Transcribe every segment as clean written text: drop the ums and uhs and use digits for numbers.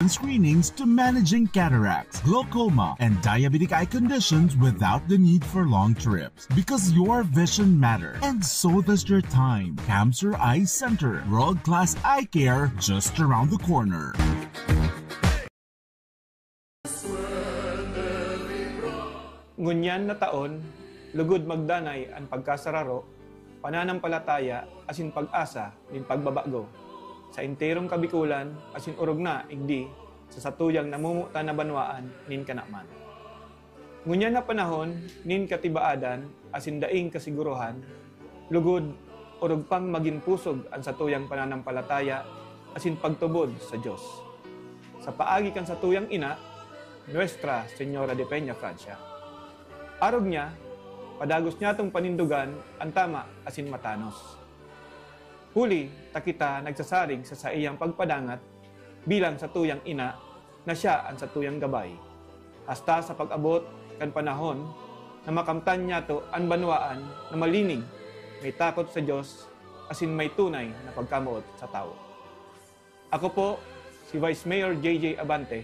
screenings to managing cataracts, glaucoma, and diabetic eye conditions without the need for long trips. Because your vision matters, and so does your time. Camsur Eye Center, world-class eye care just around the corner. Ngunyan na taon, lugod magdanay ang pagkasararo, pananampalataya asin pag-asa nin pagbabago. Sa enterong kabikulan asin urog na igdi sa satuyang namumuta na banwaan nin kanaman. Ngunyan na panahon nin katibaadan asin daing kasiguruhan, lugod urog pang maging pusog ang satuyang pananampalataya asin pagtubod sa Diyos. Sa paagi kan satuyang ina, Nuestra Señora de Peña Francia. Arog niya, padagos niya itong panindugan ang tama asin matanos. Huli, takita nagsasarig sa iyang pagpadangat bilang sa tuyang ina na siya ang sa tuyang gabay. Hasta sa pag-abot kan panahon na makamtan niya to ang banwaan na malinig, may takot sa Diyos, asin may tunay na pagkamuot sa tao. Ako po, si Vice Mayor JJ Abante,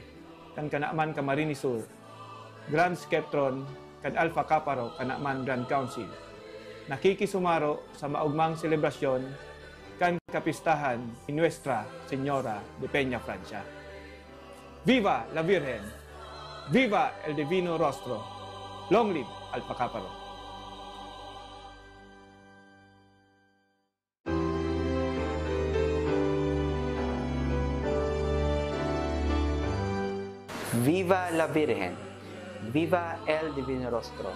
kan Kanaaman Camarines Sur, Grand Skeptron, kan Alpha Kaparo, Kanaaman Grand Council. Nakikisumaro sa maugmang selebrasyon kan kapistahan ni Nuestra Señora de Peña Francia. Viva la Virgen! Viva el Divino Rostro! Long live Alpha Kaparo! Viva la Virgen! Viva el Divino Rostro!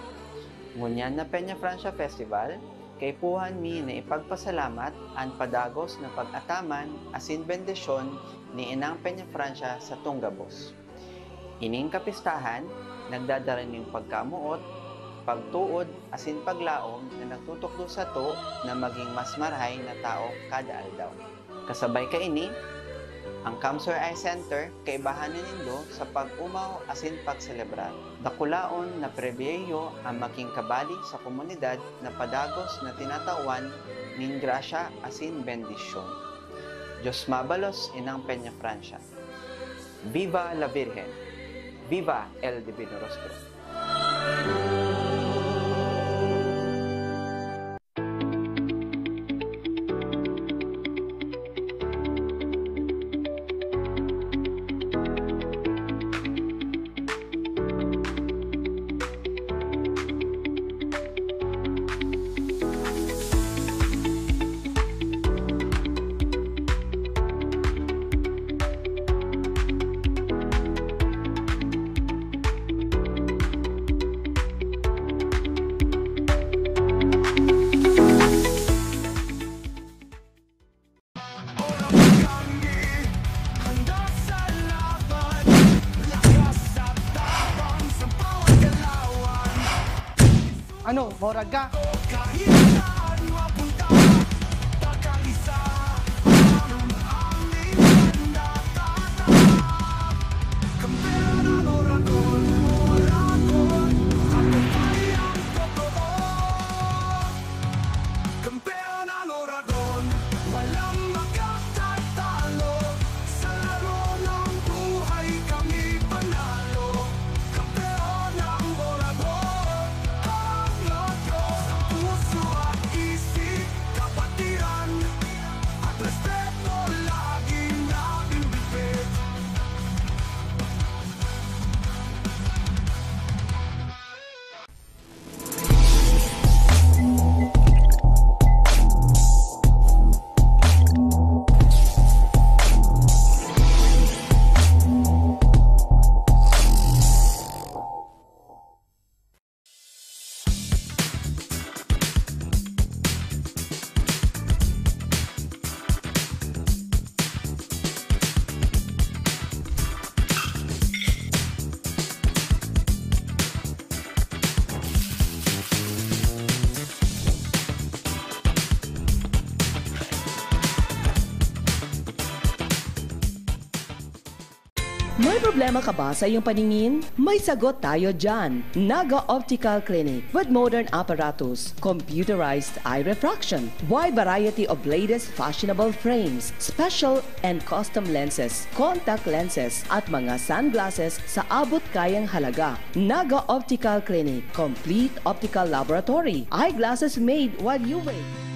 Ngunyan na Peña Francia Festival, kay puhan mi na ipagpasalamat ang padagos na pag-ataman asin bendisyon ni Inang Peña Francia sa Tunggabos. Ining kapistahan, nagdadala ng pagkamuot, pagtuod asin paglaom na nagtutukdo sa to na maging mas marahay na tao kada aldaw. Kasabay ka ini, ang Camsur Eye Center kay bahanan nindo sa pag-umaw asin pagselebrar. Dakulaon na prebiyeyo ang making kabali sa komunidad na padagos na tinatawan nin grasya asin bendisyon. Diyos mabalos Inang Peña Francia. Viva la Virgen! Viva el Divino Rostro! Ano, morag ka? Puso May problema ka ba sa iyong paningin? May sagot tayo dyan. Naga Optical Clinic with modern apparatus, computerized eye refraction, wide variety of latest fashionable frames, special and custom lenses, contact lenses, at mga sunglasses sa abot kayang halaga. Naga Optical Clinic, complete optical laboratory, eyeglasses made while you wait.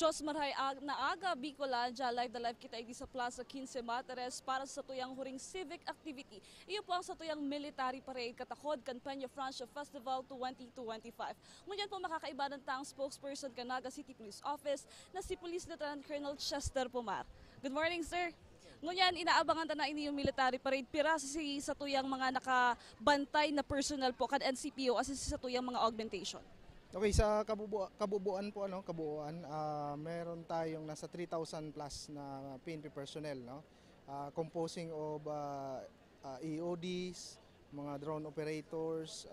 Diyos Maray na aga Bicolandia, live na live kita sa Plaza 15 Materes para sa tuyang huring civic activity. Iyo po ang sa tuyang military parade katakod kan Peña Francia Festival 2025. Ngunyan po makakaiba ng tang spokesperson ka Naga City Police Office na si Police Lieutenant Colonel Chester Pomar. Good morning, sir. Ngunyan, inaabangan na ini yung military parade. Pira sa tuyang mga nakabantay na personal po kan NCPO as sa tuyang mga augmentation. Okay, sa kabubuan po, meron tayong nasa 3,000 plus na PNP personnel, no? Composing of EODs, mga drone operators,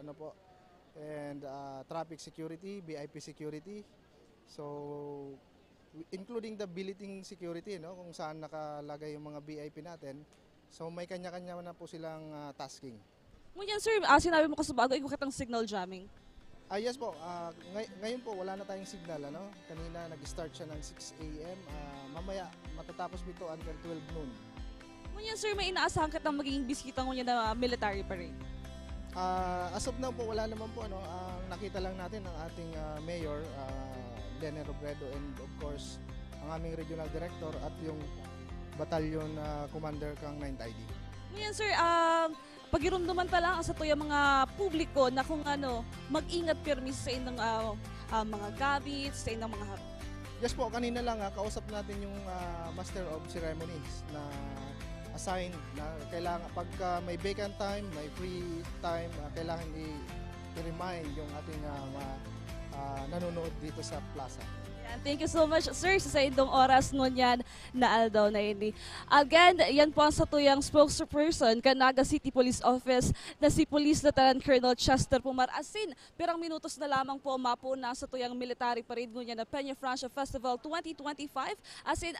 and traffic security, VIP security. So, including the billeting security, no, kung saan nakalagay yung mga VIP natin. So may kanya-kanya na po silang tasking. Ngunyan sir, sinabi mo kasi bago ikukitang signal jamming. Yes po, ngayon po wala na tayong signal. Kanina nag-start siya ng 6 a.m. Mamaya matatapos dito until 12 noon. Ngunyan sir, may inaasahan kitang magiging bisita ngunyan na military parade? As of now po, wala naman po. Ang nakita lang natin ng ating mayor, Lene Robredo, and of course ang aming regional director at yung batalyon commander kang 9th ID. Ngayon sir, pagirumduman pa lang sa tuyang mga publiko na kung mag-ingat permis sa inyong mga gamits, sa inyong mga harap. Yes po, kanina lang kausap natin yung Master of Ceremonies na assigned na kailangan pagka may vacant time, may free time, kailangan i-remind yung ating nanonood dito sa plaza. Thank you so much, sir, sa indong oras ngunyan na aldaw na ini. Again, yan po ang sa tuyang spokesperson ka Naga City Police Office na si Police Lieutenant Colonel Chester Pomar. Asin, pirang minutos na lamang po mapuna sa tuyang military parade ngunyan na Peña Francia Festival 2025. Asin,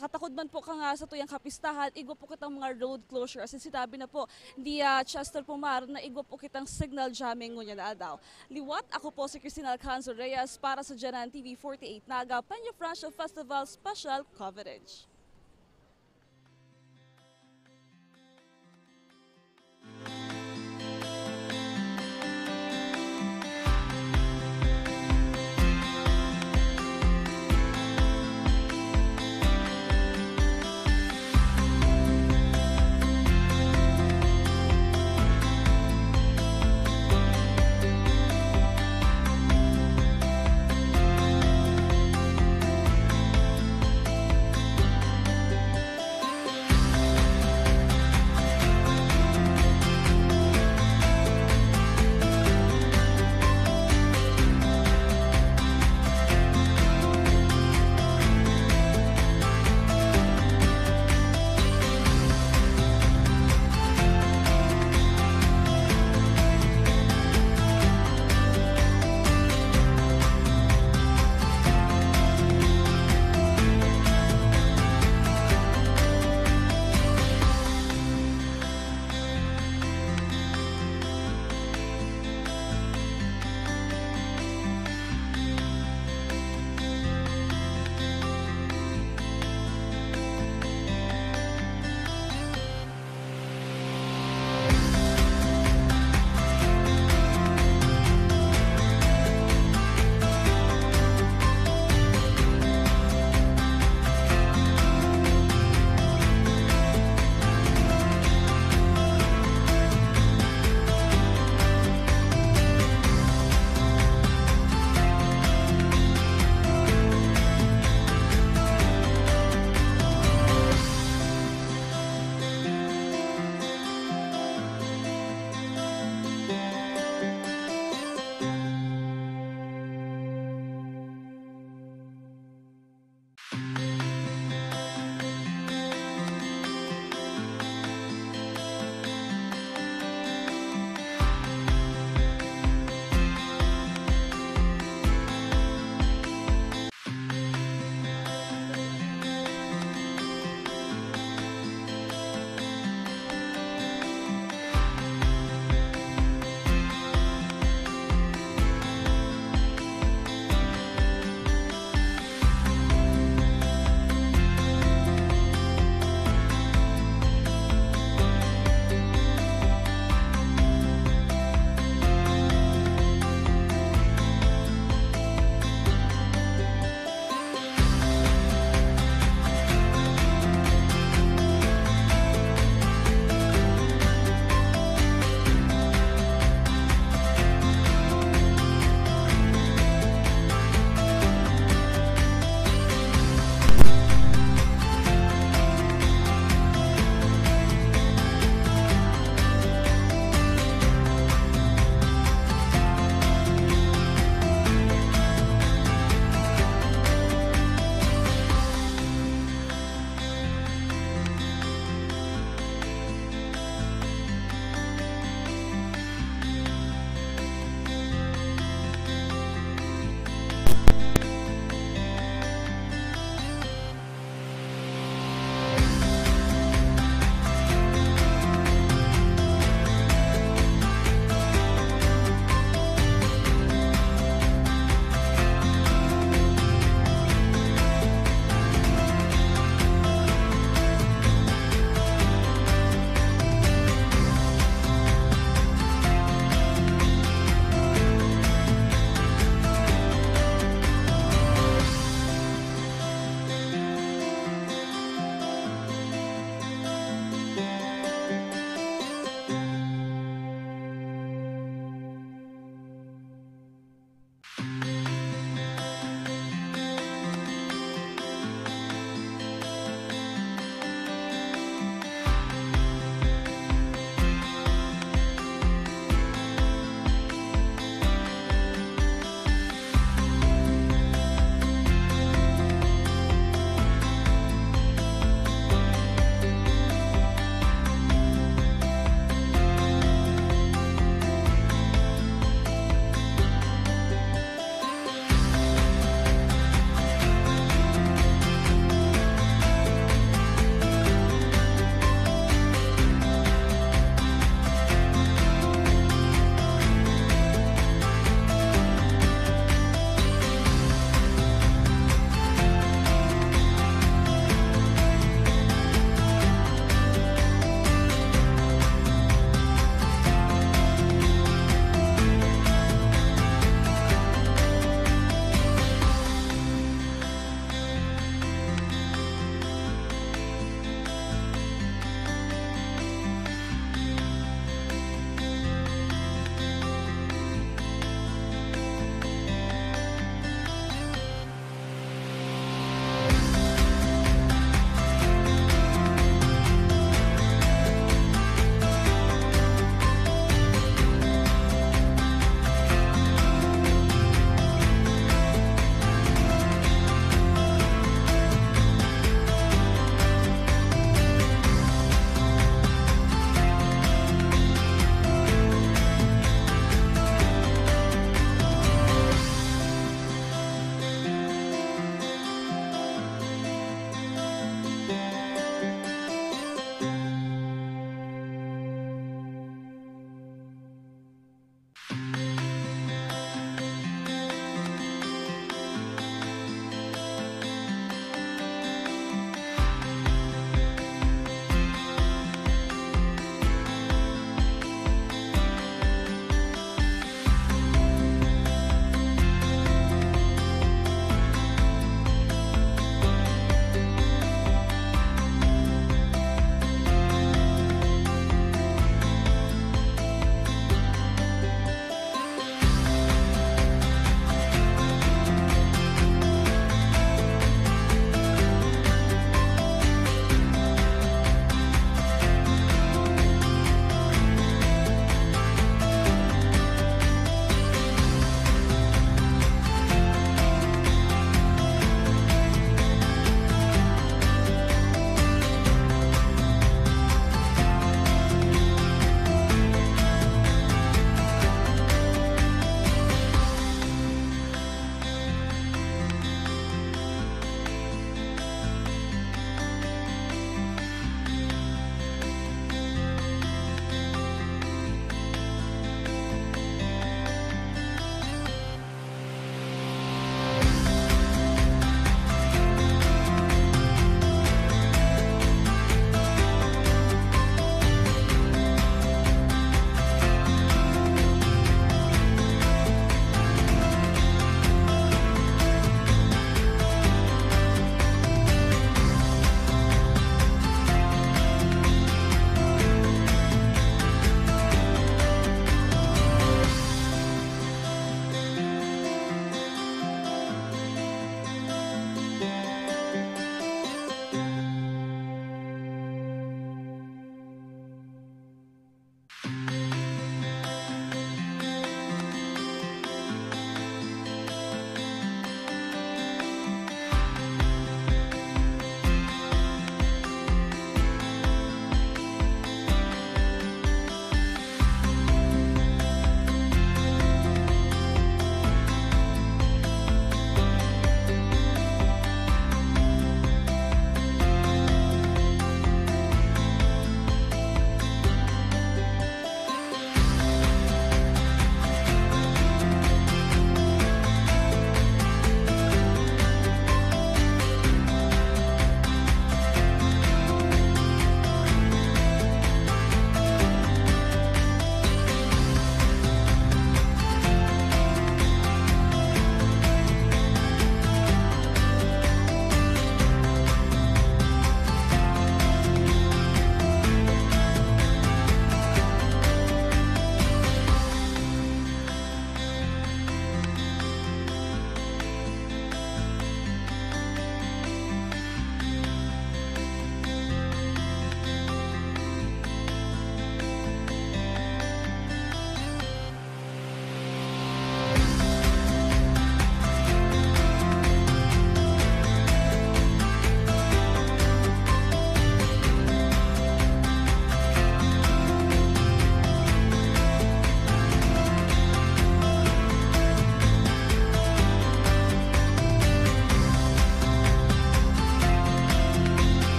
katakod man po ka nga sa tuyang kapistahan, igwa po kitang mga road closure. As in, sinabi na po ni Chester Pomar na igwa po kitang signal jamming ngunyan na daw. Liwat, ako po si Cristina Alcanzo Reyes para sa Janan TV 48 Naga Peña Francia Festival Special Coverage.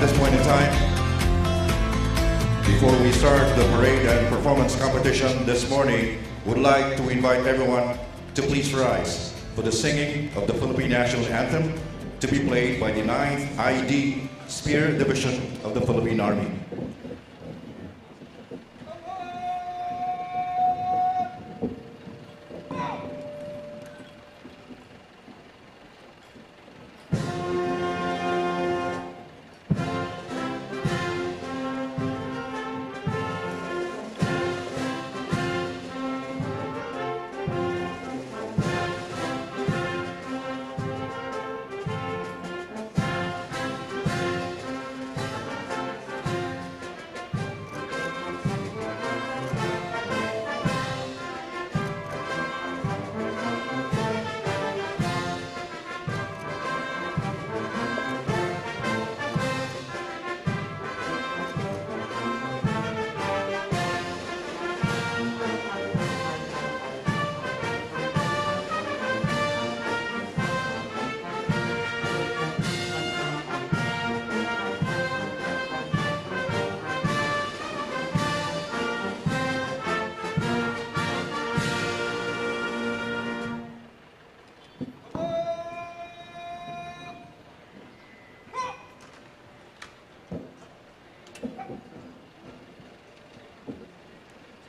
this point in time, before we start the parade and performance competition this morning, would like to invite everyone to please rise for the singing of the Philippine National Anthem to be played by the 9th ID Spear Division of the Philippine Army.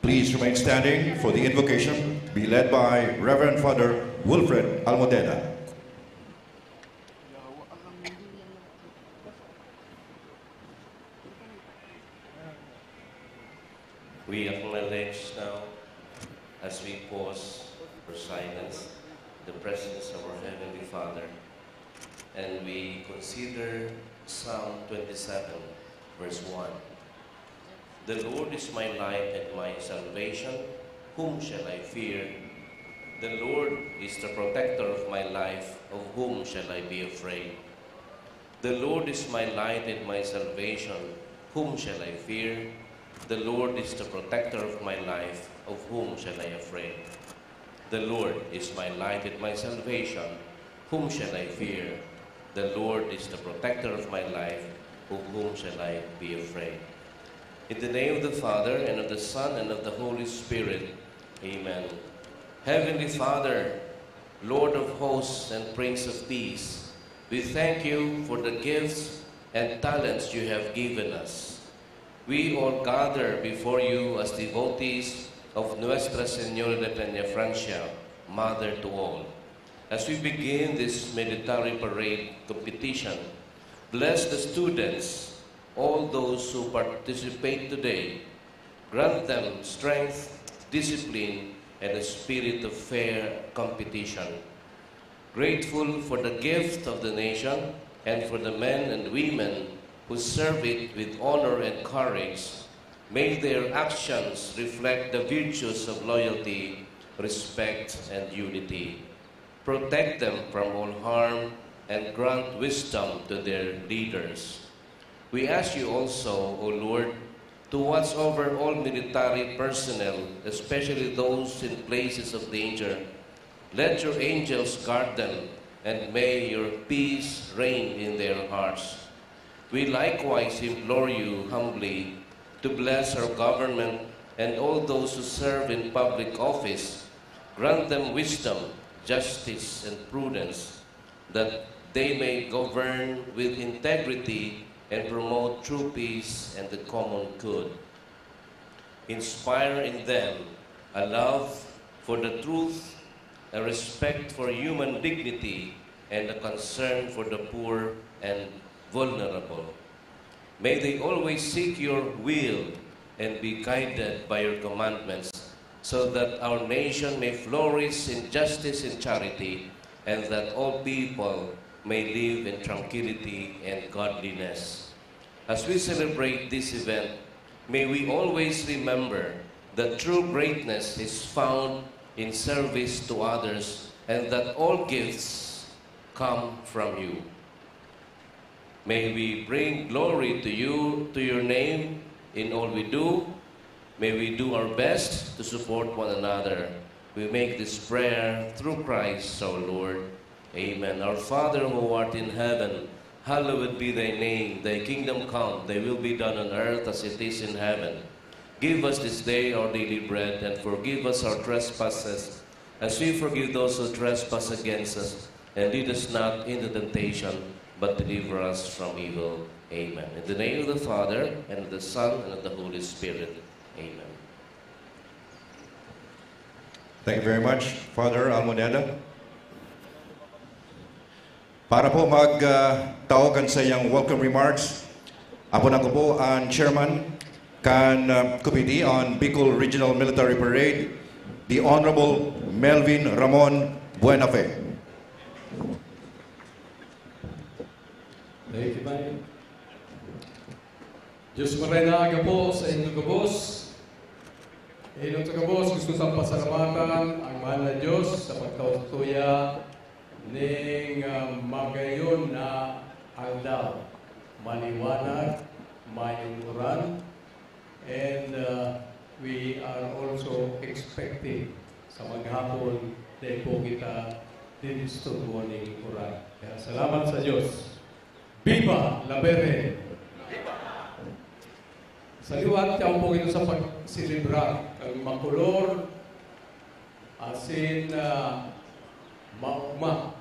Please remain standing for the invocation to be led by Reverend Father Wilfred Almodena. We acknowledge now, as we pause for silence, the presence of our Heavenly Father, and we consider Psalm 27, verse 1. The Lord is my light and my salvation. Whom shall I fear? The Lord is the protector of my life. Of whom shall I be afraid? The Lord is my light and my salvation. Whom shall I fear? The Lord is the protector of my life. Of whom shall I afraid? The Lord is my light and my salvation. Whom shall I fear? The Lord is the protector of my life. Of whom shall I be afraid? In the name of the Father, and of the Son, and of the Holy Spirit. Amen. Heavenly Father, Lord of hosts and Prince of Peace, we thank you for the gifts and talents you have given us. We all gather before you as devotees of Nuestra Señora de Peñafrancia, Mother to all. As we begin this military parade competition, bless the students, all those who participate today. Grant them strength, discipline, and a spirit of fair competition. Grateful for the gift of the nation and for the men and women who serve it with honor and courage, may their actions reflect the virtues of loyalty, respect, and unity. Protect them from all harm and grant wisdom to their leaders. We ask you also, O Lord, to watch over all military personnel, especially those in places of danger. Let your angels guard them, and may your peace reign in their hearts. We likewise implore you humbly to bless our government and all those who serve in public office. Grant them wisdom, justice, and prudence, that they may govern with integrity and promote true peace and the common good. Inspire in them a love for the truth, a respect for human dignity, and a concern for the poor and vulnerable. May they always seek your will and be guided by your commandments, so that our nation may flourish in justice and charity, and that all people may live in tranquility and godliness. As we celebrate this event, may we always remember that true greatness is found in service to others, and that all gifts come from you. May we bring glory to you, to your name, in all we do. May we do our best to support one another. We make this prayer through Christ our Lord. Amen. Our Father who art in heaven, Hallowed be thy name, thy kingdom come, thy will be done on earth as it is in heaven. Give us this day our daily bread, and forgive us our trespasses, as we forgive those who trespass against us. And lead us not into temptation, but deliver us from evil. Amen. In the name of the Father, and of the Son, and of the Holy Spirit. Amen. Thank you very much, Father Almoneda. Para po mag-tawagan sa iyang welcome remarks, ako na po ang Chairman kan Committee on Bicol Regional Military Parade, the Honorable Melvin Ramon Buenafe. Thank you, man. Diyos maray po sa inyong gabos. Inyong tagabos, gusto sa pasalamatan ang mahal na Diyos sa pagkautuya ning magayon na aldaw, maliwanag, mayuran, and we are also expecting sa maghapon dahil po kita dinistutuan ng Quran. Kaya salamat sa Diyos. Viva la Virgen! Sa liwat, kaya po ito sa pagsilibra ang makulor, asin maugma,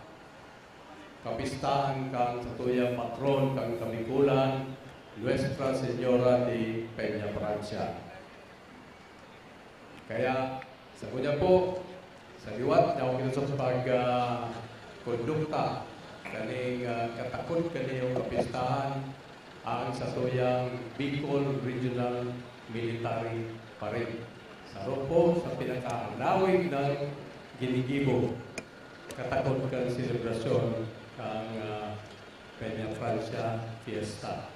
kapistahan kang satuyang patron kang Kamikulan, Nuestra Señora de Peña Francia. Kaya, sa kunya po, sa liwat, kaya po ito sa pagkondukta, kaning katakot kaniyong kapistahan, ang satuyang Bicol Regional Military Parade. Sa po, sa pinaka-lawig ng Ginigibo, katakot kang selebrasyon kang Peña Francia Fiesta.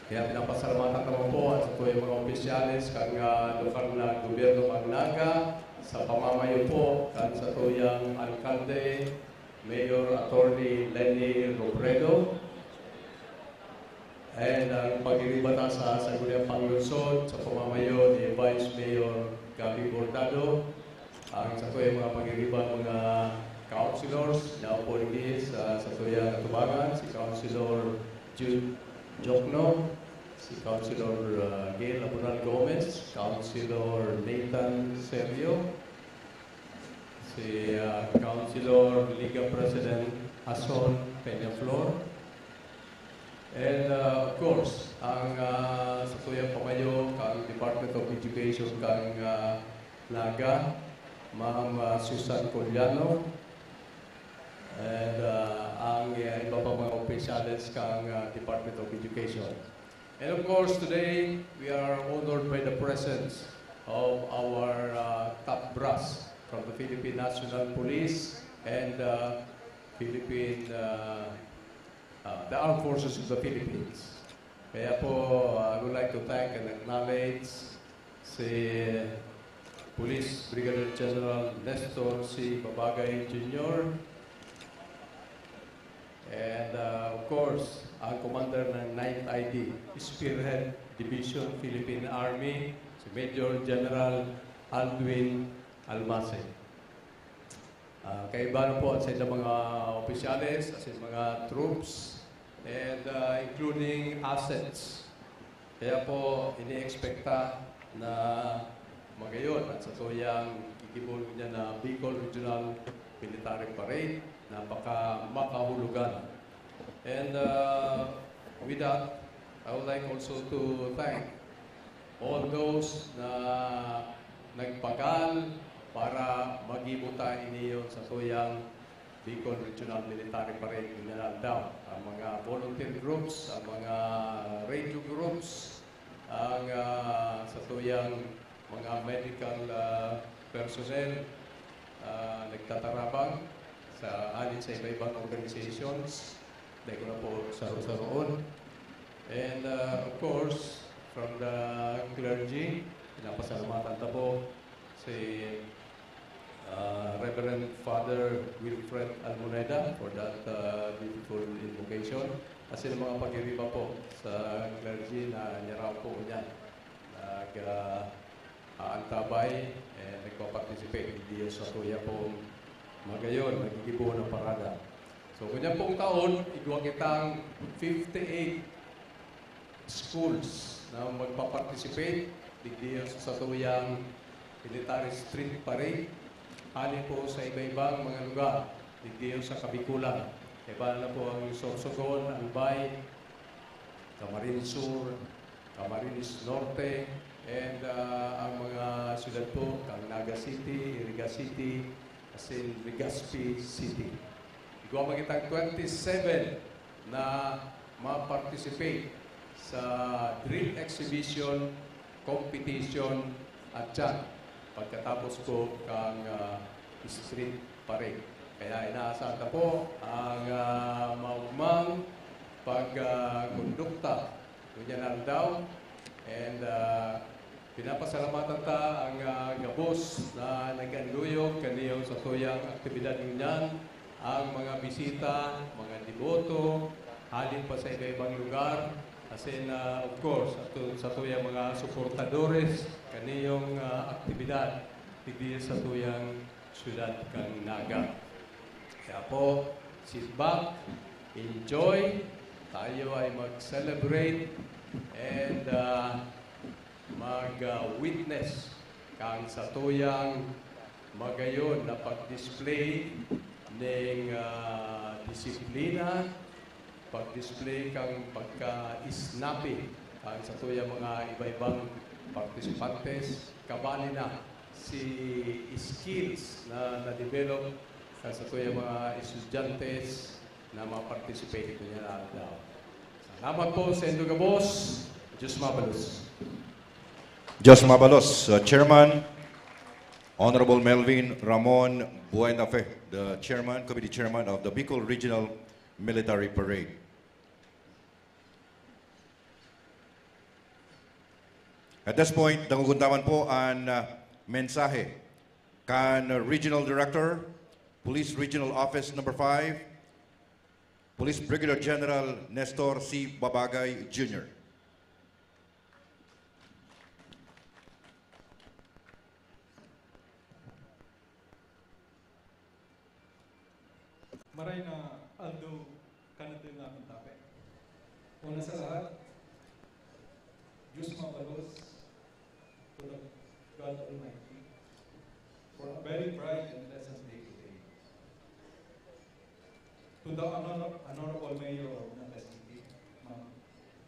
Kaya pinapasalamatan naman po at sa mga opisyalis kang lokal na gobyerno Magnaga, sa pamamayo po kan sa tuyang alkalde, Mayor Attorney Lenny Robredo, and ang pag-iribata sa Sangguniang Panglungsod sa pamamayo ni Vice Mayor Gabi Bordado, ang sa tuyang mga pag-iriba mga councilors na upo sa tuyang Tubangan, si Councilor Jude Jokno, si Councilor Gail Abunal Gomez, Councilor Nathan Sergio, si Councilor Liga President Ason Peñaflor, and of course, ang sa tuyang pamayo, kang Department of Education kang Naga, Ma'am Susan Coliano, and ang iba pa mga opisyalis kang Department of Education. And of course, today, we are honored by the presence of our top brass from the Philippine National Police and the Armed Forces of the Philippines. Kaya po, I would like to thank and acknowledge si Police Brigadier General Nestor C. Babagay Jr. And of course, ang commander ng 9th ID, Spearhead Division, Philippine Army, si Major General Aldwin Almase. Kaiba po sa mga opisyalis, sa mga troops, and including assets. Kaya po, ini-expecta na magayon at sa tuyang ikibol niya na Bicol Regional Military Parade, napaka makahulugan. And with that, I would like also to thank all those na nagpagal para mag-ibuta iniyon sa tuyang Bicol Regional Military Parade Mindanao. Ang mga volunteer groups, ang mga radio groups, ang sa tuyang mga medical personnel nagtatarabang sa alin sa iba-ibang organizations. Dahil ko na po sa roon. And of course, from the clergy, pinapasalamatan na po si Reverend Father Wilfred Almoneda for that beautiful invocation. Kasi ng mga pag-iriba po sa clergy na niyaraw po niyan. Nag-aantabay and nagpa-participate. Hindi sa tuya po magayon, nagigibo ng parada. So, kanya pong taon, igwa kitang 58 schools na magpa-participate digdiyan sa tuyang Military Street Parade. Halin po sa iba-ibang mga lugar digdiyan sa Kabikulan. Iba na po ang Sorsogon, Albay, Camarines Sur, Camarines Norte, and ang mga siyudad po, Naga City, Iriga City, as in Legazpi City. Igwa magitang 27 na ma-participate sa drill exhibition, competition, at dyan, pagkatapos po kang street parade. Kaya inaasahan na po ang maugmang pagkondukta kunyan daw, and pinapasalamatan ta ang gabos na nag-anluyog kaniyong sa tuyang aktibidad niyan, ang mga bisita, mga deboto, halin pa sa iba-ibang lugar, as in, of course, sa tuyang mga suportadores kaniyong aktibidad digdi sa tuyang siyudad kang Naga. Kaya po, sit back, enjoy, tayo ay mag-celebrate, and mag-witness kang sa tuyang magayon na pag-display ng disiplina, pag-display kang pagka-snappy kang sa tuyang mga iba-ibang participantes, kabali na si skills na na-develop kang sa tuyang mga estudyantes na ma-participate ito niya na daw. Salamat po sa inyong gabos. Diyos mabalos. Diyos mabalos, Chairman, Honorable Melvin Ramon Buenafe, the Committee Chairman of the Bicol Regional Military Parade. At this point, naguguntaman po ang mensahe kan Regional Director, Police Regional Office Number 5, Police Brigadier General Nestor C. Babagay, Jr. Maray na Aldo kanito na akong tape. Una sa lahat, Diyos mabalos to the God Almighty for a very bright and pleasant day today. To the Honorable Mayor of Naga City,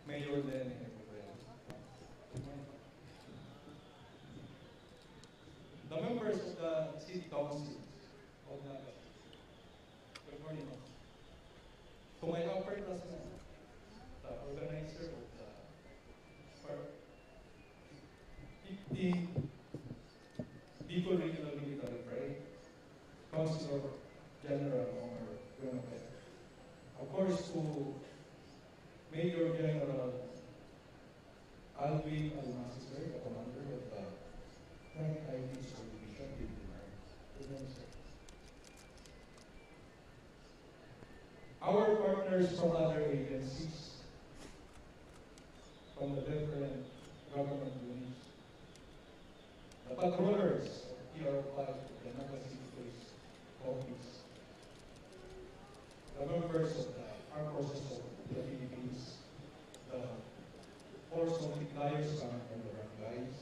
Mayor Lenny Ecobrel. The members of the City Council of Naga. Good morning. To my upper classmen, the organizer of the 15th Bicol Regional Military Parade, Councilor General Omar Buenafe. Of course, to Major General Alvin Almasiswer, the commander of the 9th IT Division, Good morning, sir. Our partners from other agencies, from the different government units, the patrollers of PR5 of the Naga City Police Office, the members of the Armed Forces of the Philippines, the force multipliers coming from the barangays.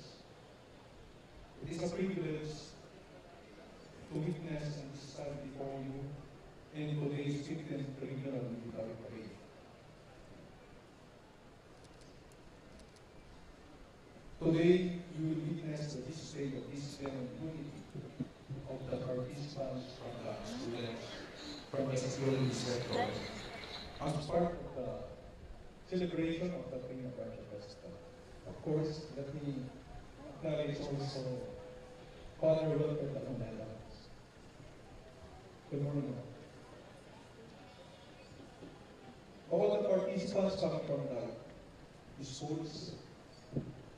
It is a privilege to witness and stand before you in today's 15th Regional Military Parade. Today, you will witness the display of discipline and unity of the participants from the students from the security sector as part of the celebration of the Queen of Russia Festival. Of course, let me acknowledge also Father Wilfred Laconela. Good morning. All the participants coming from the schools,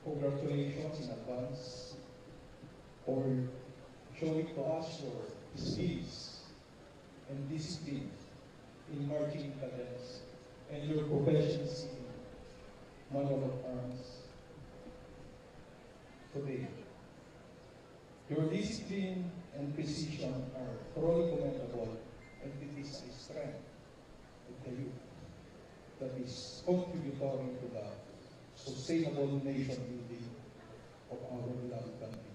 congratulations in advance for showing to us your skills and discipline in marching cadence and your proficiency in manual of arms today. Your discipline and precision are truly commendable, and it is a strength of the youth that is contributory to the sustainable nation building of our beloved country.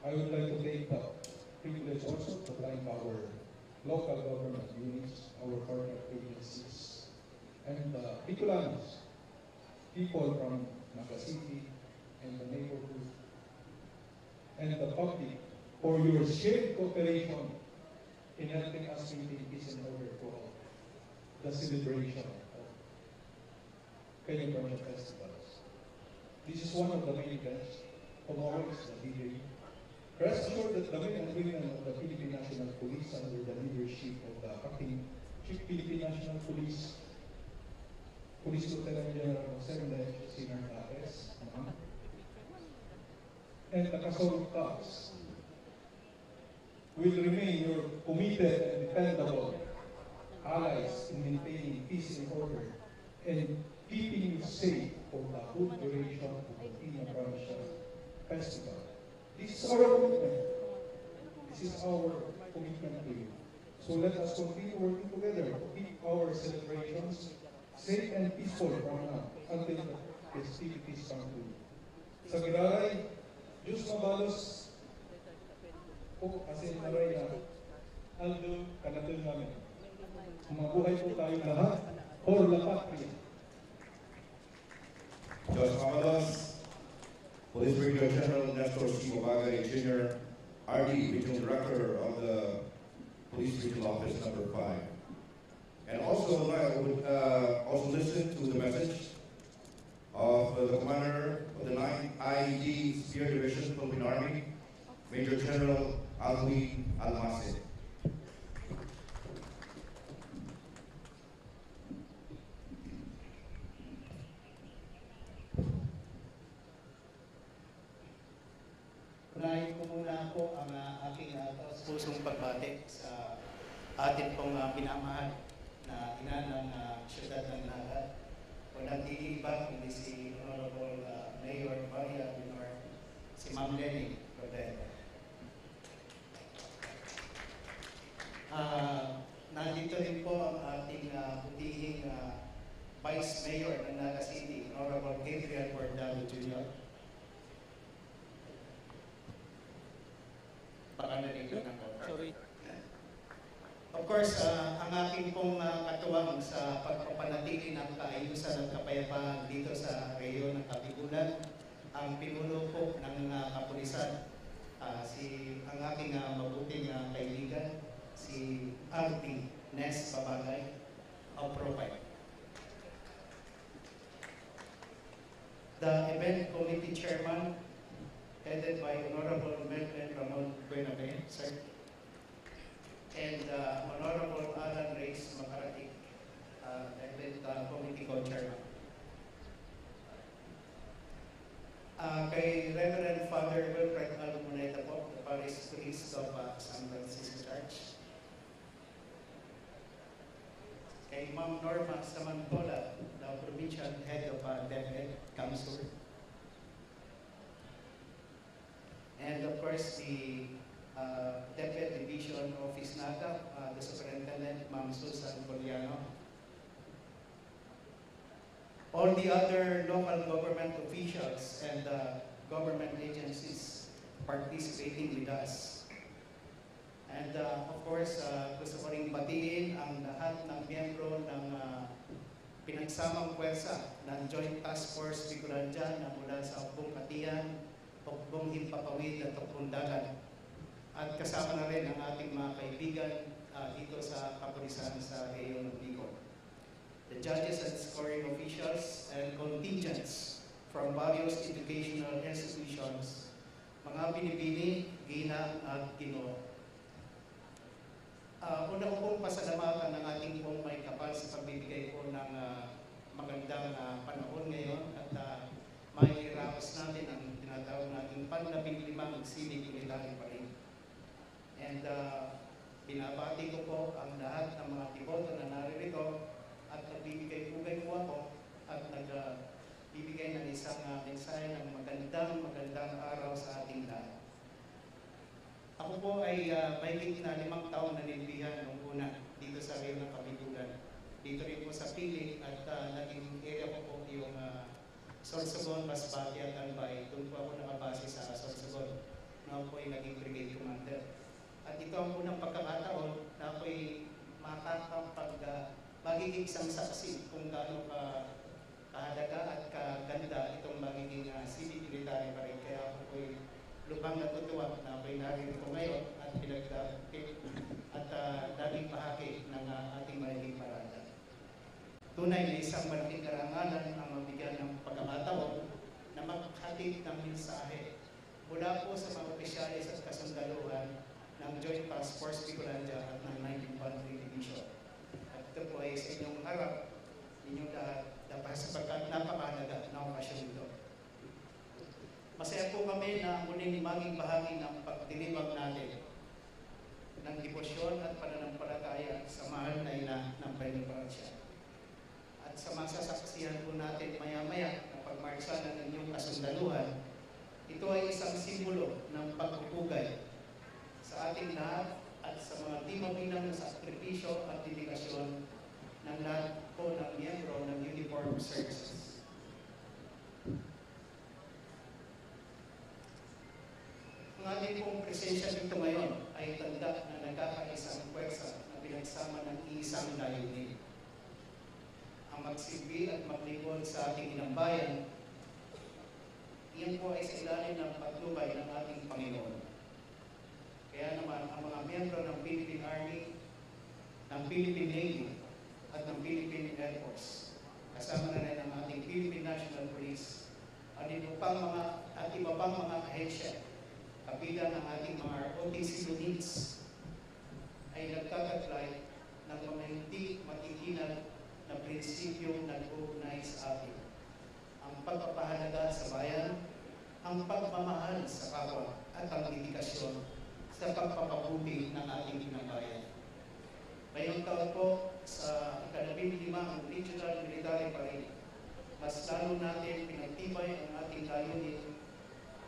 I would like to take the privilege also to thank our local government units, our partner agencies, and the Bicolanos, people from Naga City and the neighborhood, and the public for your shared cooperation in helping us maintain peace and order for the celebration of Peña Francia festivals. This is one of the main events. Tomorrow is the D-Day. Rest assured that the men and women of the Philippine National Police under the leadership of the acting Chief Philippine National Police, Police Lieutenant General Jose Menendez Sr. Taques, and the Kasol Cubs will remain your committed and dependable allies in maintaining peace and order and keeping you safe for the whole duration of the Peña Francia Festival. This is our commitment. This is our commitment to you. So let us continue working together to keep our celebrations safe and peaceful from now until the festivities come to. Sa Giraray, Diyos mabalos po kasi naray Aldo kanatul namin. Mabuhay po tayo lahat for la patria. Judge Mamalos, Police Brigadier General Nestor C. Mabagay Jr., RD, Regional Director of the Police Regional Office number 5. And also, I would also listen to the message of the Commander of the 9th IED Spear Division, Philippine Army, Major General Alwi Almacid. Unahin ko muna po ang aking pusong pagbati sa atin pong pinamahal na ina ng siyudad ng Naga. Walang iiba kundi si Honorable Mayor Maria Binor, si Ma'am Lenny Rodero. Nandito rin po ang ating butihing Vice Mayor ng Naga City, Honorable Adrian Bordalo Jr. Baka narinig ako. Sorry. Of course, ang aking pong katuwang sa pagpapanatili ng kaayusan at kapayapaan dito sa rehiyon ng Kabigulan, ang pinuno po ng kapulisan, ang aking mabuting kaibigan, si RT Nes Babagay of Profile. The event committee chairman, headed by Honorable Melvin Ramon Buenabe, sir, and Honorable Alan Reyes Macaratic, event committee co-chairman. Kay Reverend Father Wilfred Almoneda po, the Parish Priest of San Francisco Church. Kay Ma'am Norma Samantola, the Provincial Head of DepEd Council. And of course, the DepEd Division Office Naga, the Superintendent, Ma'am Susan Poliano. All the other local government officials and government agencies participating with us. And of course, gusto ko rin batiin ang lahat ng miyembro ng pinagsamang pwersa ng Joint Task Force Bicolandia na mula sa Hukbong Katiyan, Hukbong Himpapawid at Hukbong Dagat. At kasama na rin ang ating mga kaibigan dito sa kapulisan sa rehiyon ng Bicol. The judges and scoring officials and contingents from various educational institutions, mga binibini, ginang at ginoo. Una ko pong pasalamatan ng ating pong may kapal sa pagbibigay po ng magandang panahon ngayon at may raos natin ang tinatawag natin pan-15 civic military parade. And binabati ko po ang lahat ng mga tiboto na naririto at nagbibigay-ugay po ako at nagbibigay ng isang mensahe ng magandang araw sa ating lahat. Ako po ay mahigit na 5 taon na nilbihan nung una dito sa rehiyon ng Kabigulan. dito rin po sa Pili at naging area ko po yung Sorsogon, Masbate at Albay. Doon po ako nakabase sa Sorsogon. Na po ay naging brigade commander. At ito ang unang pagkakataon na ako'y magiging isang saksi kung gaano kahalaga at kaganda itong magiging civil military pa rin. Kaya ako po'y lubhang natutuwa na ako'y narito ngayon at naging bahagi ng ating mahiling parada. Tunay na isang malaking karangalan ang mabigyan ng pagkakataon na maghatid ng mensahe mula po sa mga opisyalis at kasundaluhan ng Joint Task Force Bicolandia at ng 19th Infantry Division. At ito po ay sa inyong harap, inyong lahat, sapagkat napakahalaga na okasyon ito. Masaya po kami na muling maging bahagi ng pagdiriwang natin ng debosyon at pananampalataya sa mahal na ina ng Penitensya. At sa masasaksihan po natin maya-maya na pagmarsa ng inyong kasundaluhan, ito ay isang simbolo ng pagpupugay sa ating lahat at sa mga di mabilang na sakripisyo at dedikasyon ng lahat po ng miyembro ng Uniformed Services. Ang ating pong presensya dito ngayon ay tanda na nagkakaisang pwersa na pinagsama ng isang layunin. Ang magsilbi at maglingkod sa ating inang bayan, iyan po ay sa ilalim ng patnubay ng ating Panginoon. Kaya naman ang mga miyembro ng Philippine Army, ng Philippine Navy, at ng Philippine Air Force, kasama na rin ang ating Philippine National Police, at iba pang mga ahensya, kabilang ng ating mga ROTC units, ay nagkakatlay ng mga hindi matitinag na prinsipyong nag-uugnay sa atin. Ang pagpapahalaga sa bayan, ang pagmamahal sa kapwa, at ang dedikasyon sa pagpapabuti ng ating bayan. Ngayong taon po, sa ika-15 ang Regional Military Parade, mas lalo natin pinagtibay ang ating layunin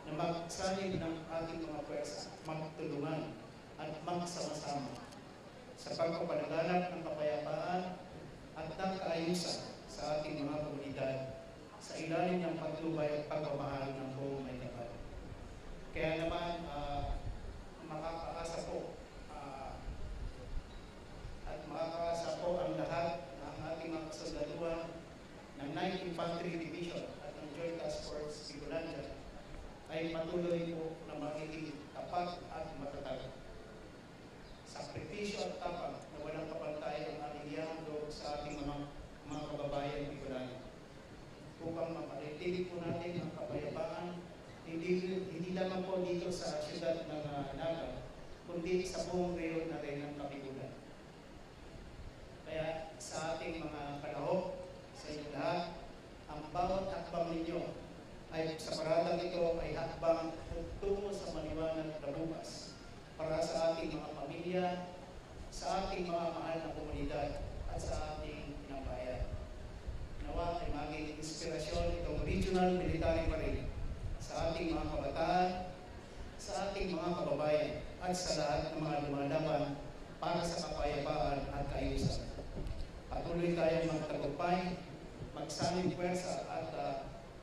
na magsanib ng ating mga pwersa, magtulungan at magsama-sama sa pagpapalaganap ng kapayapaan at ng kaayusan sa ating mga komunidad sa ilalim ng patnubay at pagmamahal ng buong may kapal. Kaya naman, makakaasa po ang lahat ng ating mga kasundaluhan ng 9th Infantry Division at ng Joint Task Force Bicolandia ay patuloy po na magiging tapat at matatag. Sakripisyo at tapang na walang kapantay ang ating ihandog sa ating mga kababayan Bicolano. Upang mapanatili po natin ang kapayapaan, hindi lamang po dito sa siyudad ng Naga, kundi sa buong rehiyon na rin ng Kapigulan. Kaya sa ating mga kalahok, sa inyo lahat, ang bawat hakbang ninyo ay sa paradang ito ay hakbang tungo sa maliwanag na bukas para sa ating mga pamilya, sa ating mga mahal na komunidad at sa ating pinabayan. Nawa ay maging inspirasyon itong Regional Military Parade sa ating mga kabataan, sa ating mga kababayan at sa lahat ng mga lumalaban para sa kapayapaan at kaayusan. Patuloy tayong magtagumpay, magsanib pwersa at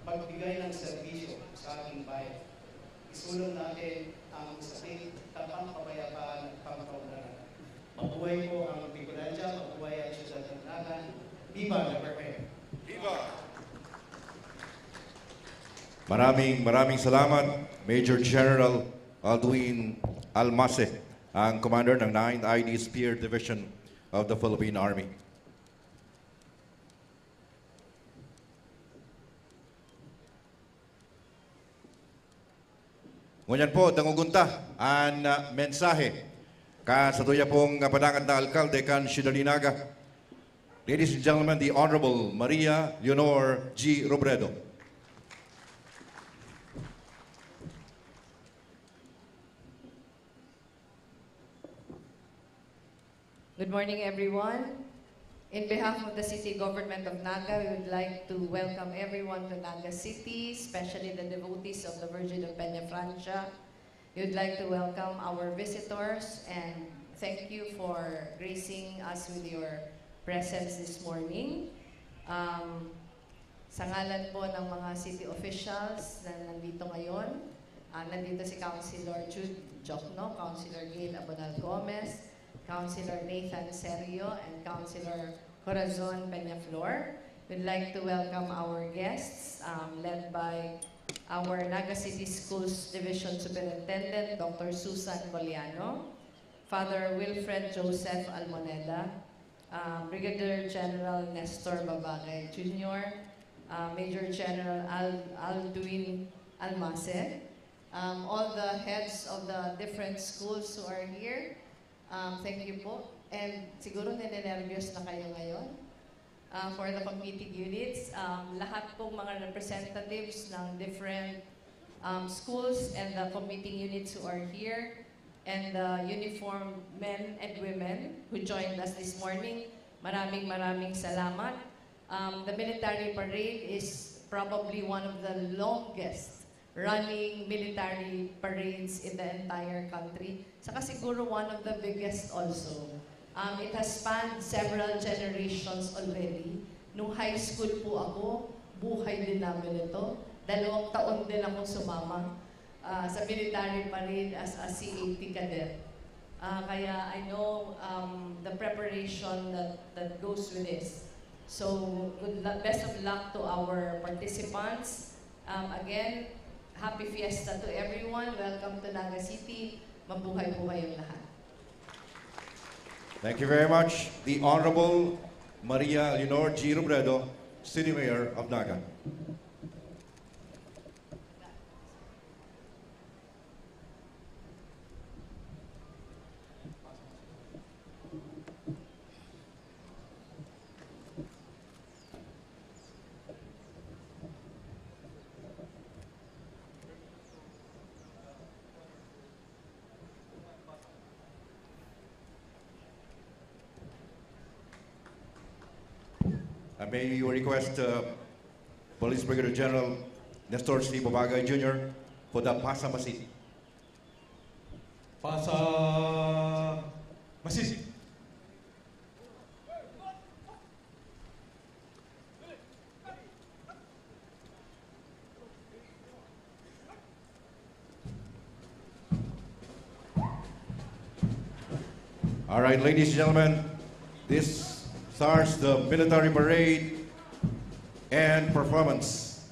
magbigay ng serbisyo sa ating bayan. Isulong natin ang usapin, tapang kapayapaan at pangkaunlaran. Mabuhay po ang Bicolandia, mabuhay ang siyudad ng Naga. Viva la Perpe! Viva! Maraming salamat, Major General Aldwin Almase, ang commander ng 9th ID Spear Division of the Philippine Army. Ngunyan po, dangugunta ang mensahe kasatuya pong padangat na alkalde kan Sidalinaga. Ladies and gentlemen, the Honorable Maria Leonor G. Robredo. Good morning, everyone. In behalf of the City Government of Naga, we would like to welcome everyone to Naga City, especially the devotees of the Virgin of Peñafrancia. We would like to welcome our visitors and thank you for gracing us with your presence this morning. Sa ngalan po ng mga city officials na nandito ngayon, nandito si Councilor Jude Jokno, Councilor Gail Abonal Gomez, Councilor Nathan Serio, and Councilor Corazon Peñaflor. We'd like to welcome our guests, led by our Naga City Schools Division Superintendent, Dr. Susan Boliano, Father Wilfred Joseph Almoneda, Brigadier General Nestor Babagay Jr., Major General Alduin Almase, all the heads of the different schools who are here, thank you po. And siguro ninenervyos na kayo ngayon. For the committee units, lahat po mga representatives ng different schools and the committee units who are here, and the uniformed men and women who joined us this morning, maraming salamat. The military parade is probably one of the longest running military parades in the entire country. Saka siguro one of the biggest also. It has spanned several generations already. Nung high school po ako, buhay din namin ito. 2 taon din akong sumama sa military parade as a C-80 cadet. Kaya I know the preparation that goes with this. So, best of luck to our participants. Again, happy fiesta to everyone. Welcome to Naga City. Mabuhay-buhay yung lahat. Thank you very much. The Honorable Maria Leonor G. Robredo, City Mayor of Naga. May you request Police Brigadier General Nestor C. Babagay Jr. for the Pasa Masit. Pasa Masit. All right, ladies and gentlemen, this starts the military parade and performance.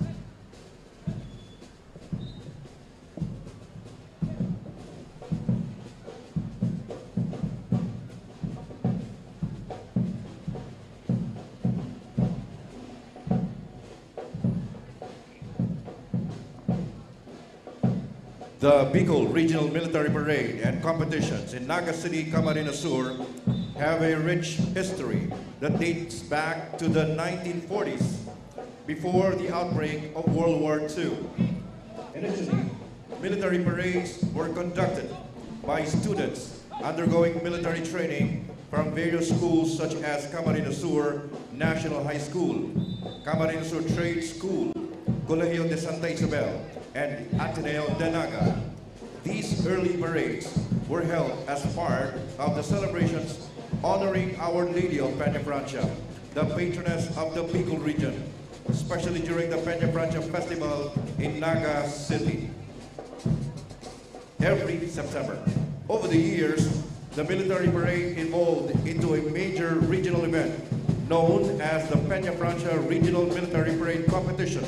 The Bicol Regional Military Parade and competitions in Naga City, Camarines Sur have a rich history that dates back to the 1940s, before the outbreak of World War II. Initially, military parades were conducted by students undergoing military training from various schools such as Camarines Sur National High School, Camarines Sur Trade School, Colegio de Santa Isabel, and Ateneo de Naga. These early parades were held as part of the celebrations honoring Our Lady of Peña Francia, the patroness of the Bicol region, especially during the Peña Francia Festival in Naga City every September. Over the years, the military parade evolved into a major regional event known as the Peña Francia Regional Military Parade Competition.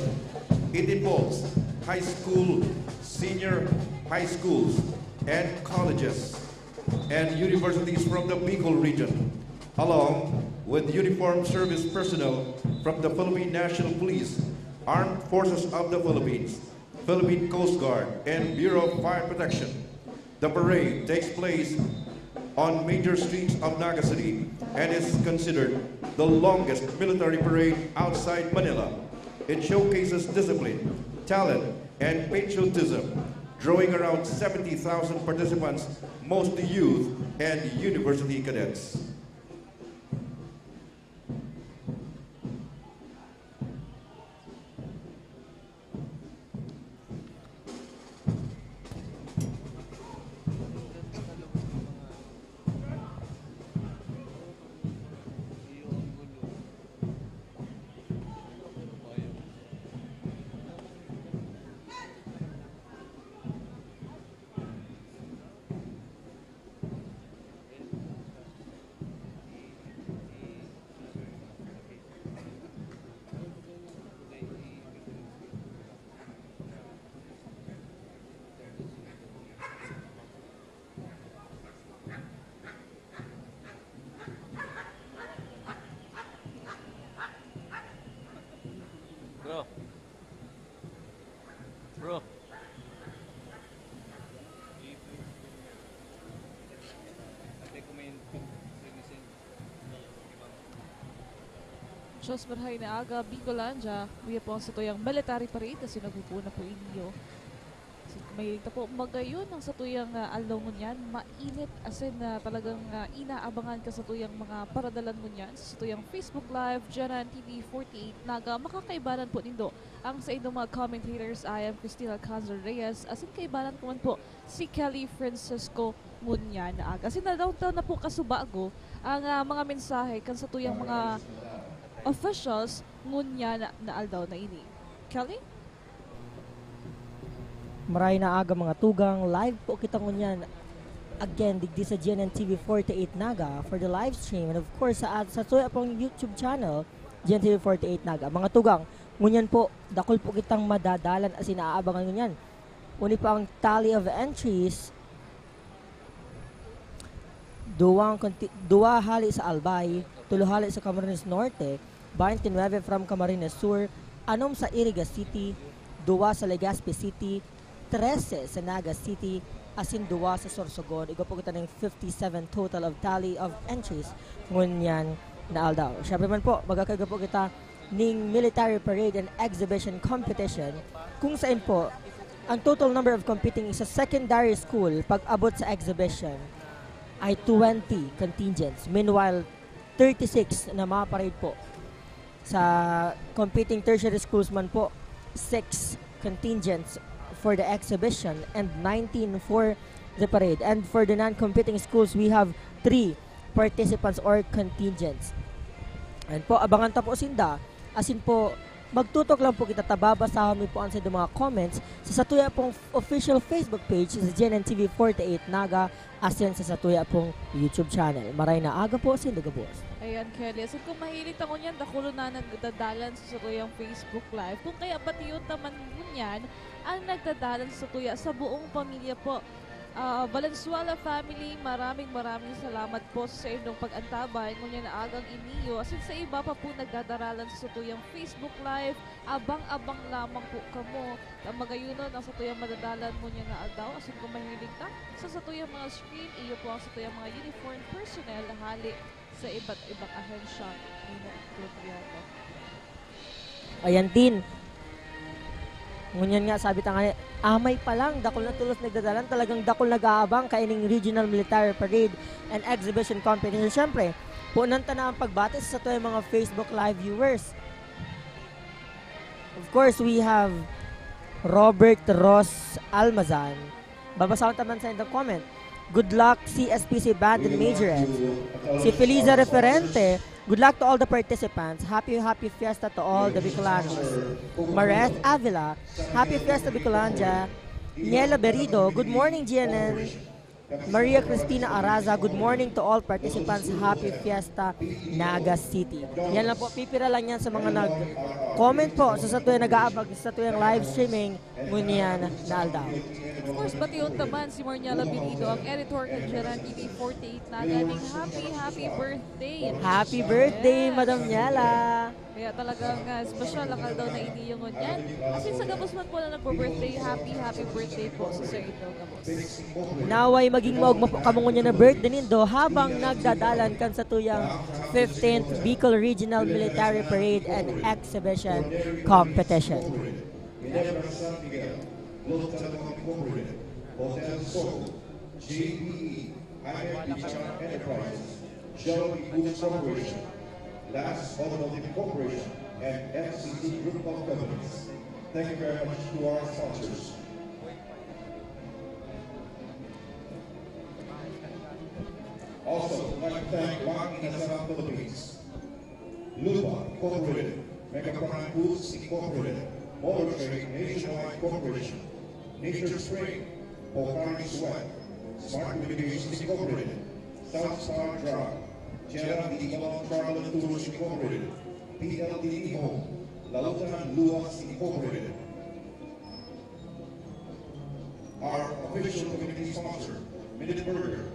It involves high school, senior high schools, and colleges and universities from the Bicol region, along with uniformed service personnel from the Philippine National Police, Armed Forces of the Philippines, Philippine Coast Guard, and Bureau of Fire Protection. The parade takes place on major streets of Naga City and is considered the longest military parade outside Manila. It showcases discipline, talent, and patriotism, drawing around 70,000 participants, mostly youth and university cadets. Diyos marhay na aga, Bicolandia, kuya po sa tuyang military parade kasi nagpupuna po inyo. May po magayon ang satuyang aldaw mo niyan, mainit asin na talagang inaabangan ka sa tuyang mga paradalan mo niyan sa tuyang Facebook Live, Janan TV 48 Naga. Makakaibanan po nindo ang sa inyong mga commentators. I am Cristina Canzer Reyes, asin kaibanan ko man po si Kelly Francisco Munyan na aga. Asin na daw na po kasubago ang mga mensahe kan sa tuyang mga officials Munyan na aldaw na ini. Kelly? Maray na aga mga tugang, live po kita ngunyan again digdi sa GNN TV 48 Naga for the live stream, and of course sa tuya pong YouTube channel GNN TV 48 Naga. Mga tugang, ngunyan po dakol po kitang madadalan as inaabangan ngunyan. Uni pa ang tally of entries, duwa hali sa Albay, tulo hali sa Camarines Norte, 29 from Camarines Sur, anom sa Iriga City, duwa sa Legazpi City, 13 sa Naga City, asin duwa sa Sorsogon. Igo po kita ng 57 total of tally of entries ngunyan na aldaw. Siyempre man po, magkakaga po kita ning military parade and exhibition competition kung saan po ang total number of competing sa secondary school pag abot sa exhibition ay 20 contingents. Meanwhile, 36 na mga parade po. Sa competing tertiary schools man po, 6 contingents for the exhibition and 19 for the parade. And for the non-competing schools, we have 3 participants or contingents. And po, abangan ta po sinda. Asin po, magtutok lang po kita, tababasa kami po ang sa mga comments sa satuya pong official Facebook page sa GNN TV 48 Naga, asin sa satuya pong YouTube channel. Maray na aga po, sindaga boss. Ayan, Kelly. So kung mahilit ako niyan, dakulo na nagdadalan sa tuyang Facebook Live. Kung kaya pati yun taman mo niyan, ang nagdadalan sa tuya sa buong pamilya po. Valenzuela family, maraming salamat po sa inyong pag-antabay. Ngunyan na agang iniyo. Asin sa iba pa po nagdadaralan sa tuyang Facebook Live, abang-abang lamang po kamo. Magayunon ang sa tuyang madadalan mo niya na aldaw. Asin kung mahilig ka, sa tuyang mga screen, iyo po ang sa tuyang mga uniform personnel na hali sa iba't ibang ahensya ng gobyerno. Ayan din. Ngunyan nga, sabi ta nga, amay pa lang, dakol na tulos nagdadalan, talagang dakol nag-aabang kaining Regional Military Parade and Exhibition Competition. Siyempre, punan ta na ang pagbati sa tuyang mga Facebook Live viewers. Of course, we have Robert Ross Almazan. Babasahan taman sa the comment. Good luck, CSPC Band and Majorette. Si Feliza Referente, good luck to all the participants. Happy Fiesta to all the Bicolanos. Mareth Avila, Happy Fiesta Bicolandia. Niela Berido, good morning GNN. Maria Cristina Araza, good morning to all participants. Happy Fiesta Naga City. Yan lang po, pipira lang yan sa mga nag-comment po sa tuwing nag-aabag sa tuwing live streaming ngunyan na aldaw. Of course, pati yung taman si Marniela Benito, ang editor ng Janan TV 48 Naga. Happy birthday! Happy birthday, Madam Niela! Kaya talagang special ang aldaw na iniyo ngunyan. Kasi sa gabos man po na nagpo-birthday, happy birthday po sa ito, gabos. Naway maging maugma po kamungo niya na birthday nindo habang nagdadalan kan sa tuyang 15th Bicol Regional Military Parade and Exhibition Competition. Hotel Soho, JBE, Beachfront Enterprises, Shell Foods Corporation, Last Automotive Corporation, and FCC Group of Companies. Thank you very much to our sponsors. Also, I'd like to thank Wang Inasal Philippines, Lupa Incorporated, Megaprime Foods Incorporated, Motor Trade Nationwide Corporation, Nature Spring, Pocari Sweat, Smart Communications Incorporated, South Star Drive, Gerald Ibon Travel and Tours Incorporated, PLDE Home, Lautan Luas Incorporated. Our official community sponsor, Minute Burger,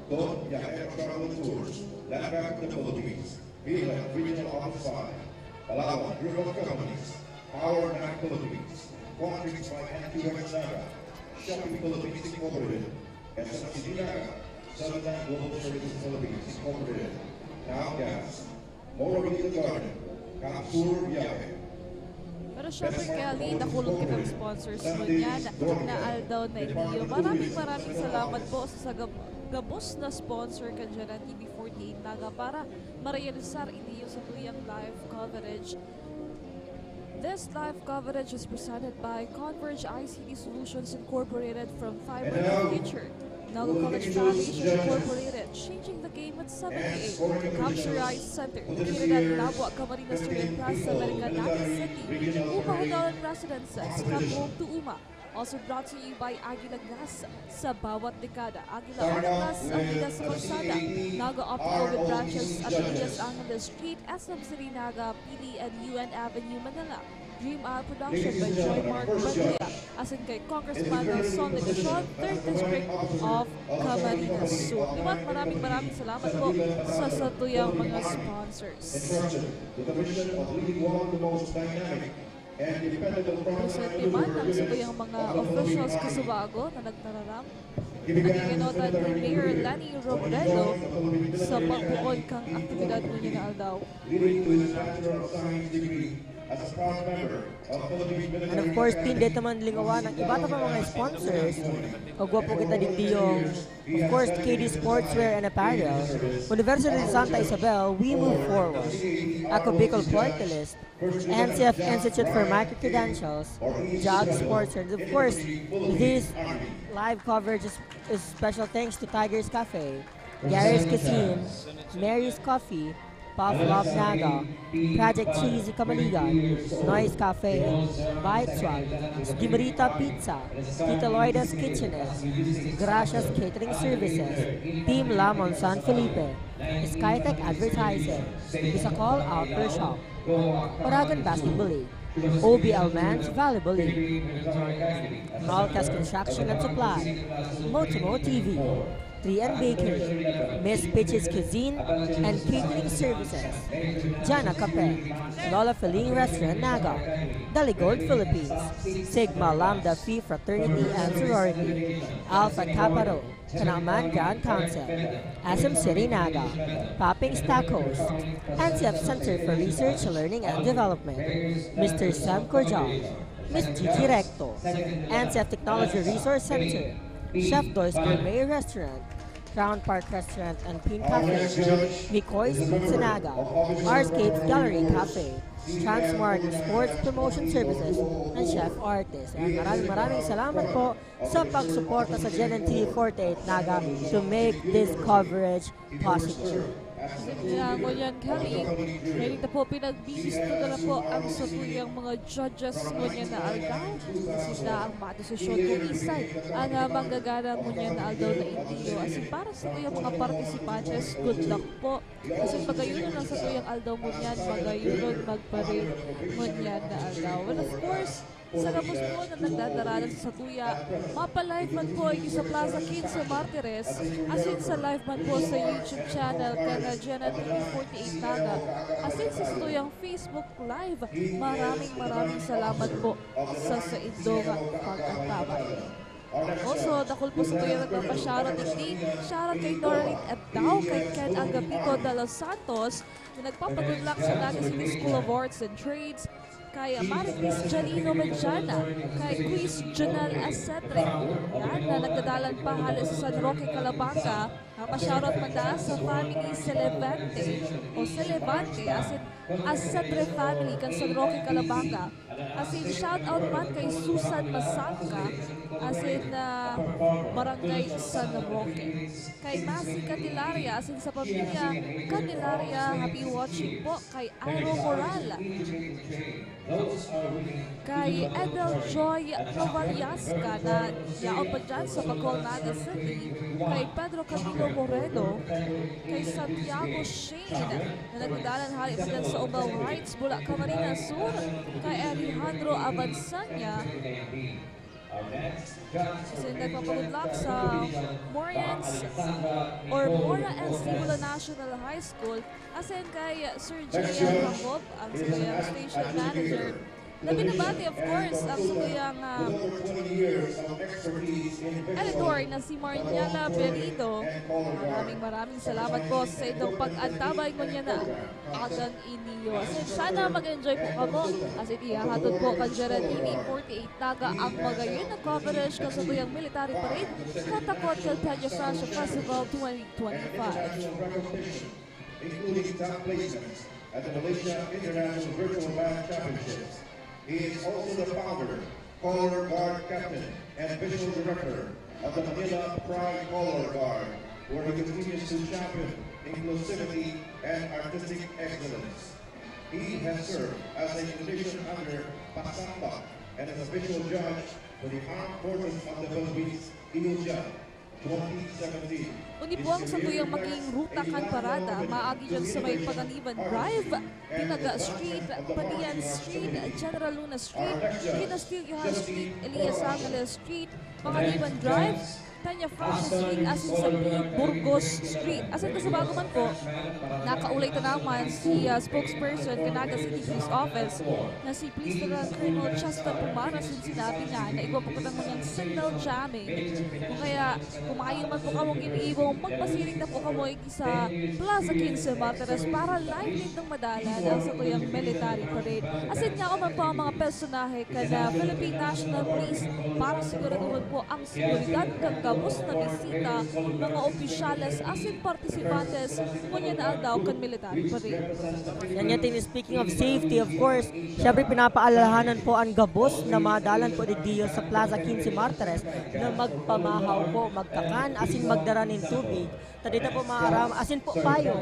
Don Yaquero Travel and Tours, Land Bank of the Philippines, Bilan Regional Office 5, Palawan Group of Companies, Power Bank Philippines, Quantrix by NQX Naga, Shopee Philippines Incorporated, SMCD Naga, Southern Global Services Philippines Incorporated, Now Gas, Motor Vehicle Garden, Capsur Villape. Pero syempre, Kelly, nakulong kitang sponsors mo niyan na Aldaw na Indio. Maraming salamat po sa gabos na sponsor ka dyan ng TV48 Naga para marealisar Indio sa tuyang live coverage. This live coverage is presented by Converge ICT Solutions Incorporated from Fiber to the Future. Naga College Foundation Incorporated, changing the game at 78. Capsur Ice Center, located at Labua, Camarines Sur and Plaza America, Naga City. Uma Hotel and Residences, come home to Uma. Also brought to you by Aguila Glass sa bawat dekada. Aguila Glass, ang ligas sa kalsada. Naga Optical with branches at Elias Angeles Street, SM City Naga, Pili and UN Avenue, Manila. Dream Eye Production by Joy Mark Badilla, as in kay Congressman Nelson Legasyon, 3rd District of Camarines Sur. Diba? Maraming salamat po sa satuyang mga sponsors. Present naman ang satuyang mga officials kasubago na nagtararam. Naging inotan kay Mayor Lani Robredo sa pagbuod kang aktibidad mo niya na Aldaw. And of course, hindi naman lingawan ng iba pa mga sponsors. Pagwapo kita din yung, of course, KD Sportswear and Apparel, University of Santa Isabel, we move forward. Ako Bicol Party List, NCF Institute for Micro-Credentials, JOG Sportswear, and of course, this live coverage is special thanks to Tiger's Cafe, Gary's Cuisine, Mary's Coffee, Puff Love Naga, Project Cheesy Kamaligan, Noise Cafe, Bite Swag, Dimarita Pizza, Tita Loida's Kitchenette, Gracias Catering Services, Team Lamon San Felipe, Skytech Advertising, Isacol Outdoor Shop, Oragon Basketball League, OBL Man's Valuable League, Malcas Construction and Supply, Motomo TV, 3N Bakery, Miss Pitch's Cuisine and Catering Services, Jana Cafe, Lola Feling Restaurant Naga, Daligold Philippines, Sigma Lambda Phi Fraternity and Sorority, Alpha Kappa Rho, Kanaman Grand Council, SM City Naga, Popping's Tacos, NCF Center for Research, Learning and Development, Mr. Sam Cordial, Miss Gigi Recto, NCF Technology Resource Center, Chef Doy's Gourmet Restaurant, Crown Park Restaurant and Pin Cafe, Mikoy's Sinaga, Arscape Gallery Cafe, Transmart Sports Promotion Services, and Chef Artist. And maraming salamat po sa pagsuporta sa GNN TV48 Naga to make this coverage possible. Kaya mo yan, Kelly. Ngayon na po, pinagbibisto na lang po ang satuyang mga judges mo niya na Aldaw. Sila ang madesisyon kung isay ang manggagana mo niya na Aldaw na Indio. As in, para sa tuyang mga participantes, good luck po. Kasi pagayunan lang sa tuyang Aldaw mo niyan, magayunan magparin mo niyan na Aldaw. And of course, sa labos po na nagdadaranan sa Satuya, mapalive man po ay sa Plaza 15 Martires, asin sa live man po sa YouTube channel kana GNN TV48 Naga, asin sa Satuyang Facebook Live. Maraming salamat po sa indong pag-antabay. Also, dakol po sa tuyo nagpapashoutout hindi. Shoutout kay Doreen at daw kay Ken Agapito de los Santos na nagpapagood luck sa Naga City School of Arts and Trades, kay Maritis Janino Medjana, kay Quiz Janal Asetre, yan, na nagdadalan pa halos sa San Roque, Calabanga. Mapashoutout man da sa family Celevante o Celevante, asin Asetre family kan San Roque, Calabanga. Asin shoutout man kay Susan Masangka, asin Barangay San Roque. Kay Masi Candelaria, asin sa pamilya Candelaria, happy watching po. Kay Aro Moral, kay Edel Joy Novallasca na yaon pa dyan sa Bacol, Naga City, kay Pedro Camilo Moreno, kay Santiago Shane na nagdalan hali pa dyan sa Ubao Heights, Bula, Camarines Sur, kay Alejandro Abansanya, kasi nagpapagood luck sa Morians or Mora and Simula National High School, asin kay Sir J.M. Hangop, ang sasayang station manager, na binabati of course ang satuyang editor na si Marniala Berito. Maraming salamat po sa itong pag-antabay mo niya na agang inyo. Sana mag-enjoy po kamo as ihahatod po kan Geraldini 48 Naga ang magayon na coverage ka sa tuyang military parade katakot sa Peña Francia Festival 2025. Including top placements at the Malaysia International Virtual Band Championships. He is also the founder, Color Guard Captain, and Visual Director of the Manila Pride Color Guard, where he continues to champion inclusivity and artistic excellence. He has served as a condition under Pasamba and as a visual judge for the Armed Forces of the Philippines, IUJA, 2017. Unibuang sa tuyang maging ruta kan parada, maagi dyan sa may Paganiban Drive, Pinaga Street, Panian Street, General Luna Street, Pinastilyohan Street, Elias Angeles Street, Paganiban Drive, Peña Francia Street, asin sa Burgos Street. Asin ka sa bago man po, nakaulay ka naman si spokesperson Canaga City Police Office na si Police Lieutenant Colonel Chester Pumaras yung sinabi niya na ipapagkatang mo niyang signal jamming. Kung kaya kumayo man po kamong iniibong magpasiring na po kamoy sa Plaza 15 Martires para live nitong madalan ang sa tuyang military parade. Asin nga man po ang mga personahe kada Philippine National Police para siguraduhan po ang seguridad ng kabus na bisita, mga opisyales, asin participantes, ngunyan na daw kan military parade. Yan yatin, speaking of safety, of course, syempre pinapaalalahanan po ang gabos na madalan po diyo sa Plaza 15 Martires na magpamahaw po, magkakan, asin magdara ng tubig. Ta dito po maaram, asin po payo.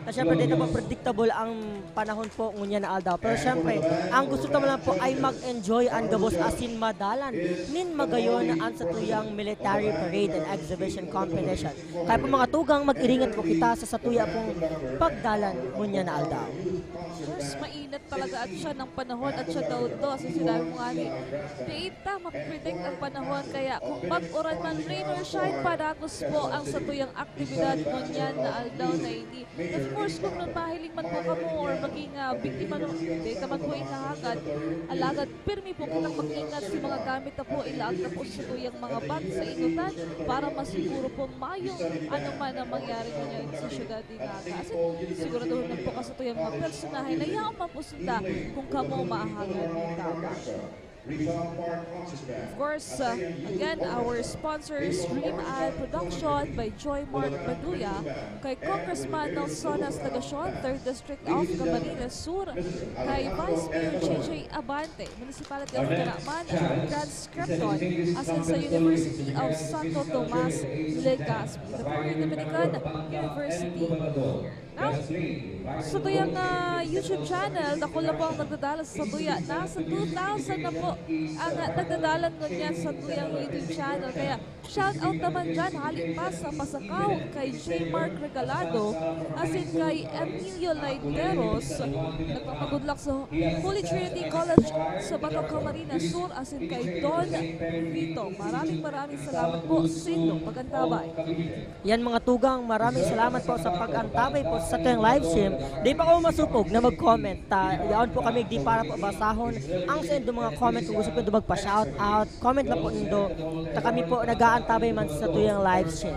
Ta syempre dito po predictable ang panahon po ngunyan na aldaw. Pero syempre, ang gusto naman lang po ay mag-enjoy ang gabos asin madalan nin magayon ang sa tuyang military parade and exhibition competition. Kaya po mga tugang, mag-iringat po kita sa satuya pong pagdalan ngunyan na aldaw. First, mainit talaga at siya ng panahon at siya daw to. So sinabi mo nga ni, Peita, mapipredict ang panahon. Kaya kung mag-uran man, rain or shine, padagos po ang satuyang aktibidad ngunyan na aldaw na hindi. Of course, kung mahiling man po kamo or maging biktima ng ka man po inahagad, alagad, pirmi po kitang mag-ingat sa mga gamit na po ilaag na po sa tuyang mga bag sa inutan para masiguro po mayong ano man ang mangyari ngunyan sa syudad din natin. Kasi siguraduhin na po kasi tuyang mga personahe na yaong mapusunda kung kamo maahagan ng tama. Of course, again, our sponsors, Dream Ad Production by Joy Mark Baduya, kay Congressman Nelsonas Lagacion, 3rd District of Camarines Sur, kay Vice Mayor JJ Abante, Municipality of Caraman, Transcripton, asan sa University of Santo Tomas, Legazpi, the Republic Dominican University. Now, sa tuyang YouTube channel, ako lang po ang nagdadala sa tuya. Nasa 2,000 na po ang nagdadalan ngunyan sa tuyang YouTube channel. Kaya shout out naman dyan, haling pa sa pasakaw kay J. Mark Regalado, asin kay Emilio Laideros, nagpapagood luck sa Holy Trinity College sa Bato Camarines Sur, asin kay Don Vito. Maraming salamat po sa inyong pag-antabay. Yan mga tugang, maraming salamat po sa pag-antabay po sa tuyang live stream. Di pa ako masupog na mag-comment. Yaon po kami di para po basahon ang sa inyong mga comment kung gusto po ito magpa-shout out. Comment na po nindo. Ta kami po nag-aantabay man sa tuyang live stream.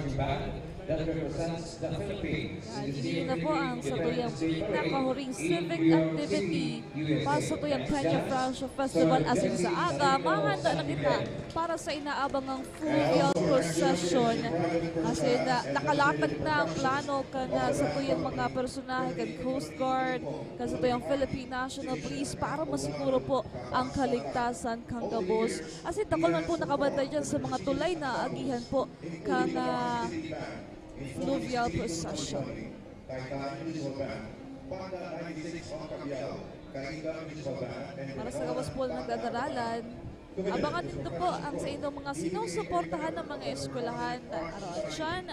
Hindi na po ang satuyang pinakahuring civic activity para sa tuyang Peña Francia Festival asin sa aga. Mahanda na kita para sa inaabangang fluvial procession asin nakalatag na ang plano kana sa tuyang mga personahe kan Coast Guard, kan sa tuyang Philippine National Police para masiguro po ang kaligtasan kang gabos. Asin takol man po nakabantay dyan sa mga tulay na agihan po kang fluvial procession. Para sa gabos po na nagdadaralan, abangan nito po ang sa inyong mga sinusuportahan ng mga eskwelahan na araw dyan.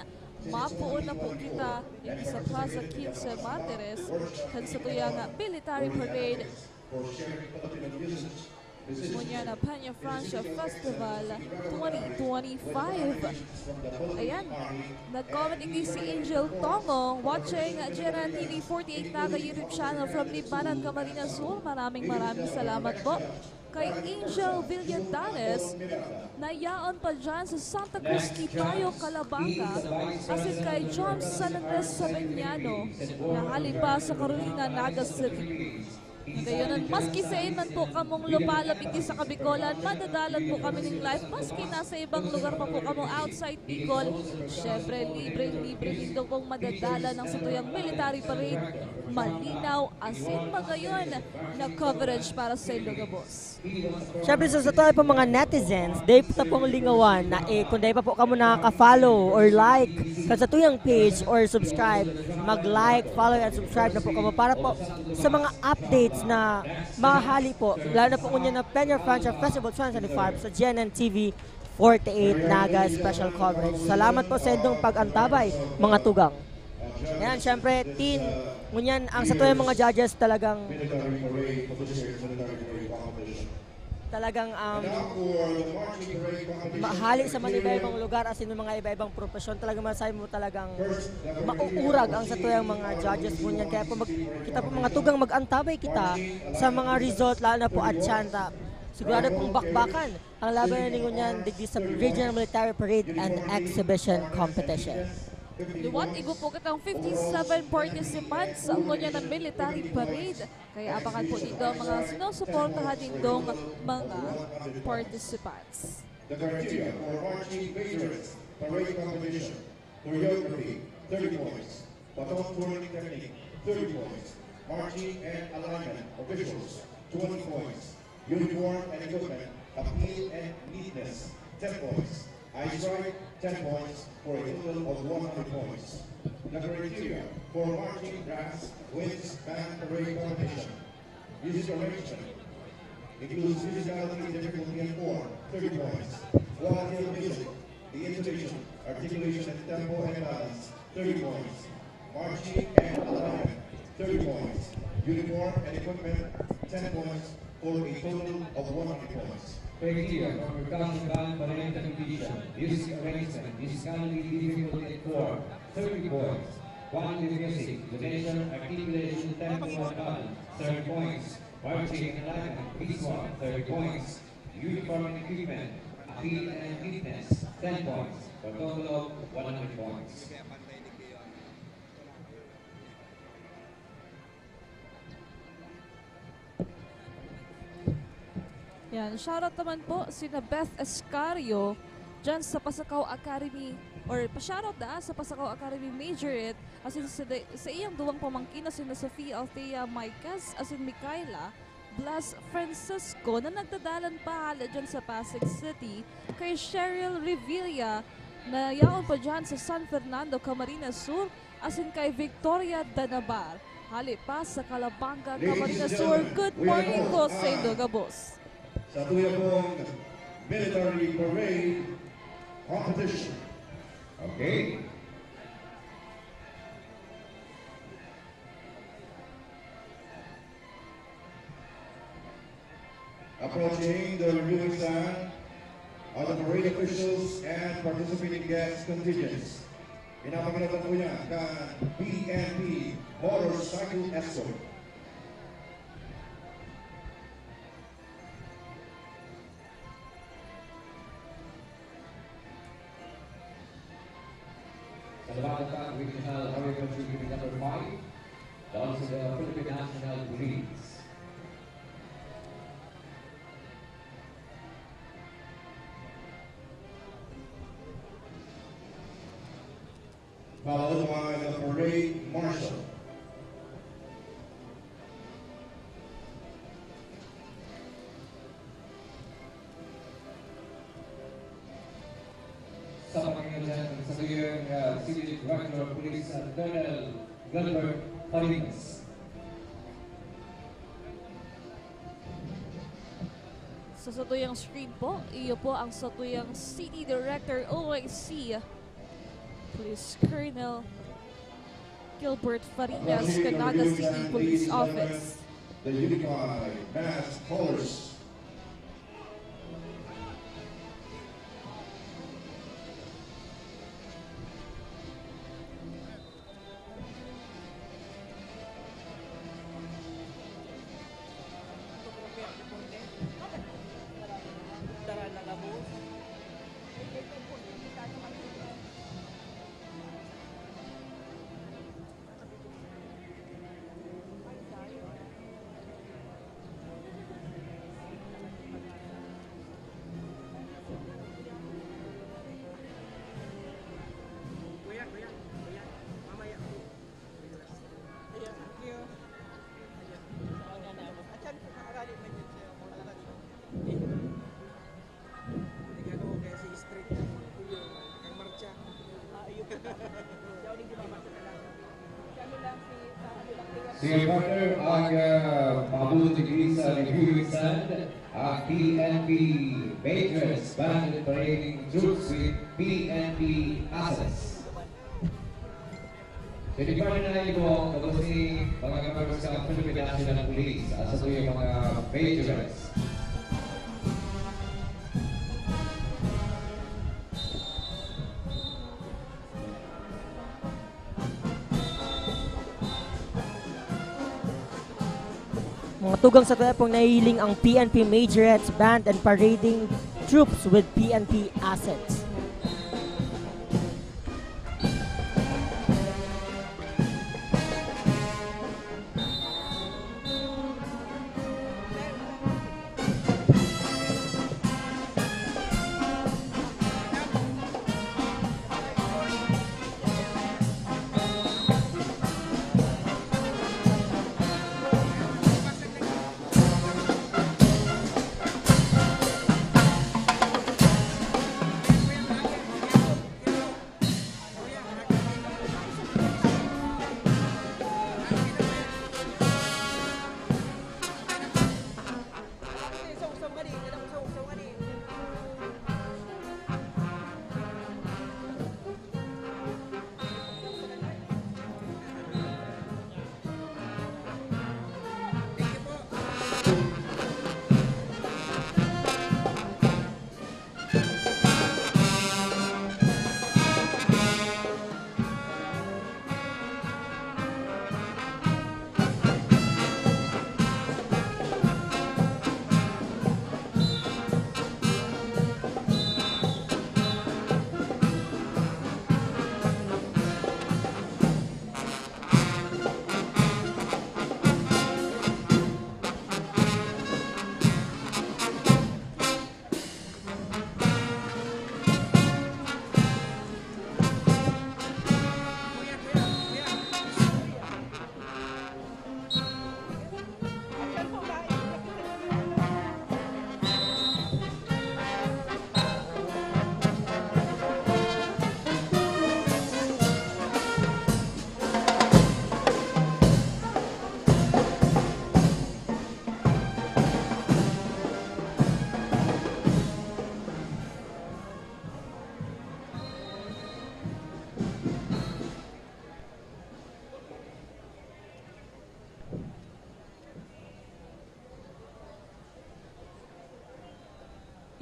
Mapuon na po kita sa Plaza 15 Martires kan sa tuyang military parade Munyana Peña Francia Festival 2025. Ayan, nag-comment iti si Angel Tongo watching GNN TV 48 Naga YouTube channel from Libanan, Camarines Sur. Maraming salamat po kay Angel Villadares na yaon pa dyan sa Santa Cruz Quitayo, Calabanga, asin kay John Salandres Sabeñano na halipa sa Carolina, Naga City. Ngayon, maski sa man po kamong lumalapit sa Kabikolan, madadalan po kami ng live. Maski nasa ibang lugar pa po kamo outside Bicol, syempre libre din daw pong madadala ng satuyang military parade. Malinaw, asin magayon na coverage para sa inyo, boss. Syempre sa tayo po mga netizens, day po pong lingawan na kung day pa po kamo nakaka-follow or like sa tuyang page or subscribe, mag-like, follow and subscribe na po kamo para po sa mga updates na mahali po, lalo na po kunya na Peña Francia Festival 2025 sa GNN TV 48 Naga special coverage. Salamat po sa inyong pag-antabay, mga tugang. Ayan, syempre, ngunyan, ang sa tuyang mga judges talagang mahali sa mga iba-ibang lugar as in mga iba-ibang profesyon. Talagang masasabi mo talagang mauurag ang sa tuyang mga judges mo niyan. Kaya po kita po mga tugang mag-antabay kita sa mga result, lalo na po at Chanta. Sigurado pong bakbakan ang laban na ningunyan digdi sa Regional Military Parade and Exhibition Competition. Duwan, igo po kitang 57 participants sa kunya ng military parade. Kaya abangan po dito ang mga sinusuportahan dindong mga participants. The criteria for marching veterans parade competition: choreography, 30 points; baton twirling technique, 30 points; marching and alignment officials, 20 points; uniform and equipment, appeal and neatness, 10 points; eye strike, 10 points for a total of 100 points. The criteria for marching brass, winds, band parade competition: music arrangement includes physicality, difficulty, and form, 30 points; quality of music, the intonation, articulation, and tempo and balance, 30 points; marching and alignment, 30 points; uniform and equipment, 10 points for a total of 100 points. Criteria for percussion band parade competition: music arrangement, musicality, difficulty, and form, 30 points; quality of music, intonation, articulation, tempo, and balance, 30 points; marching and alignment, visual, 30 points; uniform and equipment, appeal and neatness, 10 points, for a total of 100 points. Yan, shoutout naman po sina Beth Escario dyan sa Pasakaw Academy, or pa-shoutout na sa Pasakaw Academy Majorette, as in sa iyang duwang pamangkin na sina Sofia Althea Maicas, as in Micaela Blas Francisco na nagdadalan pa hala dyan sa Pasig City, kay Cheryl Revilla na yaon pa dyan sa San Fernando, Camarines Sur, as in kay Victoria Danabar, hali pa sa Calabanga, Camarines Sur. Good morning po sa inyo, boss. Sa tuya pong military parade competition. Okay? Approaching the reviewing stand are the parade officials and participating guest contingents. Pinapagalitan po niya ka BNP Motorcycle Escort. Calabanga Regional Army Infantry Number 5, also the Philippine National Police. Followed by the parade marshal. Sa Panginoon sa tuyong City Director of Police Colonel Gilbert Parinas. Sa satuyang screen po, iyo po ang satuyang City Director OIC Police Colonel Gilbert Farinas, Canaga City Police Office. The unified mass colors Sige partner, ang mabulong sa reviewing stand, ang PNP Patriots Band and Parading Troops with PNP Assets. Jadi partner na ito, tapos si mga members sa Philippine National Police, sa tuyong mga Patriots. Mga tugang sa pong nahiling ang PNP Majorettes Band and Parading Troops with PNP Assets.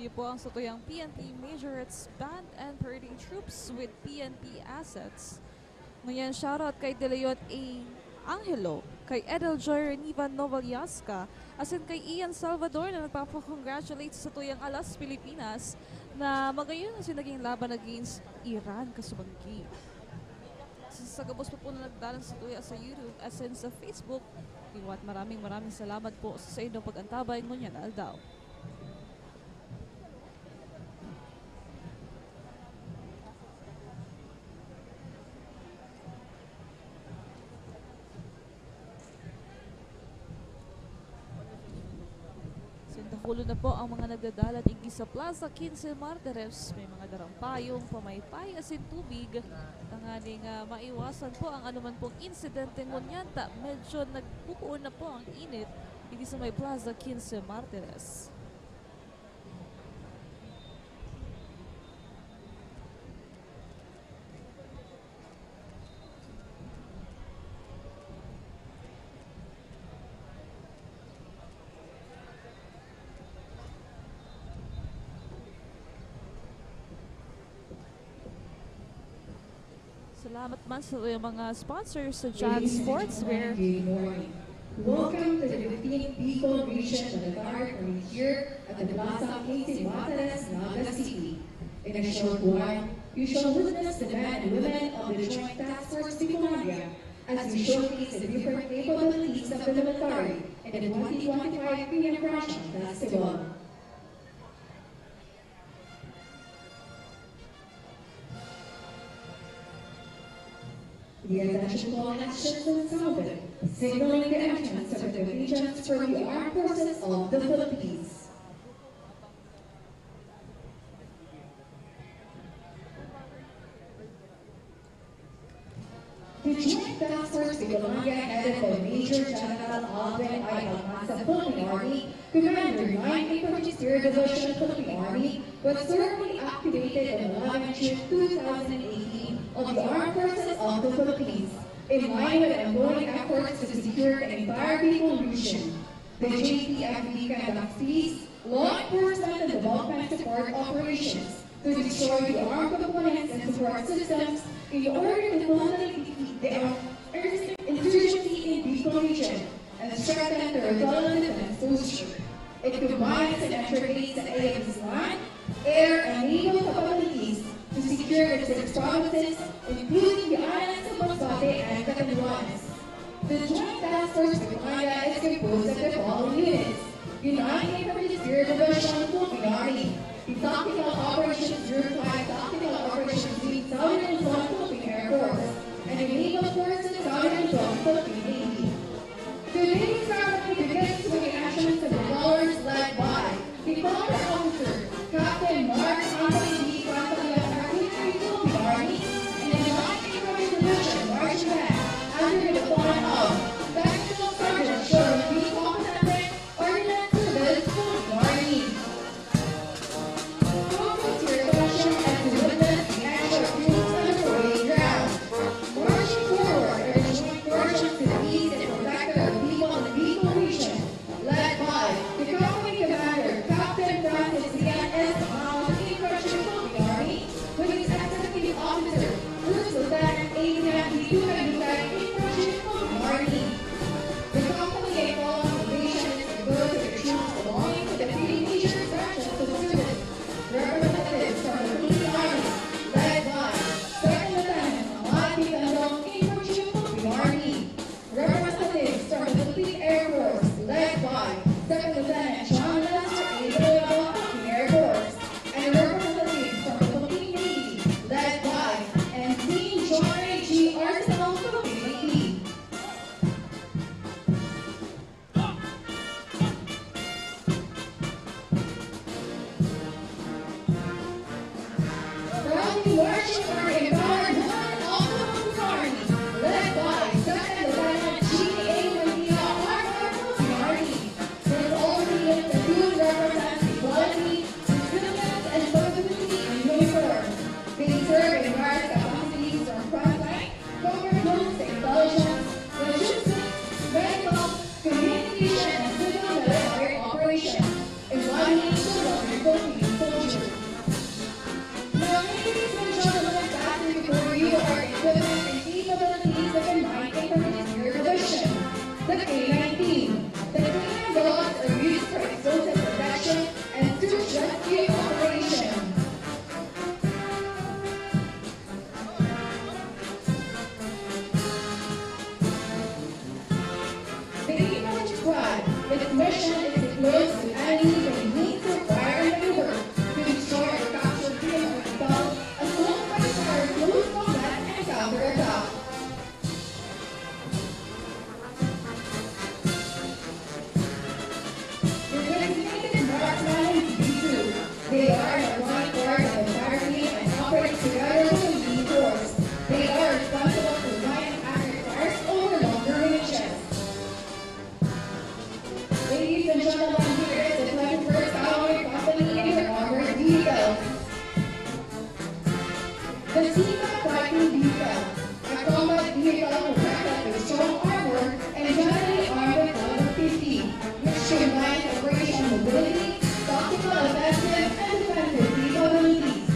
Ito po ang satuyang PNP Majorettes Band and Parading Troops with PNP Assets. Ngayon, shoutout kay De Leon A. Angelo, kay Edeljoy Reniva Novalyaska, asin kay Ian Salvador na nagpapakongratulate sa tuyang Alas Pilipinas na magayon na sinaging laban against Iran kasubanggi. Sa gabos pa po na nagdalan sa tuya sa YouTube as in sa Facebook, iwat maraming salamat po sa inyong pag-antabay ngunyan aldaw. Nahulo na po ang mga nagdadalat igi sa Plaza 15 Martires. May mga darang payong, pamaypay, asin tubig. Tanganing maiwasan po ang anuman pong insidente ngunyanta. Medyo nagpupuon na po ang init igi sa may Plaza 15 Martires. Salamat man sa mga sponsors sa John Sportswear. Good morning. Welcome to the 15th Bicol Region Military Parade here at the Plaza 15 Martires, Naga City. In a short while, you shall witness the men and women of the Joint Task Force Bicolandia as we showcase the different capabilities of the military in the 2025 Premium Russian Festival. The attention call actions and sounded, signaling the entrance of the regions for the armed forces of the Philippines. The Joint Task Force Bicolanga, headed by Major General Alvin I. Almanza, Philippine Army, Commander 9th Infantry Spear Division, Philippine Army, was thoroughly activated on 11 June 2018 of the Armed Forces of the Philippines, in line with ongoing efforts to secure the entire Bicol region. The JTFB conducts peace, law enforcement, and development support operations to destroy the armed components and support systems in order to totally defeat the insurgency in Bicol region and strengthen territorial defense posture. It combines and integrates the AF's land, air, and naval capabilities to secure its six provinces, including the islands of Masbate and Catanduanes. The Joint Task Force Bicolanga is composed of the following units: United Infantry Spear Division, Philippine Army, the Tactical Operations Group 5 Tactical Operations League Southern Luzon Philippine Air Force, and the Naval Forces Southern Luzon Philippine Navy. The Navy ceremony begins with the actions of the colors led by the Color Officer, Captain Mark Anthony D. Quantalia, Artillery Philippine Army, and the United Infantry Division Marching Band, under the command of Technical Sergeant Sherman B. Competent, Ordnance Service Philippine Army. Focus your attention as to witness the actual troops on the parade ground. Marching forward are the joint forces to the east and protector of people in the Bicol region, led by the company commander, Captain Francis Lian S. Mahal, Infantry Philippine Army, with its executive officer, First Lieutenant A.N. Lieutenant Infantry Philippine Army. The company and following formation is composed of the troops belonging to the three major branches of service. Representatives from the Philippine Army, led by Second Lieutenant Ahmad P. Tandong, Infantry Philippine Army. Representatives from the Philippine Air Force, led by Second Lieutenant John Lester A. Villanueva, Philippine Air Force. And representatives from the Philippine Navy, led by Ensign John A. G. Arsenal, Philippine Navy. Proudly marching for the empowered women of the Philippine Army, led by Second Lieutenant G. A. Manila, Armored Philippine Army. This also means the dude represents equality, resilience, and flexibility in uniform. They serve in various capacities from frontline, corporate roles to intelligence, logistics, medical, communication, and civil military operations, embodying the modern Philippine soldier. Now, ladies and gentlemen, back before you are equipment and capabilities of the Combined Infantry Spear Division, the K-19. The K-9 dogs are used for explosive protection and search rescue operations. The Infantry Squad, its mission is to close to enemies and means of fire and maneuver to destroy or capture vehicles and assault, assault by fire, close combat, and counterattack. The designated marksman is B2. They are the one part of the fire team and operate together with the lead force. They are responsible for flying accurate fires over longer ranges. Ladies and gentlemen, here is the 21st Cavalry Company in their armored vehicles. The Seacock Viking vehicle, a combat vehicle protected with strong armor and generally armed with level 50, which combines operational mobility, tactical offensive, and defensive capabilities.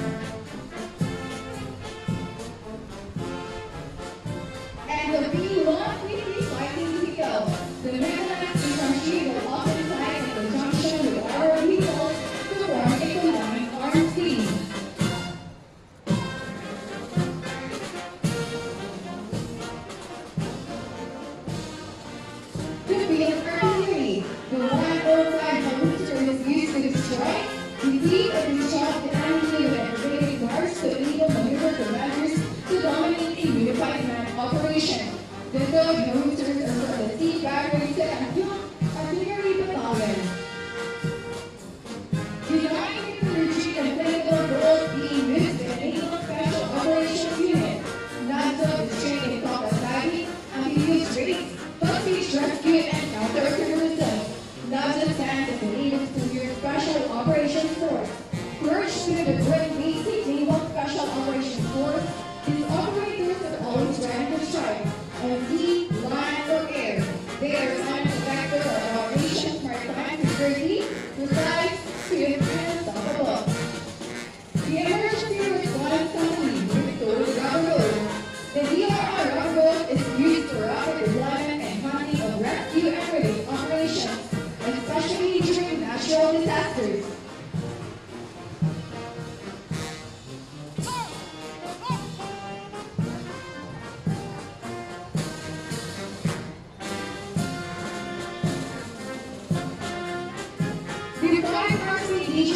And the B-150 fighting vehicle, the mechanized infantry will often fight in conjunction with our vehicles to form a combined armed team. The field artillery, the 105 howitzer is used to destroy, defeat, and disrupt the enemy with activated guards to enable maneuver commanders to dominate a unified man operation. The third howitzers are from the Sea Battery Second Artillery Battalion. United Infantry and clinical roles being used to enable special operations unit. NADSO is trained in combat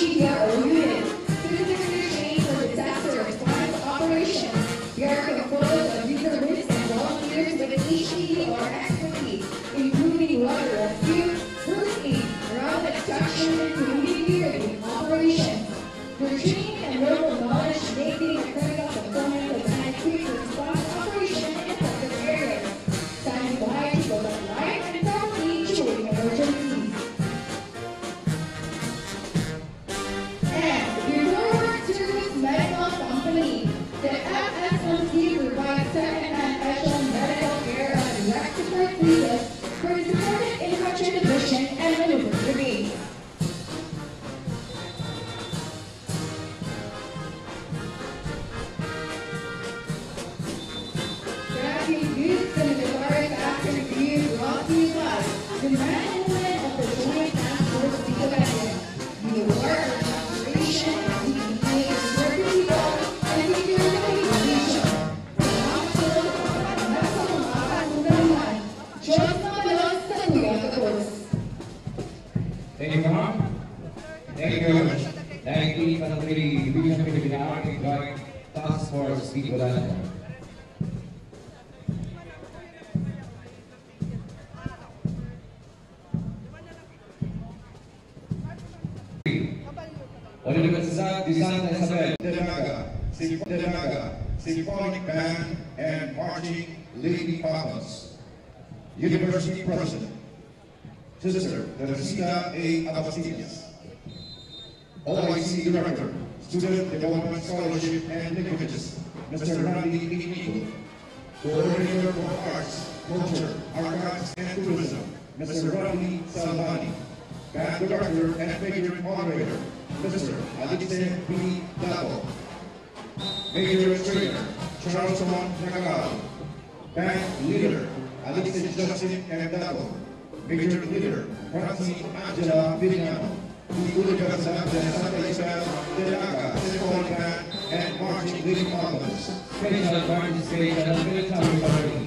DGDRO unit. Specifically trained for disaster response operations. We are composed of reservists and volunteers with HPD or expertise, including water rescue, first aid, ground extraction, and community relief operations. We're trained and local knowledge making a critical component of an quick response operation in affected areas, standing by to protect life and property during emergencies. And Reservoir Service Medical Company, the FSMC provides second-hand echelon medical care on direct support visas for the supported infection division and maneuver brigades. Tracking goods and military after review brought to you by the men and women of the Joint Task Force Battalion. You are our operation as we continue to serve the people and secure the nation. Council, nasa umakan undahan, Diyos na malos sa Kuya Kapos. Thank you, ma'am. Thank you very much. Thank you, Infantry Division Philippine Joint Task Force Battalion. Universidad de Santa Isabel de Naga, Symphonic Band and Marching Lady Falcons. University President, Sister Teresita A. Abastinas. OIC Director, Student Development Scholarship and Linkages, Mr. Randy Nico. Coordinator for Arts, Culture, Archives and Tourism, Mr. Randy Salvani. Band Director and Major Moderator, Mr. Alexei B. Dato. Major Trainer, Charleston Nagao. Band Leader, Alexei Justin M. Dato. Major Leader, Francine Angela Villano. The Universidad de Santa Isabel de Naga, Symphonic Band and Marching Lady Falcons. Special participation military party.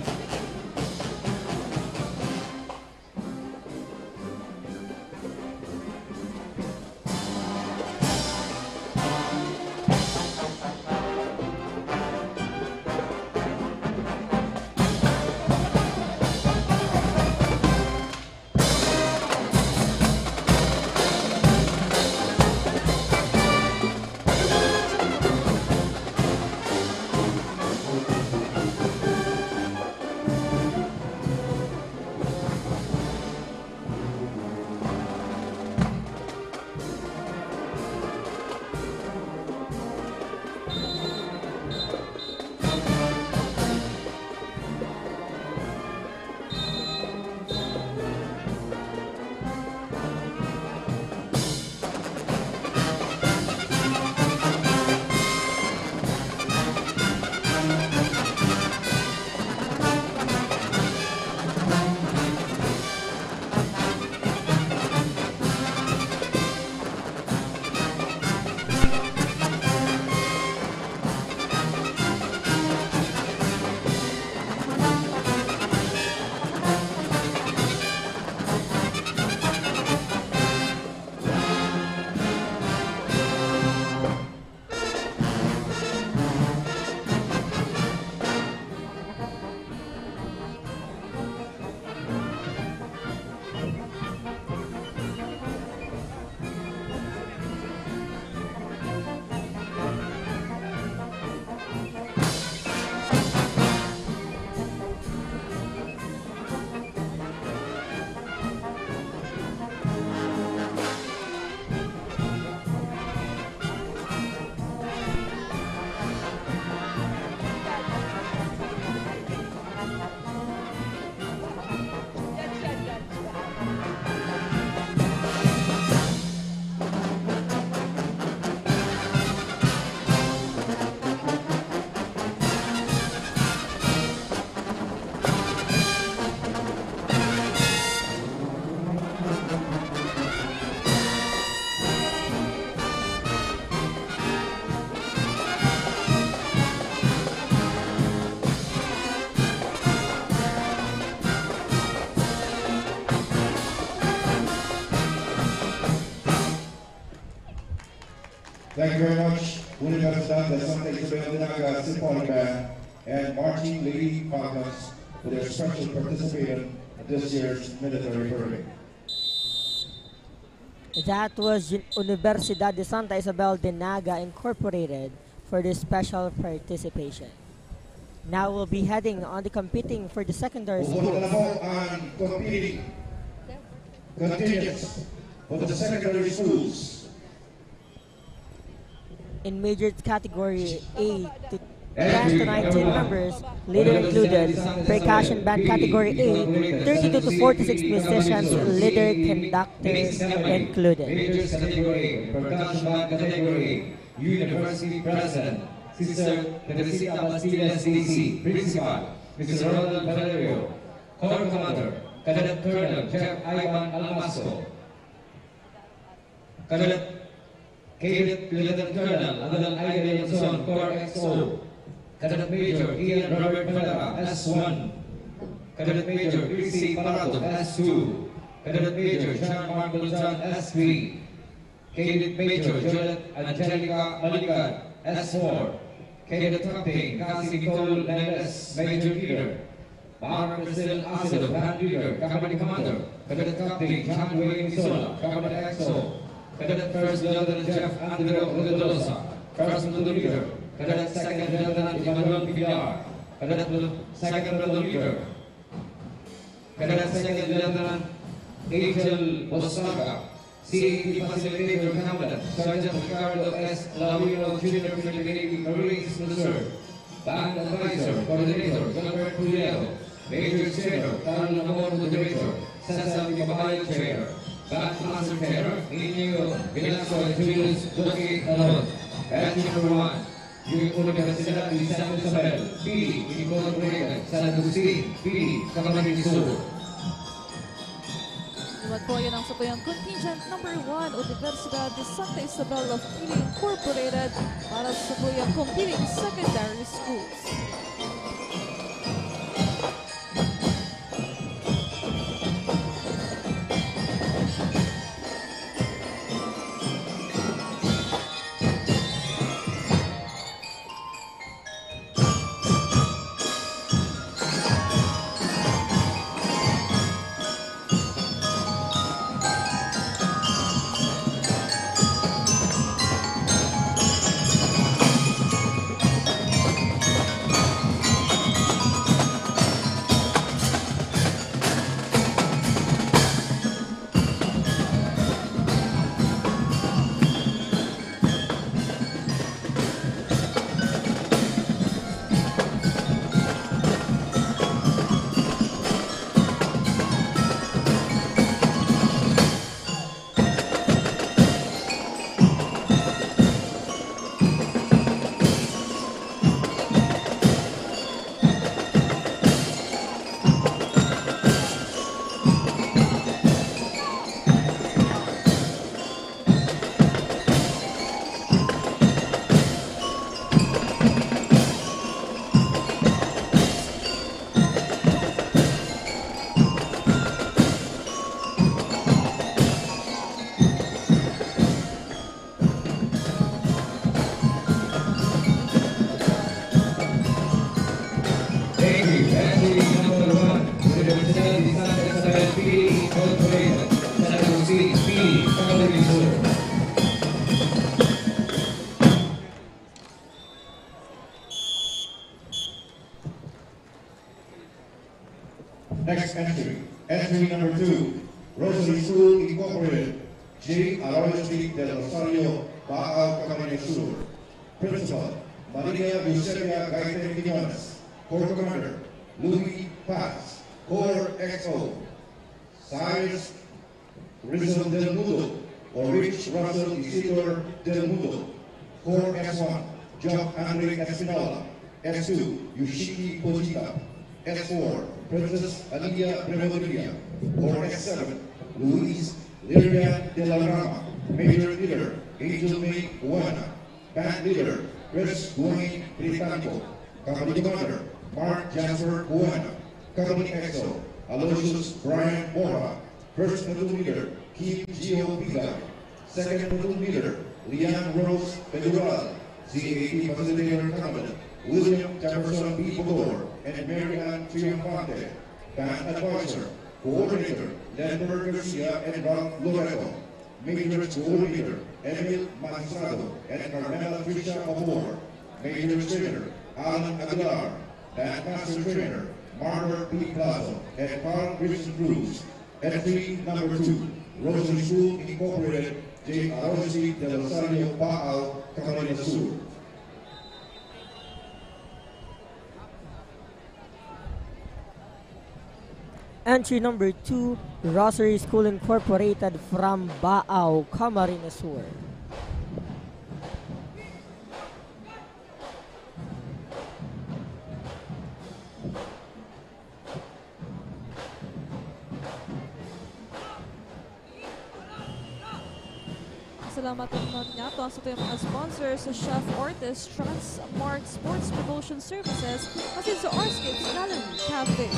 Thank you very much, Universidad de Santa Isabel de Naga Symphony Band and Marching Lady Falcons for their special participation at this year's military parade. That was Universidad de Santa Isabel de Naga Incorporated for this special participation. Now we'll be heading on the competing for the secondary schools. Competing continues for the secondary schools. In major category A to 10 to 19 members, leader included percussion band category A, 32 to 46 musicians, leader conductor included. Majors category A, percussion band category A, University President, Sister Teresita Bastillas DC, Principal, Mr. Ronald Valerio, Corps Commander, Cadet Colonel Jeff Ivan Almaso, Cadet Lieutenant Colonel Alan Aida Leonson, Corps XO, Cadet Major Ian Robert Valera, S1, Cadet Major Irsi Parado, S2, Cadet Major John Mark Bolzan, S3, Cadet Major Juliet Angelica Malikan, S4, Cadet Captain Cassie Nicole Neves, Major Leader, Bar President Asido, Band Leader, Company Commander, Cadet Captain John Wayne Misola, Company XO, Cadet First Lieutenant Jeff Andrew Rodolosa, First Platoon Leader, Cadet Second Lieutenant Emmanuel Pilar, Cadet Second Platoon Leader, Cadet Second Lieutenant Angel Bosaga, CAT Facilitator Commandant, Sergeant Ricardo S. Laurino Jr. Philippine Marines Reserve, Band Advisor, Coordinator, Gilbert Puliero, Major Trainer, Carl Lamor Moderator, Cesar Caballo Trainer, Band Master Trainer, Inyo Velasco Julius Doki Alon, Batch number 1, Universidad de Santa Isabel, PD, Incorporated, San Agustin, PD, Camarines Sur. Iwan po yan ang satuyang contingent number 1, Universidad de Santa Isabel of Chile Incorporated para sa satuyang competing secondary schools. Next entry, entry number 2, Rosary School Incorporated, J. Arroyo Street del Rosario, Baal Camarines Sur. Principal, Maria Eusebia Gaiten Quinones. Corps Commander, Louis Paz. Corps XO, Cyrus Rizal del Mudo, or Rich Russell Isidor del Mudo. Corps S1, Jock Andre Espinola. S2, Yoshiki Pojita. S4, Princess Alia Bremodia. Corps S7, Luis Liria de la Rama. Major Leader, Angel May Juana. Band Leader, Chris Guay Britanco. Company Commander, Mark Jasper Juana. Company XO, Aloysius Brian Mora. First Platoon Leader, Kim Gio Piga. Second Platoon Leader, Leanne Rose Pedural, CAT Facilitator Cabinet, William Jefferson B. Bogor, and Mary Ann Triamfante, Band Advisor, Coordinator, Lenberg Garcia and Ralph Loreto, Majors Coordinator, Emil Magistrado, and Carmela Tricia Abor, Majors Trainer, Alan Aguilar, Bandmaster Trainer, Margaret P. Plazo, and Carl Christian Cruz. Entry number 2, Rosary School Incorporated, J. Arosi del Rosario Baal, Camarines Sur. Entry number 2, Rosary School Incorporated from Baao, Camarines Sur. Salamat naman niya to sa mga sponsors sa Chef Ortiz, Transmart Sports Promotion Services, at sa Orscapes Gallery Cafe.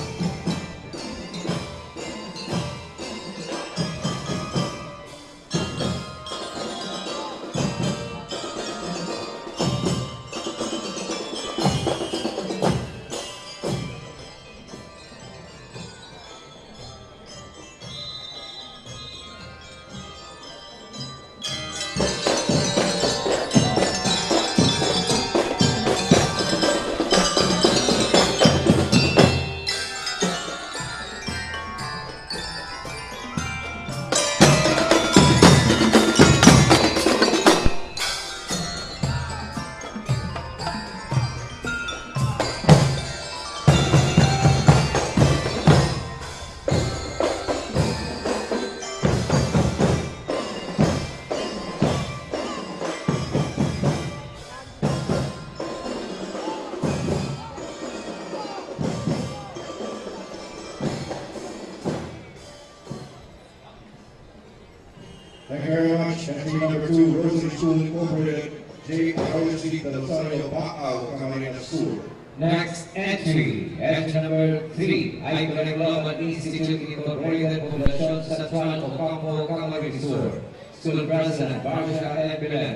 Thank you very much. Entry number 2, Rosary School Incorporated, J. Arosi del Rosario Baal, Camarines Sur. Next entry number 3, Iconic Global Institute Incorporated, Poblacion Central, Ocampo, Camarines Sur. School President, Barsha M. Belen.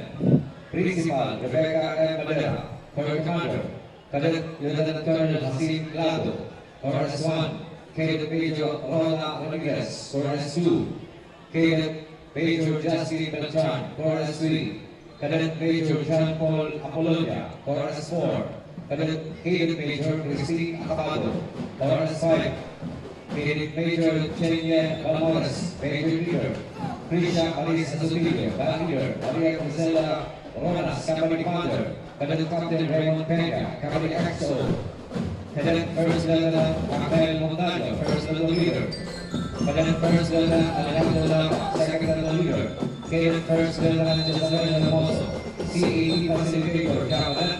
Principal, Rebecca M. Valera. Commander, Cadet Lieutenant Colonel Hasim Lado. Chorus 1, Cadet Major Rona Rodriguez. Chorus 2, Cadet Major Justin Beltran. Chorus 3, Cadet Major John Paul Apolonia. Chorus 4, Cadet Major Christine Acapado. Chorus 5, Cadet Major Chenye Balmores, Major Leader. Prisha Alice Azubilio, Band Leader. Maria Grisela Ronas, Company Commander. Cadet Captain Raymond Peña, Company XO. Cadet First Lieutenant Rafael Montaño, First Lieutenant Leader. Cadet First Lieutenant Alejandro Lama, Second Lieutenant Leader. Cadet First Lieutenant Isabel Hermoso, CAT Facilitator, Captain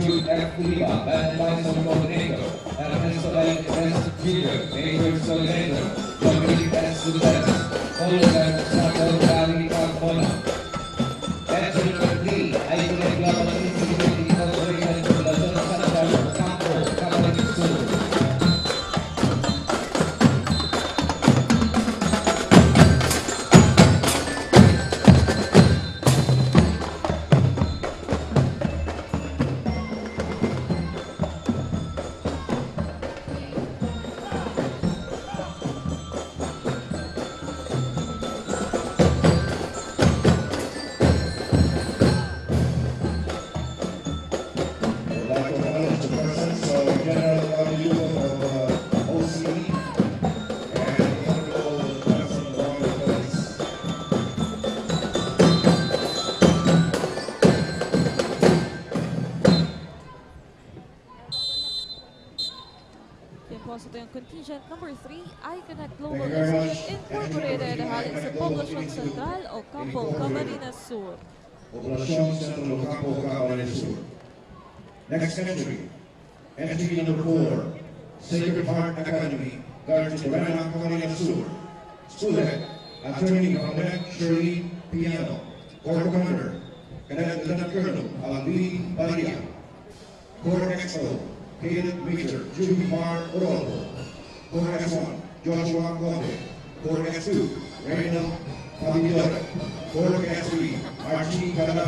Jude F. Uliba, Band Advisor Coordinator. Ernesto L. Ernesto Jr., Major Coordinator. Dominic S. Lieutenant. Oliver Sato Valley Campona. Entry number 3, Iconic Global Institute Incorporated, Poblacion Central, Ocampo, Camarines Sur. Contingent number 3, Iconic Global Institute Incorporated, halin sa Poblacion Central, Ocampo, Camarines Sur. Poblacion Central, Ocampo, Camarines Sur. Next entry number 4, Sacred Heart Academy, Guardian Lorena, Camarines Sur. School Head, Attorney Colonel Shirley Piano. Corps Commander, Cadet Lieutenant Colonel Alvin Baria. Corps XO, Cadet Major Julie Mar Orolfo. Corps S1, Joshua Conde. Corps S2, Reynald Fabidor, Corps S3, Archie Canada,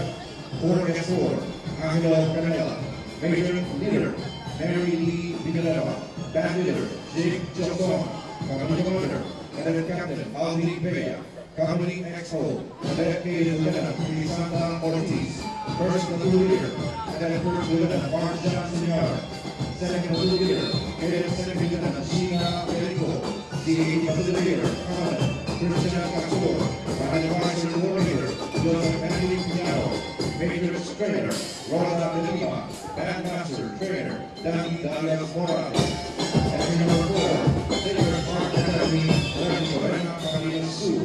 Corps S4, Angelo Canela, Major Leader, Mary Lee Villanueva, Band Leader, Jake Johnson, Company Commander, Cadet Captain Alvin Bea, Company XO, Cadet Lieutenant Lisanda Ortiz, First Platoon Leader, Cadet First Lieutenant Mark Johnson Jr., Second Platoon Leader, Cadet Second Lieutenant Sheena Perico, CA Platoon Leader, Commandant Christian Castor, Advisor Coordinator, Joseph Anthony Piano, Major Trainer, Ronald Delima, Bandmaster Trainer, Danny Daniel Morales. Entry number 4, Sacred Heart Academy, Learning Lorena Camila Sur.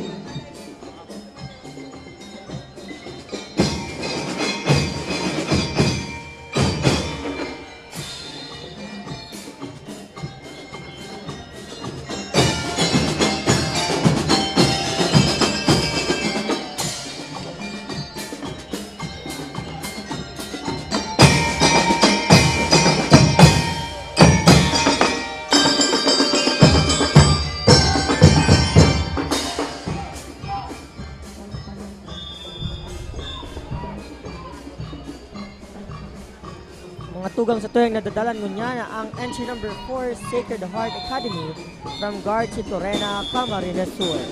Tugang sa tuyang nadadalan ngunya na ang entry number 4 Sacred Heart Academy from Garchi Torena, Camarines Sur.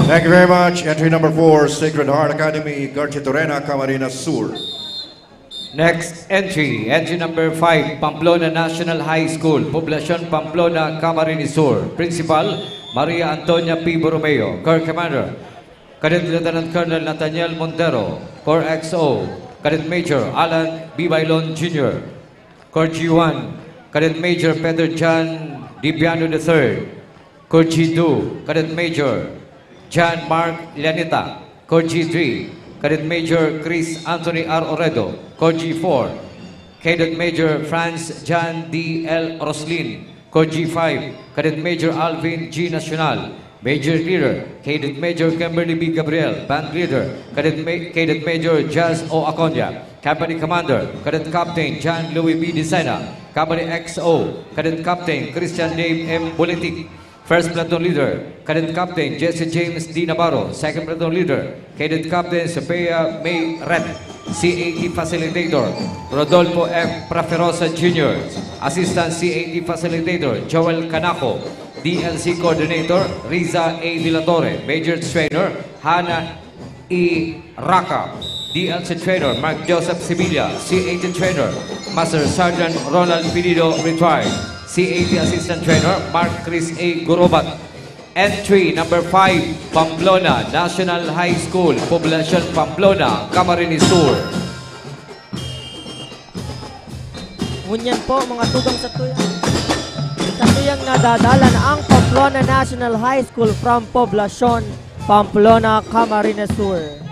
Thank you very much. Entry number 4, Sacred Heart Academy, Garchi Torena, Camarines Sur. Next entry, entry number 5, Pamplona National High School, Poblacion Pamplona, Camarines Sur. Principal, Maria Antonia P. Borromeo. Corps Commander, Cadet Lieutenant Colonel Nathaniel Montero. Corps XO, Cadet Major Alan B. Bailon Jr. Corps G1, Cadet Major Pedro John Dibiano III. Corps G2, Cadet Major John Mark Llanita. Corps G3, Cadet Major Chris Anthony R. Oredo. Corps G4, Cadet Major Franz John D. L. Roslin. Corps G5, Cadet Major Alvin G. Nacional. Major Leader, Cadet Major Kimberly B. Gabriel. Band Leader, Cadet Major Jazz O. Aconya. Company Commander, Cadet Captain John Louis B. Desena. Company XO, Cadet Captain Christian Dave M. Buletic. First Platoon Leader, Cadet Captain Jesse James D. Navarro. Second Platoon Leader, Cadet Captain Sophia May Red. CAT Facilitator, Rodolfo F. Praferosa Jr. Assistant CAT Facilitator, Joel Canaco. DLC Coordinator, Riza A. Villatore. Major Trainer, Hannah E. Raka. DLC Trainer, Mark Joseph Sevilla. CAT Trainer, Master Sergeant Ronald Pinido, retired. CAT Assistant Trainer, Mark Chris A. Gurobat. Entry number 5, Pamplona National High School, Poblacion Pamplona, Camarines Sur. Ngunyan po mga tugang sa tuyang nadadalan ang Pamplona National High School from Poblacion Pamplona, Camarines Sur.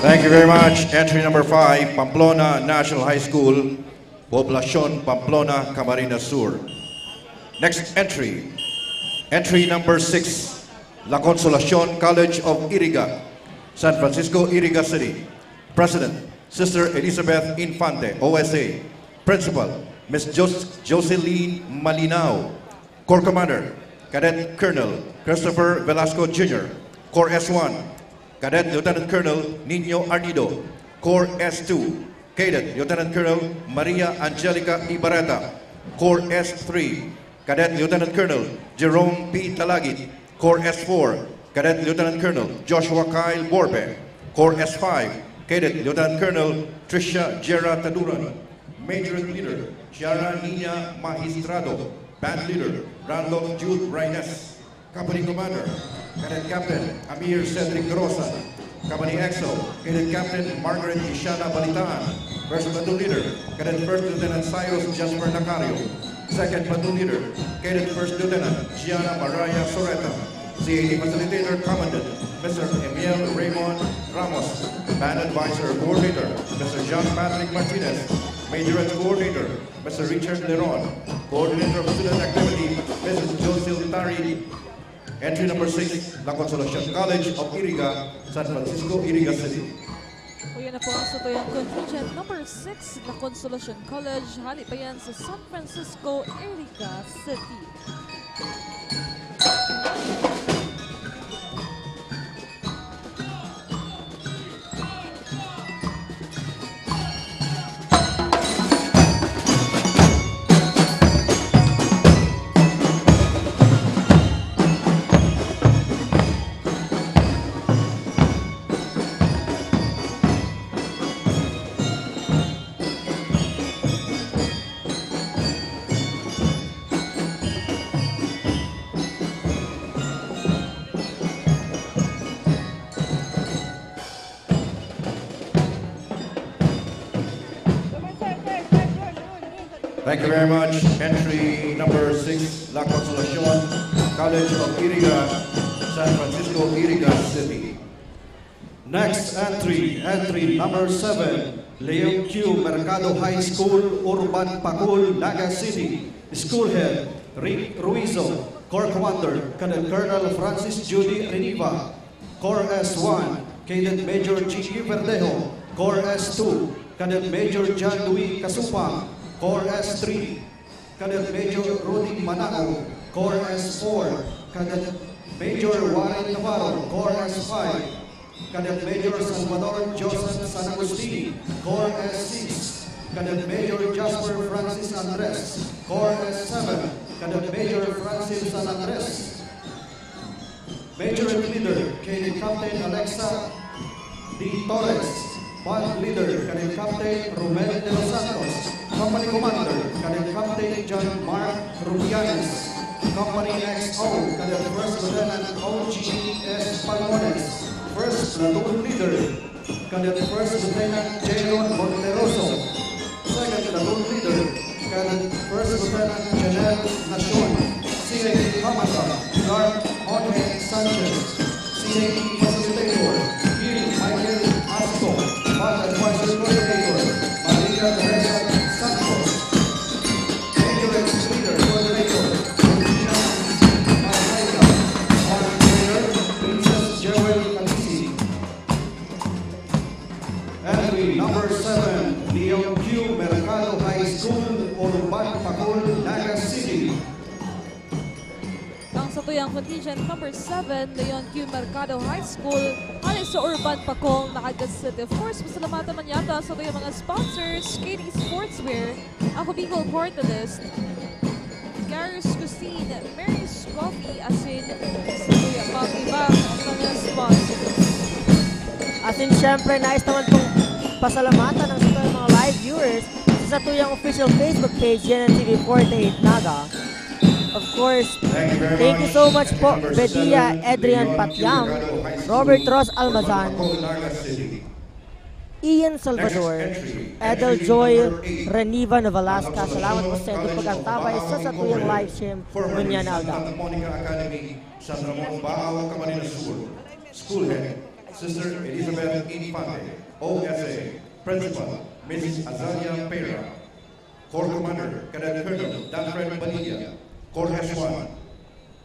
Thank you very much. Entry number 5, Pamplona National High School, Poblacion Pamplona, Camarines Sur. Next entry, entry number 6, La Consolacion College of Iriga, San Francisco, Iriga City. President, Sister Elizabeth Infante, OSA. Principal, Ms. Jocelyn Malinao. Corps Commander, Cadet Colonel Christopher Velasco Jr. Corps S1, Cadet Lieutenant Colonel Nino Arnido. Corps S2, Cadet Lieutenant Colonel Maria Angelica Ibarreta. Corps S3, Cadet Lieutenant Colonel Jerome P. Talagit. Corps S4, Cadet Lieutenant Colonel Joshua Kyle Borbe. Corps S5, Cadet Lieutenant Colonel Tricia Gera Taduran. Major Leader Chiara Nina Magistrado. Band Leader Randolph Jude Reynes. Company Commander Cadet Captain Amir Cedric Rosa. Company EXO Cadet Captain Margaret Ishana Balitaan. First Platoon Leader Cadet First Lieutenant Cyrus Jasper Nacario. Second Platoon Leader Cadet First Lieutenant Gianna Mariah Soreta. CAD Facilitator Commandant Mr. Emil Raymond Ramos. Band Advisor Coordinator Mr. Jean Patrick Martinez. Majorette Coordinator Mr. Richard Leron. Coordinator of Student Activity Mrs. Josil Tari. Entry number 6, La Consolacion College of Iriga, San Francisco, Iriga City. O yan na po ang satuyang contingent number 6, La Consolacion College. Hali pa yan sa San Francisco, Iriga City. Thank you very much. Entry number 6, La Consolacion College of Iriga, San Francisco, Iriga City. Next entry number 7, Leon Q. Mercado High School, Urban Pacul, Naga City. School Head, Rick Ruizo. Corps Commander, Cadet Colonel Francis Judy Reniva. Corps S1, Cadet Major Chichi Verdejo. Corps S2, Cadet Major John Louis Casupang. Corps S3, Cadet Major Rudy Manao. Corps S4, Cadet Major Warren Navarro. Corps S5, Cadet Major Salvador Joseph San Agustin. Corps S6, Cadet Major Jasper Francis Andres. Corps S7, Cadet Major Francis San Andres. Major Leader, Cadet Captain Alexa D. Torres. Band Leader, Cadet Captain Romel de los Santos. Company Commander, Cadet Captain John Mark Rubianes. Company XO, Cadet First Lieutenant O.G.S. Palmones. First Platoon Leader, Cadet First Lieutenant Jayon Monteroso. Second Platoon Leader, Cadet First Lieutenant Janelle Nacion. CAD Hamata, Guard Jorge Sanchez. CAD Facilitator, Gil Michael Asco. Band Advisor Coordinator, Maria Teresa Santos. Major Leader Coordinator, Regina Malaya. Band Trainer, Princess Joel Calisi. Entry number 7, Leon Q. Mercado High School, Urban Pacul, Naga City. Ang satuyang contingent number 7, Leon Q. Mercado High School, alis sa Urban Pacul, Naga City. Of course, masalamatan man yata sa tuyang mga sponsors, KD Sportswear, ako Bicol Portalist, Garris Cuisine, Mary's Coffee, asin sa tuyang mga ibang mga sponsors. Asin syempre, nais naman pong pasalamatan ng satuyang mga live viewers sa satuyang official Facebook page, GNNTV 48 Naga. Of course, thank you so much po, Bedia Adrian Patyam, Robert Ross Almazan, Ian Salvador, Edel Joy Reniva Novelasca. Salamat po sa inyong pag-antabay sa satuyang live stream Ngunyan Alda. Monica Academy, San Ramon Bao, Camarines Sur. School Head, Sister Elizabeth Infante. OSA, Principal, Mrs. Azalia Pera. Corps Commander, Cadet Colonel Danfred Bonilla. Corps S1,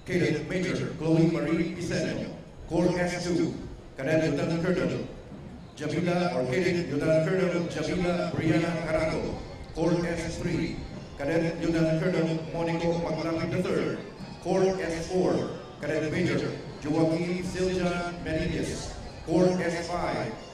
Cadet Major Chloe Marie Piseño. Corps S2, Cadet Lieutenant Colonel Jamila or Cadet Lieutenant Colonel Jamila Brianna Caraco. Corps S3, Cadet Lieutenant Colonel Monico Maglapid III. Corps S4, Cadet Major Joaquin Siljan Menendez. Corps S5,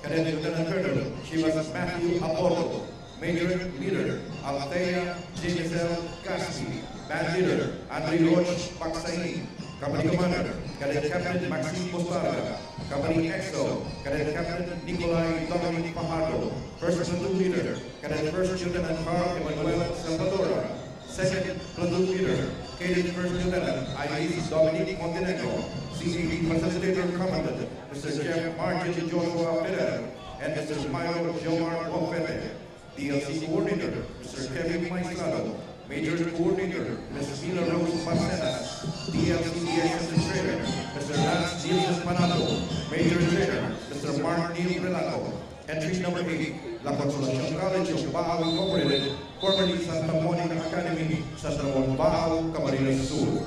Cadet Lieutenant Colonel Chivas Matthew Aporto. Major Leader Althea Giselle Caspi, Band Leader Andre Roch Paksai, Company Commander Cadet Captain Maxime Postarga, Company XO Cadet Captain Nikolai Dominic Fajardo, First Platoon Leader Cadet First Lieutenant Carl Emmanuel Salvadora, Second Platoon Leader Cadet First Lieutenant Iris Dominic Montenegro, CCD Facilitator Commandant Mr. Jeff Margin Joshua Ferrer, and Mr. Milo Jomar Bonfete. DLC Coordinator Mr. Kevin Maislado, Major Coordinator Ms. Mila Rose Marcenas, DLC Liaison Trainer Mr. Lance Nielsen Panato, Major Trainer Mr. Mark Neil Relato. Entry number 8, La Consolacion College of Baao Incorporated, formerly Santa Monica Academy, Santa Monica Baao, Camarines Sur.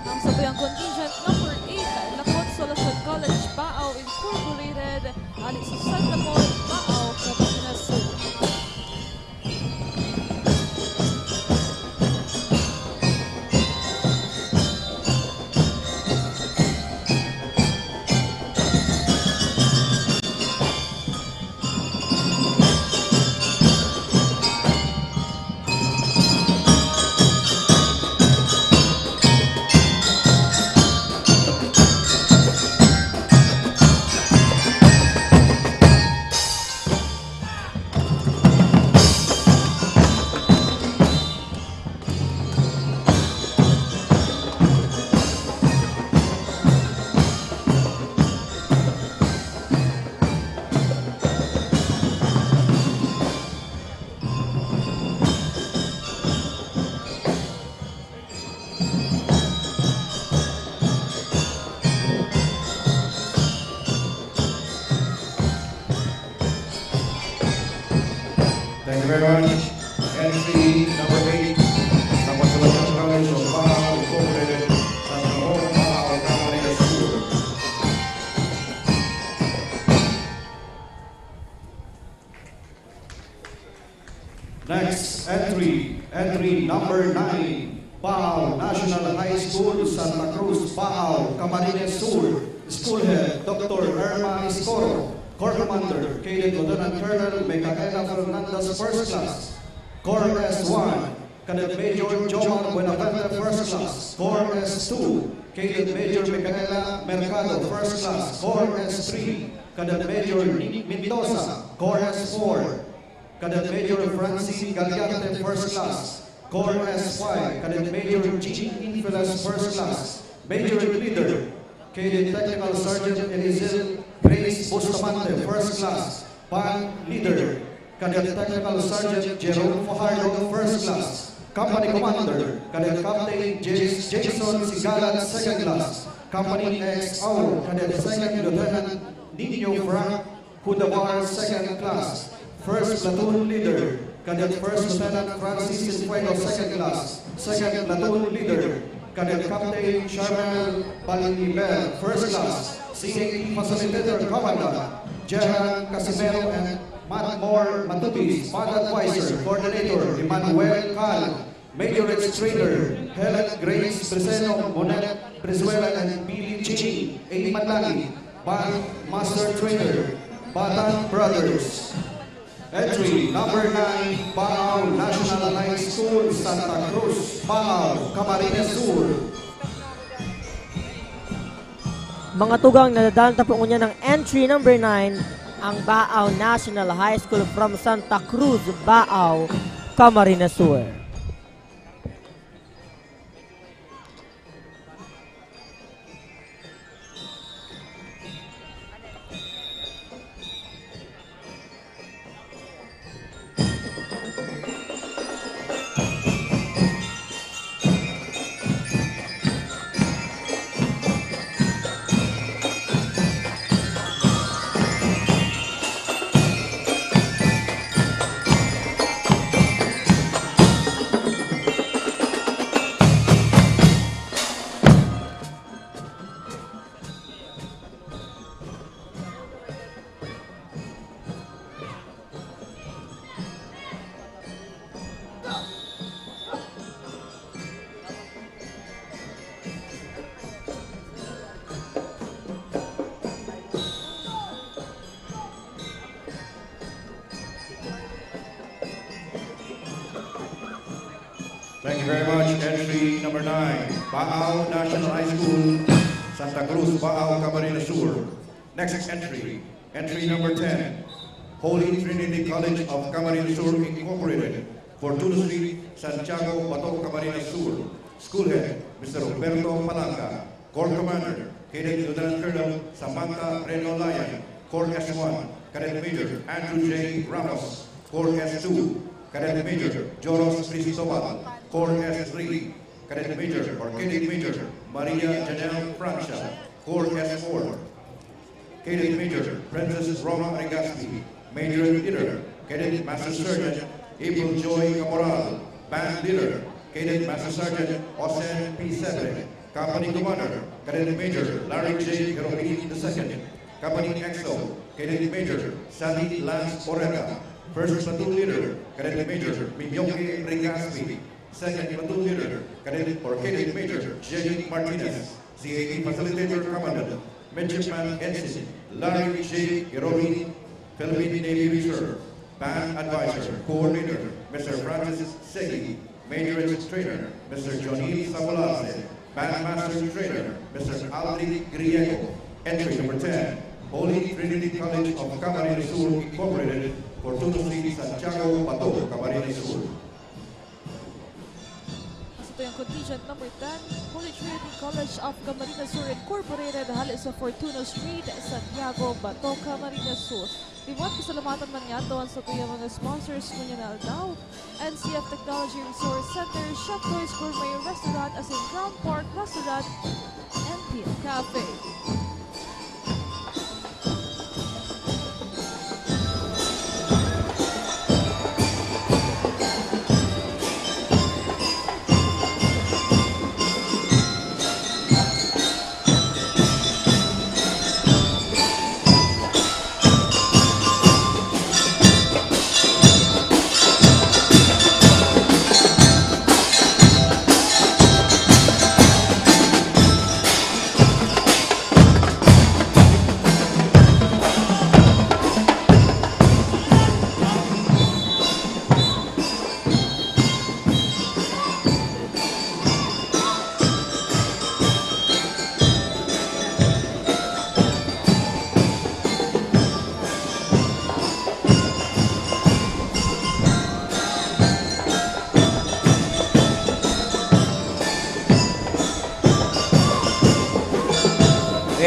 Ang sabuyang contingent number 8, La Consolacion College Baao Incorporated, aling sa Santa Monica Baao, Camarines Sur. Thank you very much. Entry number 8, La Consolacion College of Baao Incorporated, Santa Monica Baao, Camarines Sur. Next entry number 9, Baao National High School, Santa Cruz, Baao, Camarines Sur. School Head, Dr. Irma Iscoro. Corps Commander, Cadet Lieutenant Colonel Micaela Fernandez, First Class. Corps S1, Cadet Major Jomar Buenavente, First Class. Corps S2, Cadet Major Micaela Mercado, First Class. Corps S3, Cadet Major Nick Mendoza. Corps S4, Cadet Major Francine Galiante, First Class. Corps S5, Cadet Major Jean Infeles, First Class. Major Leader, Cadet Technical Sergeant Elizil Grace Bustamante, First Class. Band Leader, Cadet Technical Sergeant Jerome Fajardo, First Class. Company Commander, Cadet Captain Jason Sigalan, Second Class. Company XO, Cadet Second Lieutenant Nino Frank Hudabar, Second Class. First Platoon Leader, Cadet First Lieutenant Francis Sinfuego, Second Class. Second Platoon Leader, Cadet Captain Charmel Palibel, First Class. CAE Facilitator Commandant Jehan Casimero and Matt Moore Matubis, Band Advisor, Coordinator Emmanuel Cal, Major Trainer Helen Grace Preseno, Monet Prezuela and Billy Ching, A. Manlagi, Band Master Trainer Batan Brothers. Entry number 9, Baao National High School, Santa Cruz, Baao, Camarines Sur. Mga tugang nadadalanta po niya ng entry number 9, ang Baao National High School from Santa Cruz, Baao, Camarines Sur. Thank you very much. Entry number 9, Baao National High School, Santa Cruz, Baao, Camarines Sur. Next entry, entry number 10, Holy Trinity College of Camarines Sur Incorporated, Fortuna Street, Santiago, Bato, Camarines Sur. School Head, Mr. Roberto Palanga. Corps Commander, Cadet Lieutenant Colonel Samantha Reno Layan. Corps S1, Cadet Major Andrew J. Ramos. Corps S2, Cadet Major Joros Cristobal. Corps S3, Cadet Major or Cadet Major Maria Janelle Francia. Corps S4, Cadet Major Princess Roma Regaspi. Major Leader, Cadet Master Sergeant April Joy Caporal. Band Leader, Cadet Master Sergeant Osen P. Sebre. Company Commander, Cadet Major Larry J. Garobin II. Company XO, Cadet Major Sally Lance Oreta. First Platoon Leader, Cadet Major Minyoke Regaspi. Second Platoon Leader, Cadet or Cadet Major Jenny Martinez. CAE Facilitator Commandant, Midshipman Ensign Larry J. Garobin, Philippine Navy Reserve. Band Advisor, Coordinator, Mr. Francis Segui. Major Trainer, Mr. Johnny Sabolase. Bandmaster Trainer, Mr. Aldrich Griego. Entry number 10, Holy Trinity College of Camarines Sur Incorporated, Fortuna Street, Santiago, Bato, Camarines Sur. Ito yung contingent number 10, Holy Trinity College of Camarines Sur Incorporated, hali sa Fortuna Street, Santiago, Bato, Camarines Sur. Limot, kasalamatan man nga doon sa tuya mga sponsors mo niya na Aldao, NCF Technology Resource Center, Chef Boys Gourmet Restaurant, as in Crown Park Restaurant, and Pia Cafe.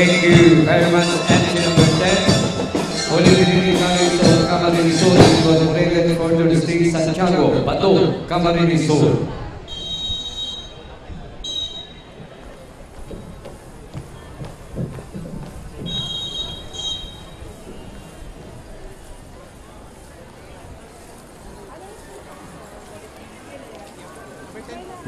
Thank you very much. Entry number 10, Holy Trinity College of Camarines Sur, Incorporated, Fortuna Street, Santiago, Bato, Camarines Sur.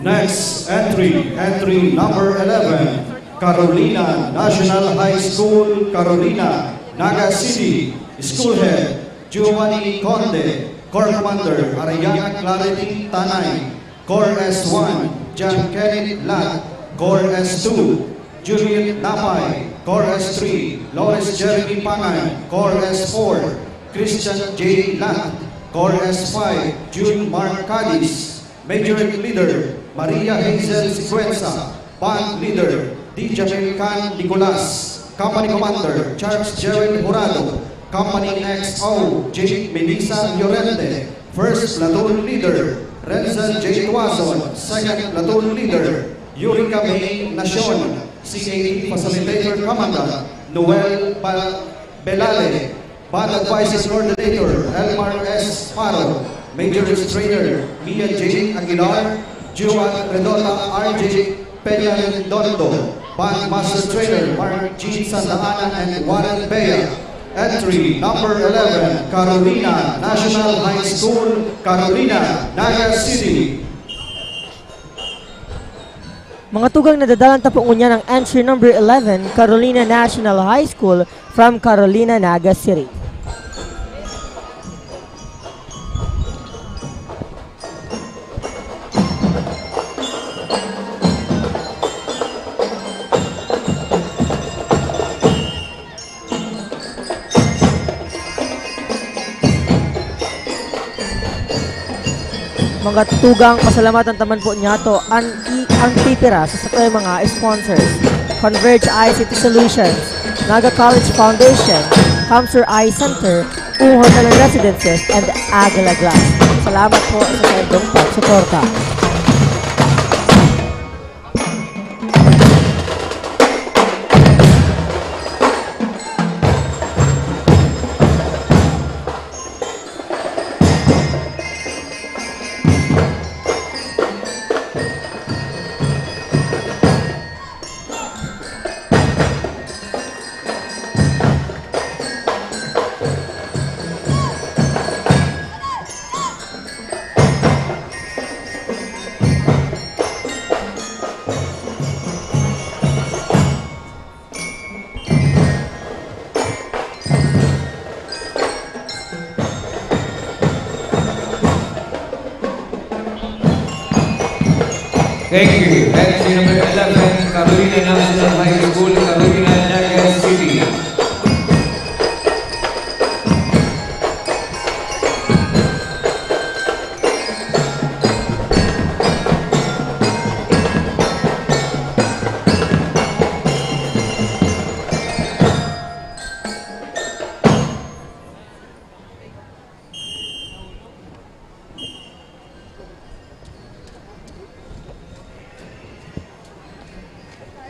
Next entry number 11, Carolina National High School, Carolina, Naga City. School Head, Giovanni Conde. Corps Commander, Ariana Clarity Tanay. Corps S1, John Kenneth Lat. Corps S2, Juliet Napay. Corps S3, Loris Jeremy Pangan. Corps S4, Christian J. Lat. Corps S5, June Mark Cadiz. Major Leader, Maria Hazel Sequenza. Band Leader, DJ Khan Nicolas. Company Commander, Charles Jerry Jurado. Company XO, J. Melissa Llorente. First Platoon Leader, Renzel J. Tuazon. Second Platoon Leader, Yurika May Nacion. CAE Facilitator Commandant, Noel Belale. Band Advisor Coordinator, Elmar S. Faro. Major Trainer, Mia J. Aguilar. Juan Redota R.J. Peña Redondo. Band Master Trainer, Mark G. Santa Ana and Warren Bea. Entry number 11, Carolina National High School, Carolina, Naga City. Mga tugang nadadalang tapong niya ng entry number 11, Carolina National High School from Carolina, Naga City. Mga tugang pasalamatan taman po niya to ang titira sa sakay mga sponsors. Converge ICT Solutions, Naga College Foundation, Kamsur Eye Center, Hotel and Residences, and Agala Glass. Salamat po sa kanyang pagsuporta. Thank you. Entry number 11, Carolina National High School, Carolina, Naga City.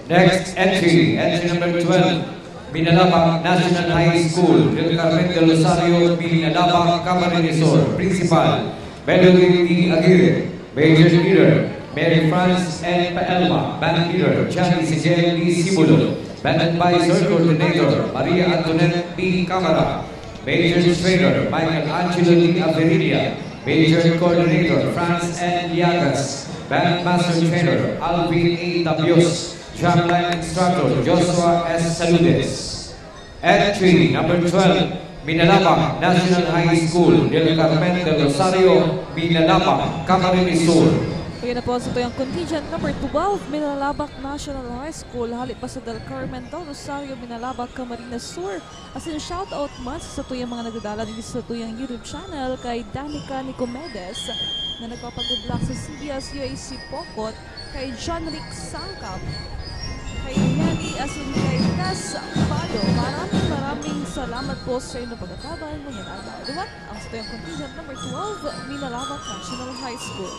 Next entry number 12, Binalabak National High School, Del Carmen del Rosario, Binalabak, Camarines Sur. Principal, Melody D. Aguirre. Major Leader, Mary France N. Paelma. Band Leader, Johnny Sigel D. Sibulo. Band Advisor Coordinator, Maria Antoinette B. Camara. Major Trainer, Michael Angelo D. Averilia. Major Coordinator, France N. Llagas. Band Master Trainer, Alvin A. Tapios. Drumline Instructor, Joshua S. Saludes. Entry number 12, Binalabak National High School, Del Carmen del Rosario, Binalabak, Camarines Sur. Kaya na po sa tuyang contingent number 12, Binalabak National High School, halit pa sa Del Carmen del Rosario, Binalabak, Camarines Sur. As in shoutout mas sa tuyang mga nagdadala din sa tuyang YouTube channel kay Danica Nicomedes na nagpapag-good luck sa CBS UAC Pokot, kay John Rick Sangkap, kay Nelly asin kay Cas Palo. Maraming salamat po sa inyong pagkakaban mo yan agad. Diba? Ang sa tuyang contingent number 12, Binalabak National High School.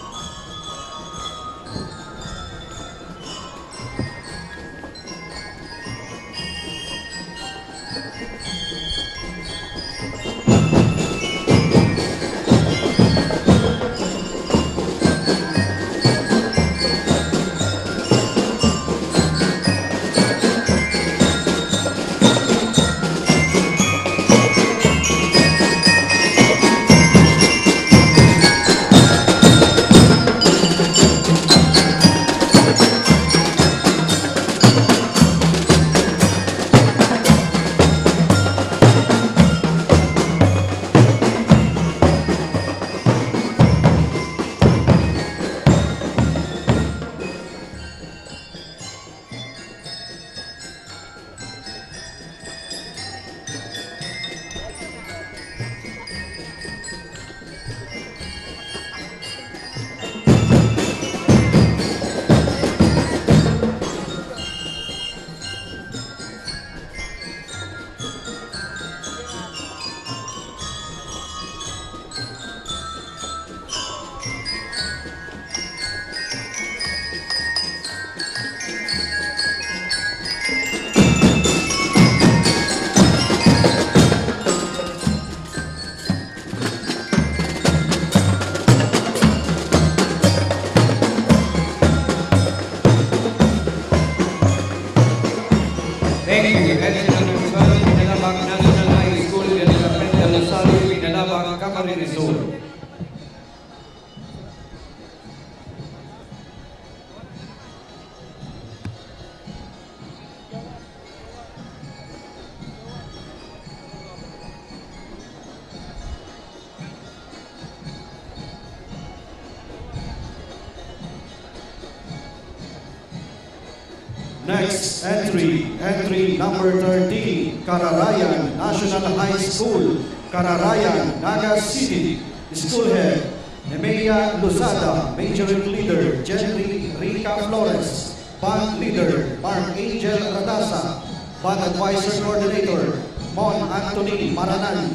Next entry number 13, Kararayan National High School, Kararayan, Naga City. School Head, Emilia Luzada, Majoring Leader, Jenry Rica Flores, Band Leader, Mark Angel Radasa, Band Advisor Coordinator, Mon Anthony Maranal,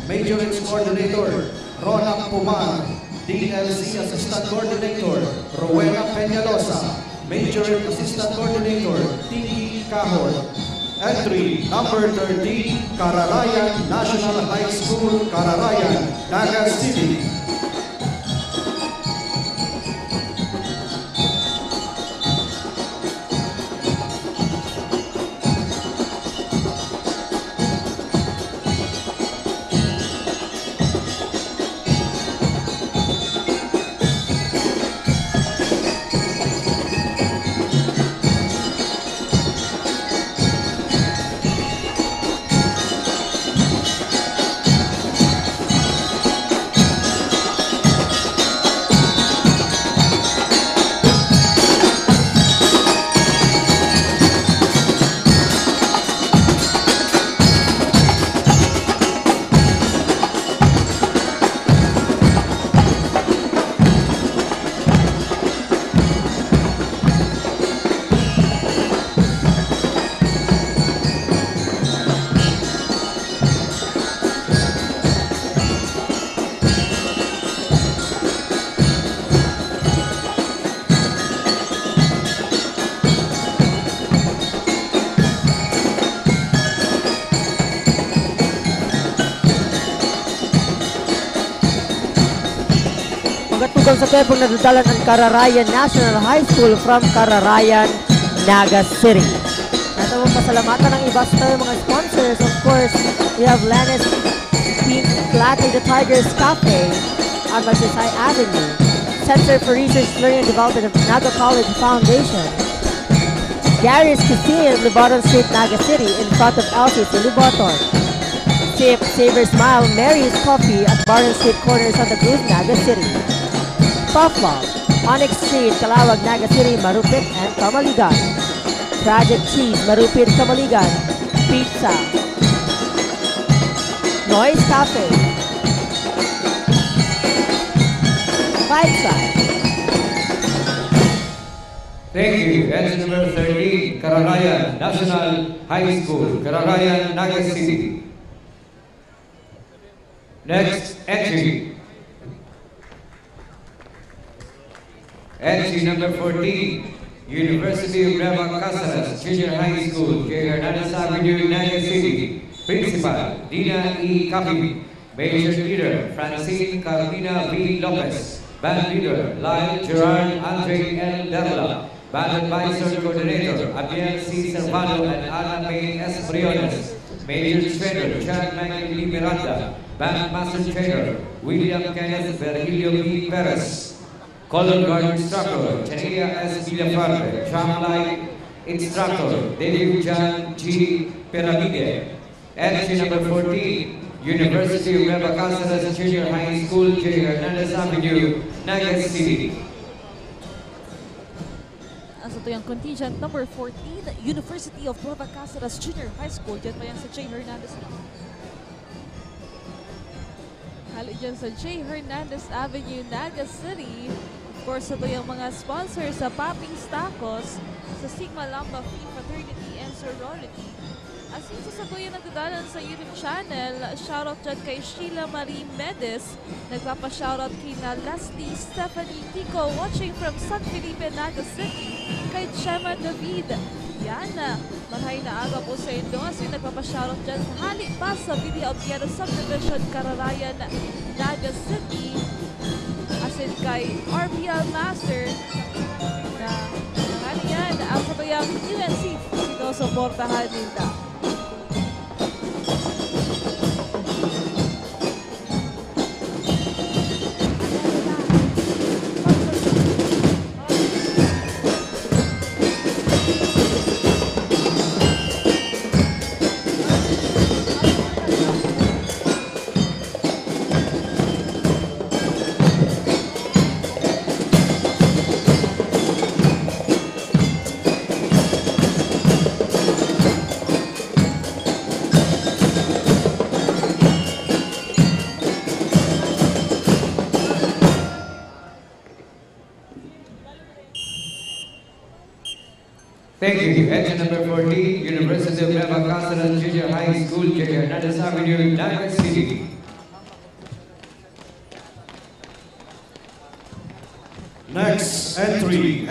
Majorings Coordinator, Rona Pumar, DLC Assistant Coordinator, Rowena Peñalosa, Majoring Assistant Coordinator, Tiki Cahon. Entry number 13, Cararayan National High School, Cararayan, Naga City. Magatugang sa tepong nadadalan ang Cararayan National High School from Cararayan, Naga City. Nato mong pasalamatan ng iba sa mga sponsors. Of course, we have Lannis Pink Latte the Tigers Cafe on Magsaysay Avenue, Center for Research, Learning and Development of Naga College Foundation, Gary's Cuisine in Lubaton Street, Naga City, in front of Elsie's in Lubaton. Sip, Savor, Smile, Mary's Coffee at Barton Street Corner, Santa Cruz, Naga City. Puffball, Onyx Street, Calawag, Naga City, Marupit, and Kamaligan. Project Cheese, Marupit, Kamaligan. Pizza. Noise Cafe. Five Star. Thank you. That's number 13, Cararayan National High School, Cararayan, Naga City. Next entry. Entry number 14, University of Nueva Cáceres Junior High School, J. Hernandez Avenue, Naga City. Principal, Dina E. Capi. Major Leader, Francine Carmina V. Lopez. Band Leader, Lyle Gerard Andre L. Derla. Band Advisor Coordinator, Abiel C. Servano and Ana May S. Briones. Major Trainer, Chad Michael Lee Miranda. Band Master Trainer, William Kenneth Virgilio V. Perez. Color Guard Instructor, Chania S. Villafarbe. Tramline Instructor, David John G. Piramide. Entry number 14, University of Nueva Cáceres Junior High School, J. Hernandez Avenue, Naga City. As ito yung contingent number 14, University of Nueva Cáceres Junior High School. Diyan pa yan sa J. Hernandez. Halo dyan sa J. Hernandez Avenue, Naga City. Of course, ito yung mga sponsors sa Popping's Tacos, sa Sigma Lambda Phi Fraternity and Sorority. As in sa tuyo nagdadalan sa YouTube channel, shoutout dyan kay Sheila Marie Medes, nagpapa-shoutout kay na Leslie Stephanie Kiko, watching from San Felipe, Naga City, kay Chema David, Yana, marhay na aga po sa inyo, as in nagpapa-shoutout dyan sa halik pa sa Villa Obiero Subdivision, Cararayan, Naga City, as in kay RPL Master, na ano yan, ang sa tuyang UNC, sinusuportahan nila. Thank you. Entry number 14, University of Nueva Cáceres Junior High School, J. Hernandez Avenue, Naga City. Next entry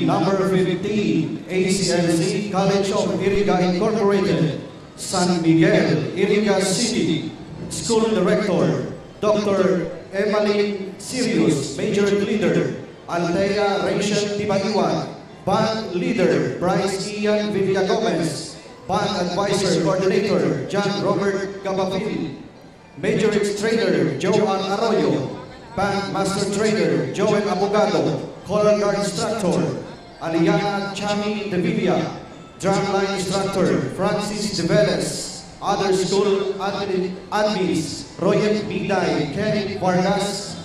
number 15, ACLC College of Iriga Incorporated, San Miguel, Iriga City. School Director, Dr. Emmeline Sirius, Major Leader, Althea Rachel Tibaiwan, Band Leader, Bryce Ian Villagomez, Band Advisor Coordinator, John Robert Gabafil, Major Trainer, Joan Arroyo, Band Master Trainer, Joel Abogado, Color Guard Instructor, Aliana Chami Devilla, Drumline Instructor, Francis Develes, other school admins, Royet Biday, Kenny Vargas,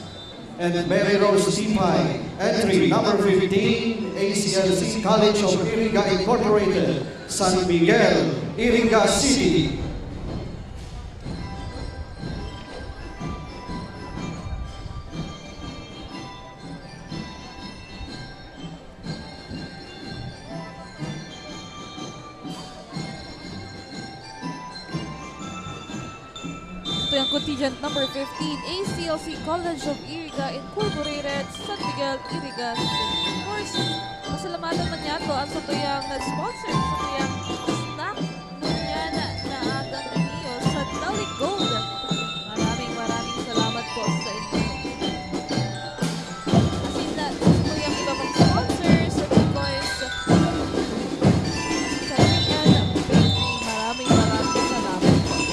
and Mary Rose Tipay. Entry number 15, ACLC College of Iriga Incorporated, San Miguel, Iriga City. Ito yung contingent number 15, ACLC College of Iriga Incorporated, San Miguel, Iriga City. Of course, pasalamatan man niya to ang sa tuyang sponsor sa tuyang snack nunyan na agang niyo sa Dali Gold. Maraming salamat po sa inyo. As in na, sa tuyang iba pang sponsors, of course, sa Korean Bakery, maraming salamat po.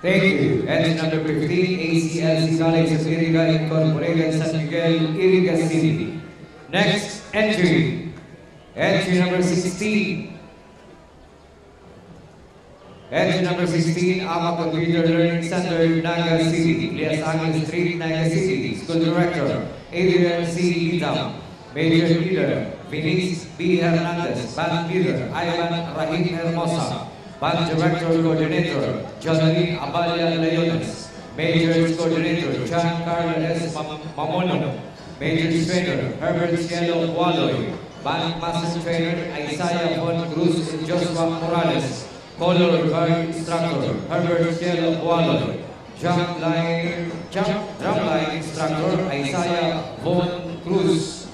Thank you. Entry number 15, ACLC College of Iriga Incorporated, San Miguel, Iriga City. Next entry. Entry number 16. Entry number 16, AMA Computer Learning Center, Naga City. Lias Angel Street, Naga City. School Director, Adrian C. Lidam. Major Leader, Vinice B. Hernandez. Band Leader, Ivan Rahim Hermosa. Band Director Coordinator, Joseline Abalia Leones. Major Coordinator, Giancarlo S. Mamono. Major Trainer, Herbert Cielo Waloy. Band Master Trainer, Isaiah Von Cruz and Joshua Morales. Color Guard Instructor, Herbert Cielo Waloy. Drumline Instructor, Isaiah Von Cruz.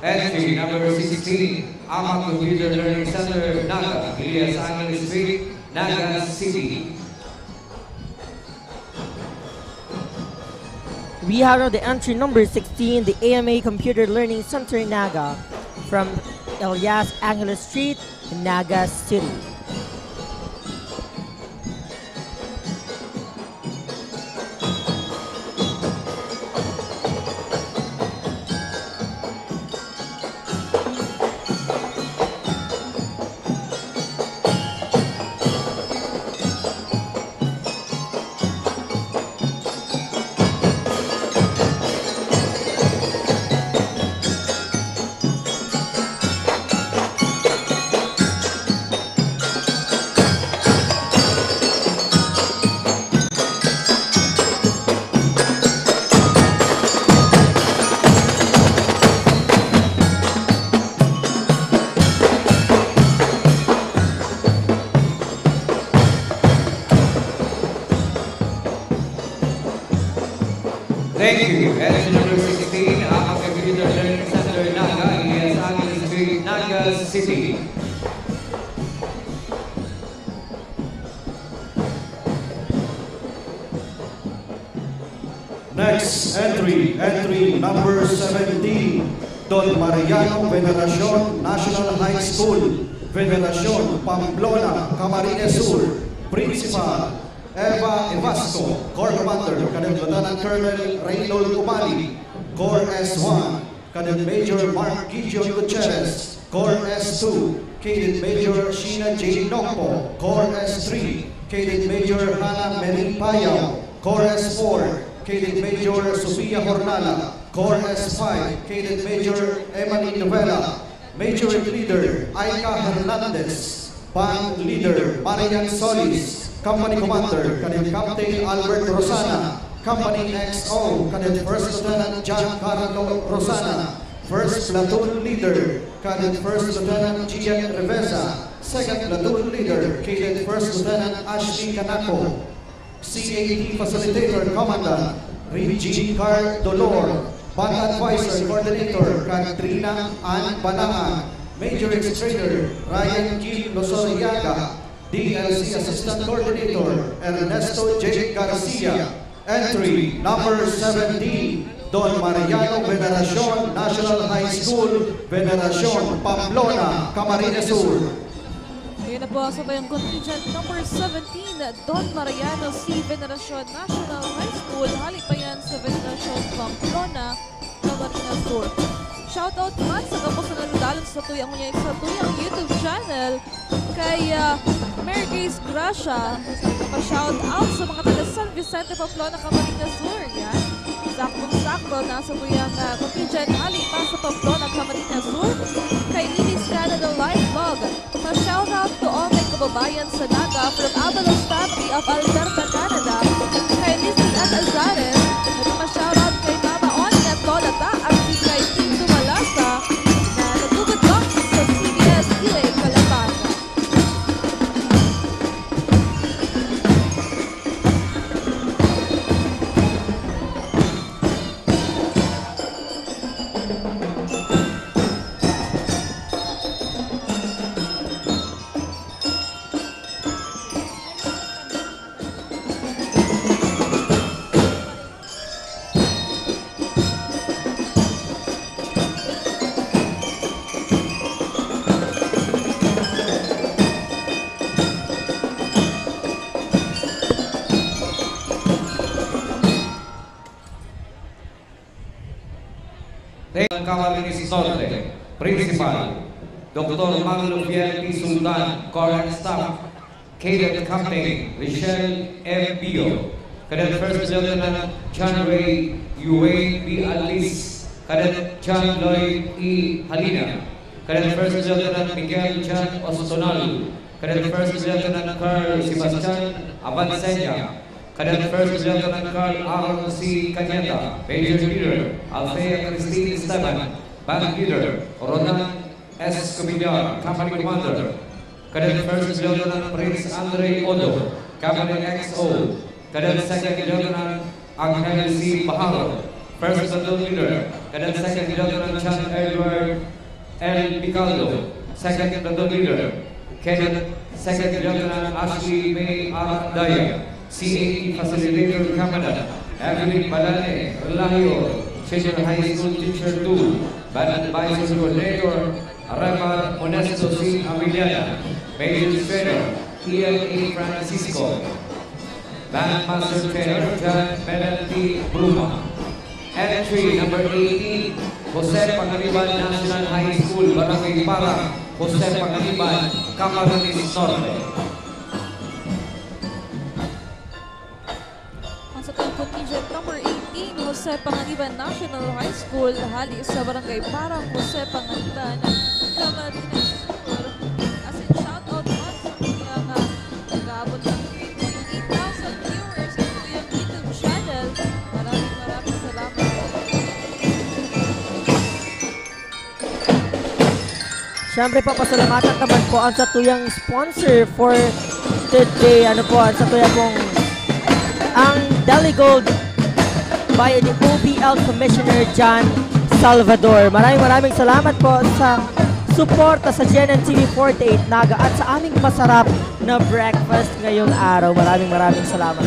Entry number 16, AMA Computer Learning Center, Naga, Elias Angel Street, Naga City. We have the entry number 16, the AMA Computer Learning Center, Naga, from Elias Angel Street, Naga City. Thank you. Entry number 16, AMA Computer Learning Center, Naga, Elias Angel Street, Naga City. entry number 17, Don Mariano Veneracion National High School, Veneracion, Pamplona, Camarines Sur. Principal, Eva Evasco. Corps Commander, Cadet Lieutenant Colonel Reynold Umali. Corps S1, Cadet Major Mark Gideon Gutierrez. Corps S2, Cadet Major Sheena J. Nokpo. Corps S3, Cadet Major Hannah Merin Payao. Corps S4, Cadet Major Sofia Hornala. Corps S5, Cadet Major Emily Novella. Major Leader Aika Hernandez. Band Leader Marian Solis. Company Commander Cadet Captain Albert Rosana. Company XO Cadet First Lieutenant Giancarlo Rosana. First Platoon Leader Cadet First Lieutenant Gian Revesa. Second Platoon Leader Cadet First Lieutenant Ashley Canaco. CAT Facilitator Commandant Regine Car Dolor. Band Advisor Coordinator Katrina Ann Banaan. Major Extrader Ryan Gil Losoriaga. DLC Assistant Coordinator Ernesto J. Garcia. Entry number 17, Don Mariano Veneracion National High School, Veneracion, Pamplona, Camarines Sur. Ngayon na po ang sabayang contingent number 17, Don Mariano C. Veneracion National High School, Halipayan sa Veneracion, Pamplona, Camarines Sur. Shoutout naman sa kapos na nagdalon sa tuyang YouTube channel kay Mary Grace Gracia. Pa-shoutout sa mga taga San Vicente, Pamplona, Camarines Sur. Yan. Saktong-sakto nasa tuyang contingent halipa sa Pamplona, Camarines Sur. Kay Lily's Canada Live Vlog. Pa-shoutout to all my kababayan sa Naga from Avalos family of Alberta, Canada. Kay Lizzie at Azares. At pa-shoutout kay Mama Oni at Lola Ta at si kay Tito Malasa na nagugod lang sa CBS DA Calapan. Camarines Norte, Principal, Dr. Magno Fiel P. Sultan, Corps Staff, Cadet Captain Michelle M. Bio, Cadet First Lieutenant John Ray Uwe B. Alice, Cadet John Lloyd E. Halina, Cadet First Lieutenant Miguel John Ostonal, Cadet First Lieutenant Carl Sebastian Avancenia, Cadet First Lieutenant Carl Aaron C. Cañeta, Major Leader Althea Christine Esteban, Band Leader Ronan S. Cobillar, Company Commander, Cadet First Lieutenant Prince Andre Odo, Company XO, Cadet Second Lieutenant Angel C. Baharo, First Platoon Leader, Cadet Second Lieutenant John Edward L. Picaldo, Second Platoon Leader, Cadet Second Lieutenant Ashley May R. Daya, CAT Facilitator Commandant Evelyn Balane Relayo, Senior High School Teacher 2, Band Advisor Coordinator Arama Monesto C. Amiliana, Major Trainer Ian A. Francisco, Band Master Trainer John Melody Bruma. Entry number 18, Jose Pangaliban National High School, Barangay Parang, Jose Pangaliban, Camarines Norte. Contingent number 18, Jose Pangaliban National High School, hali sa Barangay Parang, Jose Pangaliban, Camarines Sur. As in, shoutout naman sa kanyang nag-aabot ng 8,000 viewers sa kanyang YouTube channel. Maraming salamat. Siyempre po, pasalamatan naman po ang sa tuyang sponsor for today. Ano po, ang sa tuyang pong ang Deligold by the OPL Commissioner John Salvador. Maraming salamat po sa suporta sa GNN TV 48 Naga at sa aming masarap na breakfast ngayong araw. Maraming salamat.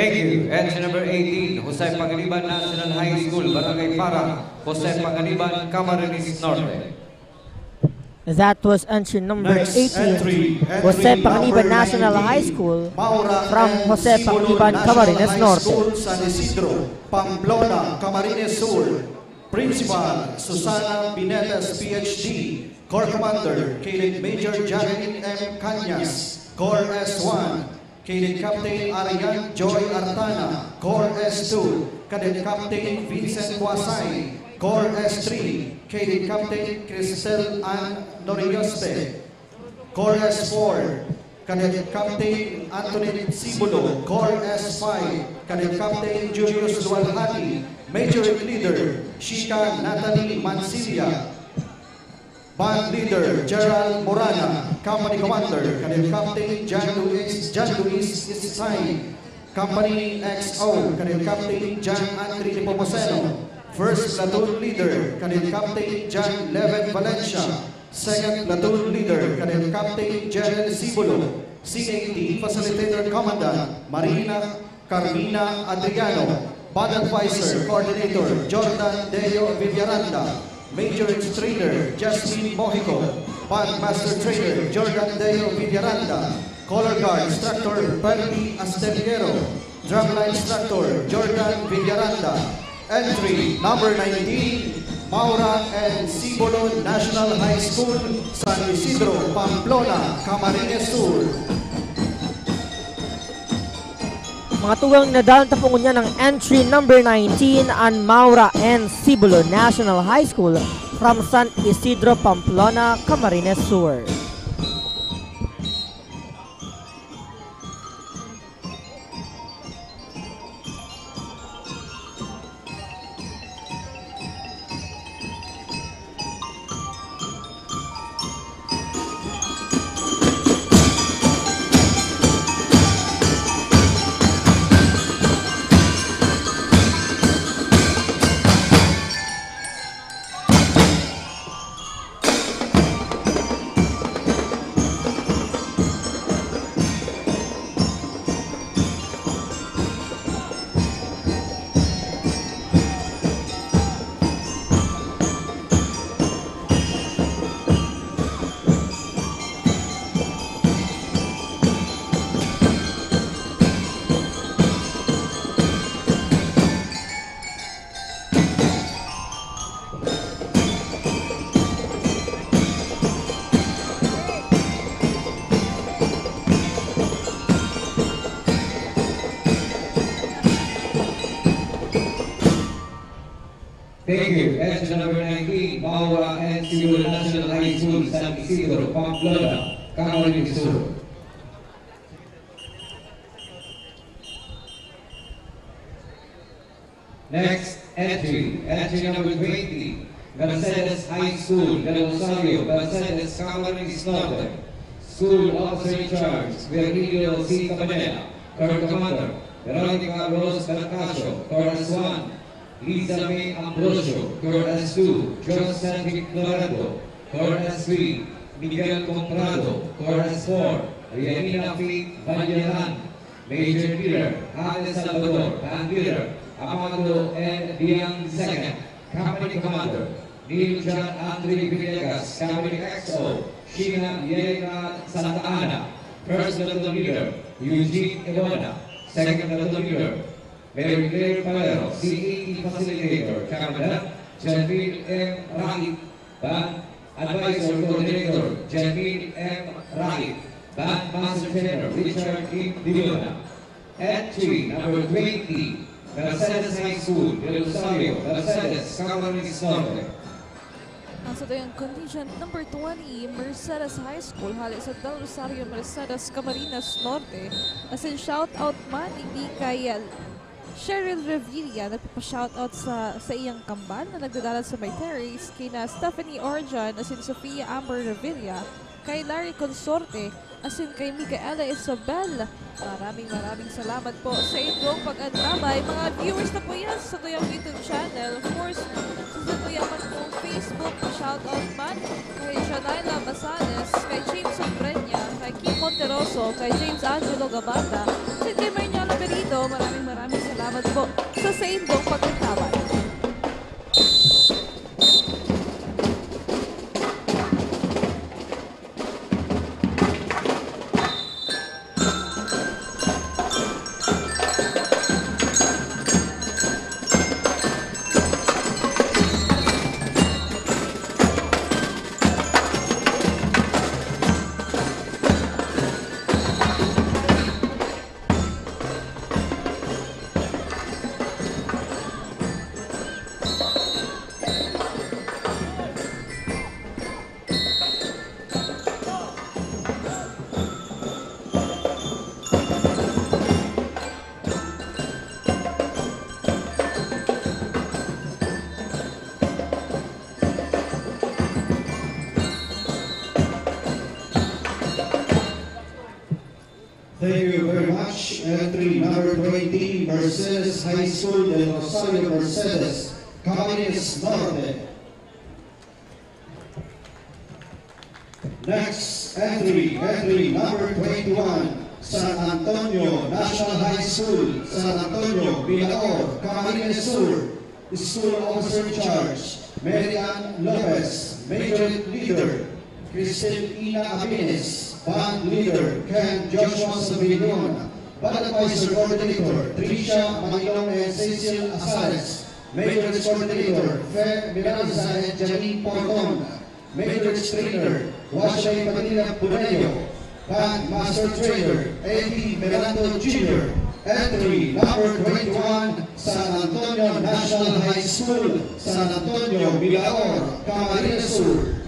Thank you. Entry number 18, Jose Pangaliban National High School, Barangay Para, Jose Pangaliban, Camarines Norte. That was entry number 18, Jose Pangaliban National High School from Jose Pangaliban, Camarines Norte. San Isidro, Pamplona, Camarines Sur. Principal Susana Pinetas, PhD. Corps Commander, Cadet Major Jacqueline M. Cañas, Corps S1. Cadet Captain Arian Joy Artana, Corps S2. Cadet Captain Vincent Guasay, Corps S3. Cadet Captain Cristel Ann Norioste, Corps S4. Cadet Captain Anthony Sibulo, Corps S5. Cadet Captain Julius Lualhati, Major Leader Shika Natalie Mansilla, Band Leader Gerald Morana, Company Commander Cadet Captain John Luis Isay, Company XO Cadet Captain John Andre Nepomuceno, First Platoon Leader Cadet Captain John Leven Valencia, Second Platoon Leader Cadet Captain General Sibulo, CAT Facilitator Commandant Marina Carmina Adriano, Band Advisor Coordinator Jordan Deo Villaranda, Major Trainer Jasmine Mojico, Band Master Trainer Jordan Deo Villaranda, Color Guard Instructor Perry Asteliero, Drumline Instructor Jordan Villaranda. Entry number 19, Maura and Sibolon National High School, San Isidro, Pamplona, Camarines Sur. Mga tugang nadalanta po niya ng entry number 19 ang Maura and Sibulo National High School from San Isidro, Pamplona, Camarines Sur. Thank you. Entry number 19, Maura and Sibulo National High School, San Isidro, Pamplona, Camarines Sur. Next entry number 20, Mercedes High School, Del Rosario, Mercedes, Camarines Norte. School Officer in Charge, Virgilio C. Cabanela, Corps Commander, Veronica Rose Bercasio, Corps S1. Lisa May Ambrosio, Corps S2, John Cedric Florendo, Corps S3, Miguel Comprado, Corps S4, Rianina Faith Valleran, Major Leader, Alex Salvador, Band Leader, Amado N. Diang II, Company Commander, Neil John Andre Villegas, Company XO, Sheena Yelena Santa Ana, First Platoon Leader, Eugene Evona, Second Platoon Leader, Mary Claire Palero, CAE Facilitator, Commandant, Janville M. Rahit, Band Advisor Coordinator, Janville M. Rahit, Band Master Trainer, Richard E. Dilona. Entry number 20, Mercedes High School, Del Rosario, Mercedes, Camarines Norte. Ang sa yung contingent number 20, Mercedes High School, hali sa Del Rosario, Mercedes, Camarines Norte. As in shout-out man, hindi kay Cheryl Revilla, nagpapa-shoutout sa iyang kamban na nagdadala sa may terrace, kina Stephanie Orjan, as in Sofia Amber Revilla, kay Larry Consorte, as in kay Micaela Isabel. Maraming salamat po sa inyong pag-andamay. Mga viewers na po yan sa tuyang YouTube channel. Of course, sa tuyang pong Facebook, shoutout man kay Shanaila Basales, kay James Sombrenya, kay Kim Monteroso, kay James Angelo Gabata, kay Marniala Espiritu, maraming salamat po sa inyong pagkakabay. Thank you very much. Entry number 20, Mercedes High School del Rosario Mercedes, Camarines Norte. Next entry number 21, San Antonio National High School, San Antonio, Villaor, Camarines Sur. School Officer in Charge, Marian Lopez, Major Leader, Christine Ina Abines, Band Leader, Ken Joshua Savillon, Band Advisor Coordinator, Tricia Manilong and Cecil Asares, Major Coordinator, Fe Miranza and Janine Porton, Major Trainer, Washay Padilla Puneyo, Band Master Trainer, Eddie Mirando Jr., Entry number 21, San Antonio National High School, San Antonio, Villaor, Camarines Sur.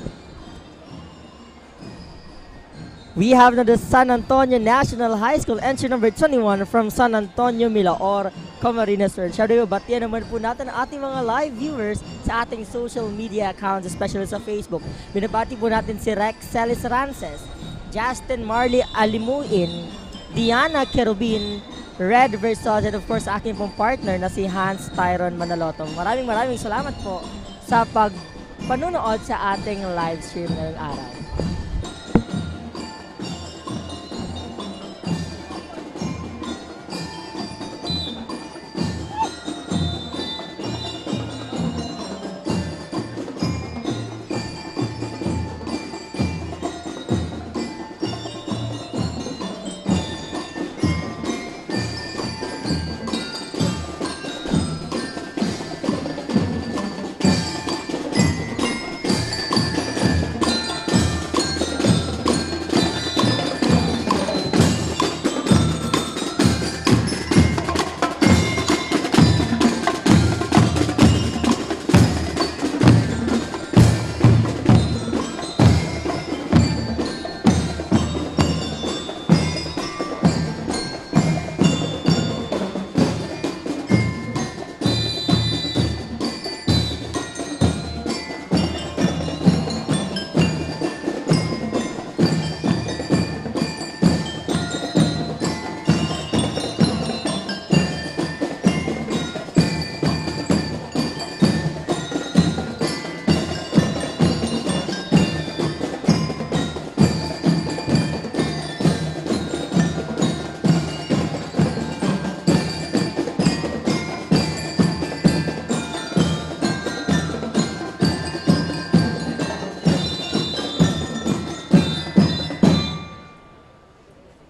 We have now the San Antonio National High School, entry number 21 from San Antonio, Villaor, Camarines Sur. Siyempre, batiyan naman po natin ang ating mga live viewers sa ating social media accounts, especially sa Facebook. Binabati po natin si Rex Celis Rances, Justin Marley Alimuin, Diana Kerubin, Red Versos, and of course, aking pong partner na si Hans Tyron Manalotong. Maraming salamat po sa pagpanunood sa ating live stream ngayong araw.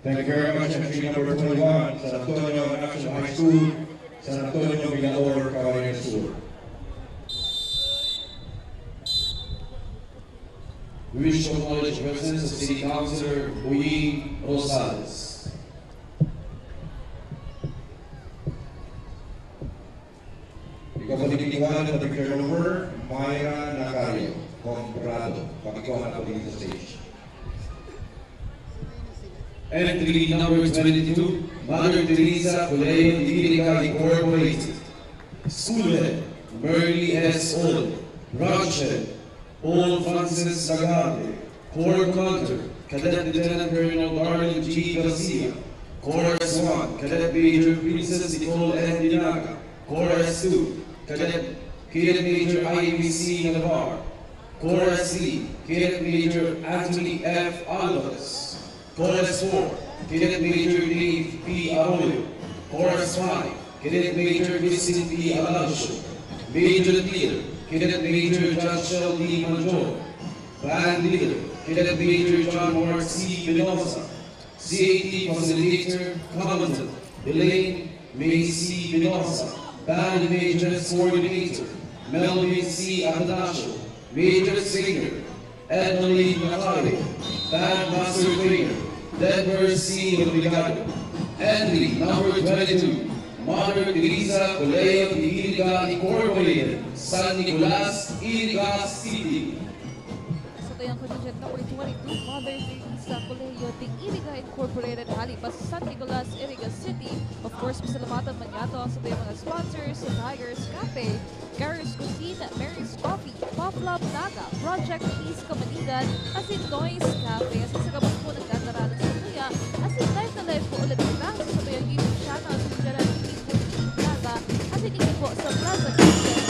Thank you very much. Entry number 21, San Antonio National High School, San Antonio, Villaor, Camarines Sur. We wish to acknowledge the presence of City Councilor Boying Rosales. Ikaw-paligtingan ng picture number, Mayra Nacario, Comprado. Pakikuha na po dito sa stage. Entry number 22, Mother Teresa Colegio Divina Incorporated. School Head, Merly S. Old, Branch Head, Old Francis Lagarde, Corps Conter, Cadet Lieutenant Colonel Darlene G. Garcia, Chorus 1, Cadet Major Princess Nicole N. Dinaga, Chorus 2, Cadet Major IBC Navarre, Chorus C, Cadet Major Anthony F. Alvarez, Chorus 4, Cadet Major Dave P. Arroyo, Chorus 5, Cadet Major Vincent P. Alancio. Major Leader, Cadet Major John Shell D. Manjor. Band Leader, Cadet Major John Mark C. Pinoza. CAT Facilitator, Commandant Elaine May C. Pinoza. Band Majors Coordinator, Melvin C. Atanasio. Major Singer, Ednaline Natale. Band Master Trainer, Denver C. Obligado. Entry number 22, Mother Teresa Colegio de Iriga Incorporated, San Nicolas, Iriga City. So ito yung contingent number 22, Mother Teresa Colegio de Iriga Incorporated, Halipas, San Nicolas, Iriga City. Of course, pasalamatan man yato sa ito yung mga sponsors, sa Tigers Cafe, Garris Cuisine, Mary's Coffee, Pop Love Naga, Project Peace Kamaligan, asin Noise Cafe, asin sa kabang po nagdadaranan sa Kuya, asin live na live po ulit lang sa ito yung YouTube channel, sa Jaran TV po ng Naga, asin hindi po sa Plaza Kitchen,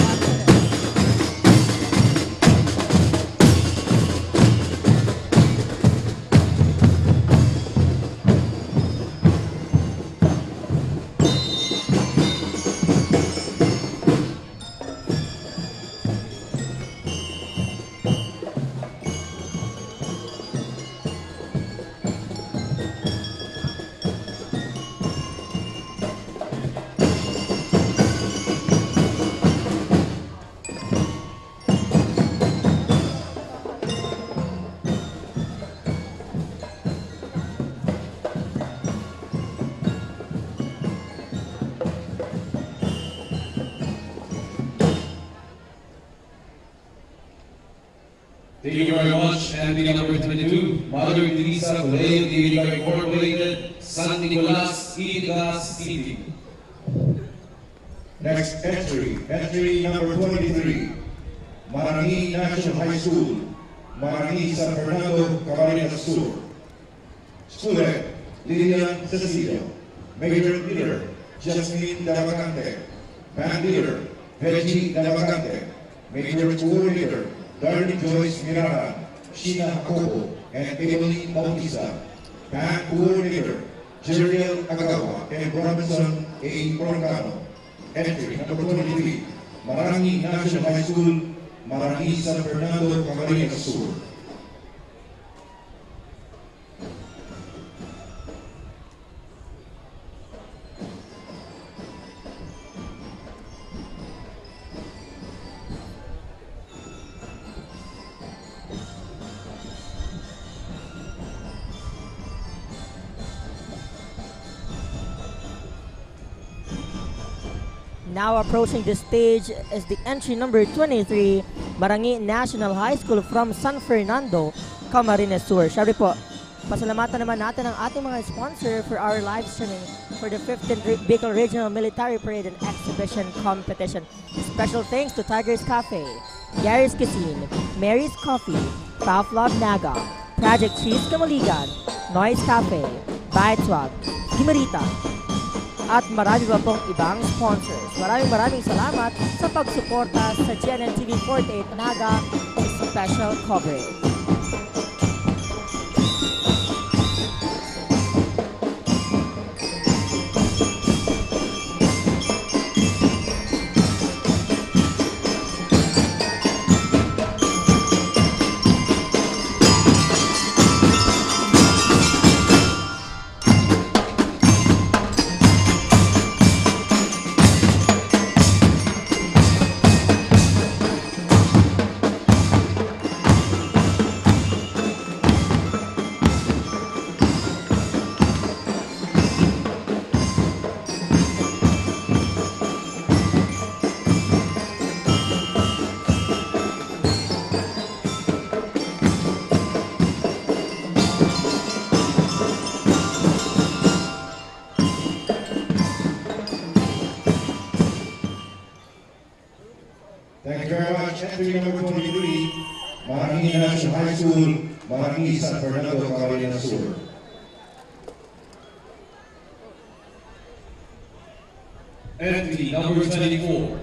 Thank you very much. Entry number 22, Mother Teresa Colegio de Iriga Incorporated, San Nicolas, Iriga City. Next entry, entry number 23, Marangi National High School, Marangi San Fernando, Camarines Sur. School Head, Lilian Cecilio. Major Leader, Jasmine Davacante. Band Leader, Reggie Davacante. Major Coordinator, Darling Joyce Miraran, Sheena Jacobo, and Evelyn Bautista. Band Coordinator, Jeriel Agawa and Robinson A. Organo. Entry number 23, Marangi National High School, Marangi San Fernando, Camarines Sur. Now approaching the stage is the entry number 23, Marangi National High School from San Fernando, Camarines Sur. Syempre po, pasalamatan naman natin ang ating mga sponsor for our live streaming for the 15th Bicol Regional Military Parade and Exhibition Competition. Special thanks to Tigers Cafe, Garris Cuisine, Mary's Coffee, Pavlov Naga, Project Cheese Kamaligan, Noise Cafe, Baitswag, Gimarita, at marami pa pong ibang sponsors. Maraming salamat sa pagsuporta sa GNN TV 48 Naga Special Coverage. Thank you very much. Entry number 23, Marangi National High School, Marangi San Fernando, Camarines Sur. Entry number 24,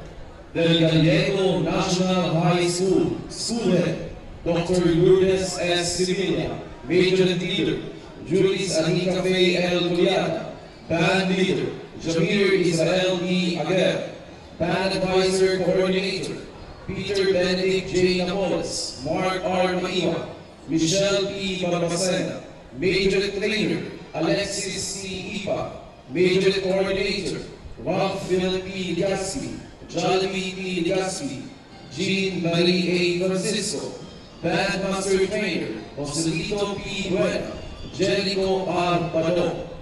Del Gallego National High School, School Head, Dr. Lourdes S. Sevilla. Major Leader, Julis Anika Faye L. Culiana. Band Leader, Jamir Israel E. Aguer. Band Advisor Coordinator, Peter Benedict J. Napoles, Mark R. Maiwa, Michelle P. Balmacena. Major Trainer, Alexis C. Ipa. Major Coordinator, Ralph Philip P. Ligaspi, Jollibee P. Ligaspi, Jean Marie A. Francisco. Bandmaster Trainer, Joselito P. Buena, Jericho R. Padon.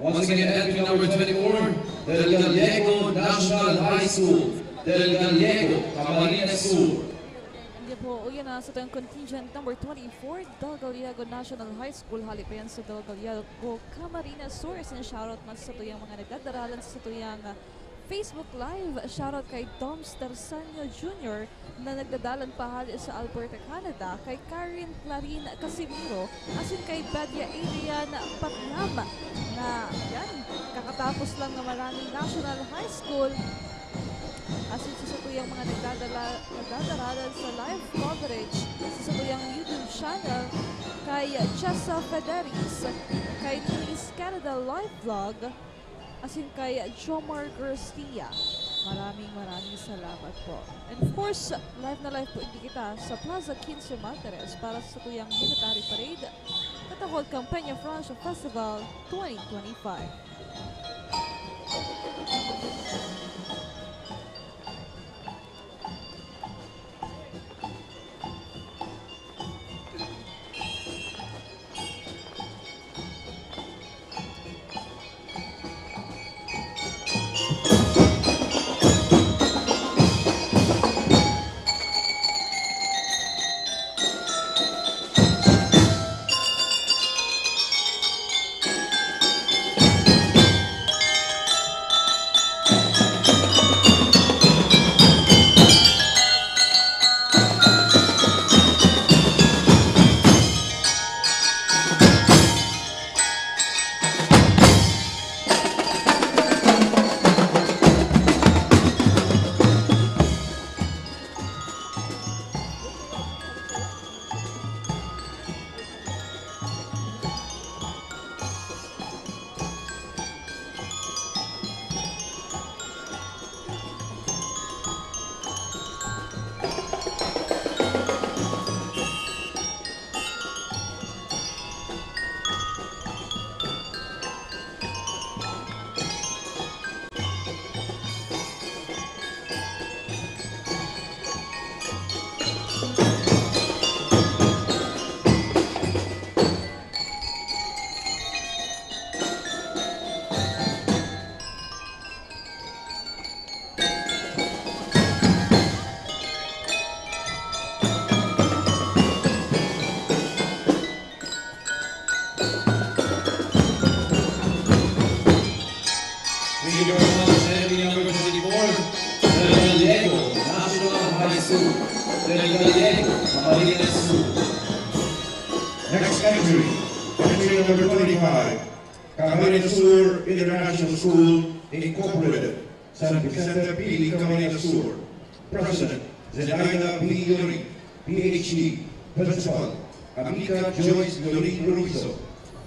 Once again, entry number 24, Del Gallego National High School, Del Gallego, Camarines Sur. Hindi po, uyan na sa itong contingent number 24, Del Gallego National High School. Halip pa yan sa Del Gallego, Camarines Sur. Sinashoutout man sa tuyang mga nagdadaralan sa tuyang Facebook Live. Shoutout kay Dom Starsanio Jr. na nagdadalan pahali sa Alberta, Canada. Kay Karen Clarin Casimiro. Asin kay Badia Adrian Patnam na yan, kakatapos lang na maraming National High School. Asin sa tuyang mga nagdadaralan sa live coverage sa tuyang YouTube channel. Kay Chessa Federis. Kay Luis Canada Live Vlog. Asin kay Jomar Garcia. Maraming salamat po. And of course, live na live po hindi kita sa Plaza 15 Martires para sa tuyang Military Parade Katahod Campania Francia Festival 2025. Next entry number 25, Camarines Sur International School Incorporated, San Vicente P. Camarines Sur. President, Zenaida P. Yuri, PhD, Principal, Amica Joyce Lorin Ruizo.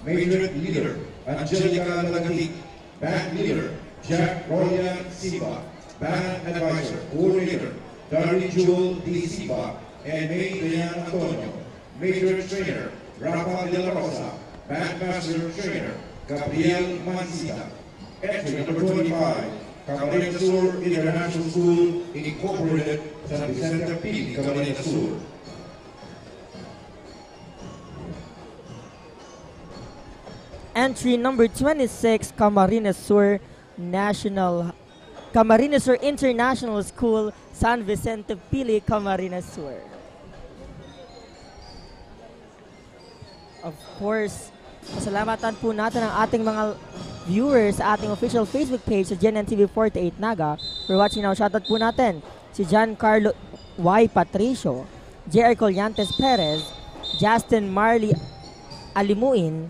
Major Leader, Angelica Lagatik. Band Leader, Jack Rolian Siba. Band Advisor, Coordinator, Darlie Jewel D. Siba, and May Diane Antonio. Major Trainer, Rafa De La Rosa. Bandmaster Trainer, Gabriel Mancita. Entry number 25, Camarines Sur International School Incorporated, San Vicente P. Camarines Sur. Entry number 26, Camarines Sur International School, San Vicente Pili, Camarines Sur. Of course, pasalamatan po natin ang ating mga viewers sa ating official Facebook page sa GNNTV48 Naga. For watching now, shoutout po natin si Giancarlo Y. Patricio, J.R. Collantes Perez, Justin Marley Alimuin,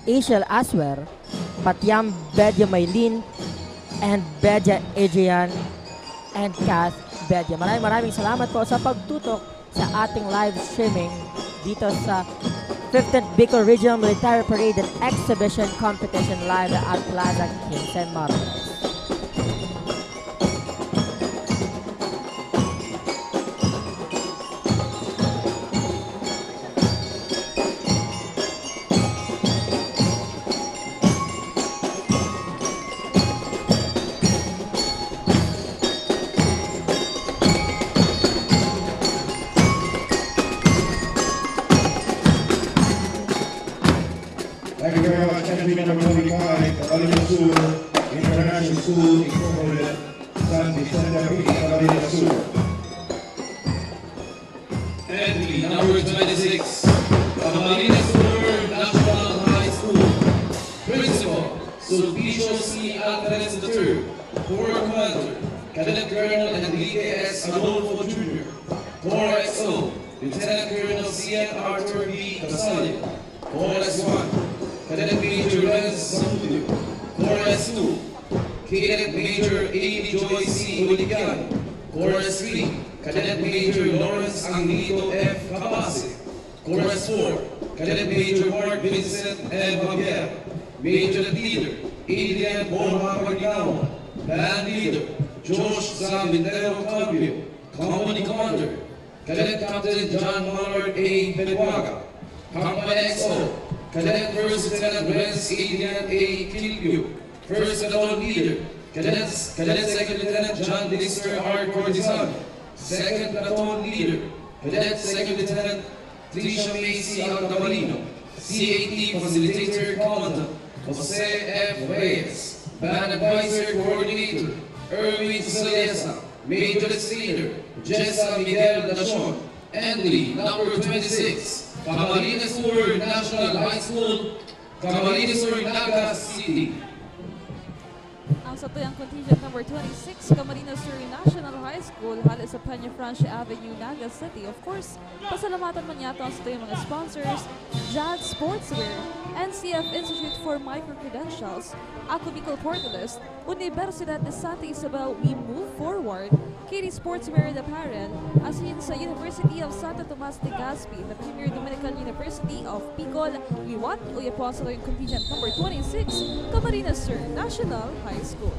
Asiel Aswer, Patyam Bedya Maylin, and Bedya Adrian, and Kath Bedya. Maraming salamat po sa pagtutok sa ating live streaming dito sa 15th Bicol Regional Military Parade and Exhibition Competition live at Plaza Quince Marbles. Thank you very much. Entry number 25, Cabalina Sur International School Incorporated, San Vicente P. Cabalina Sur. Entry number 26, Cabalina Sur National High School. Principal, Sulpicio C. Alvarez III. Corps Commander, Cadet Colonel Enrique S. Adolfo Jr. Corps XO, Lieutenant Colonel C.N. Arthur B. Casalio. Corps S1, Cadet Major Renz Zamudio. Corps S2, Cadet Major A. Joy C. Oliviano. Corps S3, Cadet Major Lawrence Anglito F. Capase. Corps S4, Cadet Major Mark Vincent M. Javier. Major Leader, Adrian Borja Paginawa. Band Leader, Josh Zambintero Cambio. Company Commander, Cadet Captain John Mallard A. Benuaga. Company XO, Cadet First Lieutenant Renz Adrian A. Kilpio. First Battalion Leader, Cadet Second Lieutenant John Dexter R. Cortizan. Second Platoon Leader, Cadet Second Lieutenant Tricia Macy Alcabalino. CAT Facilitator Commandant Jose F. Reyes. Band Advisor Coordinator Erwin Saliesa. Major Leader Jessa Miguel Dachon. Entry number 26, Camarines Sur National High School, Camarines Sur, Naga City. Ang satuyang contingent number 26, Camarines Sur National High School, halos sa Peña Francia Avenue, Naga City. Of course, pasalamatan man yata ang satuyang mga sponsors, JAD Sportswear, NCF Institute for Micro-Credentials, Ako Bicol Portalist, Universidad de Santa Isabel, We Move Forward, Katie Sportswear The Parent, asin sa University of Santo Tomas de Gaspi, the Premier Dominican University of Bicol, Liwat, Uyapo sa yung contingent number 26, Camarines Sur National High School.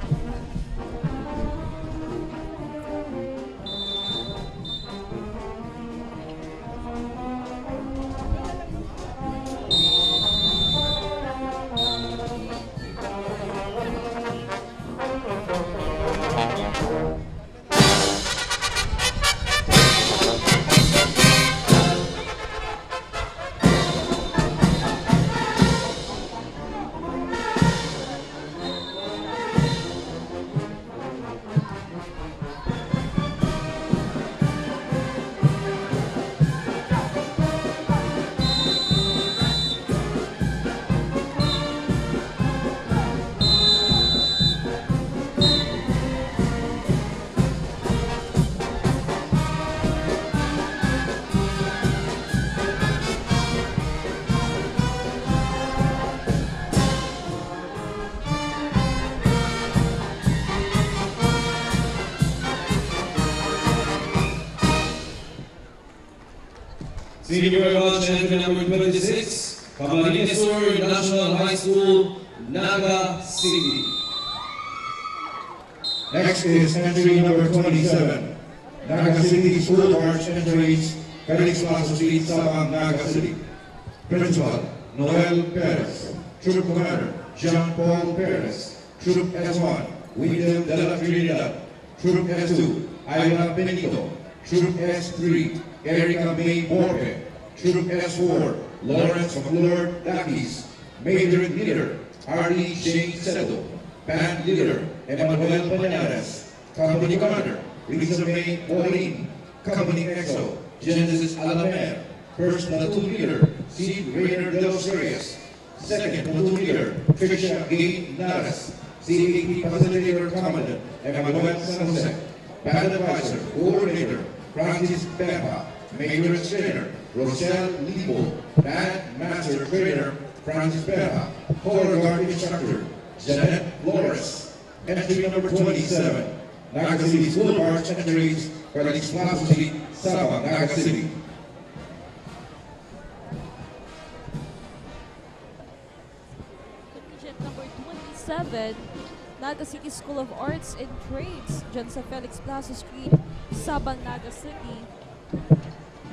Thank you very much. Entry number 26, Camarines Sur National High School, Naga City. Next is entry number 27, Naga City School March Entries, Felix Plaza Street, Sabang, Naga City. Principal, Noel Perez. Troop Commander, Jean Paul Perez. Troop S1, William de la Trinidad. Troop S2, Ayla Benito. Troop S3, Erica May Borge. Troop S4, Lawrence McClure Dakis. Major Leader, Arlie J. Sedo. Band Leader, Emmanuel Bananas. Company Commander, Lisa May Pauline. Company XO, Genesis Alamer. First Platoon Leader, C. Rainer de los Reyes. Second Platoon Leader, Tricia A. Naras. CAP Facilitator Commandant, Emmanuel San Jose. Band Advisor, Coordinator, Francis Bepa. Major Trainer, Roselle Libo. Band Master Trainer, Francis Bepa. Color Guard Instructor, Janet Flores. Entry number 27, Naga City School March Entries, Felix Plaza Street, Sabang, Naga City. 27, Naga City School of Arts and Trades, dyan sa Felix Plaza Street, Sabang, Naga City.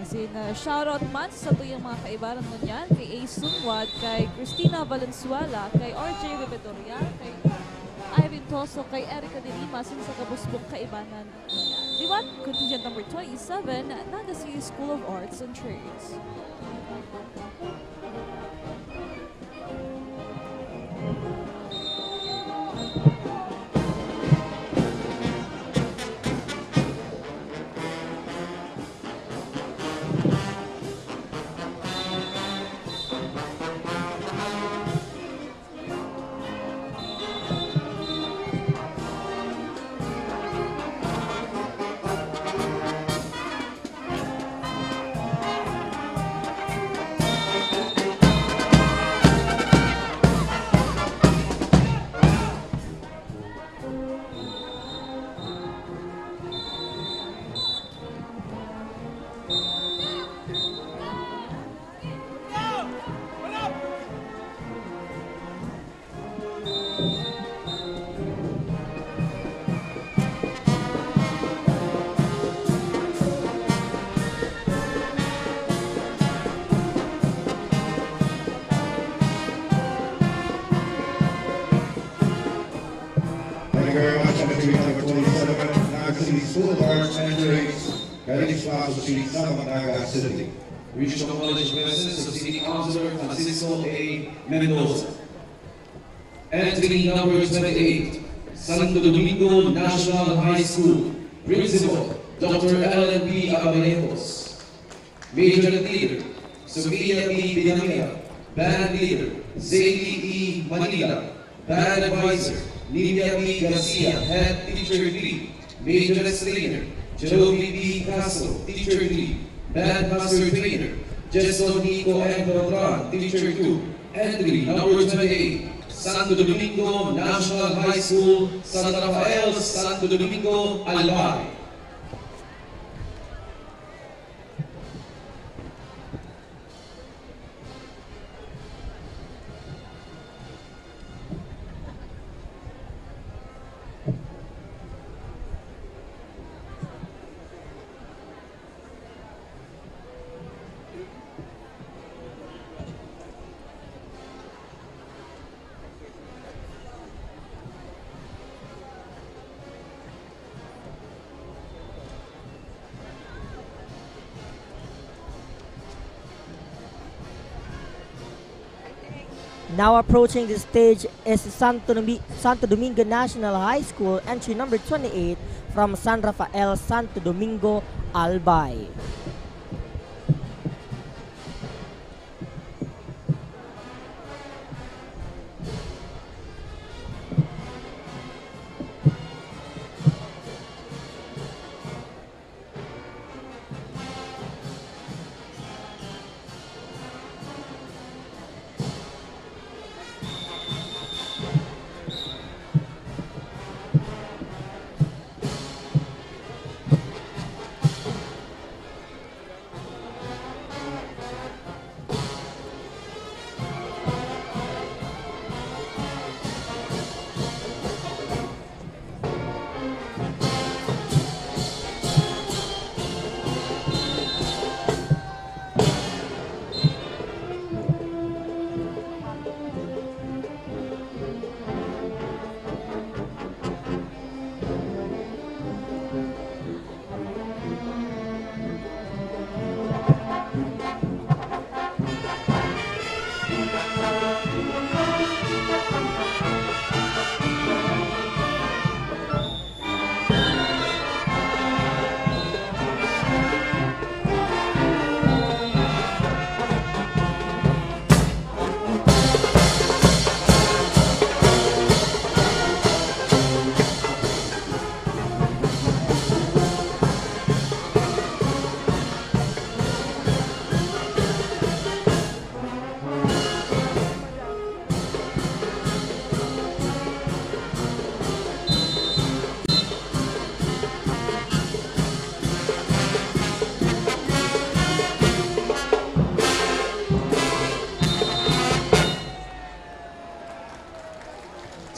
Kasi shoutout man sa tuyong mga kaibaran mo niyan, kay A. Sungwad, kay Cristina Valenzuela, kay RJ Ribedoria, kay Irene Toso, kay Erica de Lima, sa kabusbong kaibanan. Diwat, contingent number 27, Naga City School of Arts and Trades. Thank you very much, entry number 27, Naga City School of Arts and Trades, Felix Plaza Street, Sabang, Naga City. Regional College President of City Councilor Francisco A. Mendoza. Entry number 28, Santo Domingo National High School, Principal Dr. Ellen P. Abanetos. Major Leader, Sofia P. Binamia. Band Leader, Zayli E. Manila. Band Advisor, Lilia P. Garcia, Head Teacher 3. Major Trainer, Jovi P. Castro, Teacher 3. Band Master Trainer, Jason Nico M. Beltran, Teacher 2. Entry number 28, Santo Domingo National High School, San Rafael, Santo Domingo, Albay. Now approaching the stage is Santo Domingo National High School, entry number 28 from San Rafael, Santo Domingo, Albay.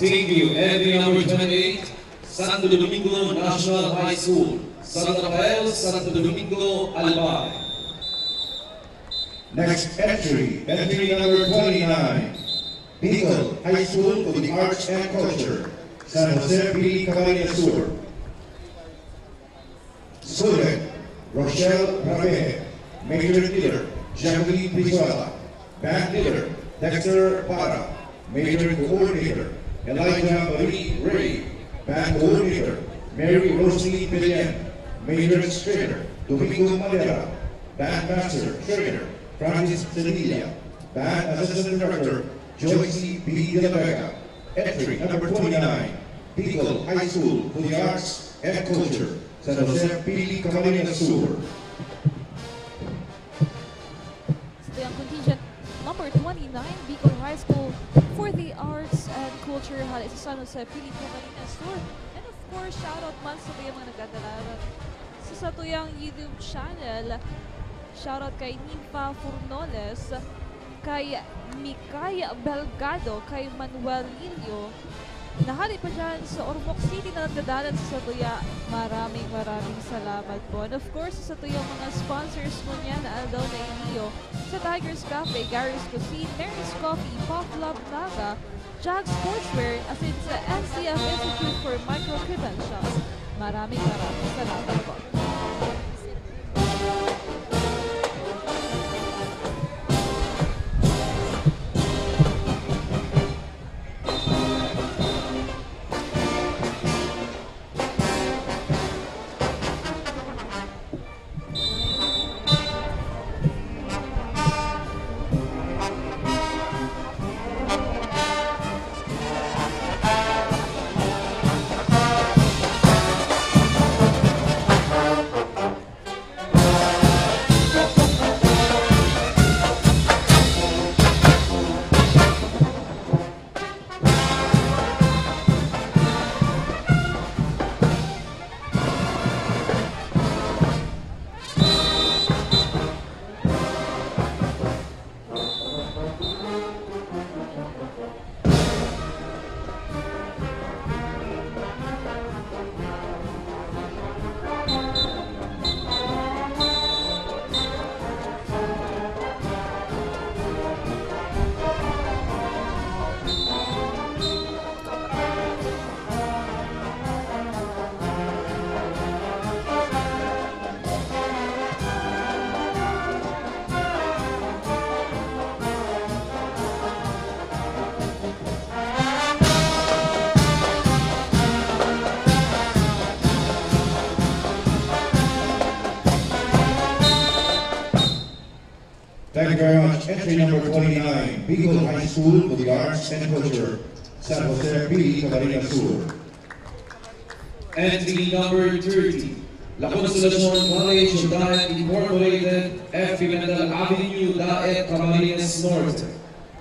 Thank you. Entry number 28, Santo Domingo National High School, San Rafael, Santo Domingo, Albay. Next entry number 29, Bicol High School for the Arts and Culture, San Jose P. Camarines Sur. Student, Rochelle Rafe, Major Dealer, Jacqueline Brizuela, Band Dealer, Dexter Para, Major Coordinator, Elijah Marie Ray, Band Coordinator, Mary Rosalie Pillen, Major Trainer, Domingo Madera, Band Master Trainer, Francis Cedilla, Band Assistant Director, Joyce B. De La Vega. Entry number 29, Bicol High School for the Arts and Culture, San Jose P. Camarines Sur. The contingent number 29, Bicol High School for the Arts and Culture, hala sa San Jose, P. Camarines Sur. And of course, shoutout man sa mga nagdadalaran sa tuyang YouTube channel. Shoutout kay Nympha Furnoles, kay Mikay Belgado, kay Manuel Lilio. Nahali pa dyan sa Ormoc City na nagdadalan sa Satuya. Maraming salamat po. And of course, sa tuyang mga sponsors mo niya na Aldo na Elio, sa Tigers Cafe, Gary's Cuisine, Mary's Coffee, Pop Love Naga, Jag Sportswear, as in sa NCF Institute for Micro-Credentials. Maraming salamat po. Thank you very much. Entry number 29, Bicol High School for the Arts and Culture, San Jose P. Camarines Sur. Entry number 30, La Consolacion College of Diet Incorporated, F. Pimentel Avenue, Daet, Camarines Norte.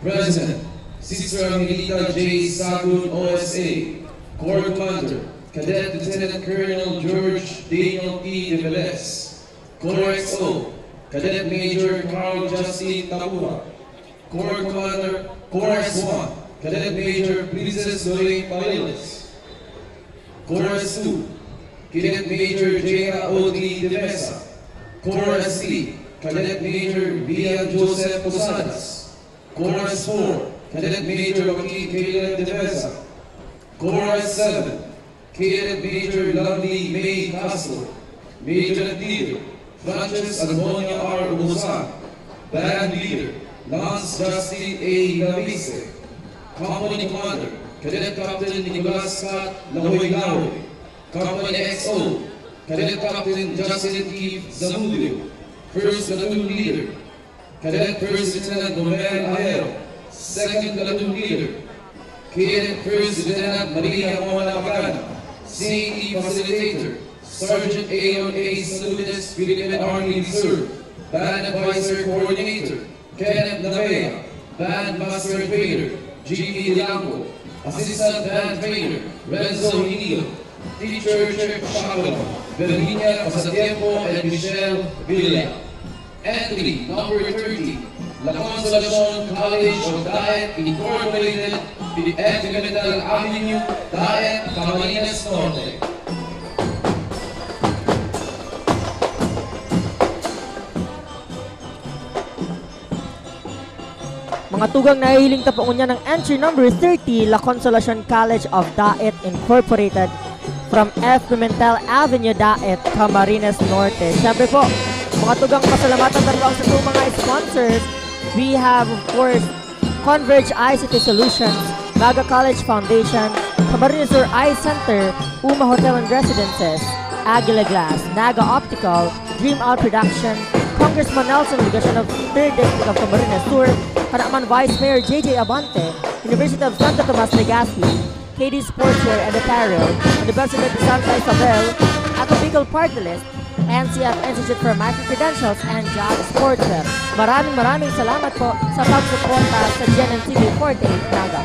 President, Sister Angelita J. Sagun, OSA. Corps Commander, Cadet Lieutenant Colonel George Daniel P. de Velez. Corps XO, Cadet Major Carl Justin Tapura. Corps Commander, Corps S1, Cadet Major Princess Lorraine Paredes. Corps S2, Cadet Major J.A. Odley de Mesa. Corps S3, Cadet Major Bian Joseph Posadas. Corps S4, Cadet Major Joaquin Caleb de Mesa. Corps S7, Cadet Major Lovely May Castro. Major Leader, Francis Antonia R. Ubusan. Band Leader, Lance Justin A. Gamise. Company Commander, Cadet Captain Nicolas Scott Lahoy-Lahoy. Company XO, Cadet Captain Justin Keith Zamudio. First Platoon Leader, Cadet First Lieutenant Romel Ahero. Second Platoon Leader, Cadet First Lieutenant Maria Mona Magana. CE Facilitator, Sergeant A.O.A. Saludis, Philippine Army Reserve. Band Advisor Coordinator, Kenneth Navea. Band Master Trainer, G.P. Lianco. Assistant Band Trainer, Renzo Hinilo. Teacher Chef Sharon, Virginia Pasatiempo and Michelle Villa. Entry number 30, La Consolacion College of Daet Incorporated, Pimentel Avenue, Daet, Camarines Norte. Mga tugang nahihiling tapungan niya ng entry number 30, La Consolacion College of Daet Incorporated from F. Pimentel Avenue, Daet, Camarines Norte. Siyempre po, mga tugang pasalamatan talaga sa itong mga sponsors. We have, of course, Converge ICT Solutions, Naga College Foundation, Camarines Sur Eye Center, Uma Hotel and Residences, Aguila Glass, Naga Optical, Dream Out Production, Congressman Nelson Ligacion of 3rd District of Camarines Sur, Kanaman Vice Mayor J.J. Abante, University of Santo Tomas Legazpi, KD Sportswear and Apparel, University of Santa Isabel, Ato Bicol Party List, NCF Institute for Micro-Credentials and Job Sportswear. Maraming salamat po sa pagsuporta sa GNNTV 48 Naga.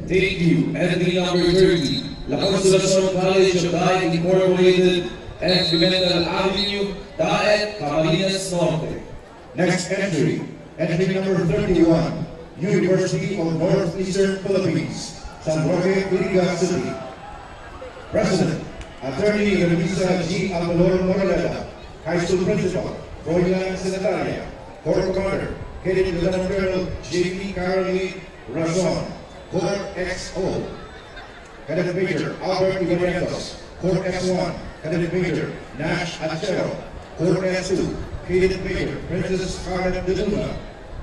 Thank you. Entry number 30, La Consolacion College of Daet Incorporated, F. Pimentel Avenue, Daet, Camarines Norte. Next entry, entry number 31, University of Northeastern Philippines, San Roque, Iriga City. President, Attorney Elisa G. Amalor Moraleda, High School Principal, Froilan Secretaria, Corps Commander, Cadet Lieutenant Colonel J.P. Carly Razon, Corps XO, Cadet Major Albert Ibarrientos, Corps S1, Cadet Major Nash Achero, Corps S2, Cadet Major Princess Scarlett de Luna,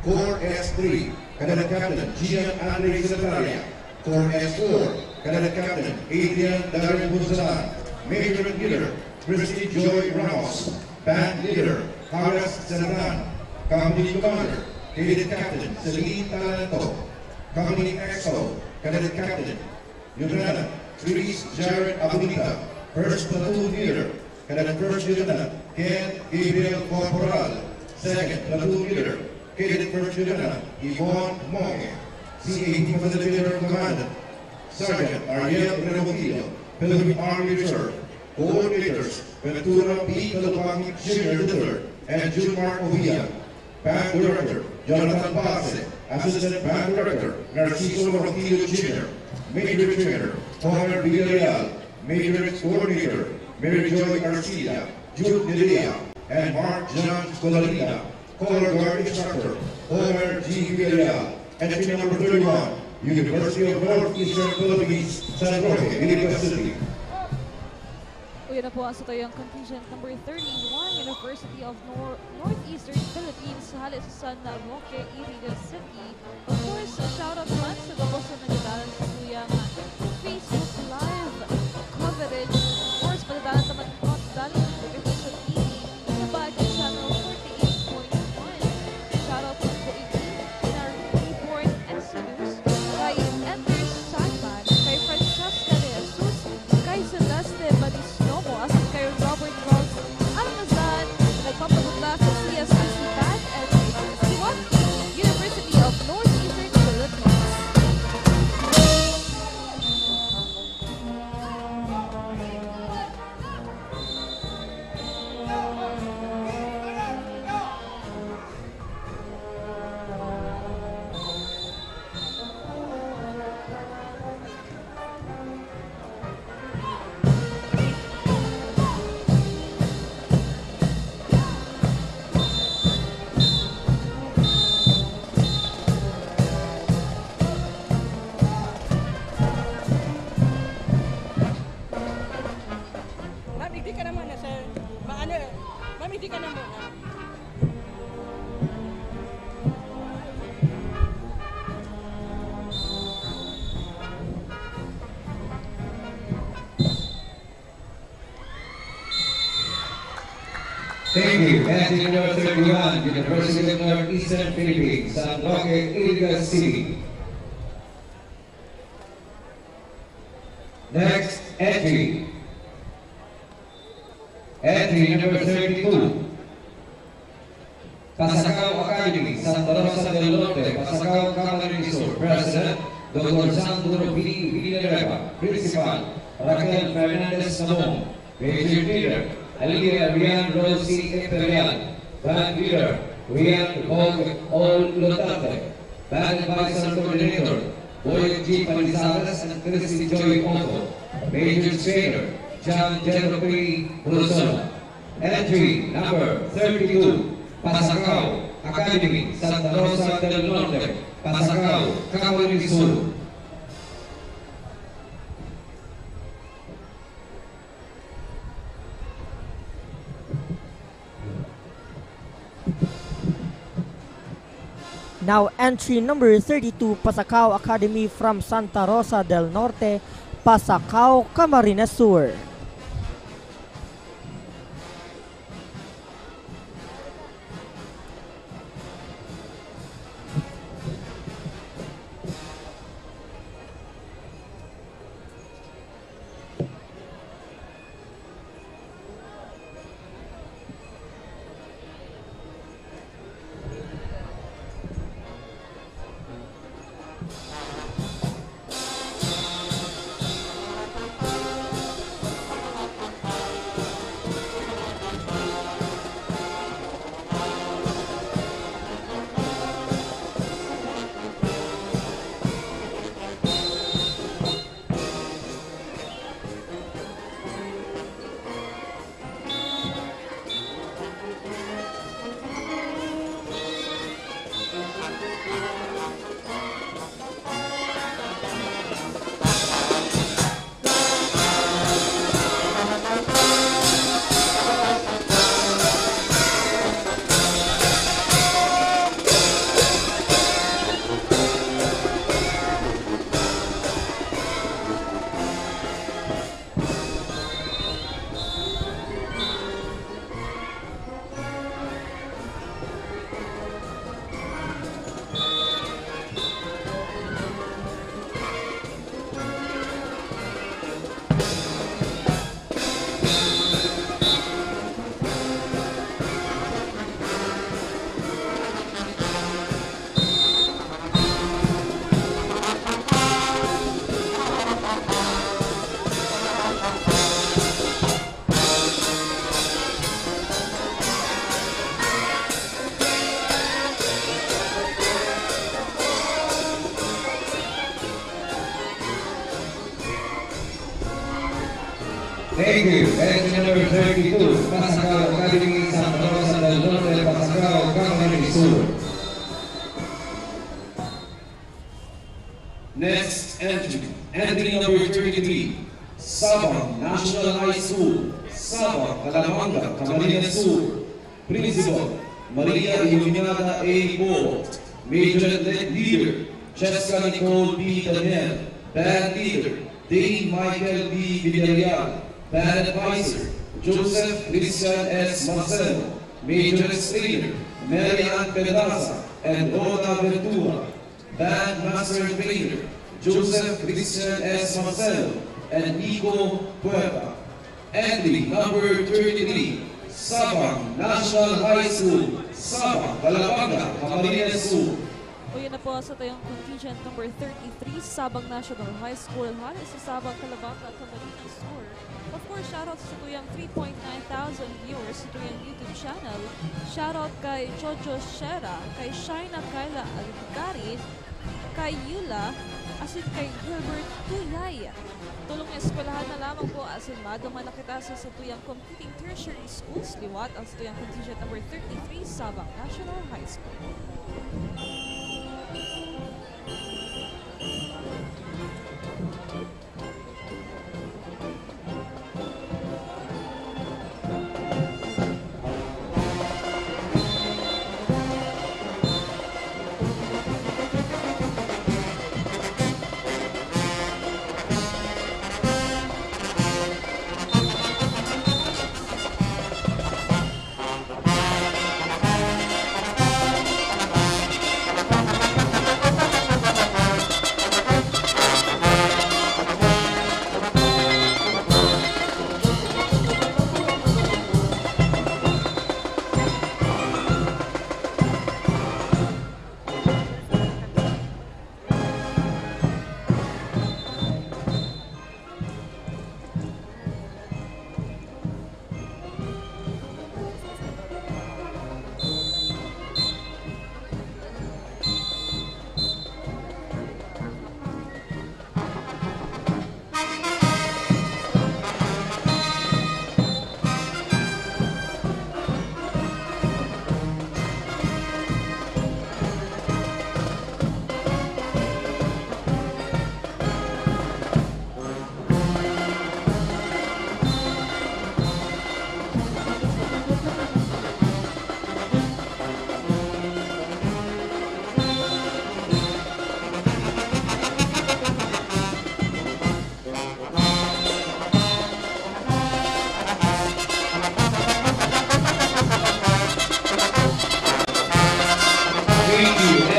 Corps S3, Cadet Captain Gian Andre Secretaria, Corps S4, Cadet Captain Adrian Darren Bunzalan, Major Leader Christy Joy Ramos, Band Leader Carlos Serran, Company Commander Cadet Captain Celine Talento, Company XO, Cadet Captain Lieutenant Tris Jared Abunita, First Platoon Leader, Cadet First Lieutenant Ken Gabriel Corporal, Second Platoon Leader, Cadet First Lieutenant Yvonne Monge, CAT Facilitator Commandant, Sergeant Ariel Revotillo, Philippine Army Reserve, Coordinators Ventura P. Calupangit Jr. III and Junmar Ovilla, Band Director Jonathan Base, Assistant Band Director Narciso Rotillo Jr., Major Trainer Homer Villarreal, Major Coordinator Mary Joy Garcia, Jude Nerea, and Mark John Scolarina, Color Guard Instructor Homer G. Villarreal. Entry number 31, University of Northeastern Philippines, San Roque, Iriga City. Uyan na po ang satayang contingent number 31, University of Northeastern Philippines, halit sa San Roque, Iriga City. Of course, a shout out naman sa gabos na nagadalan sa tuyang Facebook Live coverage. Of course, madadalan naman po at dalan ng Television TV sa Baguio Channel 48.1. Shout out po po in our report and news kay Enter Sagman, kay Francesca de Jesus, kay Celeste Banisnomo, as in kay Robert Rolls Almazan, nagpapagutla sa CSPC Band and CSP1, University of Northeastern Philippines. Thank you. Entry number 31, University of Northeastern Philippines, San Roque, Iriga City. Next entry. Entry number 32. Pasacao Academy, Santa Rosa del Norte, Pasacao, Camarines Sur. President, Dr. Sandro Villanueva, Principal, Raquel Fernandez Namong, Major Leader, Alia Rian Rosie Imperial, Band Leader, Rian Olotante, Band Advisor Coordinator, Boyd G. Palizares and Christy Joy Otto, Major Trainer, John Jeremy Rosona. Entry number 32, Pasacao Academy, Santa Rosa del Norte, Pasacao, Camarines Sur. Now entry number 32, Pasacao Academy from Santa Rosa del Norte, Pasacao, Camarines Sur. Thank you. Entry number 32, Pasacao Academy, Santa Rosa del Norte, Pasacao, Camarines Sur. Next entry, entry number 33, Sabang National High School, Sabang, Calamanga, Camarines Sur. Principal, Maria Iluminada A. Bolt. Major Leader, Jessica Nicole B. Daniel. Band Leader, Dane Michael B. Villarreal. Band Advisor, Joseph Christian S. Marcelo. Major Trainer, Marian Pedraza and Rona Ventura. Band Master Trainer, Joseph Christian S. Marcelo and Nico Puerta. Entry number 33, Sabang National High School, Sabang, Calabanga, Camarines Sur. O yun na po sa tayong contingent number 33, Sabang National High School. Halos sa Sabang, Calabanga, Camarines Sur. Of course, shoutout sa tuyang 3.9 thousand viewers sa tuyang YouTube channel. Shoutout kay Jojo Shera, kay Shaina Kayla Algari, kay Yula, asin kay Gilbert Tuyay. Tulong na eskwelahan na lamang po asin magaman na kita sa tuyang competing tertiary schools. Liwat ang sa tuyang contingent number 33, Sabang National High School.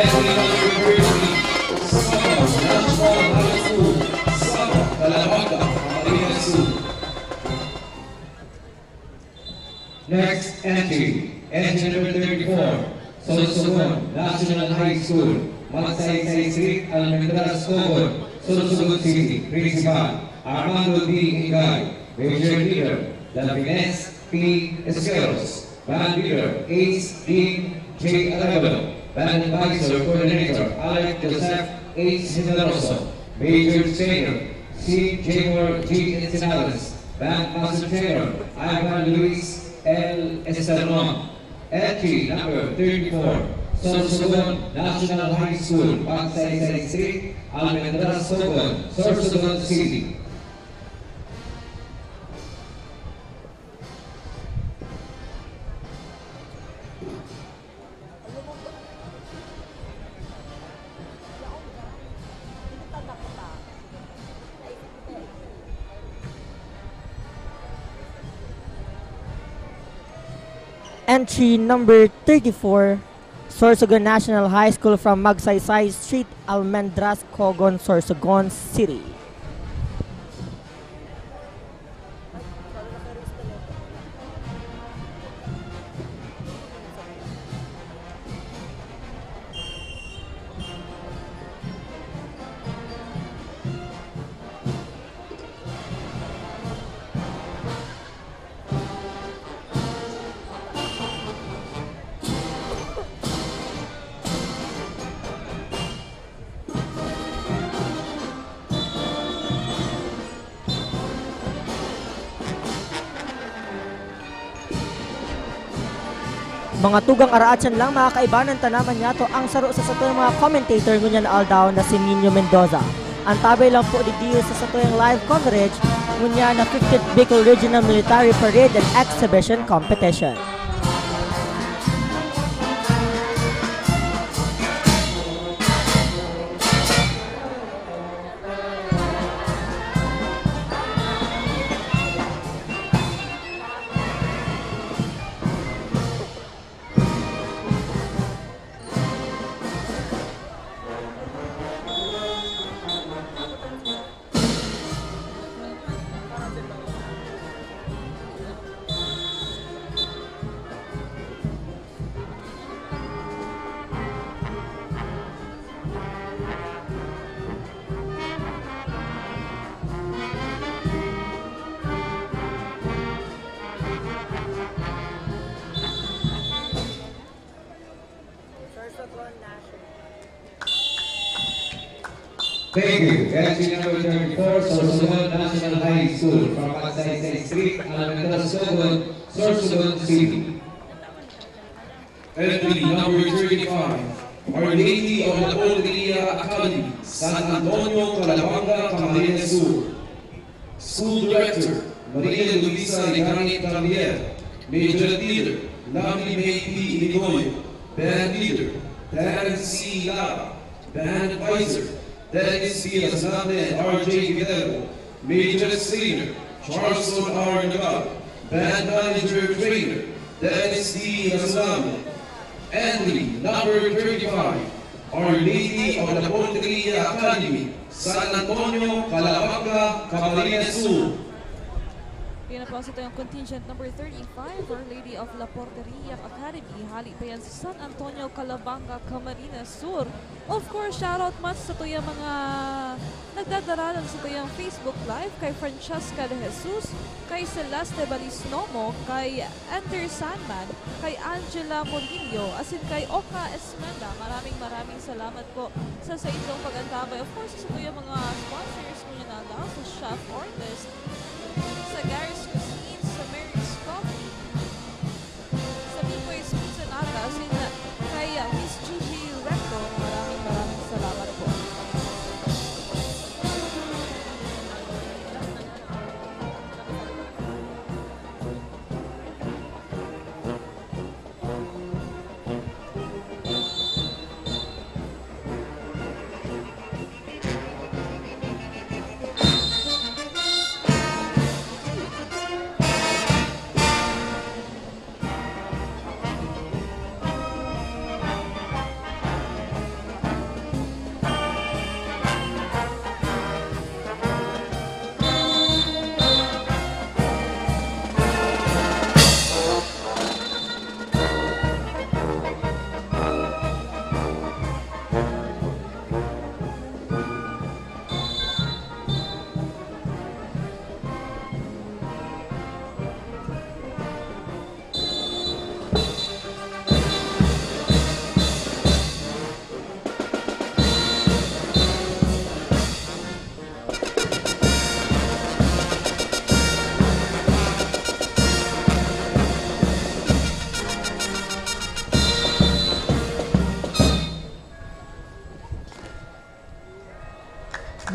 Entry number 30, Sabah National High School, Sabah, Calabanga, Camarines Sur. Next entry, entry number 34, Sorsogon National High School, Magsaysay Street, Almendras, Cogon, Sorsogon City. Principal, Armando D. Ingay. Major Leader, Davines P. Esqueros. Band Leader, Ace Dean J. Arevalo. Band Advisor Coordinator, Alec Joseph H. Generoso. Major Trainer, C. Januar G. Ensenales. Band Master Trainer, Ivan Luis L. Estaron. Entry number 34, Sorsogon National High School, Magsaysay Street, Almendras, Cogon, Sorsogon City. Entry number 34, Sorsogon National High School from Magsaysay Street, Almendras, Cogon, Sorsogon City. Mga tugang araatsan lang mga kaibanan tanaman niya to ang saro sa satoyang mga commentator ngunyan aldaw na si Nino Mendoza. Ang tabay lang po di sa satoyang live coverage ngunya na 50th Bicol Regional Military Parade and Exhibition Competition. Thank you. Entry number 34, Sorsogon National High School from Magsaysay Street, Almendras, Cogon, Sorsogon City. Entry number 35, Our Lady of La Porteria Academy, San Antonio, Calabanga, Camarines Sur. School Director, Maria Luisa Legani Javier. Major Leader, Lovely May P. Iligoyo. Band Leader, Dan C. Lara. Band Advisor, Dennis C. Azande and R.J. Guerrero. Major Trainer, Charleston R. Nagal. Band Manager Trainer, Dennis D. Azande. Entry number 35, Our Lady of La Porteria Academy, San Antonio, Calabanga, Camarines Sur. Yan na po sa yung contingent number 35, Our Lady of La Porteria Academy. Hali pa yan sa San Antonio, Calabanga, Camarines Sur. Of course, shoutout much sa tuyang mga nagdadaralan sa tuyang Facebook Live kay Francesca de Jesus, kay Celeste Balisnomo, kay Enter Sandman, kay Angela Morillo, asin kay Oka Esmenda. Maraming salamat po sa inyong pag-antabay. Of course, sa tuyang mga sponsors mo na daw, sa Chef Artist, sa Gary's Cuisine, sa Mary's Coffee, sa Mikoy's Pizza Nata, kay Miss Gigi Recto. Maraming salamat po.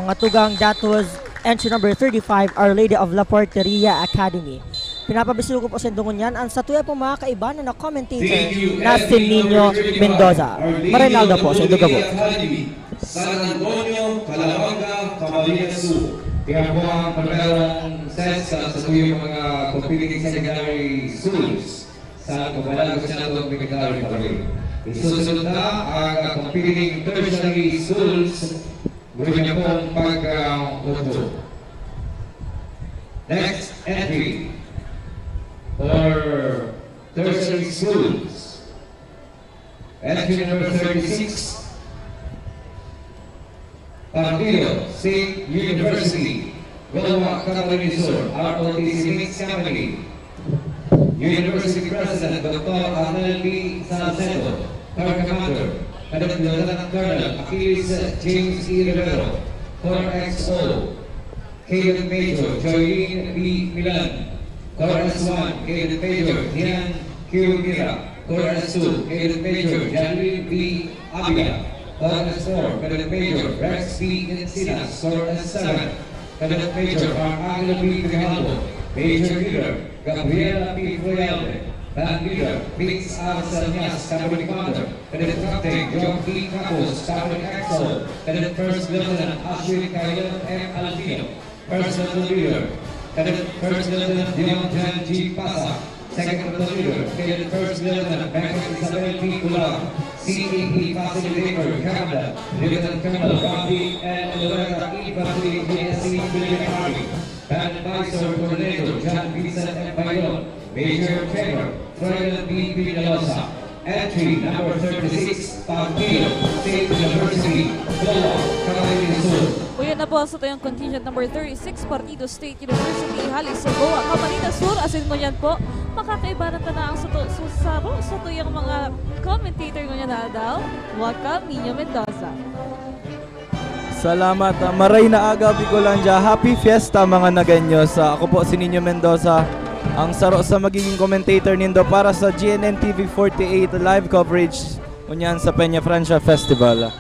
Mga tugang, that was entry number 35, Our Lady of La Porteria Academy. Pinapabisilo ko po sa Ngunyan ang sa tuya po mga kaibanan na commentator na si Nino Mendoza. Marinaldo po sa Dugabo. San Antonio, Calabanga, Camarines Sur. Kaya po ang pagkaroon sets sa tuyong mga competing secondary schools sa Kabalagos Nato Secondary College. Isusunod na ang competing tertiary schools. Gawin niyo po ang pag-upo. Next entry for tertiary schools. Entry number 36. Partido State University, Wilwa Camarines Sur, ROTC Mixed Company. University President Dr. Arnel B. Salcedo, Corps Commander, Cadet Lieutenant Colonel Achilles James E. Rivero, Corps XO, Cadet Major Joylene B. Milan, Corps S1, Cadet Major Dian Q. Mira, Corps S2, Cadet Major Janine B. Abia, Corps S4, Cadet Major Rex B. Encinas, Corps S7, Cadet Major Angelo B. Grijalvo, Major Leader Gabriela P. Royalde, Band Leader Vince R. Sarnias, Company Commander, Cadet Captain John P. Capos, Company XO, Cadet First Lieutenant Ashwin Kayan M. Alfino, First Lieutenant Leader, Cadet First Lieutenant Dion Jan G. Pasa, Second Lieutenant Leader, Cadet First Lieutenant Banker Isabel P. Ulang, CAE Facilitator Canada, Lieutenant Colonel Robbie and Loretta Infantry GSC Military Army, Band Advisor Coordinator John Vincent M. Bayon, Major General Ferdinand B. Pinalosa. Entry number 36, Partido State University, Wilwa Camarines Sur. Uyan na po sa tayong contingent number 36, Partido State University, Halis sa Wilwa Camarines Sur. Asin mo yan po, makakaibanan na ang susaro sa tuyong mga commentator ngunyan na daw. Welcome, Nino Mendoza. Salamat. Maray na aga, Bicolandia. Happy Fiesta mga naganyos. Ako po si Nino Mendoza, ang saro sa magiging commentator nindo para sa GNN TV 48 live coverage unyan sa Peña Francia Festival.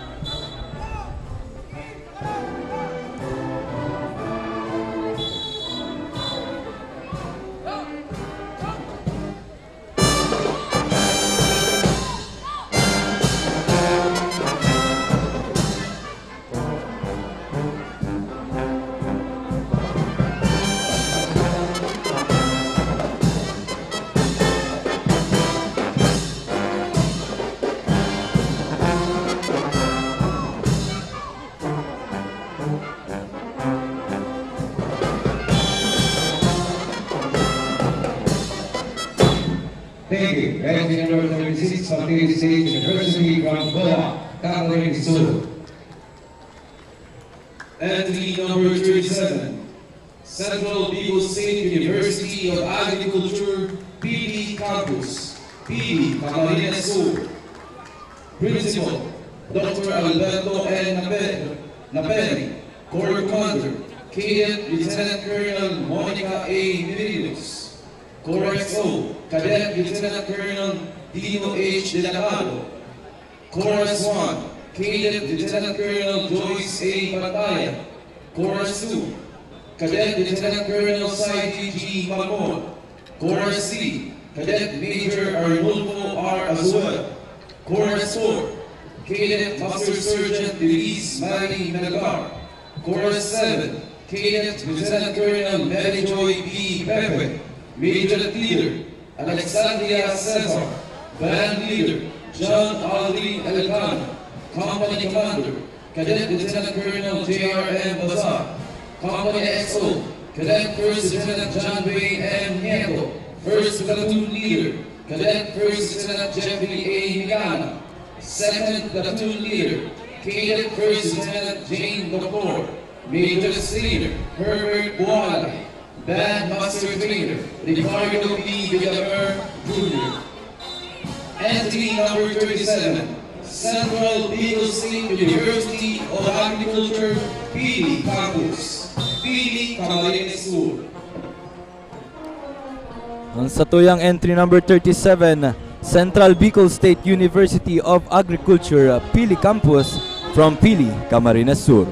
Thank you. Entry number 36, Partido State University from Wilwa Camarines Sur. Entry number 37, Central Bicol State University of Agriculture, PD Campus, PD Camarines Sur. Principal, Dr. Alberto N. Naperi, Corps Commander, Cadet Lieutenant Colonel Monica A. Mirinos. Corps XO, Cadet Lieutenant Colonel Dino H. Delacado. Corps 1, Cadet Lieutenant Colonel Joyce A. Pataya. Corps 2, Cadet Lieutenant Colonel Saidi G. Mamon. Corps C, Cadet Major Arnulfo R. Azuel. Corps 4, Cadet Master Sergeant Elise Manny Menagar. Corps 7, Cadet Lieutenant Colonel Mary Joy B. Pepe. Major Leader Alexandria Cesar. Band Leader John Aldrin Elcano. Company Commander Cadet Lieutenant Colonel J.R.M. Bazar. Company XO Cadet First Lieutenant John Wayne M. Nieto. First Platoon Leader Cadet First Lieutenant Jeffrey A. Milana. Second Platoon Leader Cadet First Lieutenant Jane Doctor. Major Leader Herbert Bualay. Band Master Trainer Ricardo P. Villamer Jr. Entry number 37, Central Bicol State University of Agriculture, PD Campus, PD Camarines Sur. Ang satuyang entry number 37, Central Bicol State University of Agriculture, Pili Campus from Pili, Camarines Sur.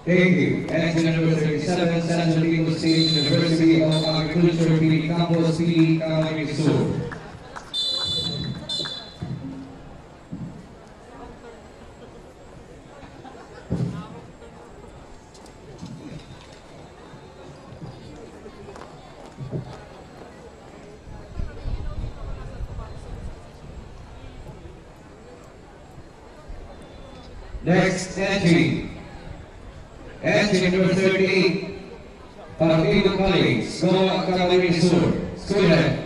Thank you. Entry number 37, San Felipe State University of Agriculture, Pili Campus, Pili, Camarines Sur. Next entry. Entry number 38, Partido College, Goa, Camarines Sur. Student,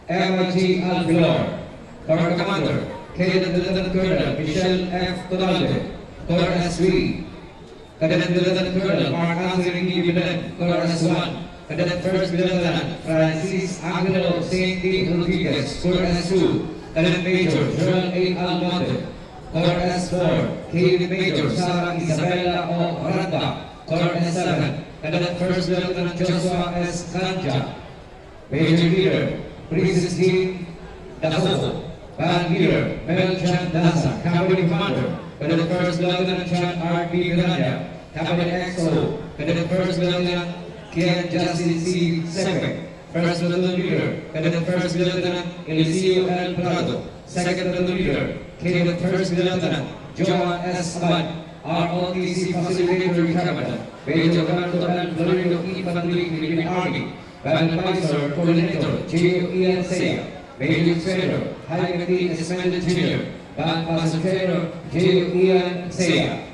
Emma G. Alvilor. Corps Commander, Cadet Lieutenant Colonel Michelle F. Tonalde. Corps S3, Cadet Lieutenant Colonel Mark Anthony Gibbon, Corps S1. Cadet First Lieutenant Francis Angelo St. D. Rodriguez, Corps S2. Cadet Major Joel A. Almonte. Corps S4, Cadet Major Sarah Isabella O. Randa. Corps S7, Cadet First Lieutenant Joshua S. Kanja. Major Leader, Princess Dean Dasoso. Band Leader, Melchan Dasa. Company Commander, Cadet First Lieutenant Chan R. B. Miranda. Company XO, Cadet First Lieutenant Kian Justin C. Sepe. First Lieutenant Leader, Cadet First Lieutenant Eliseo L. Prado. Second Lieutenant Leader, Cadet First Lieutenant Joan S. Abad. ROTC Facilitator Recommended, Major Fernando L. Florido E. Pandlik, Philippine Army. Band Advisor, Coordinator, J. Ian Saya. Major Trainer, Hyman T. Esmended Jr. Band Passenger, J. Ian Saya.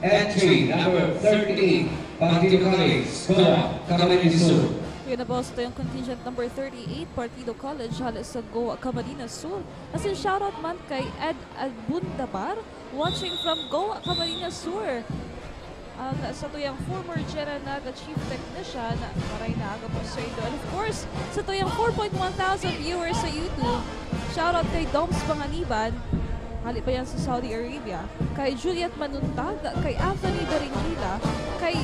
Entry number 38, Partido College, Goa, Camarines Sur. Yun na po, ito yung contingent number 38, Partido College, halos sa Goa, Camarines Sur. As in, shoutout man kay Ed Albundabar, watching from Goa, Camarines Sur. Sa tuyang former General Naga Chief Technician, maray na aga po sa ito. And of course, sa tuyang 4,100 viewers sa YouTube, shoutout kay Doms Panganiban, hali pa yan sa Saudi Arabia, kay Juliet Manuntag, kay Anthony Daringila, kay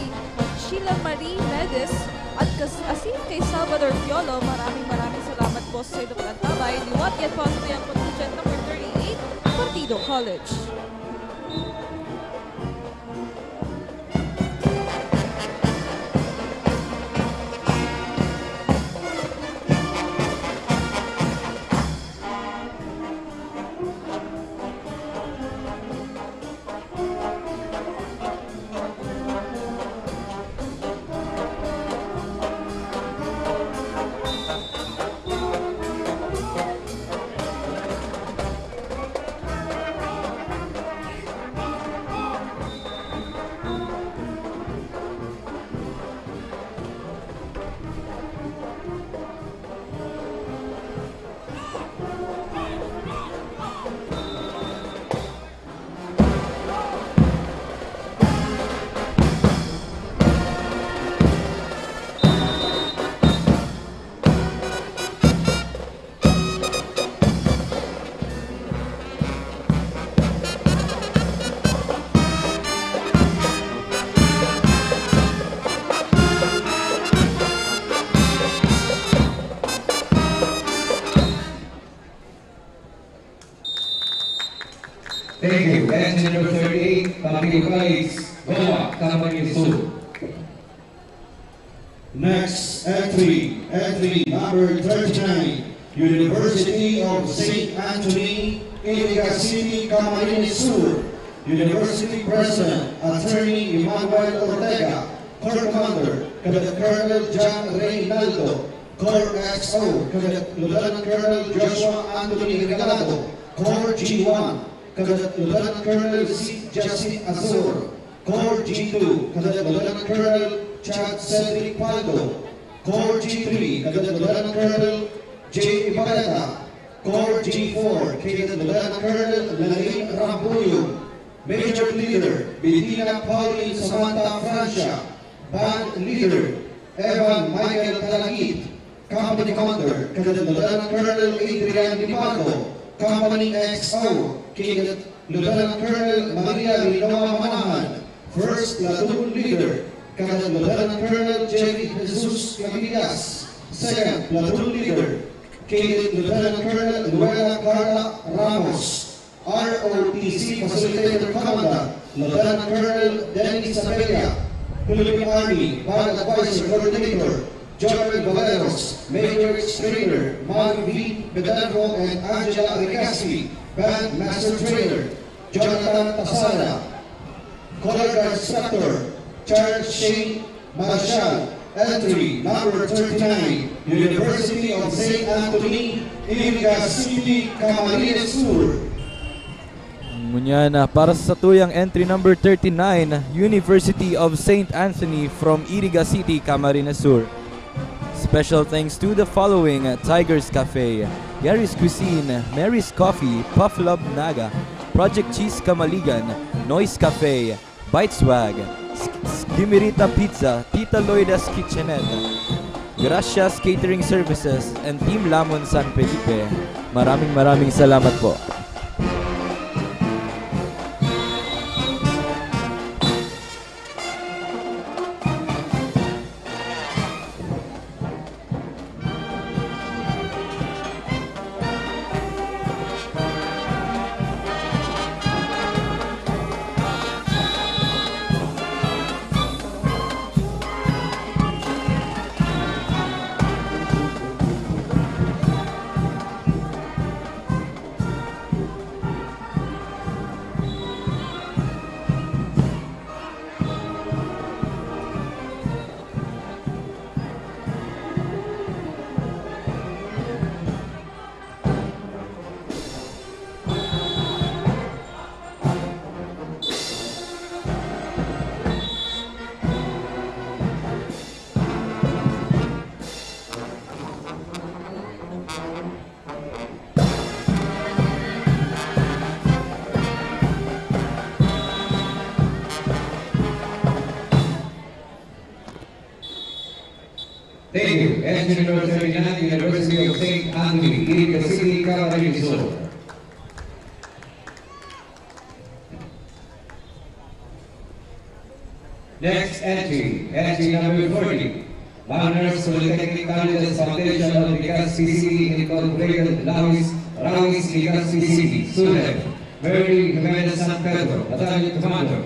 Sheila Marie Medes, at asin kay Salvador Fiolo. Maraming salamat po sa ito pagkantabay. Liwat yan po sa tuyang contingent number 38, Partido College. Thank you. Entry number 38, Partido College, Goa, Camarines Sur. Next entry number 39, University of St. Anthony, Iligan City, Camarines Sur. University President, Attorney Emmanuel Ortega. Corps Commander, Cadet Colonel John Reynaldo. Corps XO, Cadet Lieutenant Colonel Joshua Anthony Regalado. Corps G1, Cadet Lieutenant Colonel C. Jacinth Azor. Corps G2, Cadet Lieutenant Colonel Chad Cedric Paldo. Corps G3, Cadet Lieutenant Colonel J. Ibareta. Corps G4, Cadet Lieutenant Colonel Larin Rambuyo. Major Leader, Bettina Pauline Samantha Francia. Band Leader, Evan Michael Talagit. Company Commander, Cadet Lieutenant Colonel Adrian Dimago. Company XO, Cadet Lieutenant Colonel Maria Linoa Manahan. First Platoon Leader, Cadet Lieutenant Colonel Jerry Jesus Cabillas. Second Platoon Leader, Cadet Lieutenant Colonel Luella Carla Ramos. ROTC Facilitator Commandant, Lieutenant Colonel Denny Isabella, Philippine Army Band Advisor Coordinator Joel Valeros, Major Trainer Mario V. Pedro and Angela Ricassi, Band Master Trainer Jonathan Tasada, Color Guard Instructor Charles Shane Marshall. Entry number 39, University of St. Anthony, Iriga City, Camarines Sur. Ngunyan para sa tuyang entry number 39, University of St. Anthony from Iriga City, Camarines Sur. Special thanks to the following: Tiger's Cafe, Gary's Cuisine, Mary's Coffee, Puff Love Naga, Project Cheese Kamaligan, Noise Cafe, Bite Swag, Skimirita Pizza, Tita Loida's Kitchenette, Gracias Catering Services, and Team Lamon San Felipe. Maraming salamat po. Thank you. Entry number 39, University of St. Anthony, Iriga City, Camarines Sur. Next entry number 40, Manners Polytechnic College's Foundation of Legazpi City Incorporated, Rawis Legazpi City, Sulev, Mary Jimenez San Pedro, Battalion Commander,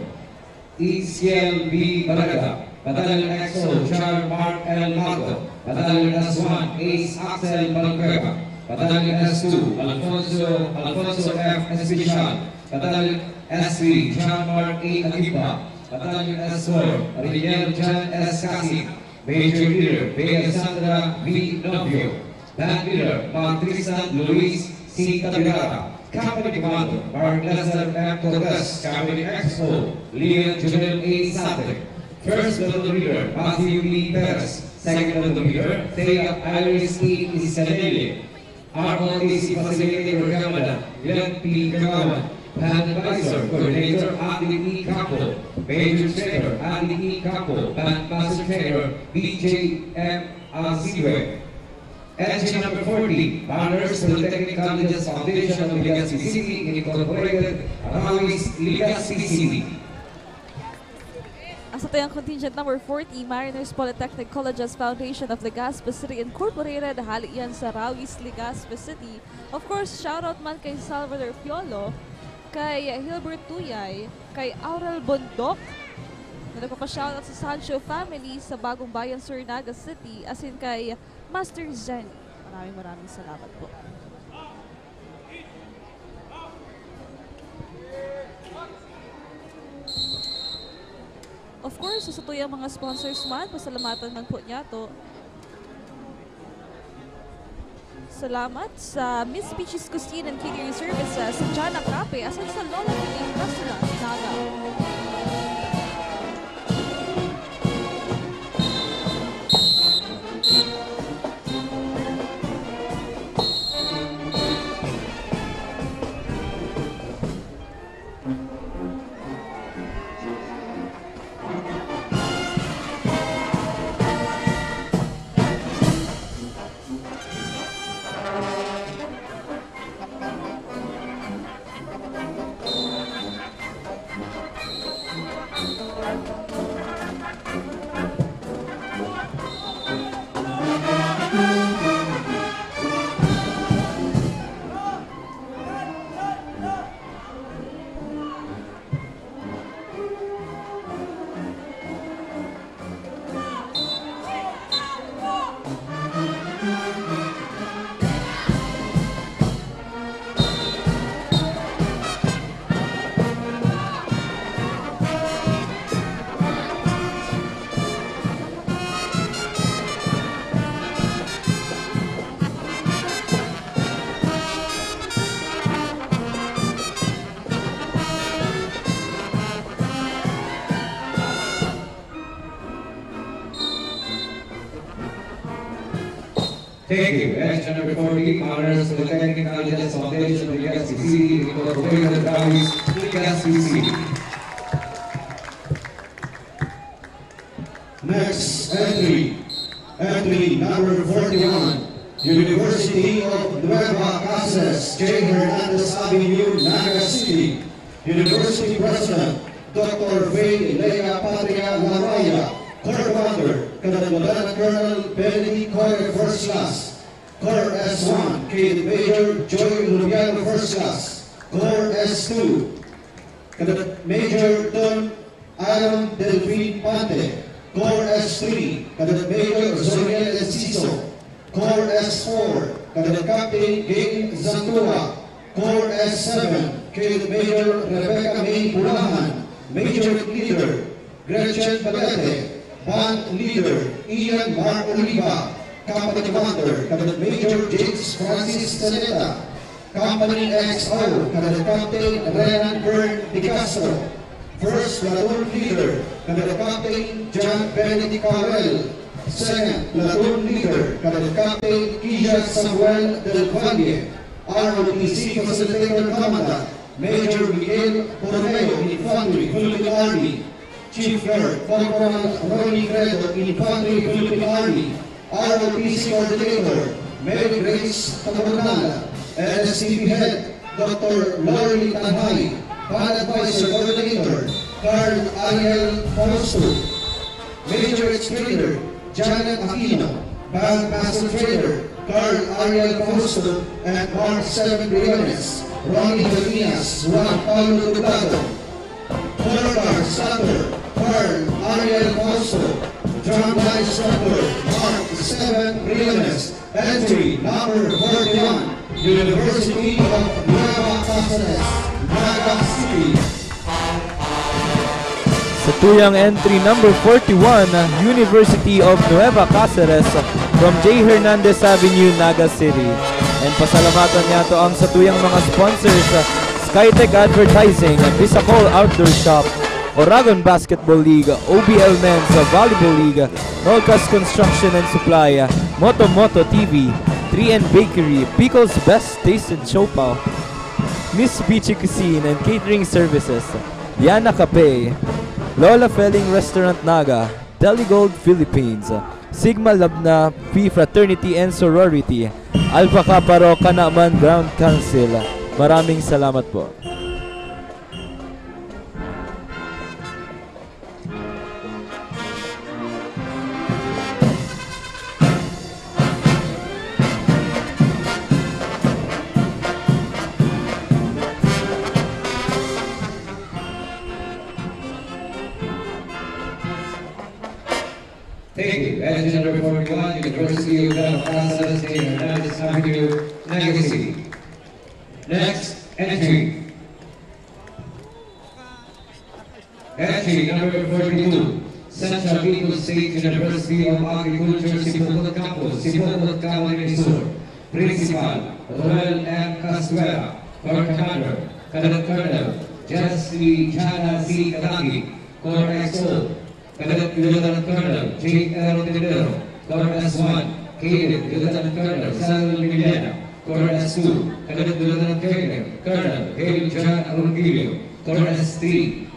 ECL B. Baraga, Battalion XO, Char Mark L. Marco, Battalion S1, Ace Axel Balcueva, Battalion S2, Alfonso F. Especial, Battalion S3, Char Mark A. Akiba, Battalion S4, Ariel Jan S. Kasi, Major Leader, Bea Sandra V. Novio, Band Leader, Mark Tristan Luis C. Tabirata, Company Commander, Mark Lester M. Cortez, Company XO, Leon Joel A. Sante, First Battalion Leader, Matthew E. Perez, Second Battalion Leader, Thea Iris E. Isanele, ROTC Facilitator Gamada, Glenn P. Gagawan, Band Advisor, Coordinator, Andy E. Campo, Major Trainer, Andy E. Campo, Band Master Trainer, BJ M. Azizwe. Entry number 40, Manners Polytechnic College's Foundation of Legazpi City Incorporated, Rawis Legazpi City. Ang sa tayong contingent number 40, Mariners Polytechnic College's Foundation of Legazpi City Incorporated, hali yan sa Rawis Legazpi City. Of course, shoutout man kay Salvador Piolo, kay Hilbert Tuyay, kay Aurel Bondok, na nagpapa-shoutout sa Sancho family sa Bagong Bayan, Sur Naga City, as in kay Master Zenny. Maraming salamat po. Of course, sa tuyang mga sponsors man, pasalamatan man po niya to. Salamat sa Miss Peach's Cuisine and Catering Services, sa Jana Cafe, asan sa Lola Piling Restaurant, Naga. Thank you. Entry number 40, Honors Polytechnic College's Foundation of Legazpi City, Incorporated Travis, Legazpi City. Next entry number 41, University of Nueva Cáceres, J. Hernandez Avenue, Naga City. University President, Dr. Faye Lea Patria Laraya, Corps Commander, Cadet Lieutenant Colonel Benedict Coy, First Class. Corps S1, Cadet Major Joy Lubiano, First Class. Corps S2, Cadet Major Don Aaron Delphine Pante. Corps S3, Cadet Major Zoriel Enciso. Corps S4, Cadet Captain Gain Zantua. Corps S7, Cadet Major Rebecca May Pulahan. Major Leader Gretchen Bagate. Band Leader Ian Mark Oliva. Company Commander Cadet Major James Francis Teneta. Company XO Cadet Captain Renan Bern De Castro. First Platoon Leader Cadet Captain John Benedict Carrel. Second Platoon Leader Cadet Captain Kisha Samuel Del Valle. ROTC Facilitator Commandant Major Miguel Borromeo, Infantry, Philippine Army. Chief Guard Corporal Ronnie Credo, Infantry, Philippine Army. ROTC Coordinator Mary Grace Tabornala. NSTP Head Dr. Laurie Tanhay. Band Advisor Coordinator Carl Ariel Fausto. Major Trainer Janet Aquino. Band Master Trainer Carl Ariel Fausto and Mark 7 Briones. Ronnie Delmias, Juan Paulo Dublado. Color Guard Starter Carl Ariel Fausto. Drum Line Starter Mark 7 Briones. Entry number 41, University of Nueva Cáceres, Naga City. Sa tuyang entry number 41, University of Nueva Cáceres from J. Hernandez Avenue, Naga City. And pasalamatan niya ito ang sa tuyang mga sponsors, Skytech Advertising, Bisacol Outdoor Shop, Oragon Basketball League, OBL Men's Volleyball League, Nolcas Construction and Supply, Moto TV, 3N Bakery, Pickle's Best Taste and Siopaw, Miss Beachy Cuisine and Catering Services, Diana Cape, Lola Felling Restaurant Naga, Deligold Philippines, Sigma Labna Phi Fraternity and Sorority, Alpha Kappa Rho Kanaman Ground Council. Maraming salamat po. Thank you. Entry number 41, University of Nueva Cáceres, J. Hernandez Avenue, Naga City. Next entry. Entry number 42, Central People's State University of Agriculture, Sibocot Campus, Sibocot, Camarines Sur. Principal, Roel M. Castuera. Corps Commander, Cadet Colonel, Jesse Chana C. Kalaki. Corps XO, Cadet Lieutenant Colonel J. L. Tendero. Corps S1, Cadet Lieutenant Colonel Sal Miliana. Corps S2, Cadet Lieutenant Colonel Hale John Arundilio. Corps S3,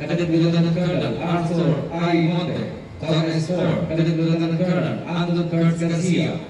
Cadet Lieutenant Colonel Arthur I. Monte. Corps S4, Cadet Lieutenant Colonel Andon Kurt Garcia.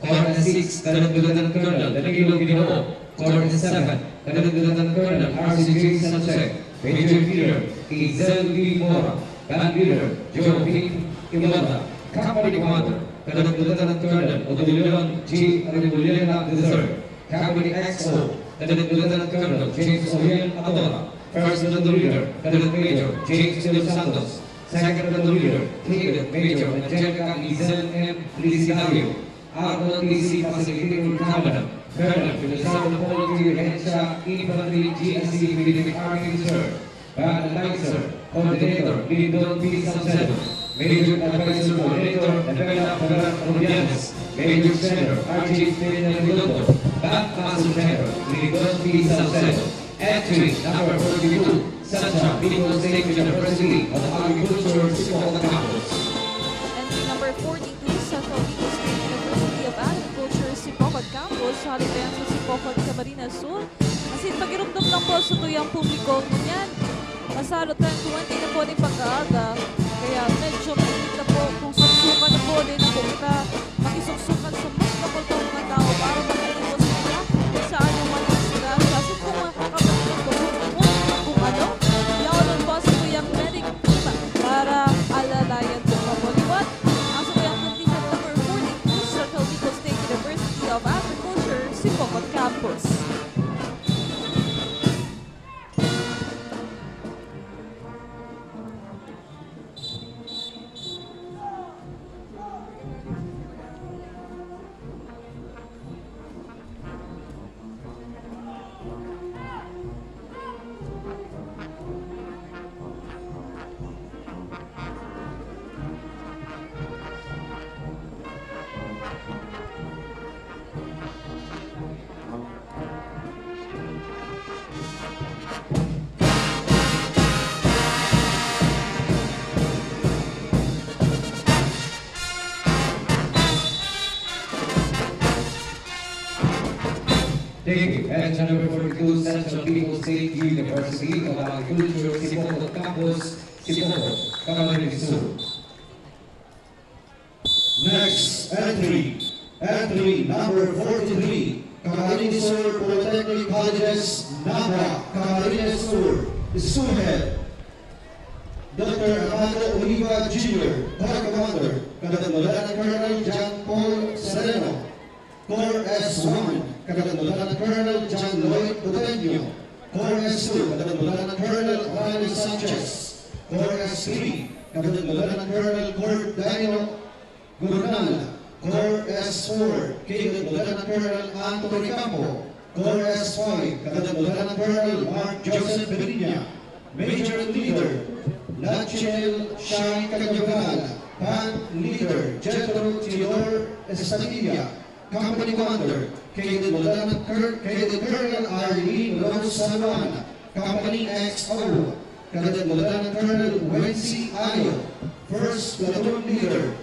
Corps S6, Cadet Lieutenant Colonel Danilo Ginoo. Corps S7, Cadet Lieutenant Colonel RCJ Sanchez. Major Leader Izel D. Mora. Band Leader Joe P. Imota. Company Commander Cadet Lieutenant Colonel Odilion G. Aribulena III. Company XO Cadet Lieutenant Colonel James Oriel Adora. First Lieutenant Leader Cadet Major James De Los Santos. Second Lieutenant Leader Cadet Major Angelica Izel M. Lisidario. ROTC Facilitator Commandant Colonel Philosopher Poultry Hensha Infantry GSC Philippine Army Reserve. Band Advisor Coordinator Lindon P. Salcedo. Major Advisor Coordinator Nabela Pagar Rubianes. Major Senator R.J. Pena Redondo. Band Master General Lindon P. Salcedo. Entry number 42, Central People's State University of Agriculture, Sibocot Campus. Entry number 42, Central People's State University of Agriculture, kasali tayo sa Sipocon Camarines Sur. Kasi pagirumdum lang po sa tuyang publiko ngunyan. Masalo tayo 20 na po ni pag-aaga. Kaya medyo mainit na po kung suksukan na po din na po kita makisuksukan sa mas kapal po mga tao para makaliwas nila kung saan yung mga sila. Kasi kung makakapagin po kung ano, yaon po sa tuyang medic team para alalayan po maboliwat. Ang sa tuyang contingent number 42, Central Bicol State University of Agriculture, Sipocon Campus. Thank you. And number 42, Central Bicol State University of Agriculture, Sipocon Campus, Sipocon, Camarines Sur. Next entry number 43, Camarines Sur Polytechnic Colleges, NABA, Camarines Sur, School Head, Dr. Amado Oliva Jr., Corps Commander, Lieutenant Colonel John Paul Sereno, Corps S1, Lieutenant Colonel John Lloyd Butenio, Corps S2, Lieutenant Colonel Riley Sanchez, Corps S3, Lieutenant Colonel Corp Daniel Gurnal, Corps S4, Lieutenant Colonel Anthony Campo, Corps S5, Lieutenant Colonel Mark Joseph Benigna, Major Leader Lachel Shai Cañaveral, Band Leader Jethro Theodore Estadilla, Company Commander, Lieutenant Colonel Arlene Rose Saluana, Company XO, Lieutenant Colonel Wency Ayo, First Platoon Leader,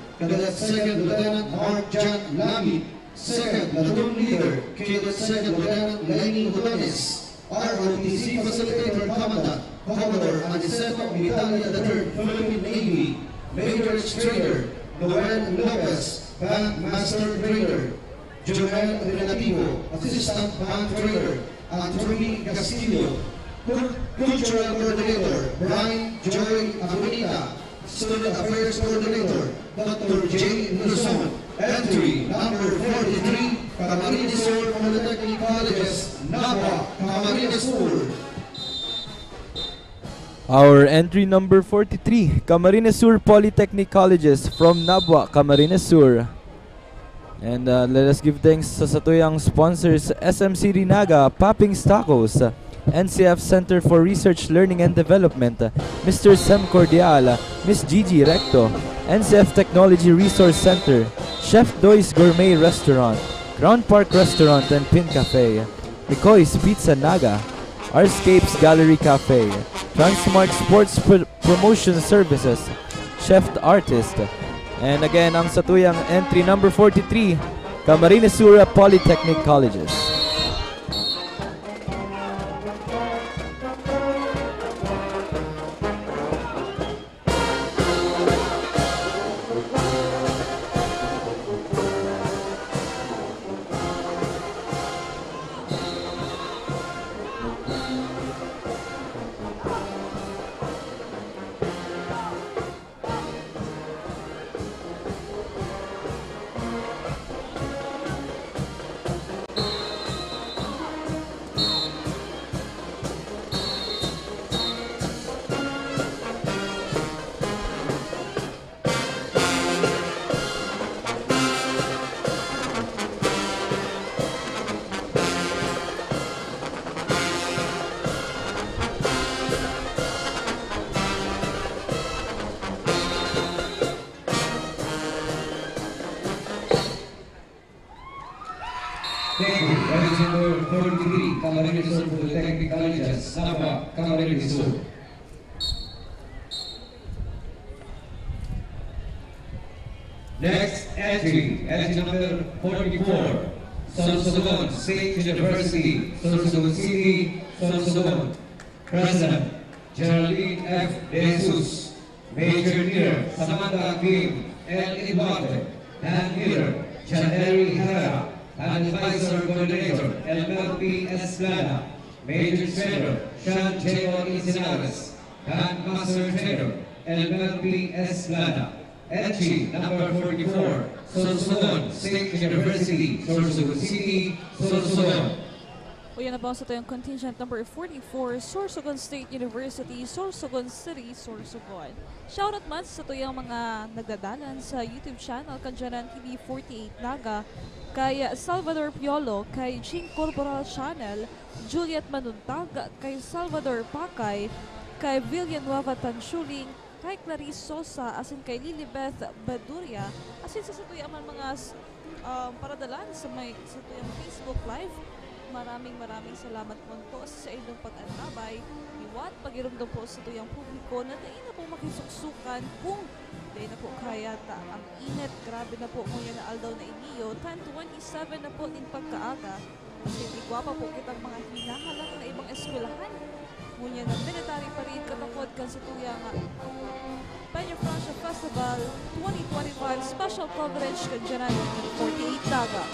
Second Lieutenant Mark John Lamy, Second Platoon Leader, Second Lieutenant Lenny Hutones, ROTC Facilitator Commandant, Commodore Aniceto Italia III, Philippine Navy, Major Trader, Noel Lopez, Band Master Trader, Joel Relativo, Assistant Band Trader, Anthony Castillo, Cultural Coordinator, Brian Joy Agunita, Student Affairs Coordinator, Dr. J. Luzon. Entry number 43, Camarines Sur Polytechnic Colleges, NABA, Camarines Sur. Our entry number 43, Camarines Sur Polytechnic Colleges from Nabwa, Camarines Sur. And let us give thanks sa satuyang sponsors, SMC Rinaga, Papping's Tacos, NCF Center for Research, Learning and Development, Mr. Sem Cordial, Miss Gigi Recto, NCF Technology Resource Center, Chef Doy's Gourmet Restaurant, Ground Park Restaurant and Pin Cafe, Mikoy's Pizza Naga, Arscapes Gallery Cafe, Transmart Sports Promotion Services, Chef Artist, and again ang satuyang entry number 43, Camarines Sur Polytechnic Colleges. Thank you. That is number 43, Camarines Sur Polytechnic Colleges, Nabwa, Camarines Sur. Next entry number 44, Sorsogon State University, Sorsogon City, Sorsogon. President Geraldine F. De Jesus. Major Leader Samantha Kim L. Eduardo. Hand Leader Janeri Herrera. Hand Advisor Coordinator Elmer P. Esplana. Major Trader Sean J. Isinares. Hand Master Trader Elmer P. Esplana. Entry number 44, Sorsogon State University, Sorsogon City, Sorsogon. O yan na po sa tayong contingent number 44, Sorsogon State University, Sorsogon City, Sorsogon. Shoutout man sa tuyang mga nagdadalan sa YouTube channel Kanjanan TV 48 Naga, kay Salvador Piolo, kay Jean Corporal Channel, Juliet Manuntag, kay Salvador Pakay, kay Villanueva Tanchuling, kay Clarice Sosa, asin kay Lilibeth Baduria, asin sa tuyang mga paradalan sa tuyang Facebook Live. Maraming salamat po sa inyong pag-antabay. Iwat pag-irumdum po sa tuyang publiko na tayo na po makisuksukan kung tayo na po kaya ang init. Grabe na po ngayon na aldaw na iniyo. 10:27 na po in pagkaaga. Kasi di gwapa po kitang mga hinahalak na ibang eskwelahan. Ngunyan ng military parade katapod kan sa tuyang Peña Francia Festival 2025 special coverage kan dyan 48 Naga.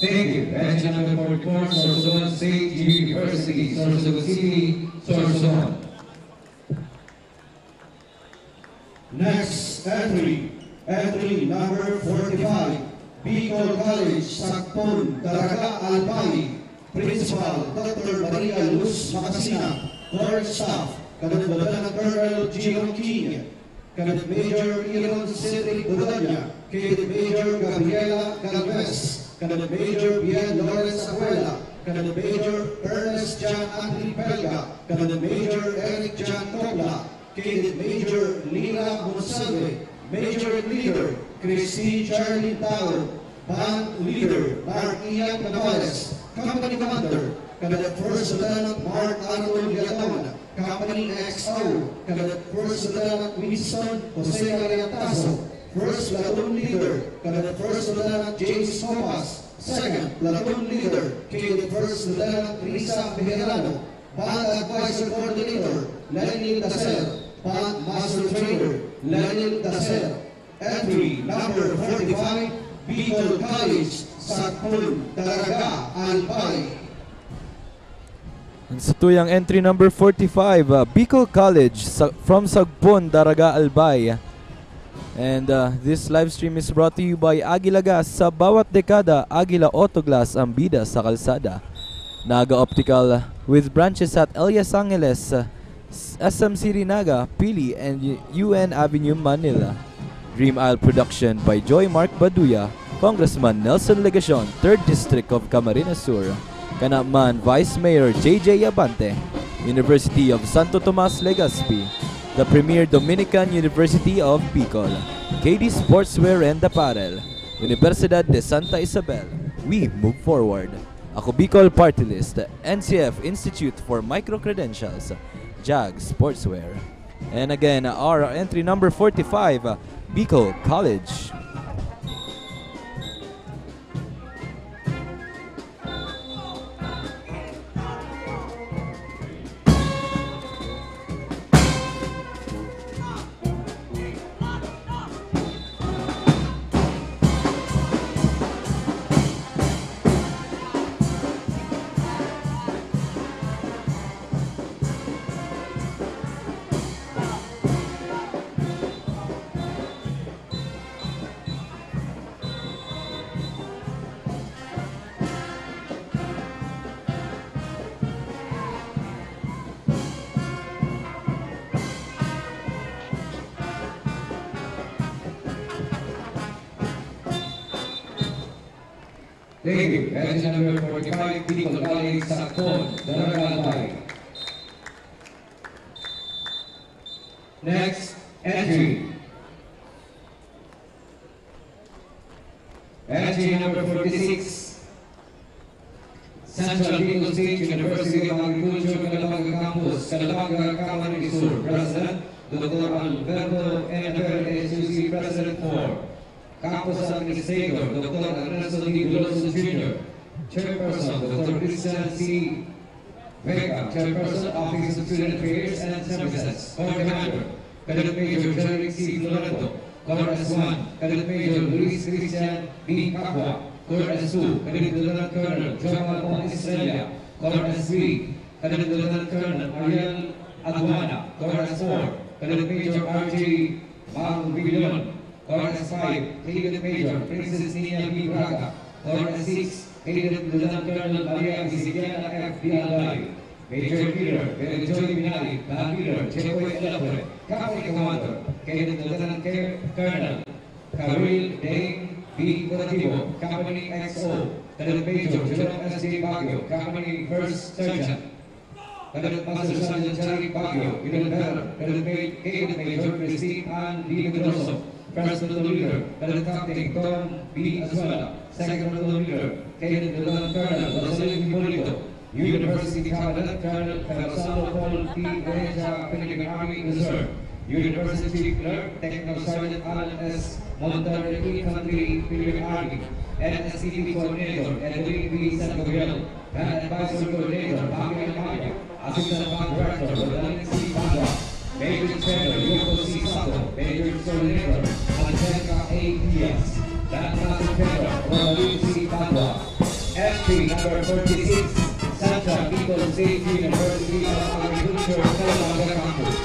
Thank you. Entry number 44, Sorsogon State University, Sorsogon City, Sorsogon. Next entry number 45, Bicol College, Sakpon, Daraga Albay, Principal Dr. Maria Luz Macasina, Core Staff, Cadet Lieutenant Colonel Gio King, Cadet Major Iron Cedric Budanya, Cadet Major Gabriela Galvez, Cadet Major Bien Lawrence Abuela, Cadet Major Ernest John Anthony Pelga, Cadet Major Eric John Cobla, Cadet Major Lila Monsalve, Major Leader Christine Charlie Tao, Band Leader Mark Ian Navales, Company Commander Cadet First Lieutenant Mark Arnold Yatawan, Company XO Cadet First Lieutenant Winston Jose Cariatazo, First Platoon Leader, Cadet First Lieutenant James Copas. Second Platoon Leader, Cadet First Lieutenant Risa Bejerano. Band Advisor Coordinator, Lenin Dacer. Band Master Trader, Lenin Dacer. Entry number 45, Bicol College, Sakpon, Daraga, Albay. Sa tuyang entry number 45, Bicol College from Sagpon, Daraga, Albay. And this live stream is brought to you by Aguila Gas. Sa bawat dekada, Aguila Autoglass ang bida sa kalsada. Naga Optical with branches at Elias Angeles, SM City Naga, Pili, and UN Avenue, Manila. Dream Isle Production by Joy Mark Baduya, Congressman Nelson Legacion, 3rd District of Camarines Sur. Kanaman Vice Mayor JJ Abante, University of Santo Tomas, Legazpi. the premier Dominican University of Bicol, KD Sportswear and Apparel, Universidad de Santa Isabel. We move forward. Ako Bicol Party List, NCF Institute for Micro-Credentials, JAG Sportswear. And again, our entry number 45, Bicol College. Thank you. Entry number 45, Bicol College, Sakon, Daragalbay. Next entry. Entry number 46, Central Bicol State University of Agriculture, Calabanga Campus, Calabanga Camarines Sur. President, Dr. Alberto N. SUC President 4. Campus Administrator, Dr. Ernesto D. Veloso Jr. Chairperson, Dr. Christian C. Vega, Chairperson, Office of Student Affairs and Services. Corps Commander, Cadet Major Jerry C. Florento. Corps S1, Cadet Major Luis Christian B. Capua. Corps S2, Cadet Lieutenant Colonel Jomal Pon Estrella. Corps S3, Cadet Lieutenant Colonel Ariel Aduana. Corps S4, Cadet Major R.J. Malvillon. Corps S5, Cadet Major Princess Nina B. Braga. Corps S6, Cadet Lieutenant Colonel Maria Visigiana F. Bialay. Major Peter, Cadet Joy Binali, Band Leader, Checoy Elapore. Company Commander, Cadet Lieutenant Colonel Karil Dane B. Corativo. Company XO, Cadet Major Jerome S. J. Baguio. Company First Sergeant, Cadet Master Sergeant Charlie Baguio. Cadet Major Christine Ann D. Pedroso. First Platoon Leader, Cadet Captain Tom B. Azuela. Second Platoon Leader, Cadet Lieutenant Colonel Rosalio Hipolito. University Cadet Colonel Gonzalo Paul P. Veneja, Philippine Army Reserve. University Clerk, Technical Sergeant Alan S. Montaner, Infantry, Philippine Army. NSCP Coordinator, Edwin B. San Gabriel. Band Advisory Coordinator, Bangin Amaya. Assistant Band Director, Rodan C. Banda. Major Trainer, Yoko C. Sato. Major Coordinator, Angelica A. Diaz. Band Master Trainer, Rodan C. Banda. Entry number 46, Central Bicol State University of Agriculture, Calabanga Campus.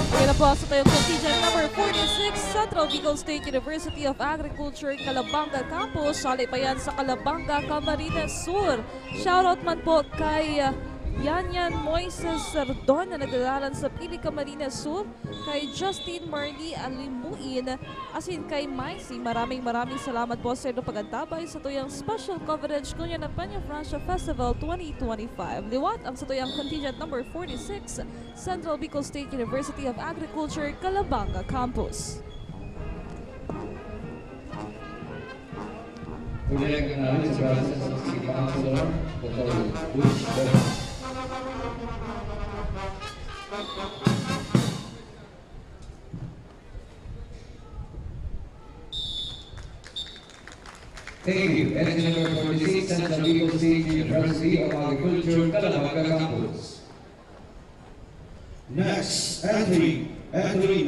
Kaya po sa tayong contingent number 46, Central Bicol State University of Agriculture, Calabanga Campus. Sali pa yan sa Calabanga, Camarines Sur. Shoutout man po kay Yanyan Moises Sardon na nagdadalan sa Pili Camarines Sur, kay Justin Marley Alimuin, asin kay Maisy. Maraming salamat po sa inyong pag-antabay sa tuyang special coverage kunya ng Peña Francia Festival 2025. Liwat ang sa tuyang contingent number 46, Central Bicol State University of Agriculture, Calabanga Campus. Kemudian kenalin sebagai City Councilor, Dr. Bush Bernard. Thank you. Entry number 46, Central Bicol State University of Agriculture, Calabanga Campus. Next entry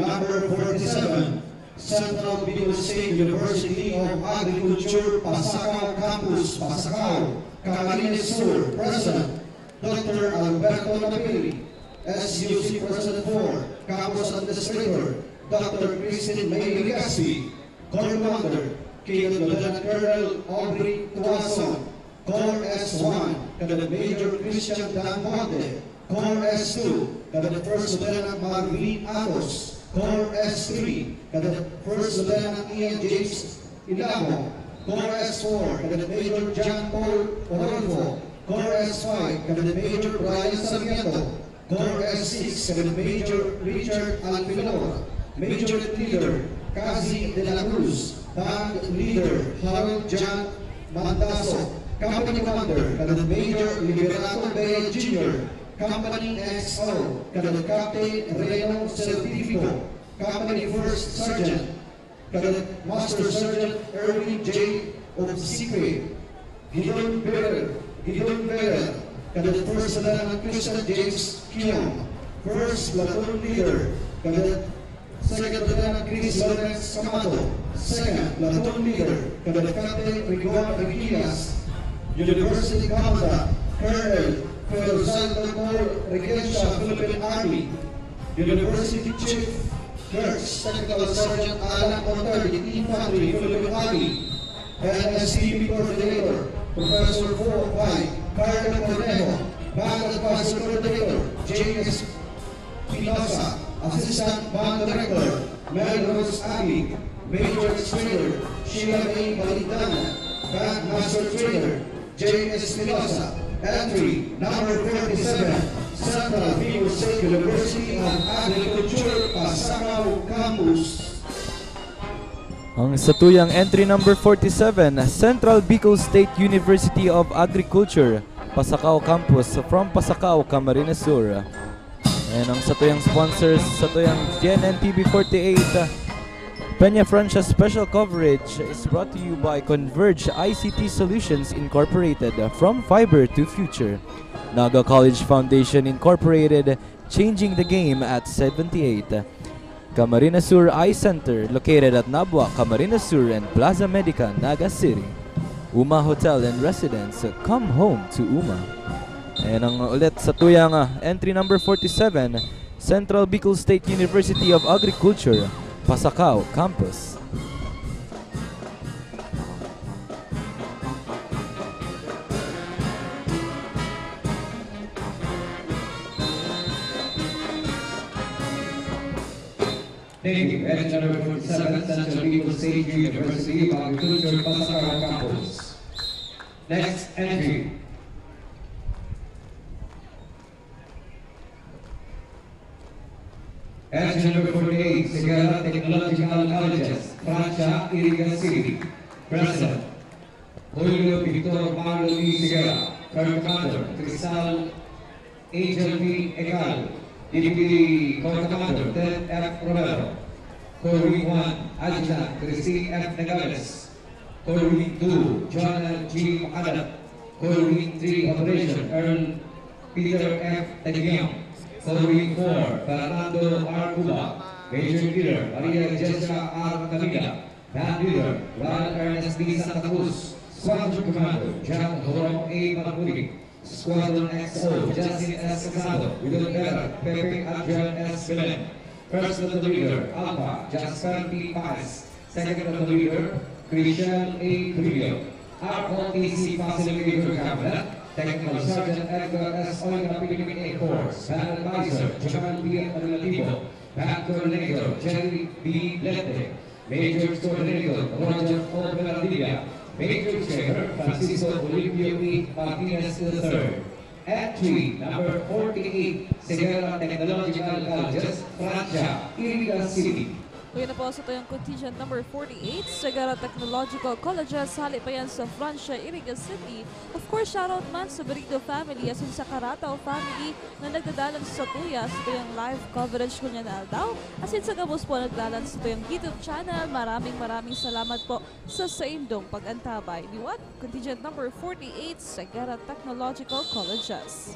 number 47, Central Bicol State University of Agriculture, Pasacao Campus, Pasacao, Camarines Sur. President, Dr. Alberto Napili. SUC President 4, Campus Administrator, Dr. Christine May Legaspi. Corps Commander, Cadet Lieutenant Colonel Aubrey Tuason. Corps S1, Cadet Major Christian Dan Ponte. Corps S2, Cadet First Lieutenant Marlene Atos. Corps S3, Cadet First Lieutenant Ian James Ilamo. Corps S4, Cadet Major John Paul Oronfo. Corps S5, Cadet Major Brian Sarmiento. Core S6, Cadet Major Richard Alpinor, Major Leader Kazi de la Cruz, Band Leader Harold John Mandaso, Company Commander Cadet Major Liberato Bey Jr., Company XO Cadet Captain Reno Certifico, Company First Sergeant Cadet Master Sergeant Erwin J. Obseque, Gideon Berer, Cadet First Lieutenant Christian James Kion, First Platoon Leader Cadet Second Lieutenant Chris Lawrence Camado, Second Platoon Leader Cadet Captain Rigon Requillas, University Commandant Colonel Ferzaldo Regencia Philippine Army, University Chief Clerks Technical Sergeant Alan Monter, Infantry Philippine Army, NSTP Coordinator Professor 4-5 Carlo Cornejo, Band Advisor Coordinator J.S. Pinoza, Assistant Band Director Melrose Abi, Major Trainer Sheila A. Balintana, Band Master Trainer J.S. Pinoza. Entry number 47, Central Bicol State University of Agriculture, Pasacao Campus. Ang satuyang entry number 47, Central Bicol State University of Agriculture, Pasacao Campus from Pasacao, Camarines Sur. And ang satuyang sponsors, satuyang GNN TV 48, Peña Francia special coverage is brought to you by Converge ICT Solutions Incorporated, from fiber to future. Naga College Foundation Incorporated, changing the game at 78. Camarines Sur Eye Center, located at Nabwa, Camarines Sur and Plaza Medica, Naga City. Uma Hotel and Residence, come home to Uma. And ang ulit sa tuyang entry number 47, Central Bicol State University of Agriculture, Pasacao Campus. Thank you. Entry number 47, Central Bicol State University of Agriculture, Pasacao Campus. Next entry. Entry number 48, Segara Technological Colleges, Francia, Iriga City. President, Julio Victor Manuel E. Segara. Colonel Commander, Cristal Angel V. Egal. Deputy Corps Commander, Ted F. Romero. Corps Wing 1, Adjutant, Christine F. Negales. Corps Wing 2, John L. G. Macadat. Corps Wing 3, Operation, Earl Peter F. Teguion. Corps Wing 4, Fernando R. Cuba. Major Leader, Maria Jessica R. Camila. Band Leader, Ronald Ernest D. Santa Cruz. Squadron Commander, John Joram A. Marmudi. Squadron XO, Justin S. Casado. William Vera, Pepe Adrian S. Belen. First of the Leader, Alpha, Jasper P. Paz. Second of the Leader, Christian A. Trillo. ROTC Facilitator Cabinet. Technical Sergeant Edgar S. Oiga Philippine A. Corps. Band Advisor, Jamal B. Relativo. Band Coordinator, Jerry B. Lente. Major Coordinator, Roger O. Veladilla. Major Trainer, Francisco Olivio E. Martinez III. Entry number 48, Segara Technological Colleges, Francia, Iriga City. Kuya na po sa tuyong contingent number 48, Segara Technological Colleges, hali pa yan sa Francia, Iriga City. Of course, shoutout man sa Berito family, asin sa Carataw family na nagdadalan sa tuya sa tuyong live coverage ko niya na aldaw. Asin sa Gabos po nagdalan sa tuyong YouTube channel. Maraming salamat po sa indong pag-antabay. Liwat, contingent number 48, Segara Technological Colleges.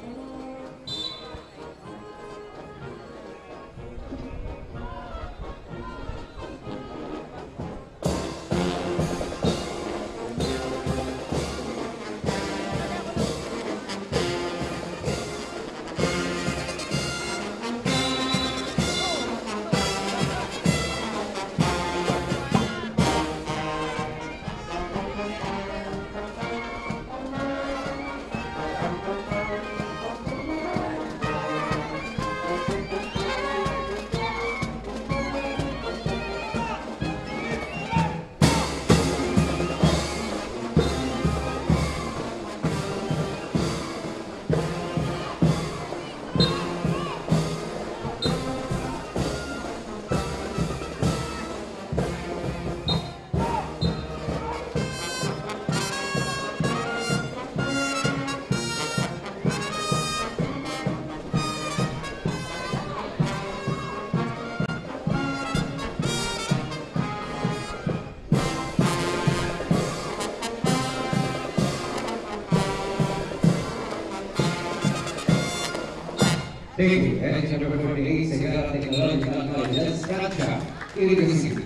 Thank you. Entry number 48, Sagara Technological Colleges, Francia, Iriga City.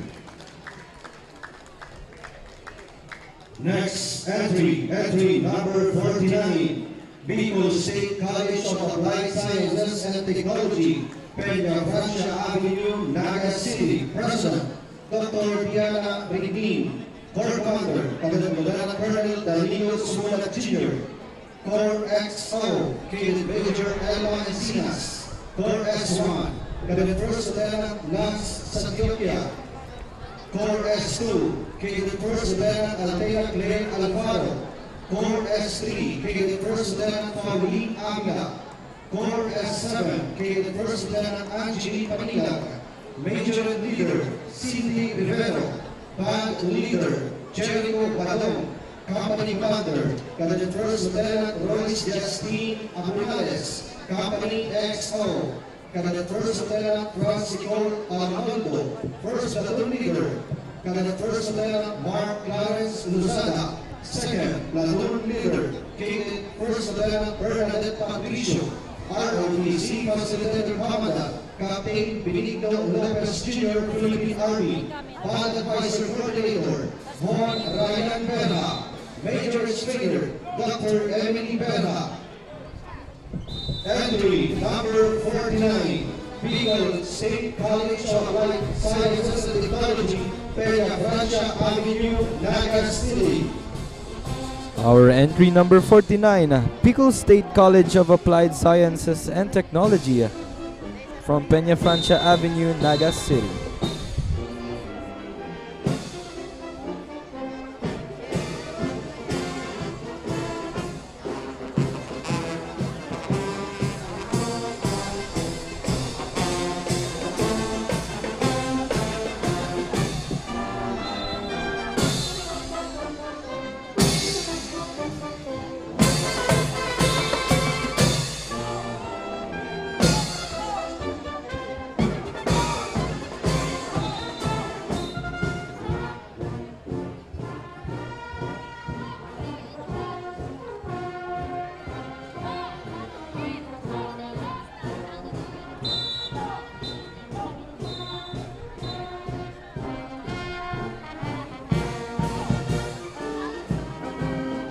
Next entry number 49, Bicol State College of Applied Sciences and Technology, Peña Francia Avenue, Naga City. President, Dr. Diana Rignin. Core Commander, Lieutenant Colonel Danilo Sumulat Jr. Core XO, Cadet Major Elma Encinas. Core S1, Cadet First Lieutenant Lance Santiopia. Core S2, Cadet First Lieutenant Altea Claire Alfaro. Core S3, Cadet First Lieutenant Pauline Avila. Core S7, Cadet First Lieutenant Angie Panilag. Major Leader, Cindy Rivero. Band Leader, Jericho Badong. Company Commander, Cadet First Lieutenant Royce Justine Amunales. Company XO, Cadet First Lieutenant Francisco Arnoldo. First Platoon Leader, Cadet First Lieutenant Mark Clarence Luzada. Second Platoon Leader, Cadet First Lieutenant Bernadette Patricio. ROTC Facilitator Commandant, Captain Benigno Lopez Jr., Philippine Army. Band Advisor Coordinator, Von Ryan Vera. Major Instructor, Dr. Emily Vera. Entry number 49, Bicol State College of Applied Sciences and Technology, Peña Francia Avenue, Naga City. Our entry number 49, Bicol State College of Applied Sciences and Technology, from Peña Francia Avenue, Naga City.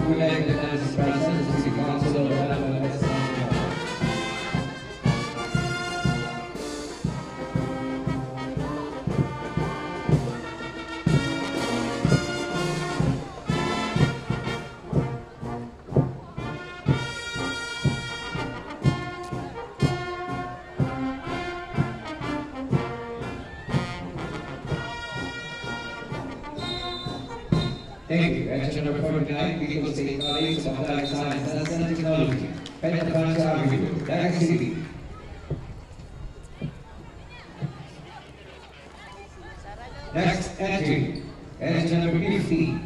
We would like to announce the President of the City Council of Manila. Thank you. Entry number 49, Bicol State College of Applied Sciences and Technology, Peña Francia Avenue, Naga City. Next entry, number 50,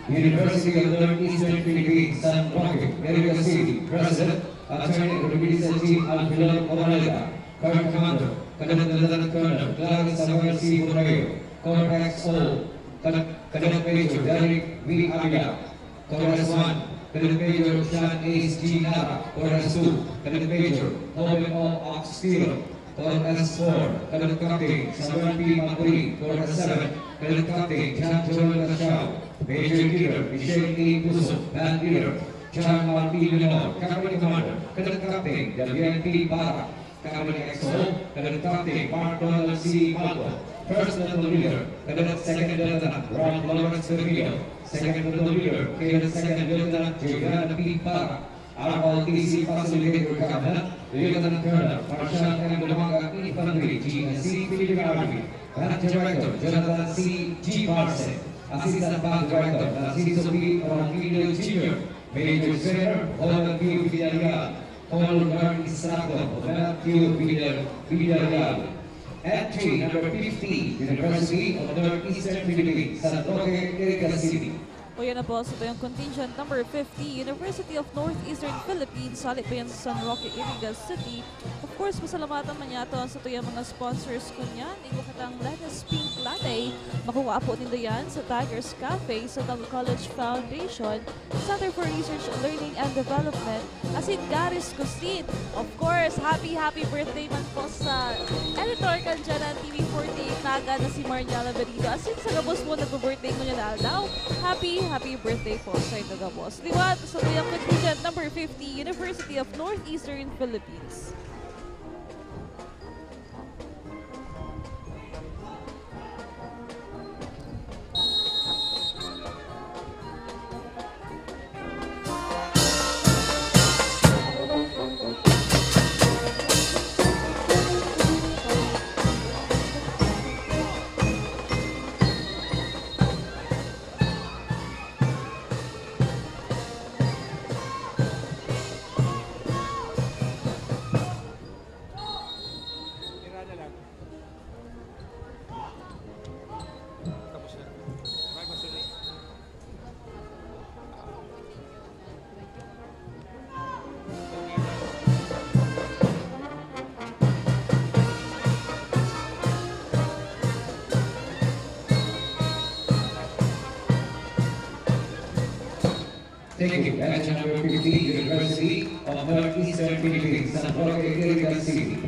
University of Northeastern Philippines, San Roque, Iriga City. President, Attorney Rodriguez G. Alfredo Moraleda. Current Commander, Cadet Lieutenant Colonel Clarence Samuel C. Borrego. Corps XO, Cadet Major Derek V. Avila. Corps S1, Cadet Major Sean Ace G. Nara. Corps S2, Cadet Major Owen O. Oxtilo. Corps S4, Cadet Captain Samuel P. Macuri. Corps S7, Cadet Captain John Joel Cachao. Major Leader Michelle A. Puso. Band Leader John Martin Leonor. Company Commander, Cadet Captain Davian P. Barra. Company XO, Cadet Captain Mark Donald C. Malvo. First Platoon Leader, Cadet Second Lieutenant Ron Lawrence Vermillo. Second Platoon Leader, Cadet Second Lieutenant Juliana P. Barra. ROTC Facilitator Commandant, Lieutenant Colonel Marshal M. Lumanga Infantry GSC Philippine Army. Band Director Jonathan C. G. Marce. Assistant Band Director Narciso P. Orangilio Jr. Major Trainer Holland Q. Villarreal. Hall Guard Instructor Lieutenant Q. Villarreal. Entry number 50, University of Northeastern Philippines, San Roque, Iriga City. O yan na po, so ito yung contingent number 50, University of Northeastern Philippines, salit pa yan sa San Roque, Iriga City. Of course, pasalamatan man yato sa ito yung mga sponsors ko niyan. Ito katang Lettuce Pink Latte, makuha po nito yan sa Tigers Cafe, sa Tago College Foundation, Center for Research, Learning and Development, asin Garis Cuisine. Of course, happy birthday man po sa editor kan dyan ng TV48 Naga na si Marniala Benito. Asin sa gabos mo nag-birthday mo niya na daw. Happy birthday po sa ito gabos. Diwat sa tuyang contingent number 50, University of Northeastern Philippines. Thank you. Batch number 50, University of Northeastern Philippines, San Roque, Iriga City.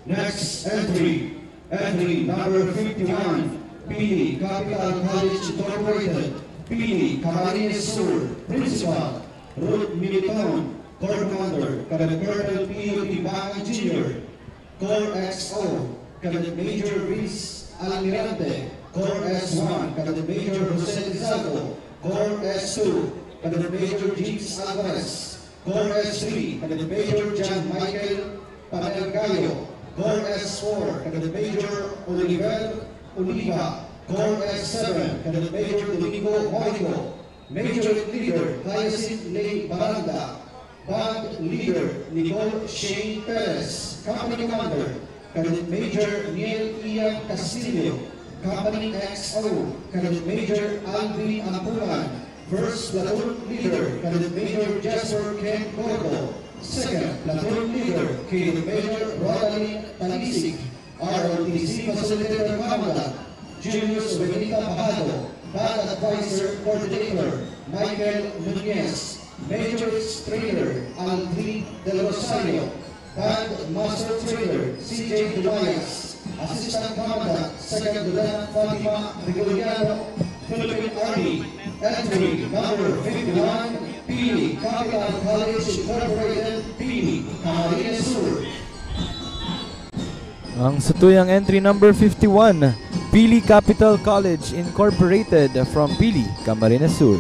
Next entry number 51, Pili Capital College Incorporated, Pili, Camarines Sur, Principal, Ruth Militon, Corps Commander, Cadet Colonel P.O. Tibangan Jr., Corps XO, Cadet Major Riz Almirante, Corps S1, Cadet Major Jose Rizaldo, Corps S2, Cadet Major James Alvarez, Corps S3, Cadet Major John Michael Panelgayo, Corps S4, Cadet Major Oliva, Corps S7, Cadet Major Domingo Moico, Major Leader Hyacinth Lane Baranda, Band Leader Nicole Shane Perez, Company Commander Cadet Major Neil Ian Castillo, Company XO, Cadet Major Alvin Ampulan, First Platoon Leader, Cadet Major Jasper Ken Gordo, Second Platoon Leader, Cadet Major Rodaline Talisik, ROTC Facilitator Commandant, Julius Benita Pajado, Band Advisor Coordinator, Michael Nunez, Major Trainer, Aldrin Del Rosario, Band Master Trainer, CJ Dumayas, Assistant Commandant, Second Lieutenant Fatima Rigoliano, Philippine Army. Entry number 51, Pili Capital College Incorporated, Pili, Camarines Sur. Ang satuyang entry number 51, Pili Capital College Incorporated from Pili, Camarines Sur.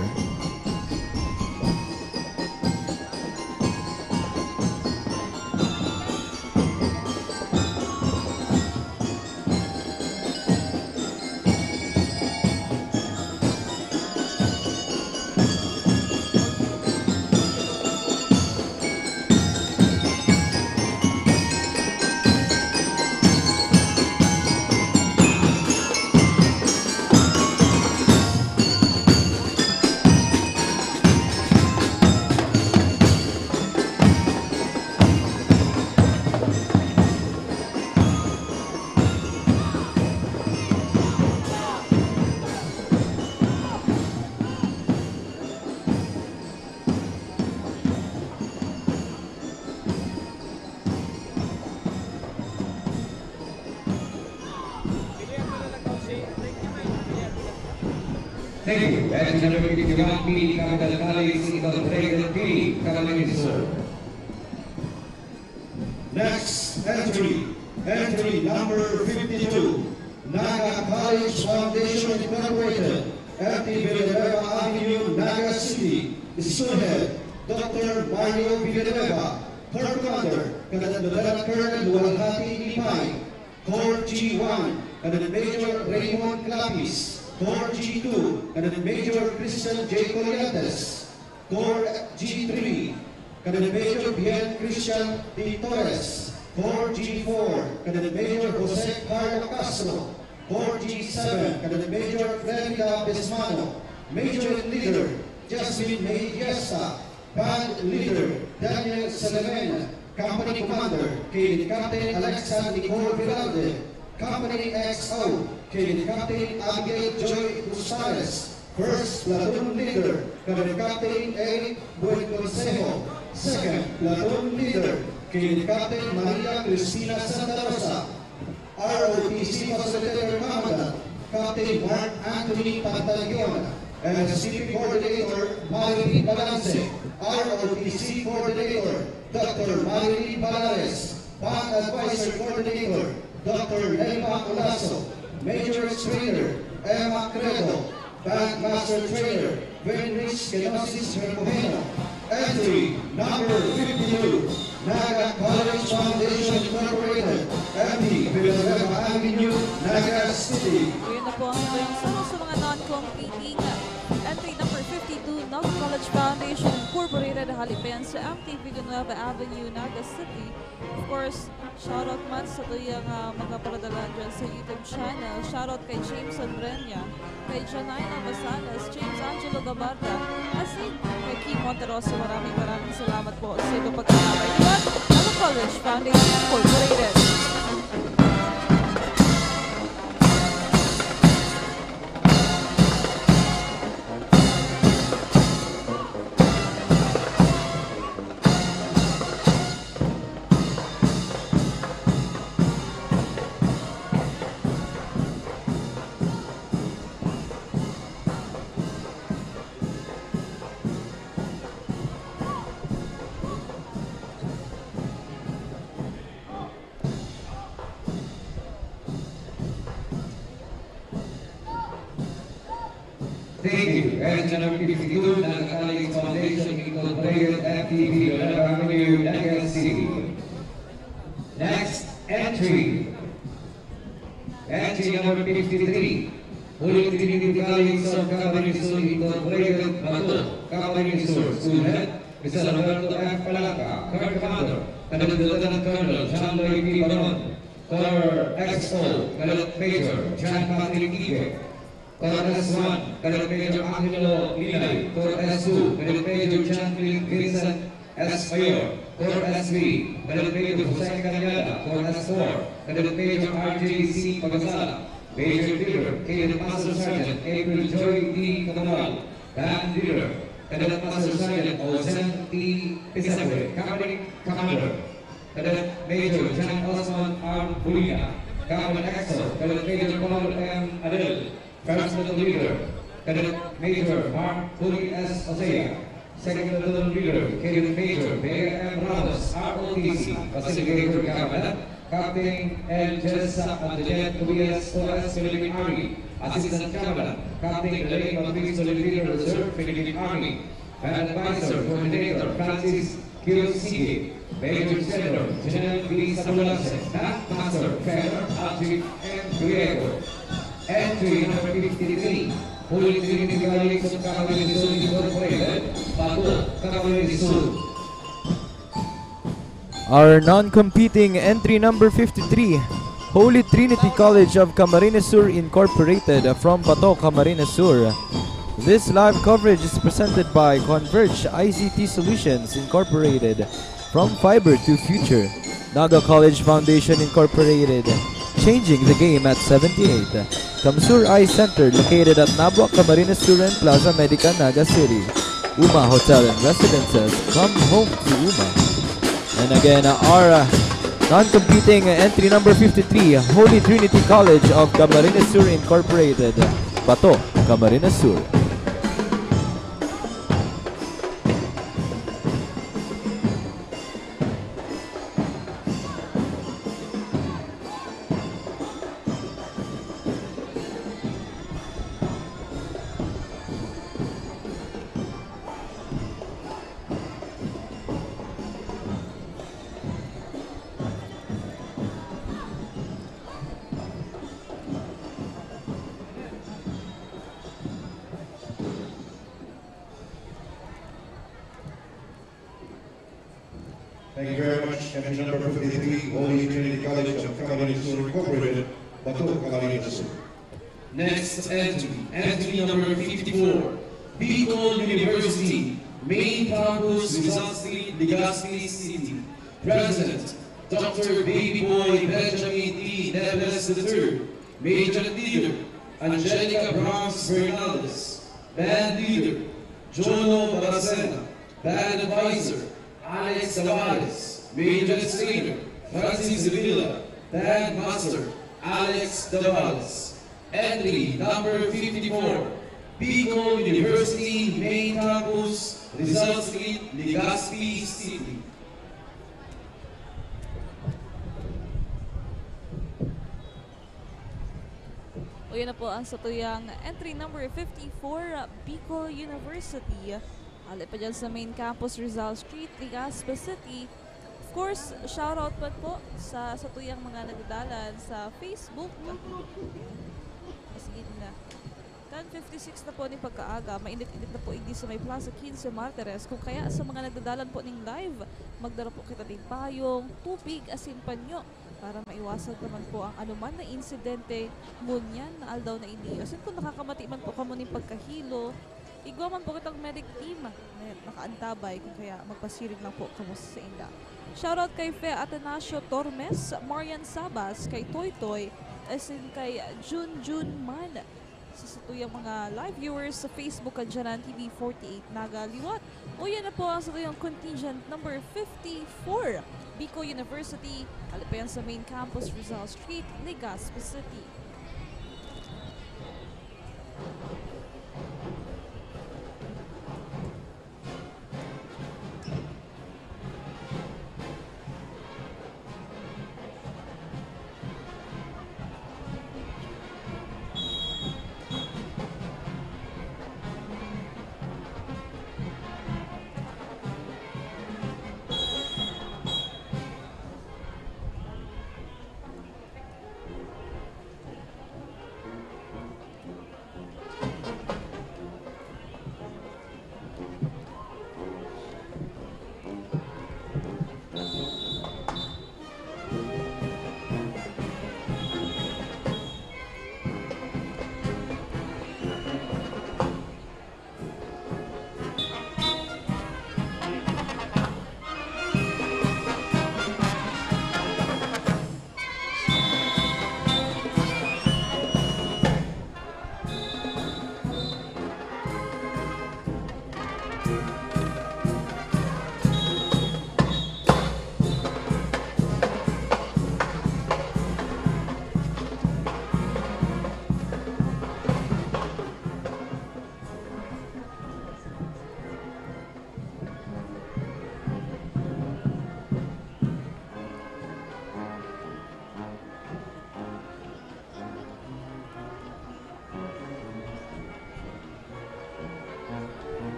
Thank you. Batch number 51, Pili Capital College Incorporated, Pili, Camarines Sur. Next entry number 52, Naga College Foundation Incorporated, FT Villanueva Avenue, Naga City. School Head, Dr. Mario Villanueva. Corps Commander, Cadet Lieutenant Colonel Lualhati Ipay. Corps G1, Cadet Major Raymond Clapis. Corps G2, Cadet Major Christian J. Coliantes. Corps G3, Cadet Major Bien Christian D. Torres. Corps G4, Cadet Major Jose Carlo Castro. 4G7, Cadet Major Freda Besmano, Major Leader Jasmine Mayesta, Band Leader Daniel Salamena, Company Commander Cadet Captain Alexa Nicole Viralde, Company XO Cadet Captain Abigail Joy Rosales, First Platoon Leader Cadet Captain Eric Buenconsejo, Second Platoon Leader Cadet Captain Maria Cristina Santa Rosa, ROTC Facilitator Commandant Captain Mark Anthony Pantaleon, SCP Coordinator Marilyn Balance, ROTC Coordinator Dr. Marilyn Balares, Band Advisor Coordinator Dr. Nelma Olaso, Major Trainer Emma Credo, Band Master Trainer Venrich Kenosis Hermojeno. Entry number 52, Naga College Foundation Incorporated, MD Villanueva Avenue, Naga City. Yun na po ang yung sa mga non-competing. Entry number 52, Naga College Foundation Incorporated, Halipen sa MD Villanueva Avenue, Naga City. Of course, shoutout man sa tuyang mga paradalan dyan sa YouTube channel. Shoutout kay Jameson Brenya, kay Janina Basalas, James Angelo Gabarda, as in kay Kim Monteroso. Maraming salamat po sa ito pagkakabay. Naga College Foundation Incorporated. Thank you. Entry number 52, Naga College Foundation Incorporated, FTV, Villanueva Avenue, Naga City. Next entry. Entry number 53, Holy Trinity College of Camarines Sur Incorporated, Bato, Camarines Sur. School Head, Mr. Roberto F. Palaka. Corps Commander, Cadet Lieutenant Colonel John Lloyd P. Baron. Corps XO, Cadet Major John Patrick Ige. Corps S1, Cadet Major Angelo Linay. Corps S2, Cadet Major John Vincent S. Mayor. Corps S3, Cadet Major Jose Cañada. Corps S4, Cadet Major RJC Pagasala. Major Leader, Cadet Master Sergeant April Joy D. Camaral. Band Leader, Cadet Master Sergeant Ozen T. Pisagre. Company Commander, Cadet Major John Osman R. Bulina. Company EXO, Cadet Major Paul M. Adel. First Platoon Leader, Cadet Major Mark Puri S. Osea. Second Platoon Leader, Cadet Major Vega M. Ramos, ROTC, Facilitator Commandant, Captain L. Jessa Antoinette Tobias O.S. Philippine Army, Assistant Commandant, Captain Elaine Matriz Leader Reserve Philippine Army, Band Advisor Coordinator Francis Q. Sige, Major General General V. Sabulase, Band Master Federal Algic M. Griego. Entry number 53, Holy Trinity College of Camarines Sur Incorporated, Bato, Camarines Sur. Our non-competing entry number 53, Holy Trinity College of Camarines Sur Incorporated from Bato, Camarines Sur. This live coverage is presented by Converge ICT Solutions Incorporated, from fiber to future. Naga College Foundation Incorporated, changing the game at 78. Kamsur Eye Center, located at Nabwa, Camarines Sur and Plaza Medica, Naga City. Uma Hotel and Residences, come home to Uma. And again, our non-competing entry number 53, Holy Trinity College of Camarines Sur Incorporated, Bato, Camarines Sur. Thank you very much. Entry number 53, Holy Trinity College of Camarines Sur Incorporated, Bato, Camarines Sur. Next entry number 54, Bicol University, Main Campus, Rizal Street, Legazpi City. President, Dr. Baby Boy Benjamin T. Neves III. Major Leader, Angelica Bronx Fernandez. Band Leader, Jono Baracena. Band Advisor, Alex Tavares. Major Trainer, Francis Villa. Band Master, Alex Tavares. Entry number 54, Bicol University, Main Campus, Rizal Street, Legazpi City. O yun na po ang satuyang entry number 54, Bicol University. Alip pa dyan sa Main Campus, Rizal Street, Legazpi City. Of course, shoutout pa po sa satuyang mga nagdadalan sa Facebook. Sige na. 10:56 na po ni pagkaaga. Mainit-init na po hindi sa may Plaza 15 Martires. Kung kaya sa mga nagdadalan po ng live, magdala po kita din payong, tubig, asin panyo para maiwasan naman po ang anuman na insidente ngunyan na aldaw na ini. Asin kung nakakamati man po kamo ng pagkahilo, igwa man po kitang medic team na nakaantabay kung kaya magpasirig lang po kamo sa inda. Shoutout kay Fe Atanasio Tormes, Marian Sabas, kay Toy Toy, asin kay Jun Man, sa satuyang mga live viewers sa Facebook at Janan TV 48 Nagaliwat. O yan na po ang satuyang contingent number 54, Bicol University, alipayan sa Main Campus, Rizal Street, Legazpi City.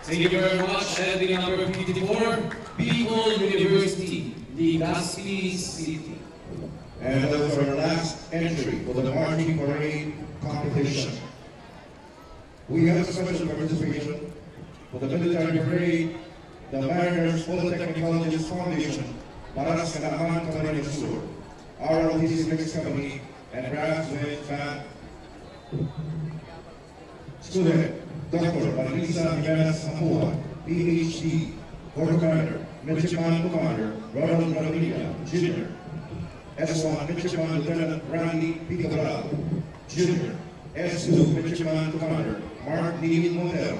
Thank you very much. Entry number 54, Bicol University, Legazpi City. And that was our last entry for the marching parade competition. We have a special participation for the military parade, the Mariners Polytechnic Colleges Foundation, Maras Kanaman Camarines Sur, RLTC Mix Company, and Grasswind Fan. Student, Dr. Marisa Jimenez Zamora, PhD, Corps Commander, Midshipman Commander Ronald Ravilla, Jr. S1, Midshipman Lieutenant Randy Picabral, Jr. S2, Midshipman Commander Mark Neil Montero.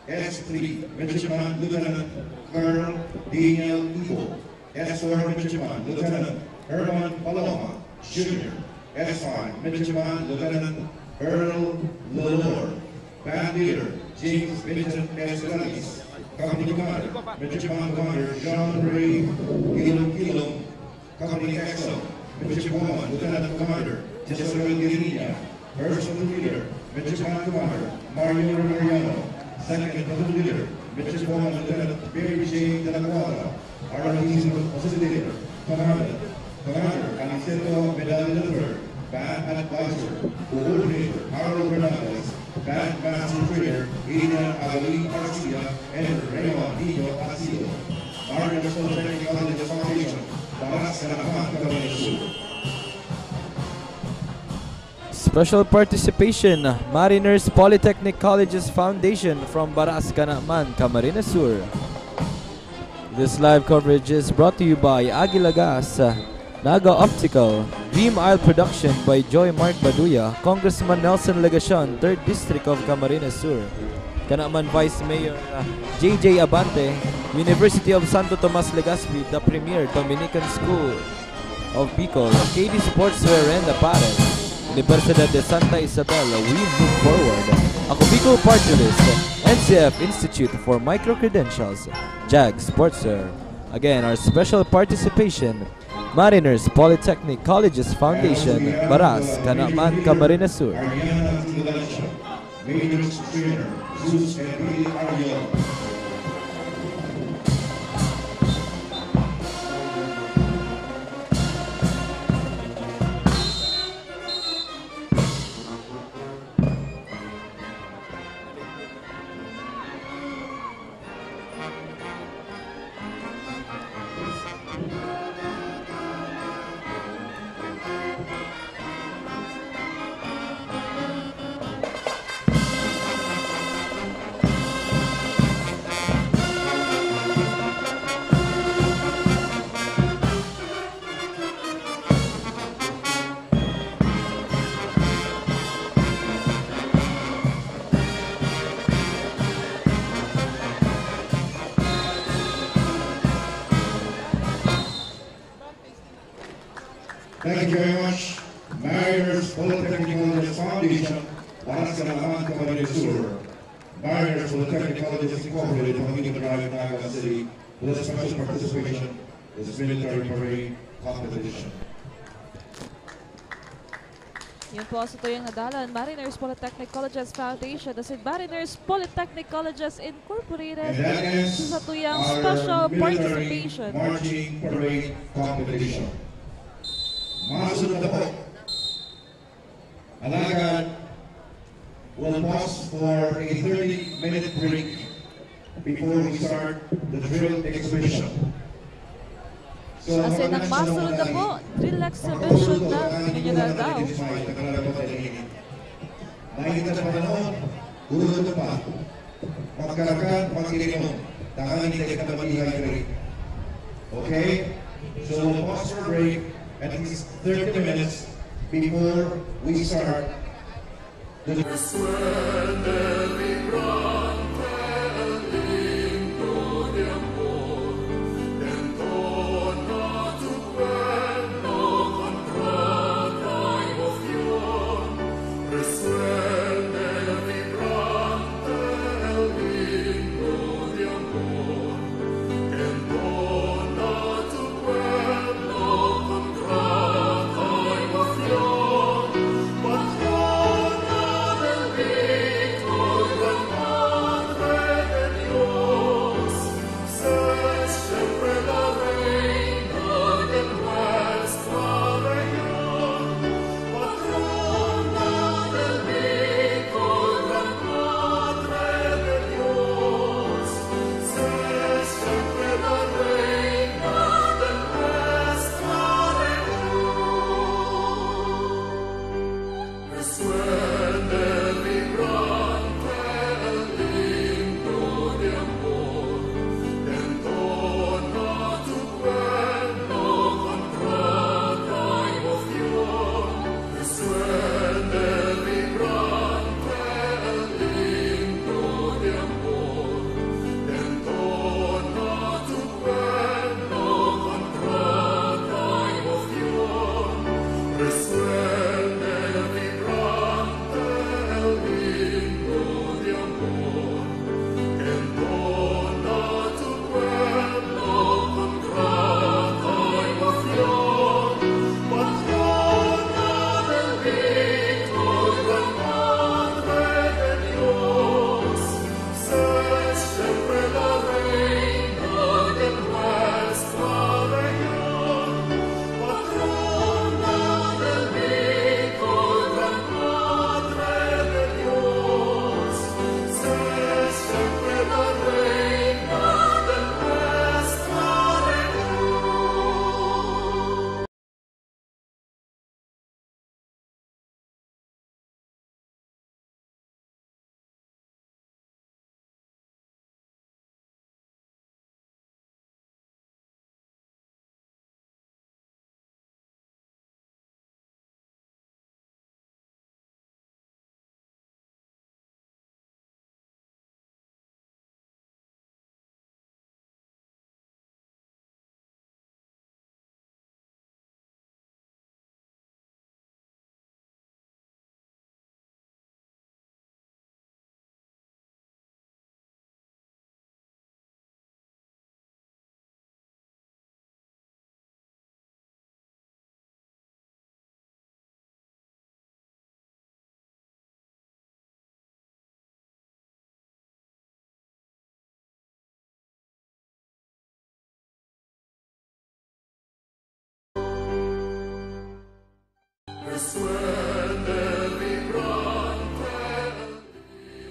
S3, Midshipman Lieutenant Colonel Daniel Ibo. S4, Midshipman Lieutenant Herman Paloma, Jr. S5, Midshipman Lieutenant Earl Lalore. Band Leader, James Vincent S. Gladys. Company Commander, Midshipman Commander John Ray Kilom. Company Excel, Midshipman Lieutenant Commander Jessica Guerrilla. Personal Leader, Midshipman Commander Mario Mariano. Second Platoon Leader, Midshipman Lieutenant Barry J. De La Cuadra. RLT's Facilitator, Commander Aniceto Medalla III. Band Advisor, Coordinator Harold Hernandez. Band Master Trainer Adrian Agali Garcia and Raymond Nino Asilo. Mariners Polytechnic College Foundation, Baras Canaman, Camarines Sur. Special participation, Mariners Polytechnic Colleges Foundation from Baras Canaman, Camarines Sur. This live coverage is brought to you by Aguila Gas, Naga Optical, Dream Isle Production by Joy Mark Baduya, Congressman Nelson Legacion, 3rd District of Camarines Sur, Canaman Vice Mayor JJ Abante, University of Santo Tomas Legazpi, the premier Dominican School of Bicol, KD Sportswear and Apparel, Universidad de Santa Isabel, we move forward. Ako Bicol Party List, NCF Institute for Micro-Credentials, JAG Sportswear. Again, our special participation, Mariners Polytechnic Colleges Foundation, Baras, Canaman, Camarines Sur. Majors Trainer, Zeus and Billy Ariel. Thank you very much. Mariners Polytechnic Colleges Foundation, Baras Canaman, Camarines Sur. Mariners Polytechnic Colleges Incorporated, Pangilinan Drive, Naga City, with a special participation in this military parade competition. Yun po sa tuyong nadalan, Mariners Polytechnic Colleges Foundation, the St. Mariners Polytechnic Colleges Incorporated, sa tuyong special participation. Marching parade competition. Masunod na po. Alagad will pause for a 30-minute break before we start the drill exhibition. So, kasi nagmasunod na po, drill exhibition na General Dao. Nakikita sa panahon, urod pa. Magkarakan, mag-irinom. Tangan hindi ka naman i-hydrate. Okay? So we'll pause for a break at least 30 minutes before we start the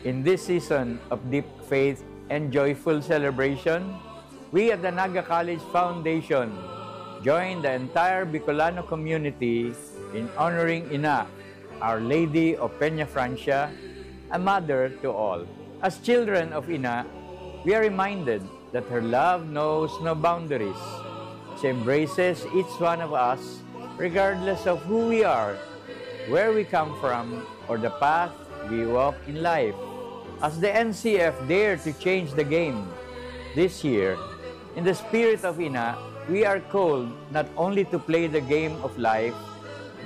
In this season of deep faith and joyful celebration, we at the Naga College Foundation join the entire Bicolano community in honoring Ina, Our Lady of Peña Francia, a mother to all. As children of Ina, we are reminded that her love knows no boundaries. She embraces each one of us regardless of who we are, where we come from, or the path we walk in life. As the NCF dare to change the game this year, in the spirit of Ina, we are called not only to play the game of life,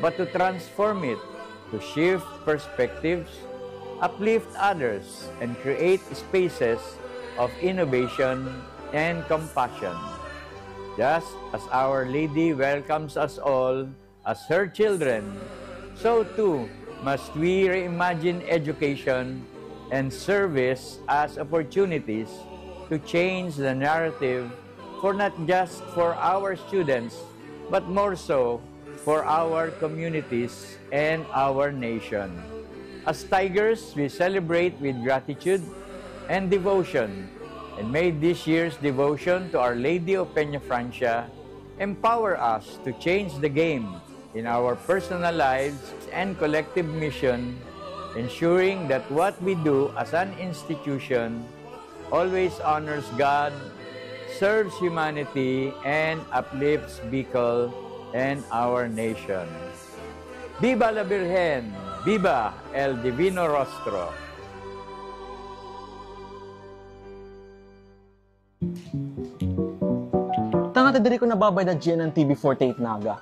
but to transform it, to shift perspectives, uplift others, and create spaces of innovation and compassion. Just as Our Lady welcomes us all as her children, so too must we reimagine education and service as opportunities to change the narrative for not just for our students, but more so for our communities and our nation. As Tigers, we celebrate with gratitude and devotion, and may this year's devotion to Our Lady of Peña Francia empower us to change the game in our personal lives and collective mission, ensuring that what we do as an institution always honors God, serves humanity, and uplifts Bicol and our nation. Viva la Virgen! Viva el Divino Rostro! Tanga diri ko nababay na GNN TV 48 Naga.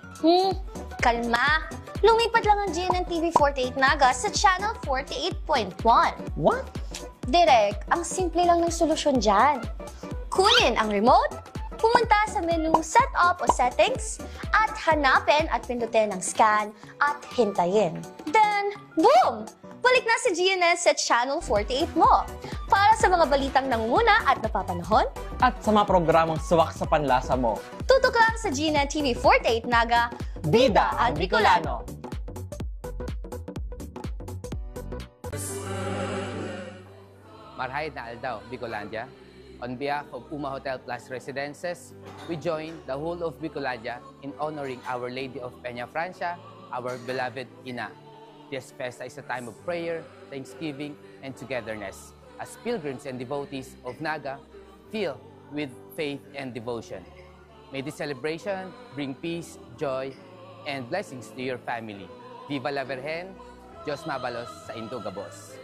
Kalma! Lumipat lang ang GNN TV 48 Naga sa channel 48.1. What? Direk, ang simple lang ng solusyon dyan. Kunin ang remote, pumunta sa menu Setup o Settings, at hanapin at pindutin ang scan at hintayin. Then, boom! Balik na sa GNN sa channel 48 mo. Para sa mga balitang nanguna at napapanahon, at sa mga programang suwak sa panlasa mo. Tutok lang sa GNN TV 48 Naga, Bida ang Bicolano! Marhay na aldaw, Bicolandia. On behalf of Uma Hotel Plus Residences, we join the whole of Bicolandia in honoring Our Lady of Peña Francia, our beloved Ina. This festa is a time of prayer, thanksgiving, and togetherness, as pilgrims and devotees of Naga filled with faith and devotion. May this celebration bring peace, joy, and blessings to your family. Viva la Virgen, Diyos mabalos sa Indogabos.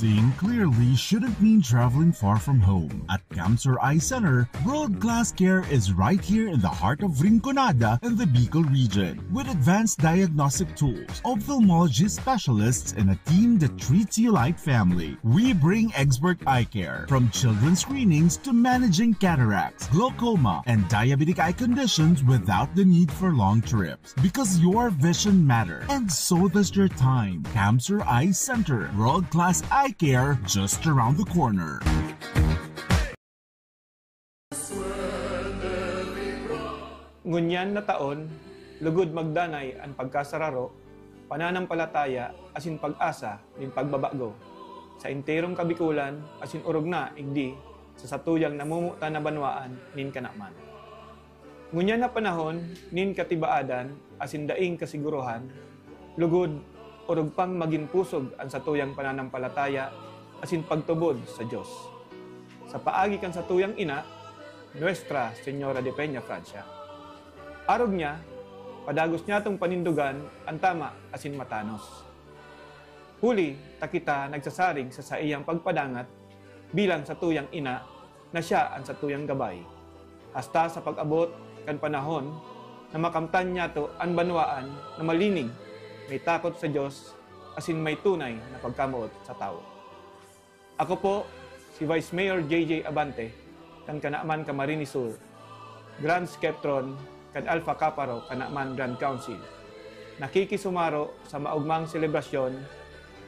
Seeing clearly shouldn't mean traveling far from home. At Camsur Eye Center, world-class care is right here in the heart of Rinconada and the Bicol region. With advanced diagnostic tools, ophthalmology specialists, and a team that treats you like family, we bring expert eye care. From children's screenings to managing cataracts, glaucoma, and diabetic eye conditions without the need for long trips. Because your vision matters, and so does your time. Camsur Eye Center, world-class eye care just around the corner. Ngunyan na taon, lugod magdanay ang pagkasararo, pananampalataya asin pag-asa nin pagbabago. Sa enterong kabikulan asin urog na igdi sa satuyang namumuta na banwaan nin kanaman. Ngunyan na panahon nin katibaadan asin daing kasiguruhan, lugod urog pang maging pusog ang satuyang pananampalataya asin pagtubod sa Diyos. Sa paagi kan satuyang ina, Nuestra Señora de Peña Francia. Arog niya, padagos niya itong panindugan ang tama asin matanos. Huli, takita nagsasarig sa iyang pagpadangat bilang satuyang ina na siya ang satuyang gabay. hasta sa pag-abot kan panahon na makamtan niya to ang banwaan na malinig, may takot sa Diyos, asin may tunay na pagkamuot sa tao. Ako po, si Vice Mayor JJ Abante, kan Kanaaman Camarines Sur, Grand Skeptron, kan Alpha Kaparo, Kanaaman Grand Council. Nakikisumaro sa maugmang selebrasyon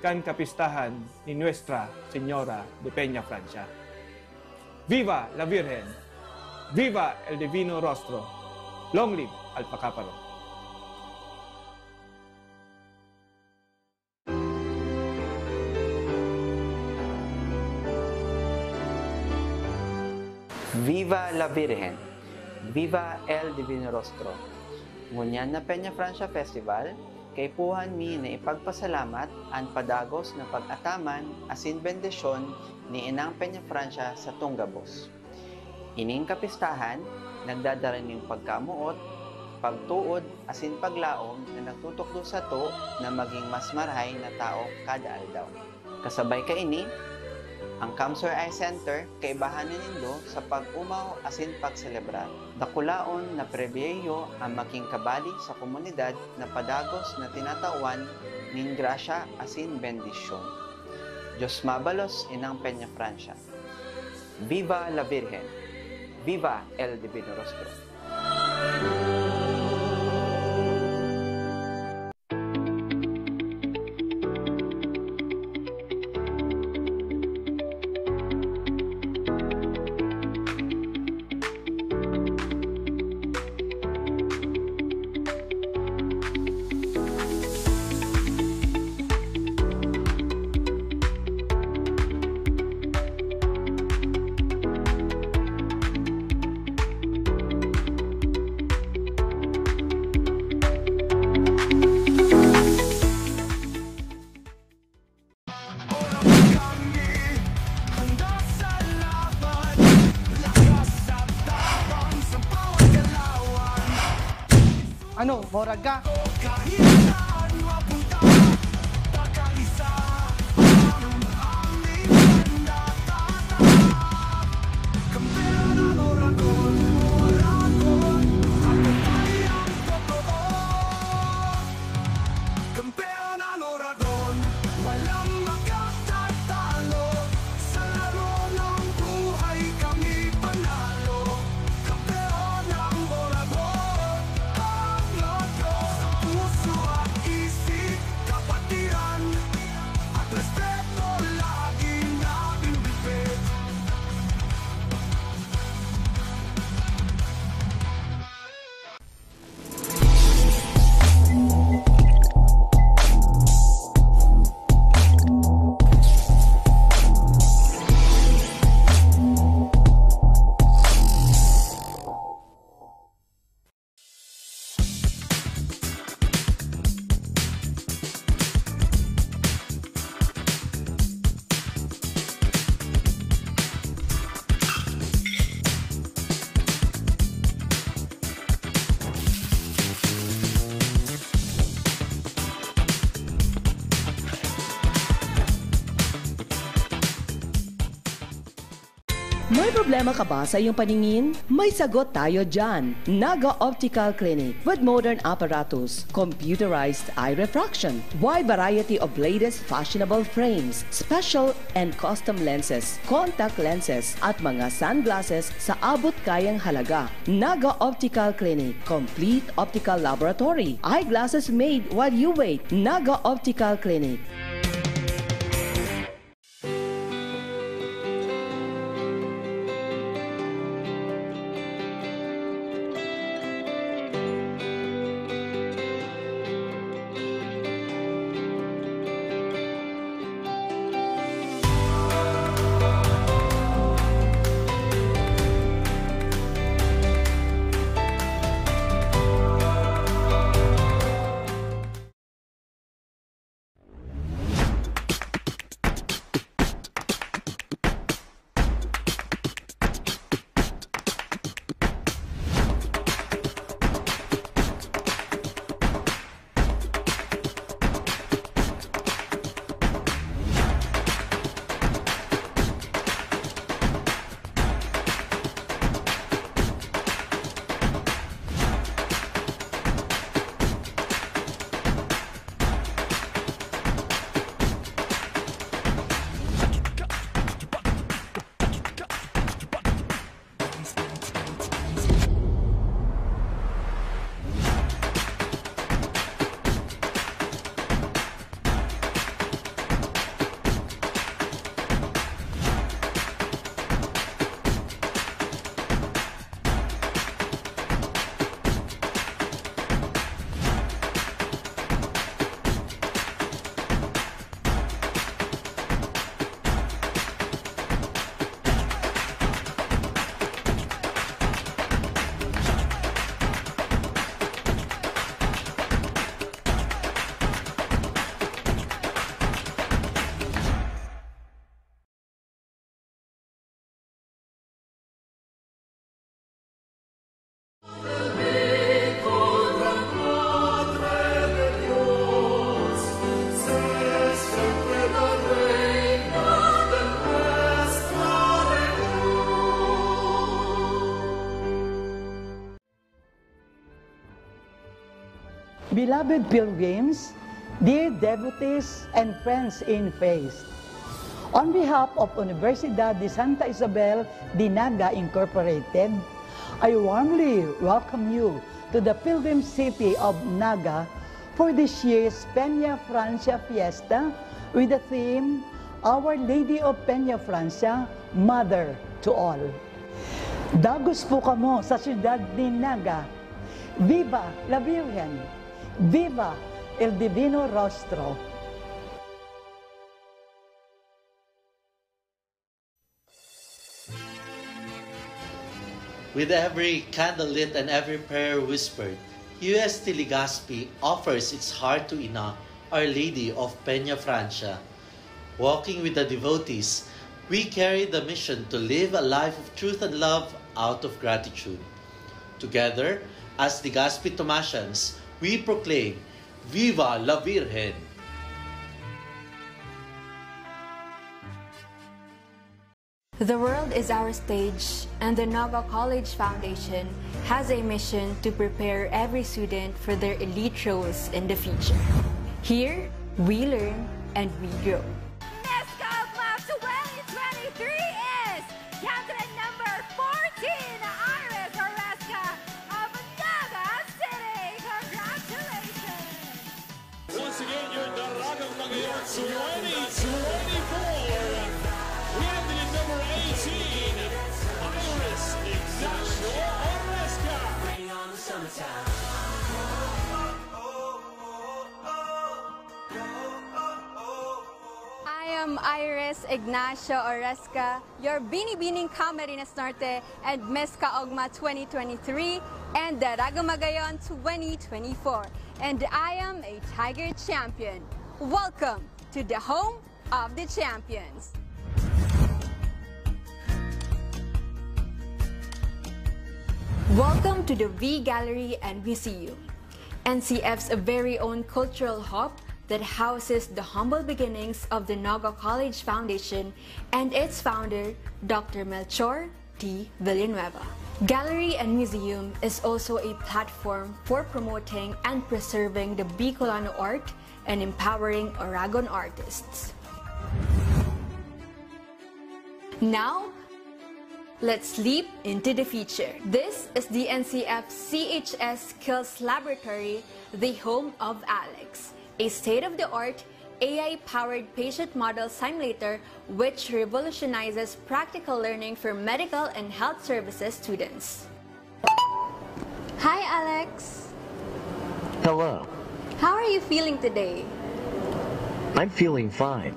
kan kapistahan ni Nuestra Señora de Peña Francia. Viva la Virgen! Viva el Divino Rostro! Long live Alpha Kaparo! Viva la Virgen! Viva el Divino Rostro! Ngunyan na Peña Francia Festival, kay puhan mi na ipagpasalamat ang padagos na pag-ataman asin bendisyon ni Inang Peña Francia sa Tunggabos. Ining kapistahan, nagdadala ng pagkamuot, pagtuod asin paglaom na nagtutukdo sa to na maging mas marahay na tao kada aldaw. Kasabay ka ini, ang Camsor Eye Center kaibahanan nindo sa pag-umaw asin pagselebrar. Dakulaon na prebiyeyo ang making kabali sa komunidad na padagos na tinatawan ning grasya asin bendisyon. Diyos mabalos Inang Peña Francia. Viva la Virgen! Viva el Divino Rostro! Ano, Moraga? May problema ka ba sa iyong paningin? May sagot tayo dyan. Naga Optical Clinic with modern apparatus, computerized eye refraction, wide variety of latest fashionable frames, special and custom lenses, contact lenses, at mga sunglasses sa abot kayang halaga. Naga Optical Clinic, complete optical laboratory, eyeglasses made while you wait. Naga Optical Clinic. Beloved pilgrims, dear devotees and friends in faith, on behalf of Universidad de Santa Isabel de Naga Incorporated, I warmly welcome you to the pilgrim city of Naga for this year's Peña Francia Fiesta with the theme, Our Lady of Peña Francia, Mother to All. Dagos po kamo sa siyudad ni Naga. Viva la Virgen! Viva el Divino Rostro! With every candle lit and every prayer whispered, UST Legazpi offers its heart to Ina, Our Lady of Peña Francia. Walking with the devotees, we carry the mission to live a life of truth and love out of gratitude. Together, as Legazpi Tomasians, we proclaim, Viva la Virgen! The world is our stage, and the Naga College Foundation has a mission to prepare every student for their elite roles in the future. Here, we learn and we grow. Once again, your Daragang Magayon 2024. We have the number 18, Iris Ignacio Oresca. Bring on the summertime. I am Iris Ignacio Oresca, your Binibining Camarines Norte and Miss Kaogma 2023 and Daragang Magayon 2024. And I am a Tiger champion. Welcome to the home of the champions. Welcome to the V Gallery and Museum, NCF's very own cultural hub that houses the humble beginnings of the Naga College Foundation and its founder, Dr. Melchor T. Villanueva. Gallery and Museum is also a platform for promoting and preserving the Bicolano art and empowering Aragon artists. Now, let's leap into the future. This is the NCF CHS Skills Laboratory, the home of Alex, a state-of-the-art AI-powered patient model simulator which revolutionizes practical learning for medical and health services students. Hi, Alex. Hello. How are you feeling today? I'm feeling fine.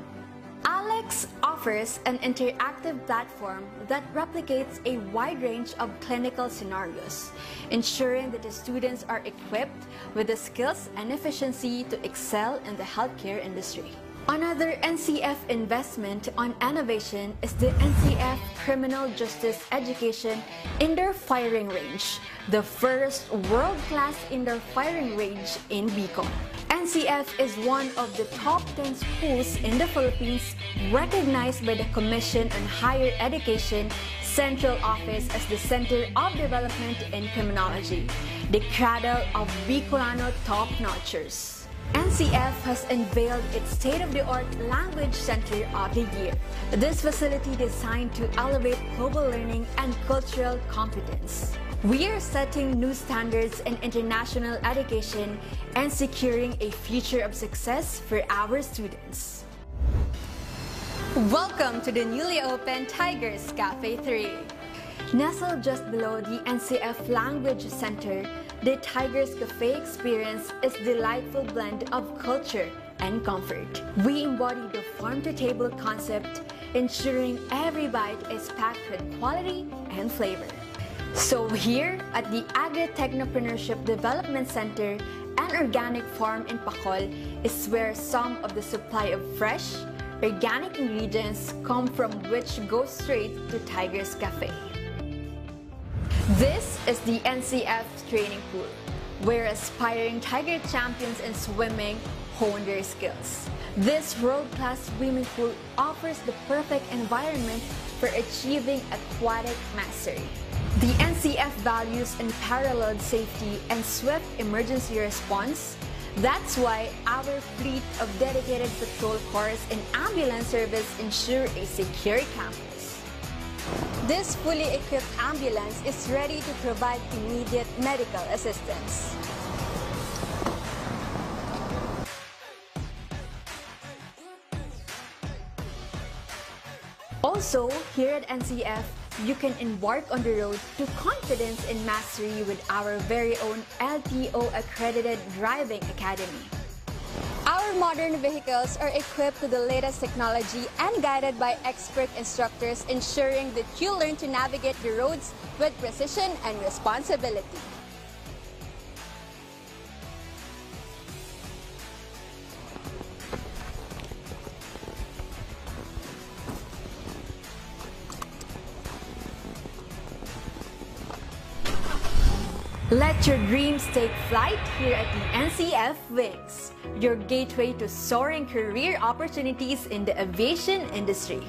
Alex offers an interactive platform that replicates a wide range of clinical scenarios, ensuring that the students are equipped with the skills and efficiency to excel in the healthcare industry. Another NCF investment on innovation is the NCF Criminal Justice Education Indoor Firing Range, the first world-class indoor firing range in Bicol. NCF is one of the top 10 schools in the Philippines recognized by the Commission on Higher Education Central Office as the Center of Development in Criminology, the cradle of Bicolano top-notchers. NCF has unveiled its state-of-the-art Language Center of the Year. This facility designed to elevate global learning and cultural competence. We are setting new standards in international education and securing a future of success for our students. Welcome to the newly opened Tigers Cafe 3. Nestled just below the NCF Language Center, the Tigers Cafe experience is a delightful blend of culture and comfort. We embody the farm-to-table concept, ensuring every bite is packed with quality and flavor. So here at the Agri-Technopreneurship Development Center, an organic farm in Pacol is where some of the supply of fresh, organic ingredients come from, which go straight to Tigers Cafe. This is the NCF training pool, where aspiring Tiger champions in swimming hone their skills. This world-class swimming pool offers the perfect environment for achieving aquatic mastery. The NCF values unparalleled safety and swift emergency response, That's why our fleet of dedicated patrol cars and ambulance service ensure a secure campus. This fully equipped ambulance is ready to provide immediate medical assistance. Also, here at NCF, you can embark on the road to confidence and mastery with our very own LTO-accredited driving academy. Our modern vehicles are equipped with the latest technology and guided by expert instructors, ensuring that you learn to navigate the roads with precision and responsibility. Let your dreams take flight here at the NCF Wings, your gateway to soaring career opportunities in the aviation industry.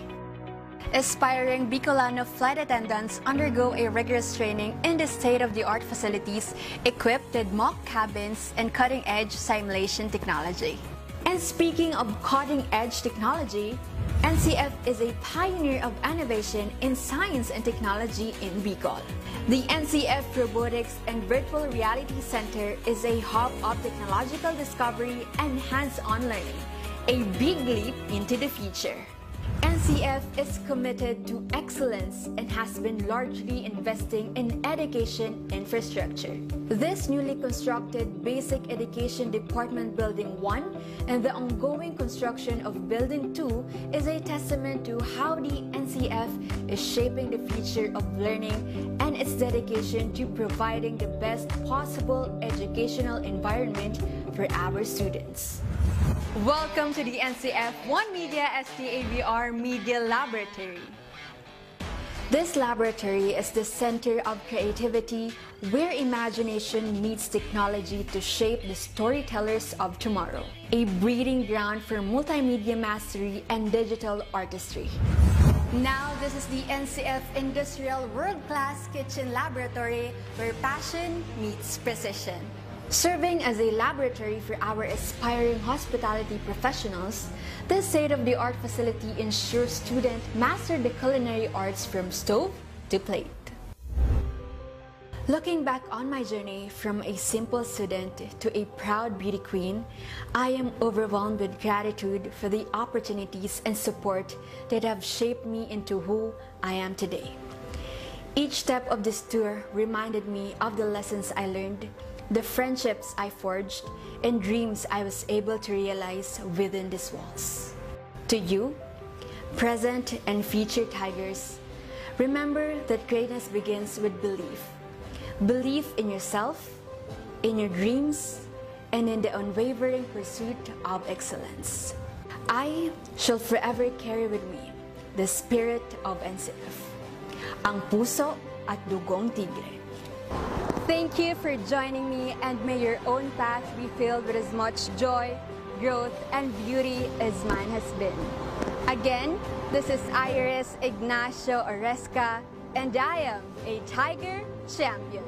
Aspiring Bicolano flight attendants undergo a rigorous training in the state-of-the-art facilities equipped with mock cabins and cutting-edge simulation technology. And speaking of cutting-edge technology, NCF is a pioneer of innovation in science and technology in Bicol. The NCF Robotics and Virtual Reality Center is a hub of technological discovery and hands-on learning, a big leap into the future. NCF is committed to excellence and has been largely investing in education infrastructure. This newly constructed Basic Education Department Building 1 and the ongoing construction of Building 2 is a testament to how the NCF is shaping the future of learning and its dedication to providing the best possible educational environment for our students. Welcome to the NCF One Media STAVR Media Laboratory. This laboratory is the center of creativity where imagination meets technology to shape the storytellers of tomorrow. A breeding ground for multimedia mastery and digital artistry. Now, this is the NCF Industrial World-Class Kitchen Laboratory where passion meets precision. Serving as a laboratory for our aspiring hospitality professionals, this state-of-the-art facility ensures students master the culinary arts from stove to plate. Looking back on my journey from a simple student to a proud beauty queen, I am overwhelmed with gratitude for the opportunities and support that have shaped me into who I am today. Each step of this tour reminded me of the lessons I learned, the friendships I forged, and dreams I was able to realize within these walls. To you, present and future Tigers, remember that greatness begins with belief. Belief in yourself, in your dreams, and in the unwavering pursuit of excellence. I shall forever carry with me the spirit of NCF, ang puso at dugong tigre. Thank you for joining me, and may your own path be filled with as much joy, growth, and beauty as mine has been. Again, this is Iris Ignacio Oresca, and I am a Tiger Champion.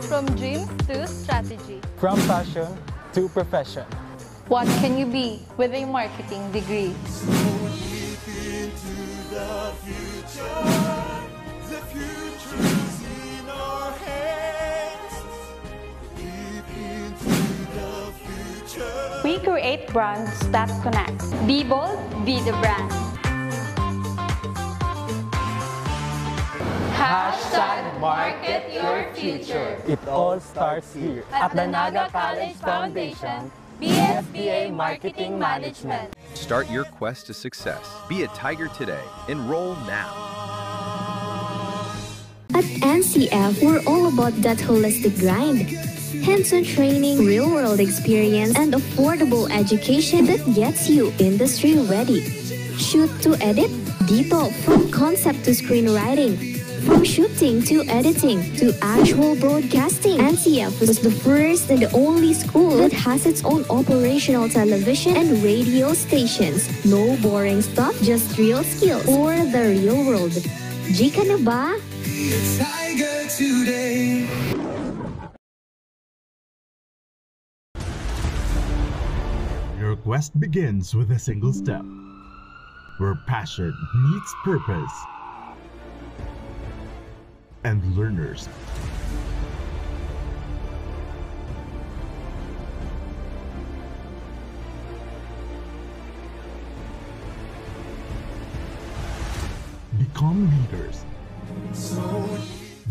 From dreams to strategy. From passion to profession. What can you be with a marketing degree? The future is in our hands. Deep into the future. We create brands that connect. Be bold, be the brand. Hashtag market your future. It all starts here at the Naga College Foundation, BFBA Marketing Management. Start your quest to success. Be a Tiger today. Enroll now. At NCF, we're all about that holistic grind. Hands-on training, real-world experience, and affordable education that gets you industry ready. Shoot to edit, dito from concept to screenwriting. From shooting to editing to actual broadcasting, NCF was the first and the only school that has its own operational television and radio stations. No boring stuff, just real skills for the real world. Jika na ba? Tiger today. quest begins with a single step, where passion meets purpose, and learners become leaders.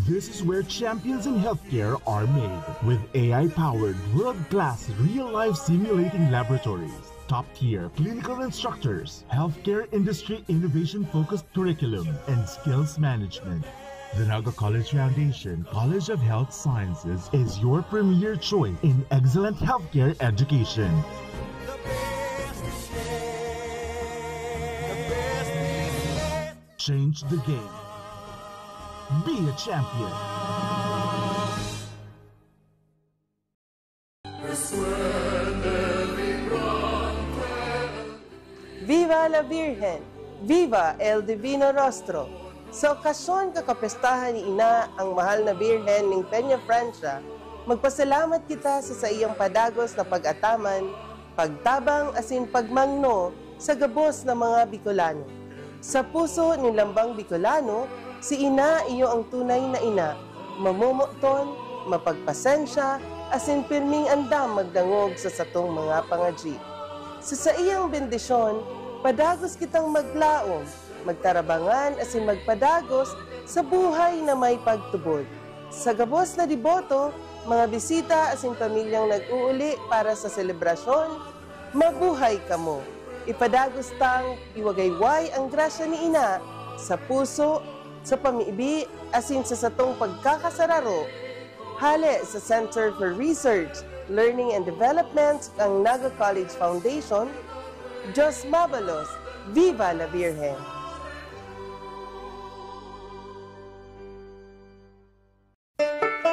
This is where champions in healthcare are made, with AI-powered, world-class, real-life simulating laboratories, top-tier clinical instructors, healthcare industry innovation-focused curriculum, and skills management. The Naga College Foundation College of Health Sciences is your premier choice in excellent healthcare education. Change the game. Be a champion. Viva la Virgen! Viva el Divino Rostro! Sa okasyon kakapestahan ni Ina ang mahal na Birhen ng Peña Francia, magpasalamat kita sa iyang padagos na pag-ataman, pagtabang asin pagmangno sa gabos ng mga Bicolano. Sa puso ni Lambang Bicolano, si Ina iyo ang tunay na ina, mamumuton, mapagpasensya, asin pirming andam magdangog sa satong mga pangadji. Sa iyang bendisyon, padagos kitang maglaom, magtarabangan asin magpadagos sa buhay na may pagtubod. Sa gabos na deboto, mga bisita asin pamilyang nag-uuli para sa selebrasyon, mabuhay kamo. Ipadagos tang iwagayway ang grasya ni Ina sa puso, sa pamiibi, asin sa satong pagkakasararo. Hale sa Center for Research, Learning and Development ang Naga College Foundation. Diyos Mabalos, Viva la Virgen!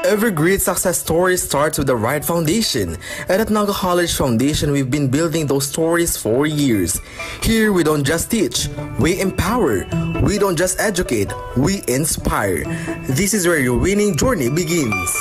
Every great success story starts with the right foundation, and at Naga College Foundation, we've been building those stories for years. Here, we don't just teach, we empower. We don't just educate, we inspire. This is where your winning journey begins.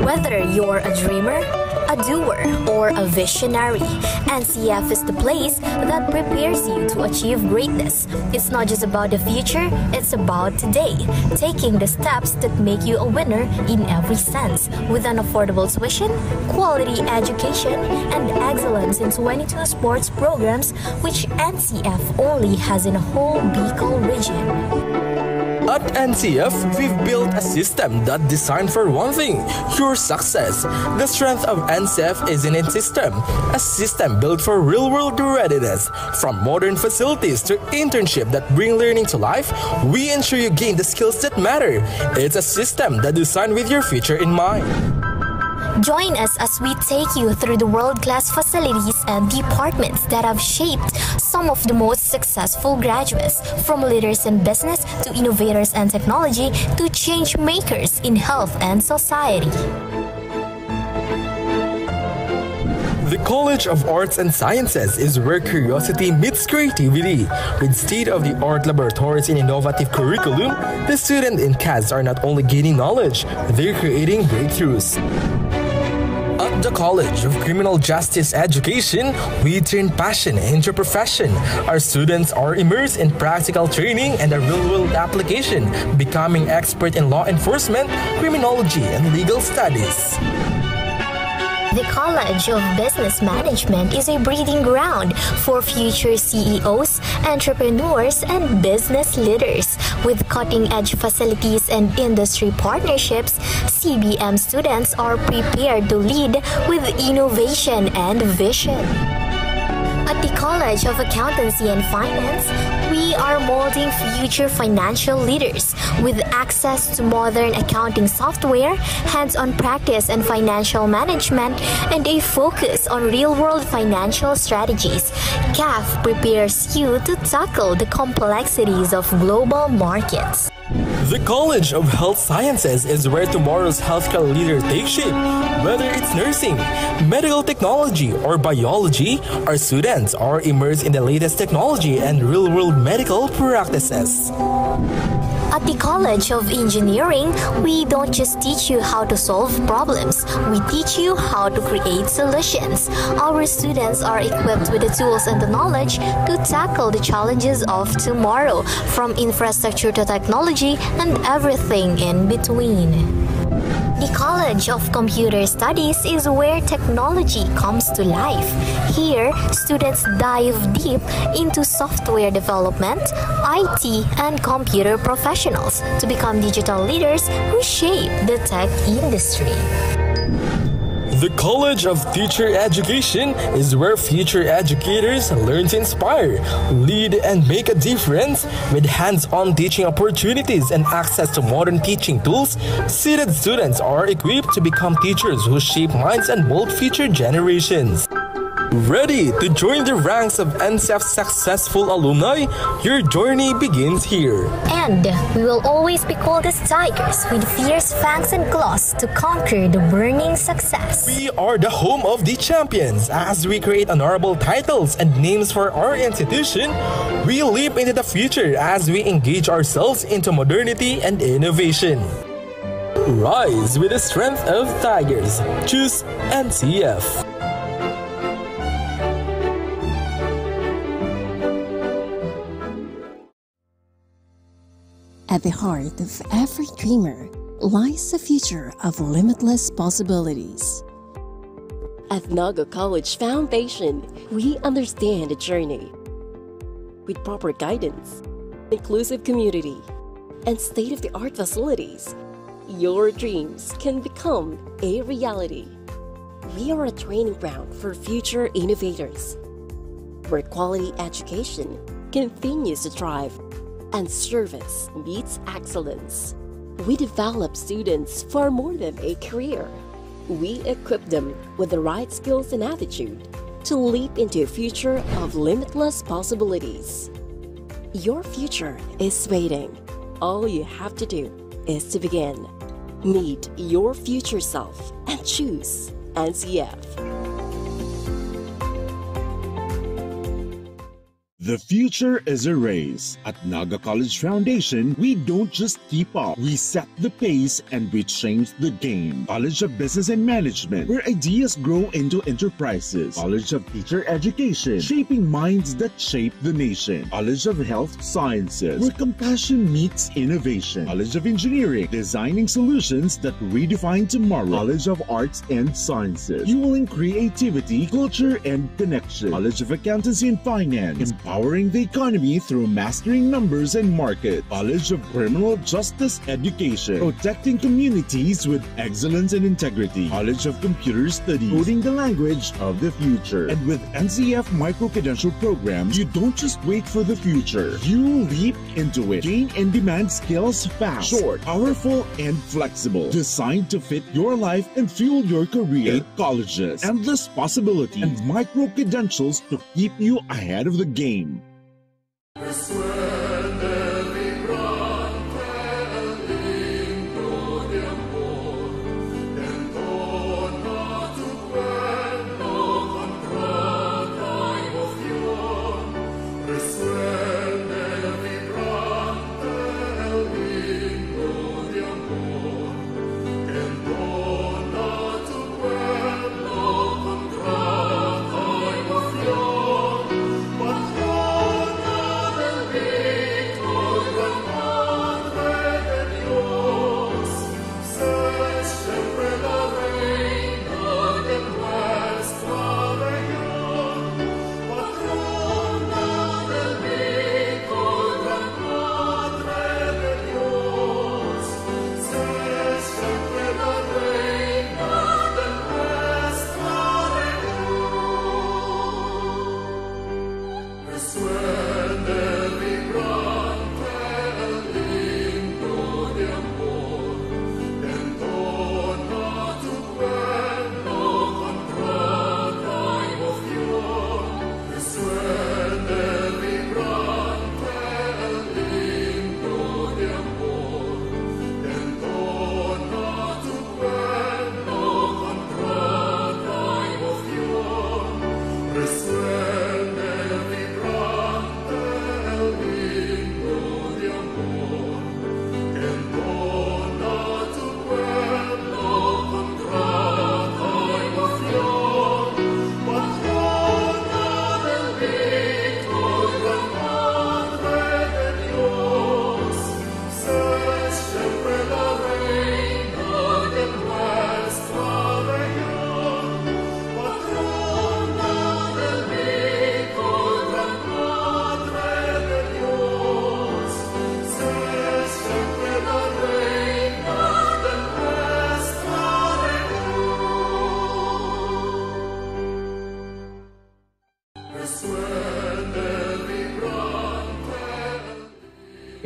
Whether you're a dreamer, a doer, or a visionary, NCF is the place that prepares you to achieve greatness. It's not just about the future, it's about today, taking the steps that make you a winner in every sense, with an affordable tuition, quality education, and excellence in 22 sports programs, which NCF only has in a whole Bicol region. At NCF, we've built a system that's designed for one thing, your success. The strength of NCF is in its system, a system built for real-world readiness. From modern facilities to internship that bring learning to life, we ensure you gain the skills that matter. It's a system that's designed with your future in mind. Join us as we take you through the world-class facilities and departments that have shaped some of the most successful graduates, from leaders in business to innovators and technology to change makers in health and society. The College of Arts and Sciences is where curiosity meets creativity. With state-of-the-art laboratories and innovative curriculum, the students in CAS are not only gaining knowledge, they're creating breakthroughs. At the College of Criminal Justice Education, we turn passion into profession. Our students are immersed in practical training and a real-world application, becoming expert in law enforcement, criminology, and legal studies. The College of Business Management is a breeding ground for future CEOs, entrepreneurs, and business leaders. With cutting-edge facilities and industry partnerships, CBM students are prepared to lead with innovation and vision. At the College of Accountancy and Finance, we are molding future financial leaders with access to modern accounting software, hands-on practice and financial management, and a focus on real-world financial strategies. CAF prepares you to tackle the complexities of global markets. The College of Health Sciences is where tomorrow's healthcare leader takes shape. Whether it's nursing, medical technology, or biology, our students are immersed in the latest technology and real-world medical practices. At the College of Engineering, we don't just teach you how to solve problems, we teach you how to create solutions. Our students are equipped with the tools and the knowledge to tackle the challenges of tomorrow, from infrastructure to technology and everything in between. The College of Computer Studies is where technology comes to life. Here, students dive deep into software development, IT, and computer professionals to become digital leaders who shape the tech industry. The College of Teacher Education is where future educators learn to inspire, lead, and make a difference. With hands-on teaching opportunities and access to modern teaching tools, seated students are equipped to become teachers who shape minds and mold future generations. Ready to join the ranks of NCF's successful alumni? Your journey begins here. And we will always be called as tigers with fierce fangs and claws to conquer the burning success. We are the home of the champions. As we create honorable titles and names for our institution, we leap into the future as we engage ourselves into modernity and innovation. Rise with the strength of tigers. Choose NCF. At the heart of every dreamer lies the future of limitless possibilities. At Naga College Foundation, we understand the journey. With proper guidance, inclusive community, and state-of-the-art facilities, your dreams can become a reality. We are a training ground for future innovators, where quality education continues to thrive and service meets excellence. We develop students for more than a career. We equip them with the right skills and attitude to leap into a future of limitless possibilities. Your future is waiting. All you have to do is to begin. Meet your future self and choose NCF. The future is a race. At Naga College Foundation, we don't just keep up. We set the pace and we change the game. College of Business and Management, where ideas grow into enterprises. College of Teacher Education, shaping minds that shape the nation. College of Health Sciences, where compassion meets innovation. College of Engineering, designing solutions that redefine tomorrow. College of Arts and Sciences, fueling creativity, culture, and connection. College of Accountancy and Finance, empowering the economy through mastering numbers and market. College of Criminal Justice Education, protecting communities with excellence and integrity. College of Computer Studies, coding the language of the future. And with NCF micro-credential programs, you don't just wait for the future. You leap into it. Gain and demand skills fast, short, powerful, and flexible. Designed to fit your life and fuel your career. 8 colleges, endless possibility, and micro-credentials to keep you ahead of the game. Swear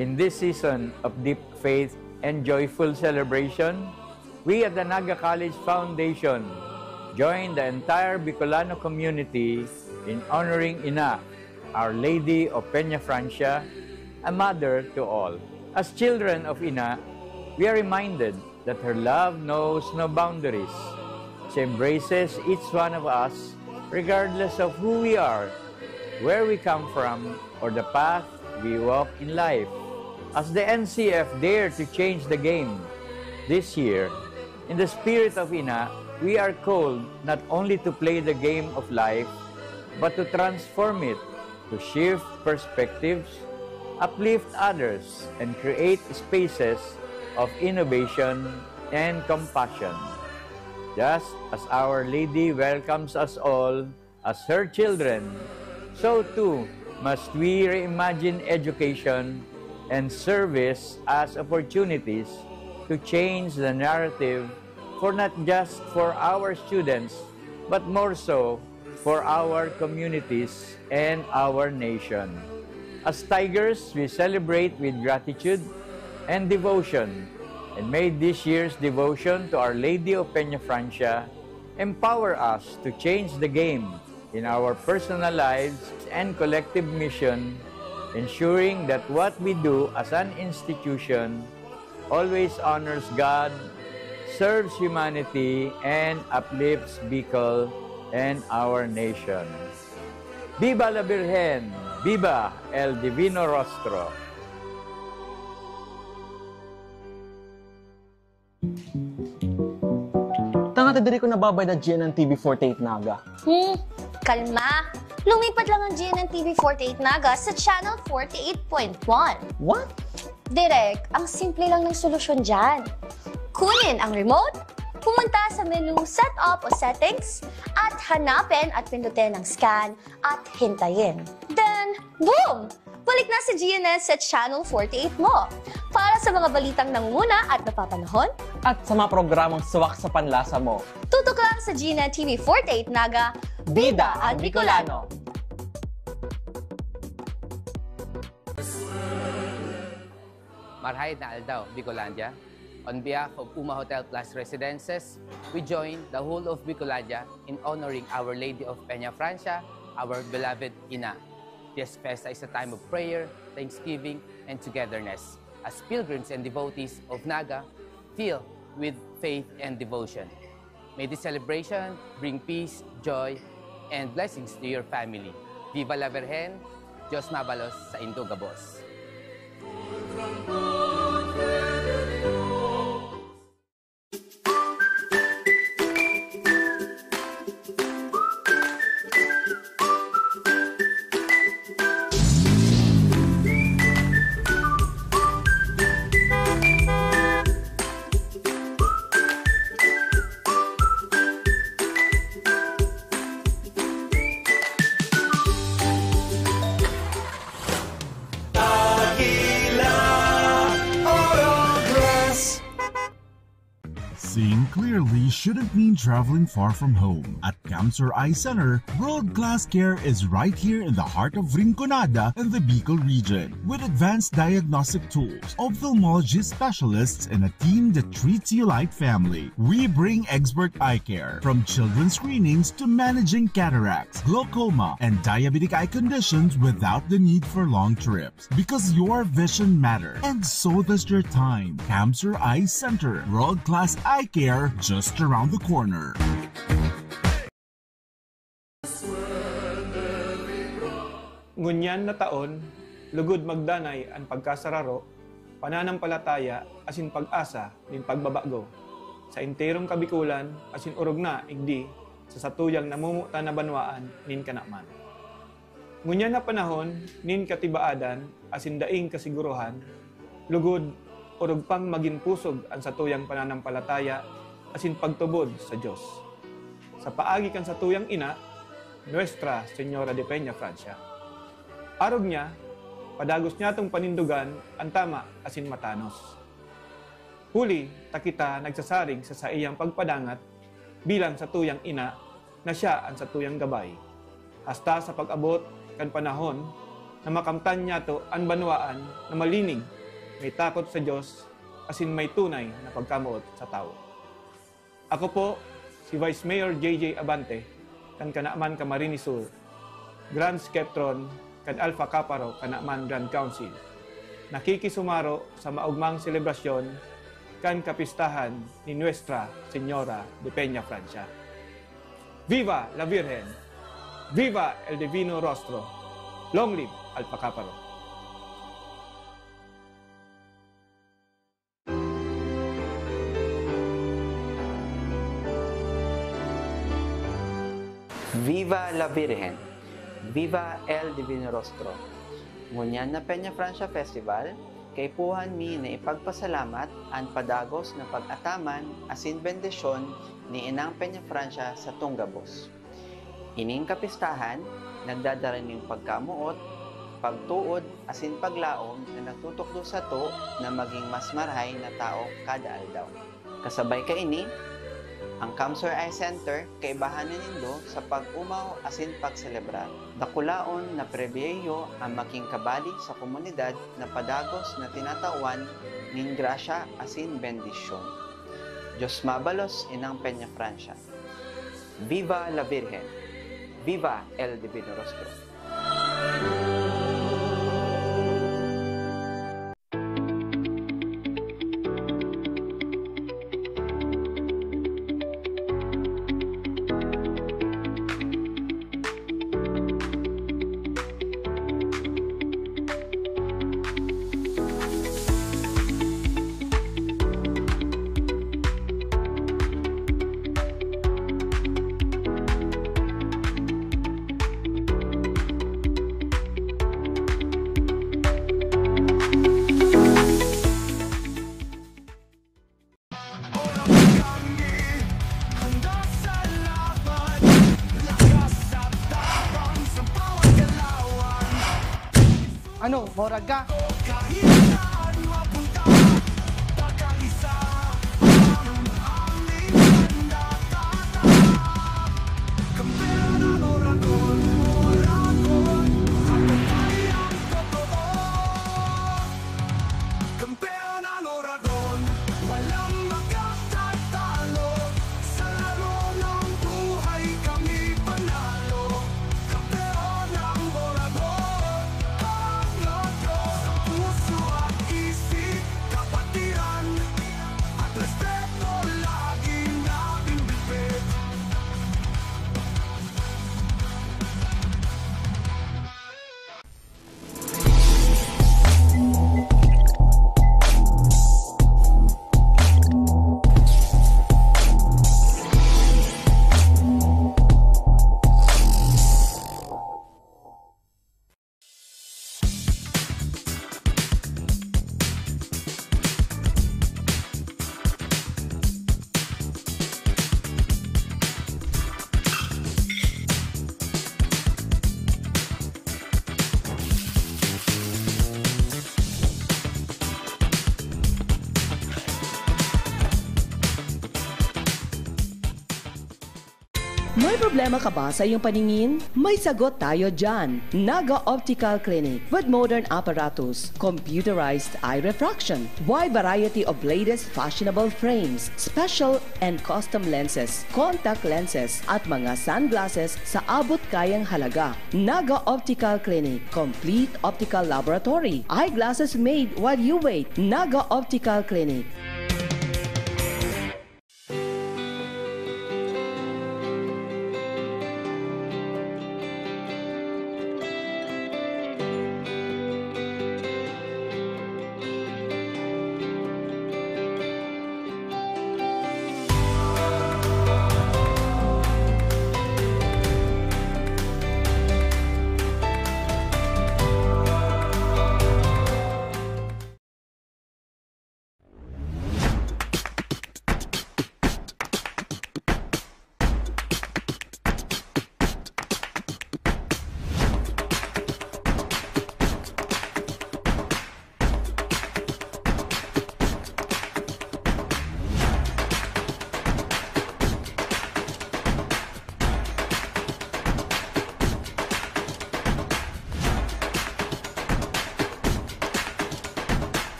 In this season of deep faith and joyful celebration, we at the Naga College Foundation join the entire Bicolano community in honoring Ina, Our Lady of Peña Francia, a mother to all. As children of Ina, we are reminded that her love knows no boundaries. She embraces each one of us regardless of who we are, where we come from, or the path we walk in life. As the NCF dare to change the game this year, in the spirit of Ina, we are called not only to play the game of life, but to transform it, to shift perspectives, uplift others, and create spaces of innovation and compassion. Just as Our Lady welcomes us all as her children, so too must we reimagine education and service as opportunities to change the narrative for not just for our students, but more so for our communities and our nation. As Tigers, we celebrate with gratitude and devotion, and may this year's devotion to Our Lady of Peña Francia empower us to change the game in our personal lives and collective mission, ensuring that what we do as an institution always honors God, serves humanity, and uplifts Bicol and our nation. Viva la Virgen! Viva el Divino Rostro! Tanga diri ko nababay na GNN TV48 Naga. Kalma. Lumipat lang ang GNN TV48 Naga sa Channel 48.1. What? Direk, ang simple lang ng solusyon dyan. Kunin ang remote, pumunta sa menu Setup o Settings, at hanapin at pindutin ang scan at hintayin. Then, boom! Balik na si GNN sa Channel 48 mo. Para sa mga balitang nangunguna at napapanahon, at sa mga programang suwak sa panlasa mo. Tutok lang sa GNN TV48 Naga, Bida ang Bicolano! Marhay na aldaw, Bicolandia. On behalf of Uma Hotel Plus Residences, we join the whole of Bicolandia in honoring Our Lady of Peña Francia, our beloved Ina. This festa is a time of prayer, thanksgiving, and togetherness, as pilgrims and devotees of Naga filled with faith and devotion. May this celebration bring peace, joy, and blessings to your family. Viva la Virgen, Diyos mabalos sa Indogabos. Seeing clearly shouldn't mean traveling far from home. At Camsur Eye Center, world-class care is right here in the heart of Rinconada and the Bicol region. With advanced diagnostic tools, ophthalmology specialists, and a team that treats you like family, we bring expert eye care. From children's screenings to managing cataracts, glaucoma, and diabetic eye conditions without the need for long trips. Because your vision matters, and so does your time. Camsur Eye Center, world-class eye care just around the corner. Ngunyan na taon, lugod magdanay ang pagkasararo, pananampalataya asin pag-asa nin pagbabago. Sa enterong kabikulan asin urog na igdi sa satuyang namumuta na banwaan nin kanaman. Ngunyan na panahon nin katibaadan asin daing kasiguruhan, lugod urog pang maging pusog ang satuyang pananampalataya asin pagtubod sa Diyos. Sa paagi kan satuyang ina, Nuestra Señora de Peña Francia. Arog niya, padagos niya itong panindugan ang tama asin matanos. Huli, takita nagsasarig sa iyang pagpadangat bilang satuyang ina na siya ang satuyang gabay. Hasta sa pag-abot kan panahon, na makamtan niya to ang banwaan na malinig, may takot sa Diyos, asin may tunay na pagkamuot sa tao. Ako po, si Vice Mayor JJ Abante, kan Kanaaman Camarines Sur, Grand Skeptron, kan Alpha Kaparo, Kanaaman Grand Council, nakikisumaro sa maugmang selebrasyon kan kapistahan ni Nuestra Señora de Peña Francia. Viva la Virgen! Viva el Divino Rostro! Long live Alpha Kaparo! Viva la Virgen! Viva el Divino Rostro! Ngunyan na Peña Francia Festival, kay puhan mi na ipagpasalamat ang padagos na pag-ataman asin bendisyon ni Inang Peña Francia sa Tunggabos. Ining kapistahan, nagdadaraning pagkamuot, pagtuod asin paglaom na nagtutukdo sa to na maging mas marahay na tao kada aldaw. Kasabay ka ini, ang Kamsur Eye Center kay bahanan nindo sa pag-umaw asin pagselebrar. Dakulaon na prebiyeyo ang making kabali sa komunidad na padagos na tinatawan ning grasya asin bendisyon. Diyos mabalos Inang Peña Francia. Viva la Virgen! Viva el Divino Rostro! Ano, morag ka? May problema ka ba sa iyong paningin? May sagot tayo dyan. Naga Optical Clinic with modern apparatus, computerized eye refraction, wide variety of latest fashionable frames, special and custom lenses, contact lenses, at mga sunglasses sa abot kayang halaga. Naga Optical Clinic, complete optical laboratory, eyeglasses made while you wait. Naga Optical Clinic.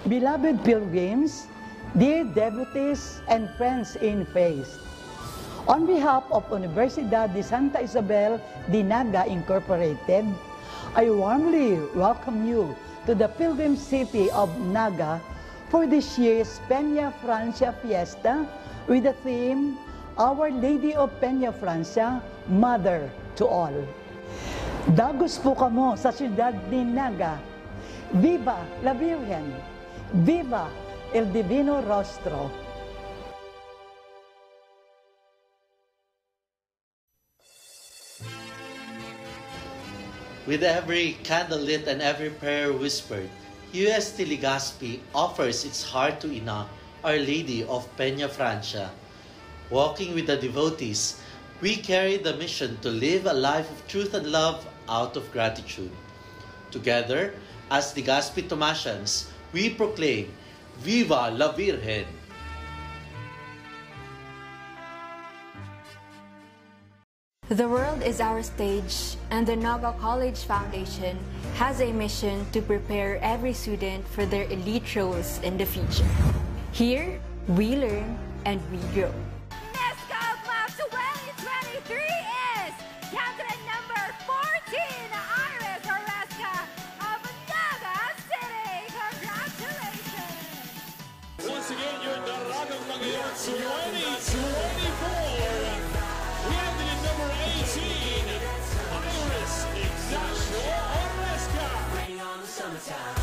Beloved pilgrims, dear devotees and friends in faith, on behalf of Universidad de Santa Isabel de Naga Incorporated, I warmly welcome you to the pilgrim city of Naga for this year's Peña Francia Fiesta with the theme, Our Lady of Peña Francia, Mother to All. Dagos po kamo sa siyudad ni Naga. Viva la Virgen! Viva el Divino Rostro! With every candle lit and every prayer whispered, UST Legazpi offers its heart to Ina, Our Lady of Peña Francia. Walking with the devotees, we carry the mission to live a life of truth and love out of gratitude. Together, as Legazpi Tomasians, we proclaim, Viva la Virgen! The world is our stage, and the Naga College Foundation has a mission to prepare every student for their elite roles in the future. Here, we learn and we grow. Miss Class 2023 is candidate number 14, Iris Oresca of Naga City. Congratulations! Once again, your Daragang Magayon 2024. Candidate number 18, Iris Ignacio Oresca. Bring on the summertime.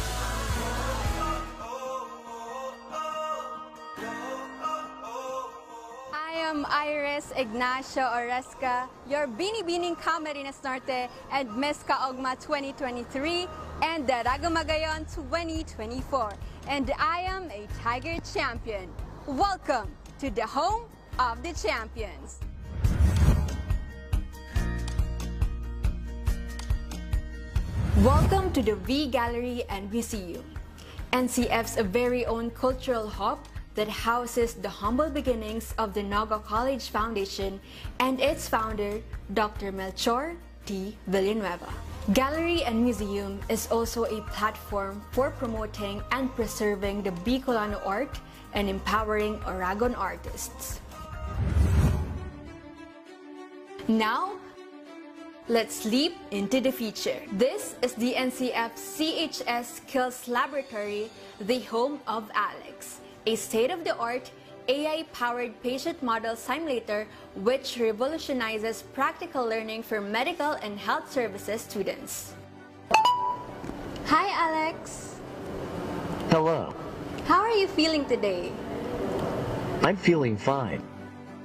I am Iris Ignacio Oresca, your Binibining Camarines Norte and Miss Kaogma 2023 and Daragang Magayon 2024. And I am a Tiger champion. Welcome to the home of the champions. Welcome to the V Gallery and Museum, NCF's very own cultural hub that houses the humble beginnings of the Naga College Foundation and its founder, Dr. Melchor T. Villanueva. Gallery and Museum is also a platform for promoting and preserving the Bicolano art and empowering Oragon artists. Now, let's leap into the future. This is the NCF CHS Skills Laboratory, the home of Alex, a state-of-the-art AI-powered patient model simulator which revolutionizes practical learning for medical and health services students. Hi, Alex. Hello. How are you feeling today? I'm feeling fine.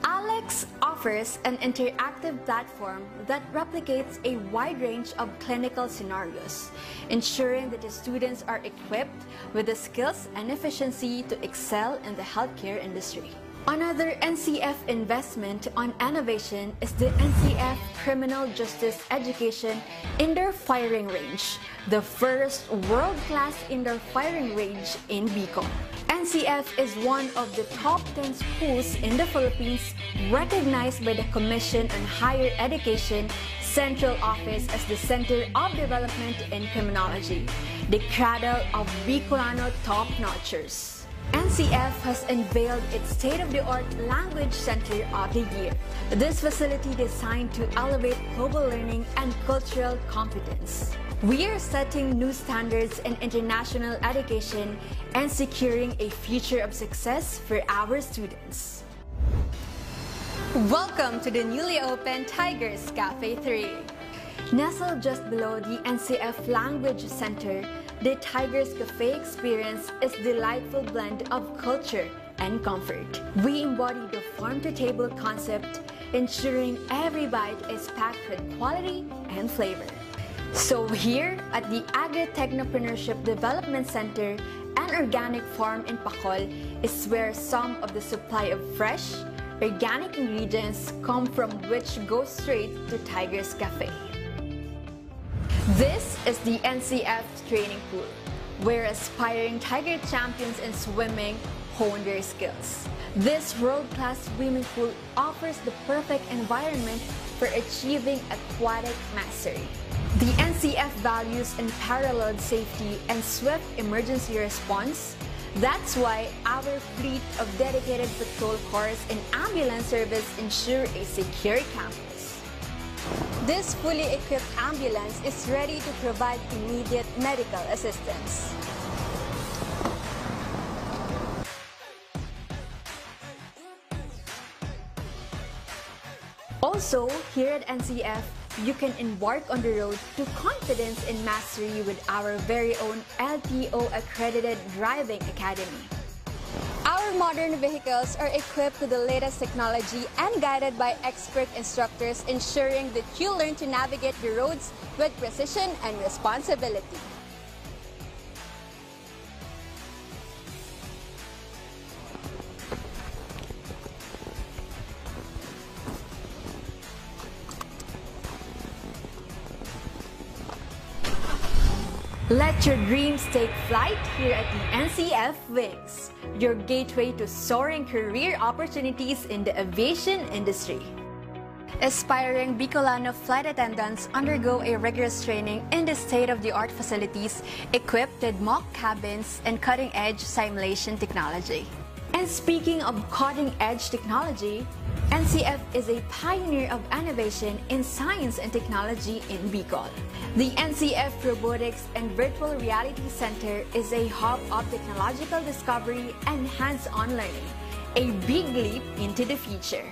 Alex offers an interactive platform that replicates a wide range of clinical scenarios, ensuring that the students are equipped with the skills and efficiency to excel in the healthcare industry. Another NCF investment on innovation is the NCF Criminal Justice Education Indoor Firing Range, the first world-class indoor firing range in Bicol. NCF is one of the top 10 schools in the Philippines recognized by the Commission on Higher Education Central Office as the Center of Development in Criminology, the cradle of Bicolano top-notchers. NCF has unveiled its state-of-the-art Language Center of the Year. This facility designed to elevate global learning and cultural competence. We are setting new standards in international education and securing a future of success for our students. Welcome to the newly opened Tigers Cafe 3. Nestled just below the NCF Language Center, the Tigers Cafe experience is a delightful blend of culture and comfort. We embody the farm-to-table concept, ensuring every bite is packed with quality and flavor. So here at the Agri-Technopreneurship Development Center, an organic farm in Pacol is where some of the supply of fresh, organic ingredients come from, which go straight to Tigers Cafe. This is the NCF training pool, where aspiring Tiger champions in swimming hone their skills. This world-class swimming pool offers the perfect environment for achieving aquatic mastery. The NCF values unparalleled safety and swift emergency response. That's why our fleet of dedicated patrol cars and ambulance service ensure a secure campus. This fully equipped ambulance is ready to provide immediate medical assistance. Also, here at NCF, you can embark on the road to confidence and mastery with our very own LTO-accredited driving academy. Our modern vehicles are equipped with the latest technology and guided by expert instructors, ensuring that you learn to navigate the roads with precision and responsibility. Let your dreams take flight here at the NCF Wings, your gateway to soaring career opportunities in the aviation industry. Aspiring Bicolano flight attendants undergo a rigorous training in the state-of-the-art facilities equipped with mock cabins and cutting-edge simulation technology. And speaking of cutting-edge technology, NCF is a pioneer of innovation in science and technology in Bicol. The NCF Robotics and Virtual Reality Center is a hub of technological discovery and hands-on learning, a big leap into the future.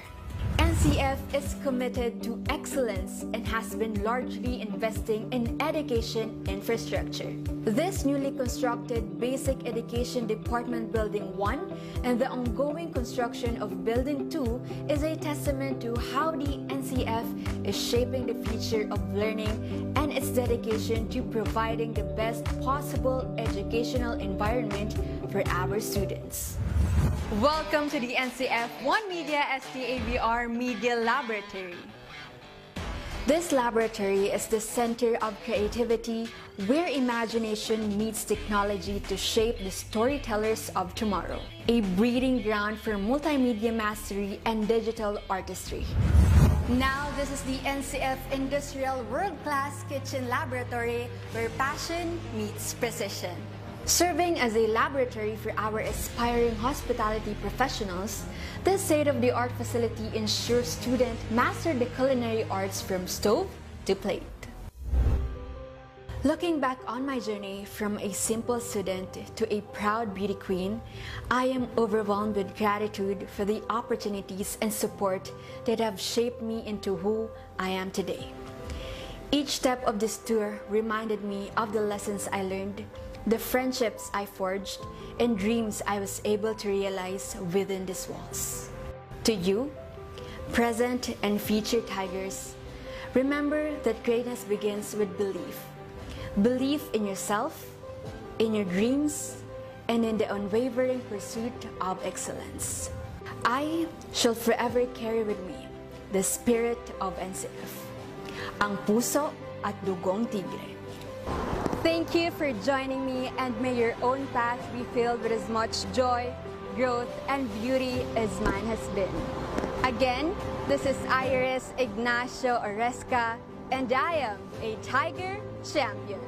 NCF is committed to excellence and has been largely investing in education infrastructure. This newly constructed Basic Education Department Building 1 and the ongoing construction of Building 2 is a testament to how the NCF is shaping the future of learning and its dedication to providing the best possible educational environment for our students. Welcome to the NCF One Media STABR Media Laboratory. This laboratory is the center of creativity where imagination meets technology to shape the storytellers of tomorrow. A breeding ground for multimedia mastery and digital artistry. Now, this is the NCF Industrial World-Class Kitchen Laboratory where passion meets precision. Serving as a laboratory for our aspiring hospitality professionals, this state-of-the-art facility ensures students master the culinary arts from stove to plate. Looking back on my journey from a simple student to a proud beauty queen, I am overwhelmed with gratitude for the opportunities and support that have shaped me into who I am today. Each step of this tour reminded me of the lessons I learned, the friendships I forged, and dreams I was able to realize within these walls. To you, present and future Tigers, remember that greatness begins with belief. Belief in yourself, in your dreams, and in the unwavering pursuit of excellence. I shall forever carry with me the spirit of NCF, ang puso at dugong tigre. Thank you for joining me, and may your own path be filled with as much joy, growth, and beauty as mine has been. Again, this is Iris Ignacio Oresca, and I am a Tiger Champion.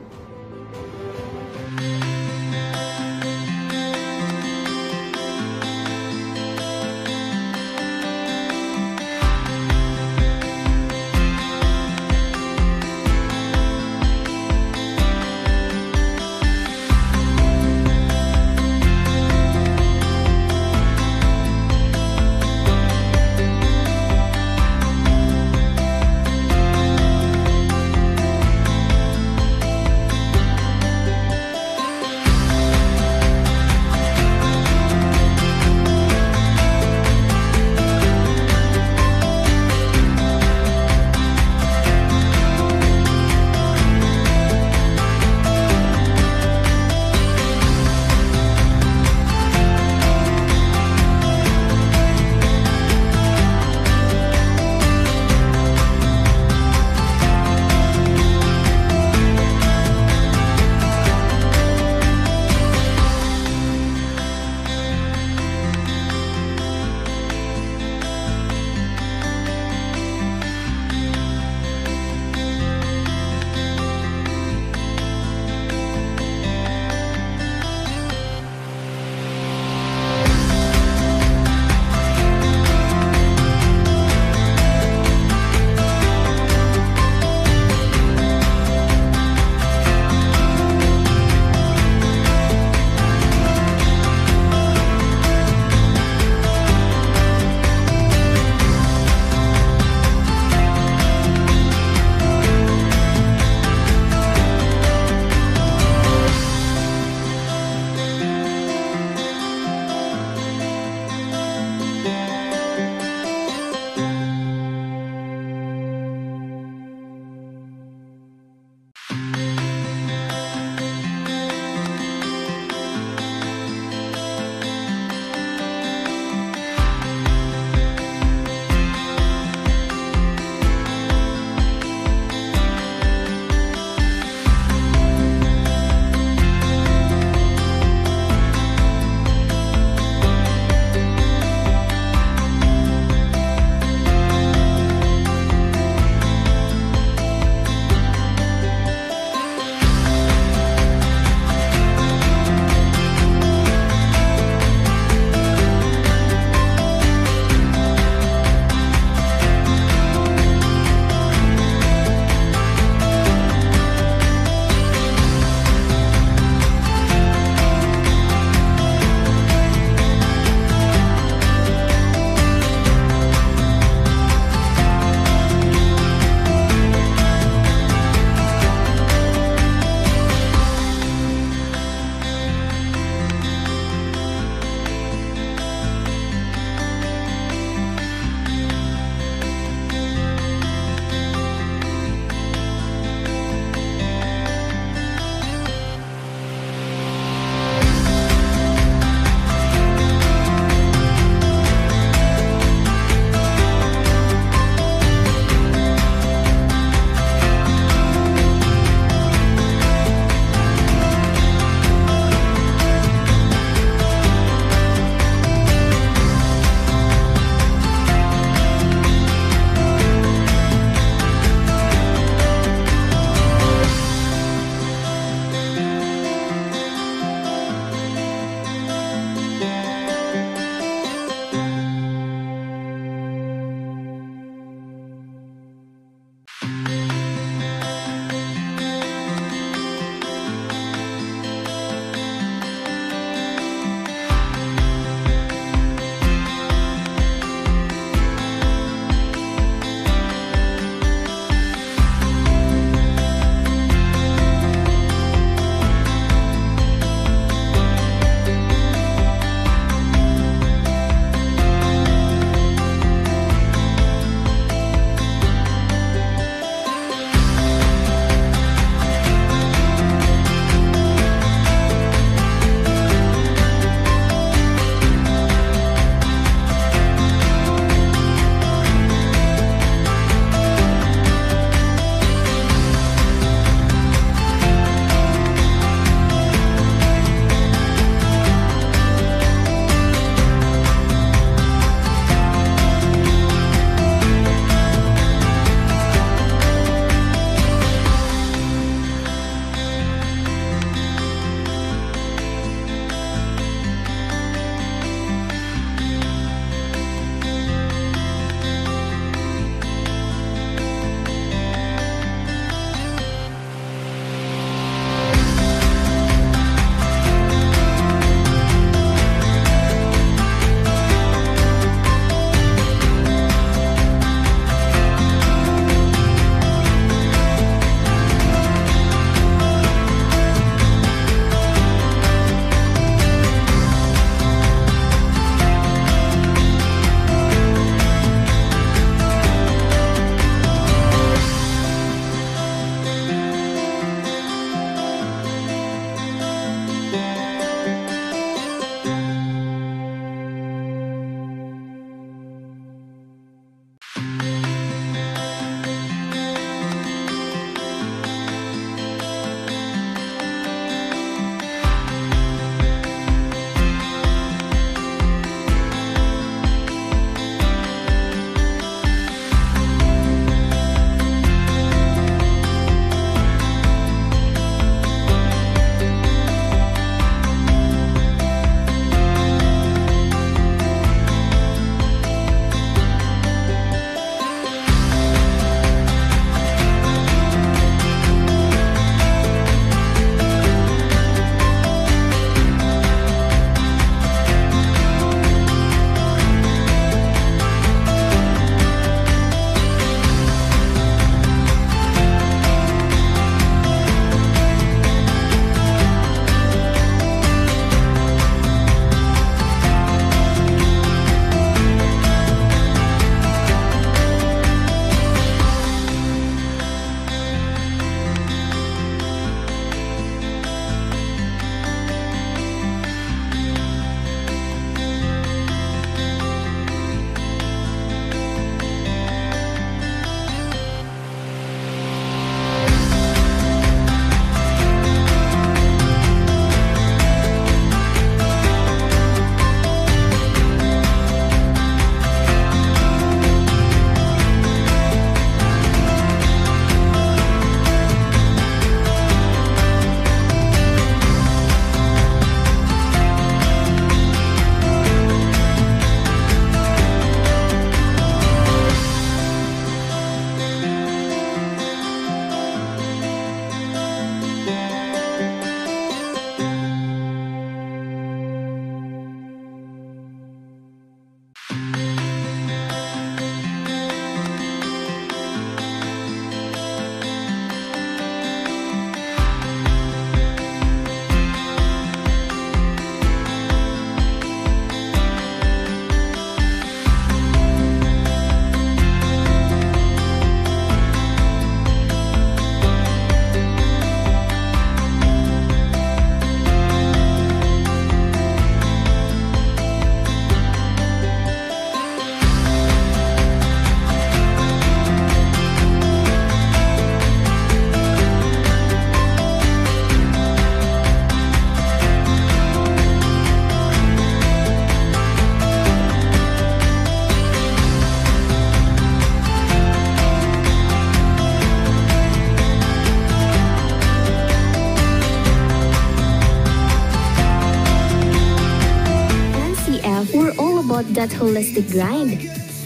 about that holistic grind.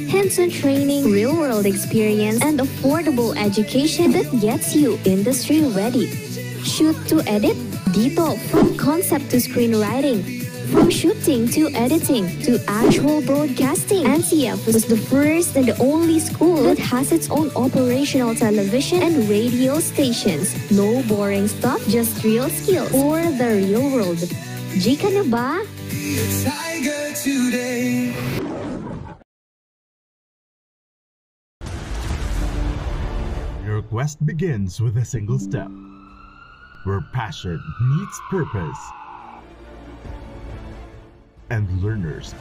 Hands-on training, real-world experience, and affordable education that gets you industry-ready. Shoot to edit? Dito, from concept to screenwriting. From shooting to editing to actual broadcasting, NCF was the first and the only school that has its own operational television and radio stations. No boring stuff, just real skills for the real world. Jika na ba? Tiger today. Your quest begins with a single step, where passion meets purpose, and learners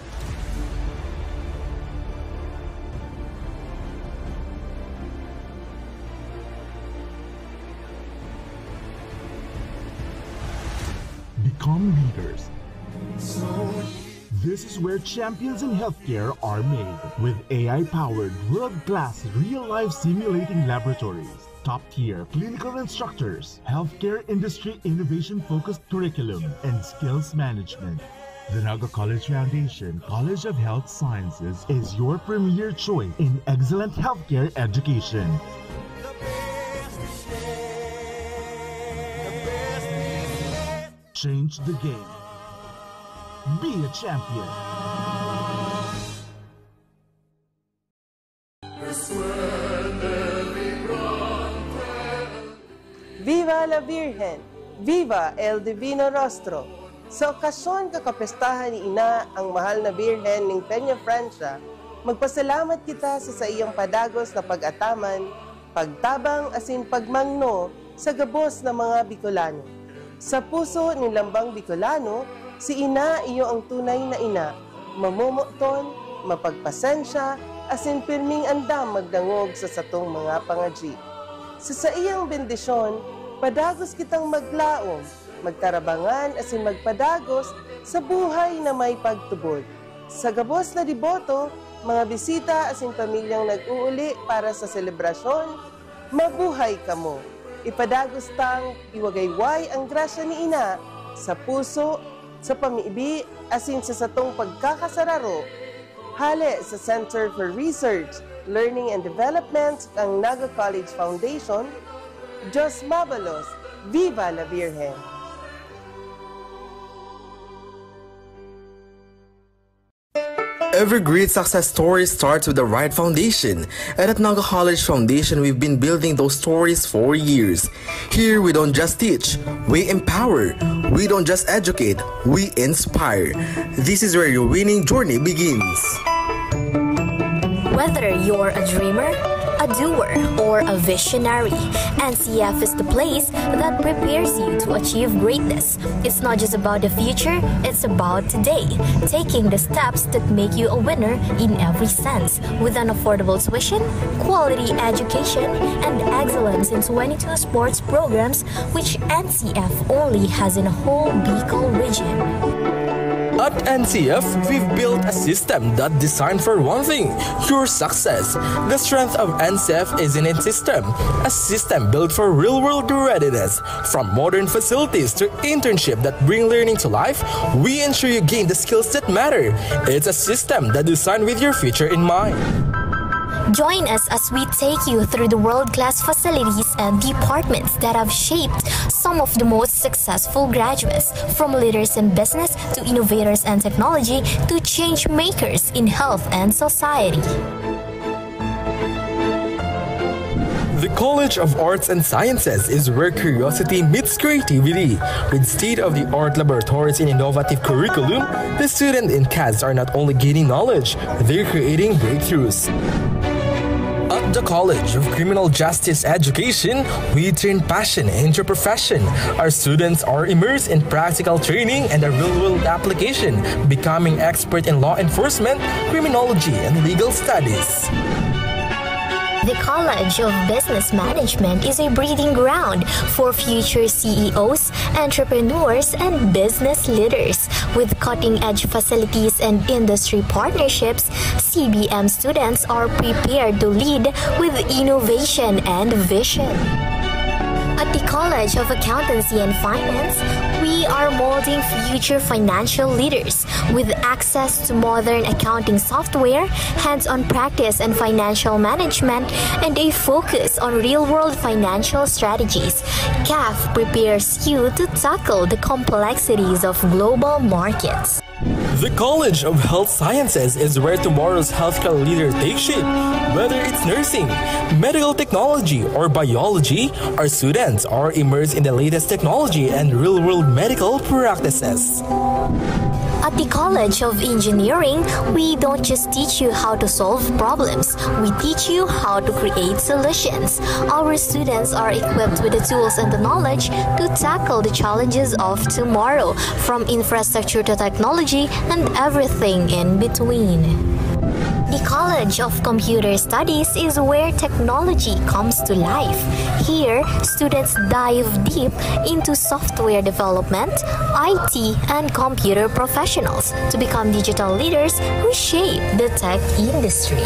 become leaders. This is where champions in healthcare are made, with AI-powered, world-class, real-life simulating laboratories, top-tier clinical instructors, healthcare industry innovation-focused curriculum, and skills management. The Naga College Foundation College of Health Sciences is your premier choice in excellent healthcare education. Change the game. Be a champion. Viva la Virgen! Viva el Divino Rostro! Sa okasyon kakapestahan ni Ina ang mahal na Birhen ng Peña Francia, magpasalamat kita sa iyang padagos na pag-ataman, pagtabang asin pagmangno sa gabos ng mga Bicolano. Sa puso ni Lambang Bicolano, si Ina iyo ang tunay na ina, mamumukton, mapagpasensya, asin pirming andam magdangog sa satong mga pangadji. Sa iyang bendisyon, padagos kitang maglaom, magtarabangan asin magpadagos sa buhay na may pagtubod. Sa gabos na deboto, mga bisita asin pamilyang nag-uuli para sa selebrasyon, mabuhay kamo. Ipadagos tang iwagayway ang grasya ni Ina sa puso, sa pamiibi, asin sa satong pagkakasararo. Hale sa Center for Research, Learning and Development ang Naga College Foundation. Diyos Mabalos, Viva la Virgen! Every great success story starts with the right foundation, and at Naga College Foundation, we've been building those stories for years. Here, we don't just teach, we empower. We don't just educate, we inspire. This is where your winning journey begins. Whether you're a dreamer, a doer, or a visionary, NCF is the place that prepares you to achieve greatness. It's not just about the future, it's about today, taking the steps that make you a winner in every sense, with an affordable tuition, quality education, and excellence in 22 sports programs, which NCF only has in a whole Bicol region. At NCF, we've built a system that's designed for one thing, your success. The strength of NCF is in its system, a system built for real-world readiness. From modern facilities to internship that bring learning to life, we ensure you gain the skills that matter. It's a system that's designed with your future in mind. Join us as we take you through the world-class facilities and departments that have shaped some of the most successful graduates, from leaders in business to innovators and technology to change makers in health and society. The College of Arts and Sciences is where curiosity meets creativity. With state-of-the-art laboratories and innovative curriculum, the students in CAS are not only gaining knowledge, they're creating breakthroughs. At the College of Criminal Justice Education, we turn passion into profession. Our students are immersed in practical training and a real-world application, becoming expert in law enforcement, criminology, and legal studies. The College of Business Management is a breeding ground for future CEOs, entrepreneurs, and business leaders. With cutting-edge facilities and industry partnerships, CBM students are prepared to lead with innovation and vision. At the College of Accountancy and Finance, We are molding future financial leaders with access to modern accounting software, hands-on practice and financial management, and a focus on real-world financial strategies. CAF prepares you to tackle the complexities of global markets. The College of Health Sciences is where tomorrow's healthcare leader takes shape. Whether it's nursing, medical technology, or biology, our students are immersed in the latest technology and real-world medical practices. At the College of Engineering, we don't just teach you how to solve problems, we teach you how to create solutions. Our students are equipped with the tools and the knowledge to tackle the challenges of tomorrow, from infrastructure to technology and everything in between. The College of Computer Studies is where technology comes to life. Here, students dive deep into software development, IT, and computer professionals to become digital leaders who shape the tech industry.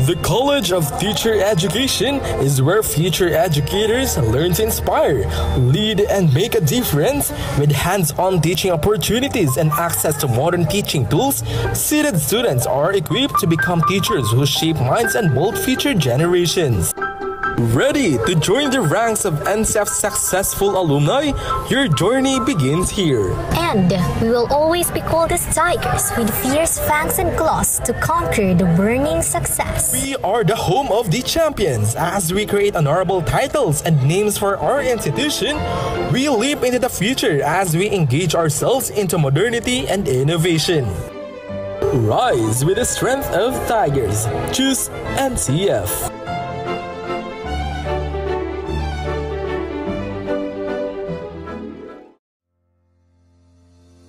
The College of Teacher Education is where future educators learn to inspire, lead, and make a difference. With hands-on teaching opportunities and access to modern teaching tools, seated students are equipped to become teachers who shape minds and mold future generations. Ready to join the ranks of NCF's successful alumni? Your journey begins here. And we will always be called as tigers with fierce fangs and claws to conquer the burning success. We are the home of the champions. As we create honorable titles and names for our institution, we leap into the future as we engage ourselves into modernity and innovation. Rise with the strength of tigers. Choose NCF.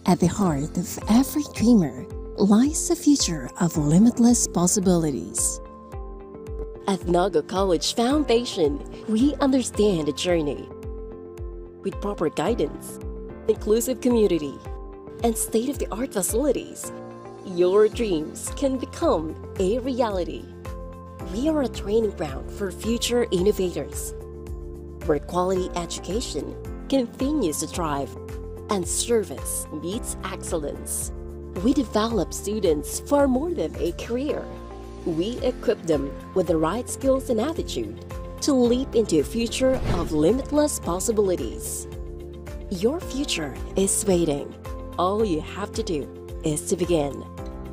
At the heart of every dreamer lies a future of limitless possibilities. At Naga College Foundation, we understand the journey. With proper guidance, inclusive community, and state-of-the-art facilities, your dreams can become a reality. We are a training ground for future innovators, where quality education continues to thrive and service meets excellence. We develop students for more than a career. We equip them with the right skills and attitude to leap into a future of limitless possibilities. Your future is waiting. All you have to do is to begin.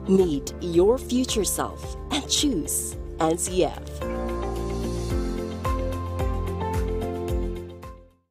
Meet your future self and choose NCF.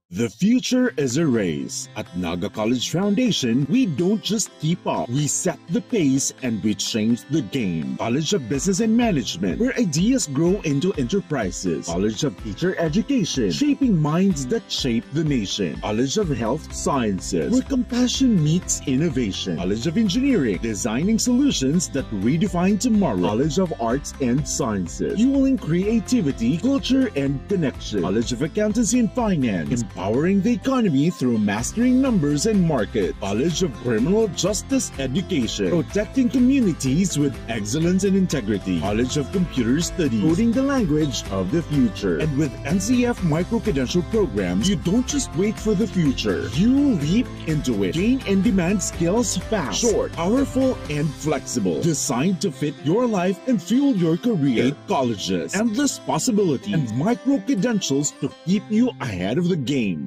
The future is a race. At Naga College Foundation, we don't just keep up. We set the pace and we change the game. College of Business and Management, where ideas grow into enterprises. College of Teacher Education, shaping minds that shape the nation. College of Health Sciences, where compassion meets innovation. College of Engineering, designing solutions that redefine tomorrow. College of Arts and Sciences, fueling creativity, culture, and connection. College of Accountancy and Finance, empowering the economy through mastering numbers and market. College of Criminal Justice Education, protecting communities with excellence and integrity. College of Computer Studies, coding the language of the future. And with NCF micro-credential programs, you don't just wait for the future. You leap into it. Gain and demand skills fast, short, powerful, and flexible. Designed to fit your life and fuel your career. 8 colleges, endless possibility, and micro-credentials to keep you ahead of the game.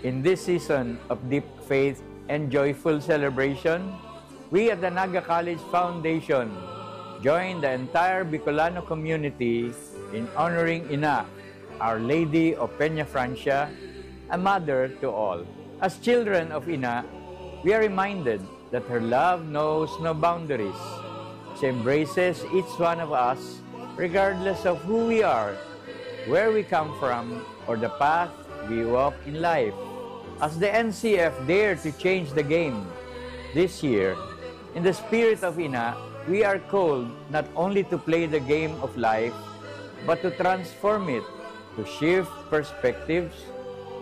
In this season of deep faith and joyful celebration, we at the Naga College Foundation join the entire Bicolano community in honoring Ina, Our Lady of Peña Francia, a mother to all. As children of Ina, we are reminded that her love knows no boundaries. She embraces each one of us regardless of who we are, where we come from, or the path we walk in life. As the NCF dare to change the game this year, in the spirit of Ina, we are called not only to play the game of life, but to transform it, to shift perspectives,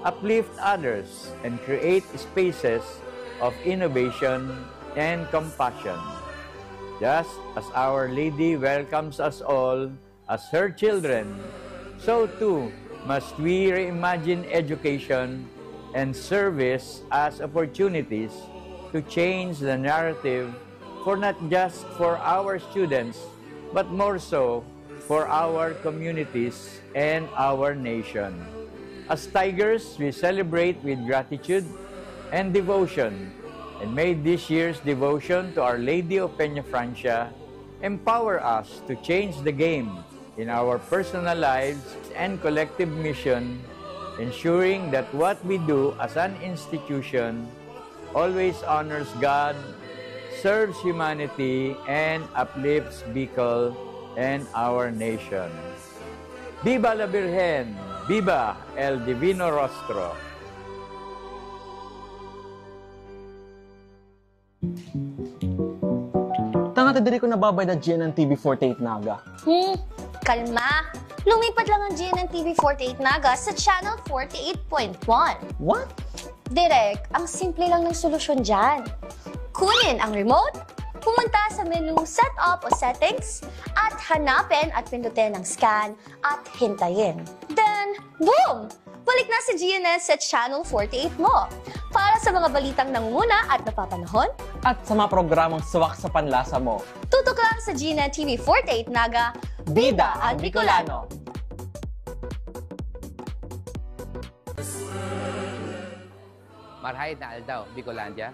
uplift others, and create spaces of innovation and compassion. Just as Our Lady welcomes us all as her children, so too must we reimagine education and service as opportunities to change the narrative for not just for our students, but more so for our communities and our nation. As Tigers, we celebrate with gratitude and devotion, and may this year's devotion to Our Lady of Peña Francia empower us to change the game in our personal lives and collective mission, ensuring that what we do as an institution always honors God, serves humanity, and uplifts Bicol and our nation. Viva la Virgen! Viva el Divino Rostro! Tanga diri ko nababay na GNN TV48 Naga. Kalma! Lumipat lang ang GNN TV48 Naga sa Channel 48.1. What? Direk, ang simple lang ng solusyon dyan. Kunin ang remote, pumunta sa menu Setup o Settings, at hanapin at pindutin ang Scan at hintayin. Then, boom! Balik na si GNN sa Channel 48 mo. Para sa mga balitang nangunguna at napapanahon, at sa mga programang suwak sa panlasa mo. Tutok lang sa GNN TV48 Naga, Bida ang Bicolano! Marhay na Aldaw, Bicolandia.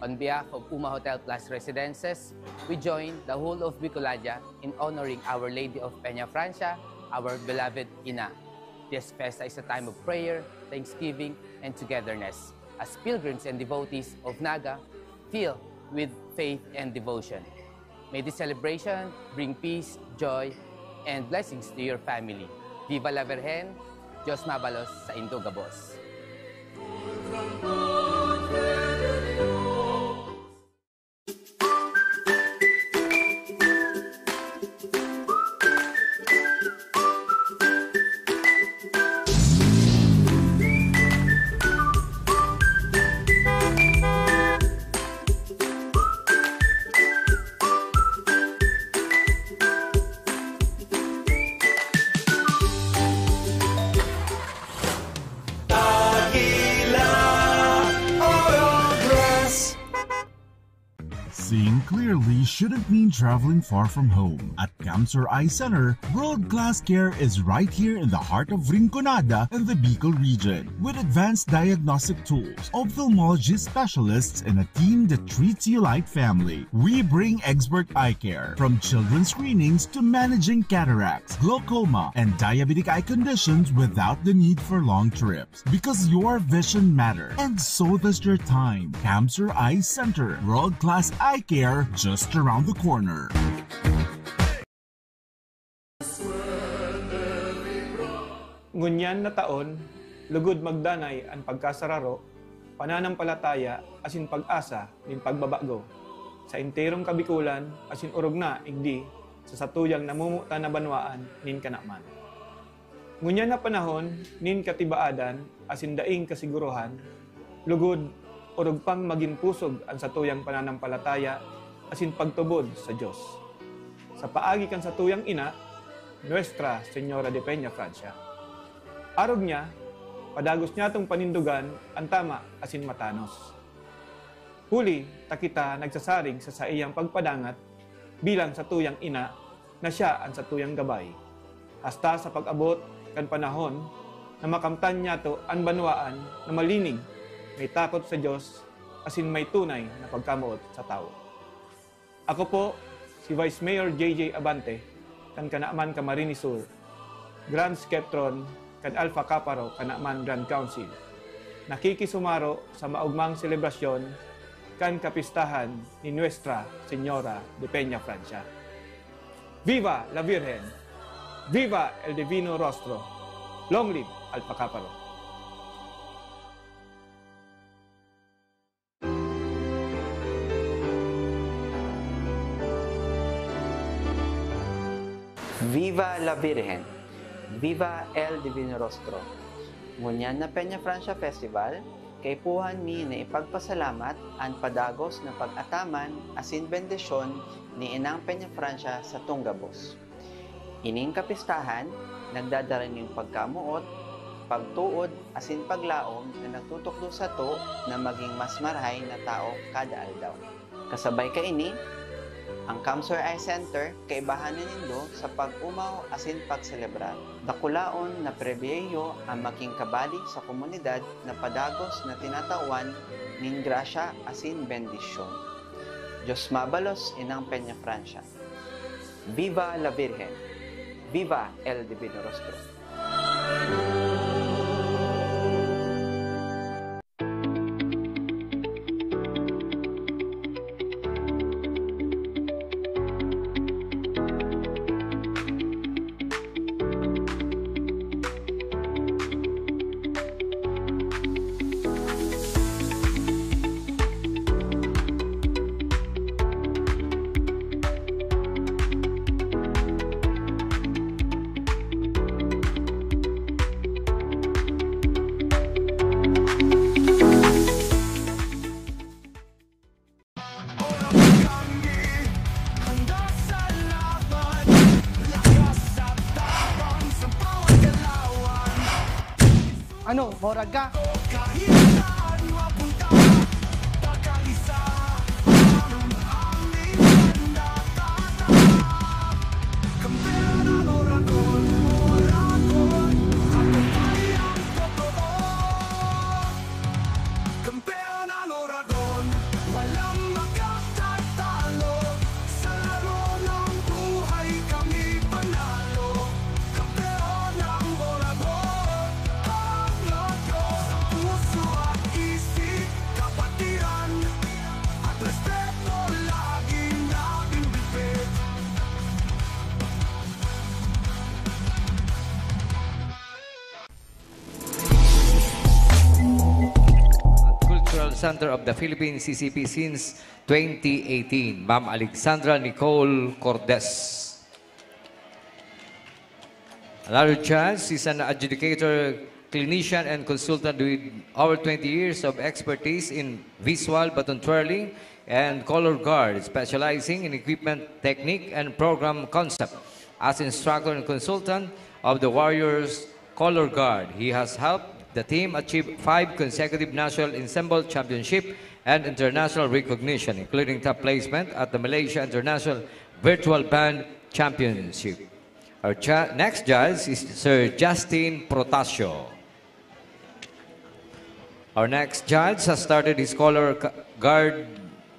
On behalf of Uma Hotel Plus Residences, we join the whole of Bicolandia in honoring Our Lady of Peña Francia, our beloved Ina. This festa is a time of prayer, thanksgiving, and togetherness, as pilgrims and devotees of Naga fill with faith and devotion. May this celebration bring peace, joy, and blessings to your family. Viva la Virgen, Diyos mabalos sa Indo Gabos. Seeing clearly shouldn't mean traveling far from home. At Camsur Eye Center, world-class care is right here in the heart of Rinconada and the Bicol region. With advanced diagnostic tools, ophthalmology specialists, and a team that treats you like family, we bring expert eye care. From children's screenings to managing cataracts, glaucoma, and diabetic eye conditions without the need for long trips. Because your vision matters, and so does your time. Camsur Eye Center, world-class eye care just around the corner. Ngunyan na taon, lugod magdanay ang pagkasararo, pananampalataya asin pag-asa nin pagbabago. Sa enterong kabikulan asin urog na igdi sa satuyang namumuta na banwaan nin kanaman. Ngunyan na panahon nin katibaadan asin daing kasiguruhan, lugod urog pang maging pusog ang satuyang pananampalataya asin pagtubod sa Dios. Sa paagi kan satuyang ina, Nuestra Señora de Peña Francia. Arog niya, padagos niya itong panindugan ang tama asin matanos. Huli, takita nagsasarig sa iyang pagpadangat bilang satuyang ina na siya ang satuyang gabay. Hasta sa pag-abot kan panahon na makamtan niya to ang banwaan na malinig, may takot sa Diyos, asin may tunay na pagkamuot sa tao. Ako po, si Vice Mayor JJ Abante, kan Kanaaman Camarines Sur, Grand Skeptron, kan Alpha Kaparo, Kanaaman Grand Council. Nakikisumaro sa maugmang selebrasyon kan kapistahan ni Nuestra Señora de Peña Francia. Viva la Virgen! Viva el Divino Rostro! Long live Alpha Kaparo! Viva la Virgen! Viva el Divino Rostro! Ngunyan na Peña Francia Festival, kay puhan mi na ipagpasalamat ang padagos na pag-ataman asin bendisyon ni Inang Peña Francia sa Tunggabos. Ining kapistahan, nagdadaran yung pagkamuot, pagtuod asin paglaom na nagtutukdo sa to na maging mas marahay na tao kada aldaw. Kasabay ka ini, ang Kamsur Eye Center kaibahanan nindo sa pag-umaw asin pagselebrar. Dakulaon na prebiyeyo ang maging kabali sa komunidad na padagos na tinatawan ning grasya asin bendisyon. Diyos mabalos Inang Peña Francia. Viva la Virgen! Viva el Divino Rostro! Ano, Moraga? Center of the Philippines CCP since 2018, Ma'am Alexandra Nicole Cordes. Another chance is an adjudicator, clinician, and consultant with over 20 years of expertise in visual baton twirling and color guard, specializing in equipment technique and program concept. As instructor and consultant of the Warriors Color Guard, he has helped the team achieved 5 consecutive national ensemble championship and international recognition, including top placement at the Malaysia International Virtual Band Championship. Our next judge is Sir Justin Protasio. Our next judge has started his color guard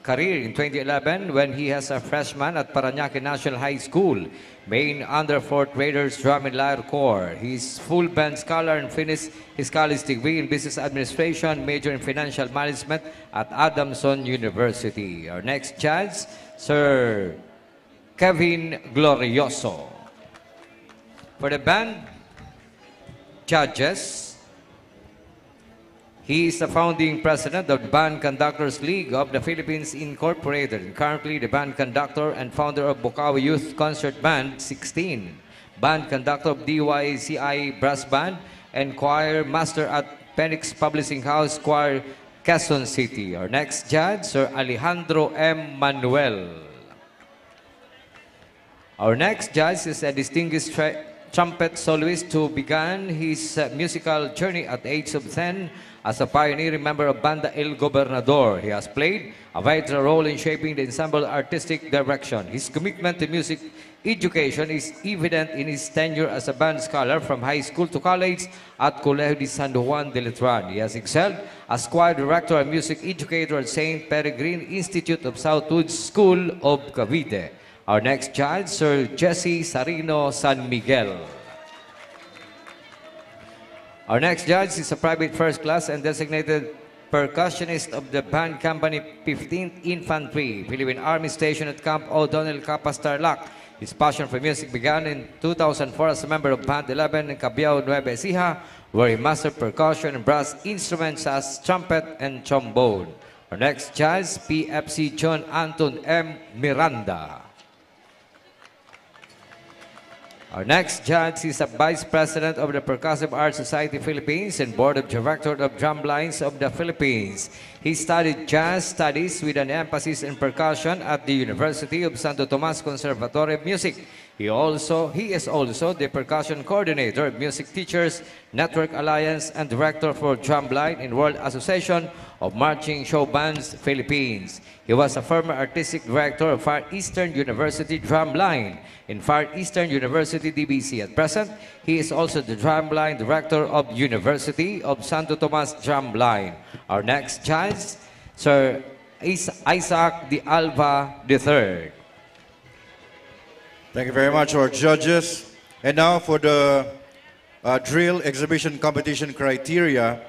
career in 2011 when he was a freshman at Parañaque National High School, main under 4th graders drum and lyre corps. He's full band scholar and finished his college degree in business administration, major in financial management at Adamson University. Our next judge, Sir Kevin Glorioso. For the band judges, he is the founding president of the Band Conductors League of the Philippines Incorporated, and currently the band conductor and founder of Bukawi Youth Concert Band 16, band conductor of DYCI Brass Band, and choir master at Penix Publishing House Choir Quezon City. Our next judge, Sir Alejandro M. Manuel. Our next judge is a distinguished trumpet soloist who began his musical journey at the age of 10 as a pioneering member of Banda El Gobernador. He has played a vital role in shaping the ensemble artistic direction. His commitment to music education is evident in his tenure as a band scholar from high school to college at Colegio de San Juan de Letran. He has excelled as choir director and music educator at St. Peregrine Institute of Southwood School of Cavite. Our next judge, Sir Jesse Sarino San Miguel. Our next judge is a private first class and designated percussionist of the band company 15th Infantry, Philippine Army Station at Camp O'Donnell, Capas, Tarlac. His passion for music began in 2004 as a member of Band 11 in Cabiao, Nueva Ecija, where he mastered percussion and brass instruments as trumpet and trombone. Our next judge, PFC John Anton M. Miranda. Our next judge is a Vice President of the Percussive Arts Society Philippines and Board of Directors of Drumlines of the Philippines. He studied jazz studies with an emphasis in percussion at the University of Santo Tomas Conservatory of Music. He is also the percussion coordinator of Music Teachers Network Alliance and director for Drumline in World Association of Marching Show Bands Philippines. He was a former artistic director of Far Eastern University Drumline in Far Eastern University DBC. At present, he is also the Drumline Director of University of Santo Tomas Drumline. Our next judge, Sir Isaac de Alva III. Thank you very much, our judges. And now for the drill exhibition competition criteria.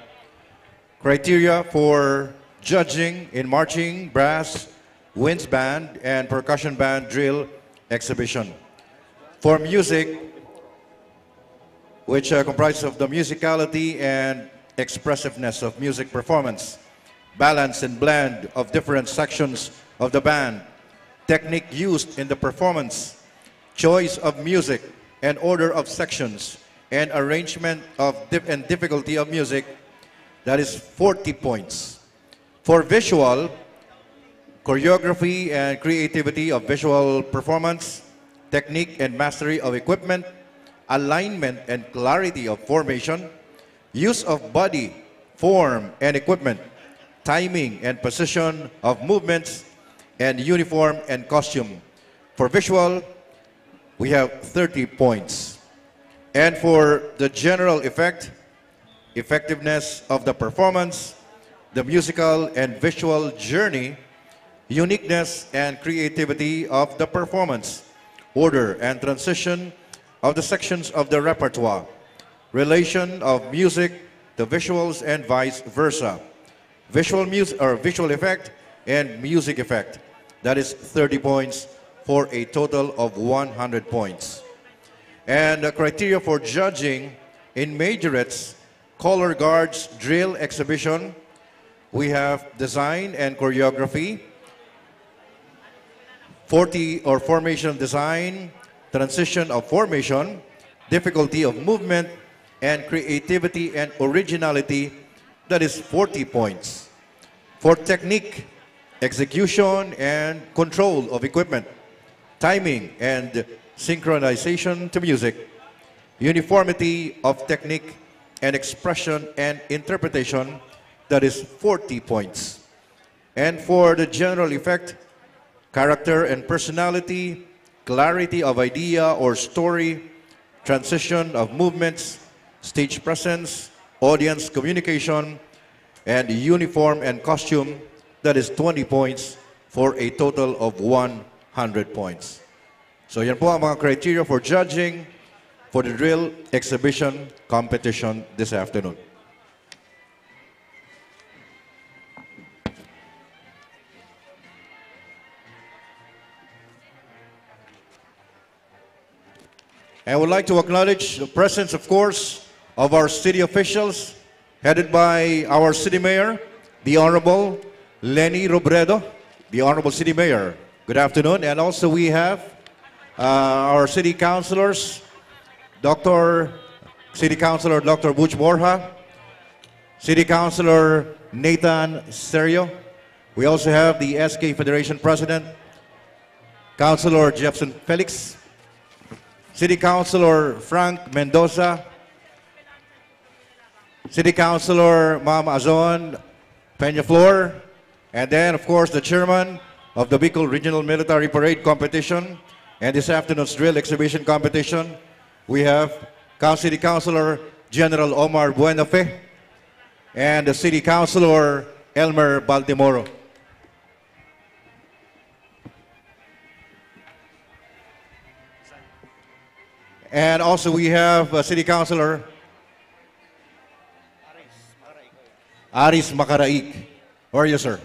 Criteria for judging in marching, brass, winds band, and percussion band drill exhibition. For music, which comprises of the musicality and expressiveness of music performance, balance and blend of different sections of the band, technique used in the performance, choice of music and order of sections, and arrangement of and difficulty of music, that is 40 points. For visual, choreography and creativity of visual performance, technique and mastery of equipment, alignment and clarity of formation, use of body, form and equipment, timing and position of movements, and uniform and costume. For visual, we have 30 points. And for the general effectiveness of the performance, the musical and visual journey, uniqueness and creativity of the performance, order and transition of the sections of the repertoire, relation of music to visuals and vice versa, visual music or visual effect and music effect. That is 30 points for a total of 100 points. And the criteria for judging in majorettes, color guards drill exhibition, we have design and choreography, 40 or formation design, transition of formation, difficulty of movement, and creativity and originality, that is 40 points. For technique, execution and control of equipment, timing and synchronization to music, uniformity of technique and expression and interpretation, that is 40 points. And for the general effect, character and personality, clarity of idea or story, transition of movements, stage presence, audience communication, and uniform and costume, that is 20 points for a total of 100 points. So yan po ang mga criteria for judging for the drill exhibition competition this afternoon. I would like to acknowledge the presence, of course, of our city officials, headed by our city mayor, the Honorable Lenny Robredo, the Honorable City Mayor. Good afternoon. And also we have our city councilors, City Councilor Dr. Butch Borja, City Councilor Nathan Serio. We also have the SK Federation President, Councilor Jefferson Felix, City Councilor Frank Mendoza, City Councilor Ma'am Azon Peñaflor, and then, of course, the Chairman of the Bicol Regional Military Parade Competition and this afternoon's drill exhibition competition. We have City Councilor General Omar Buenafe and the City Councilor Elmer Baldemoro. And also we have City Councilor Aris Macaraig. How are you, sir?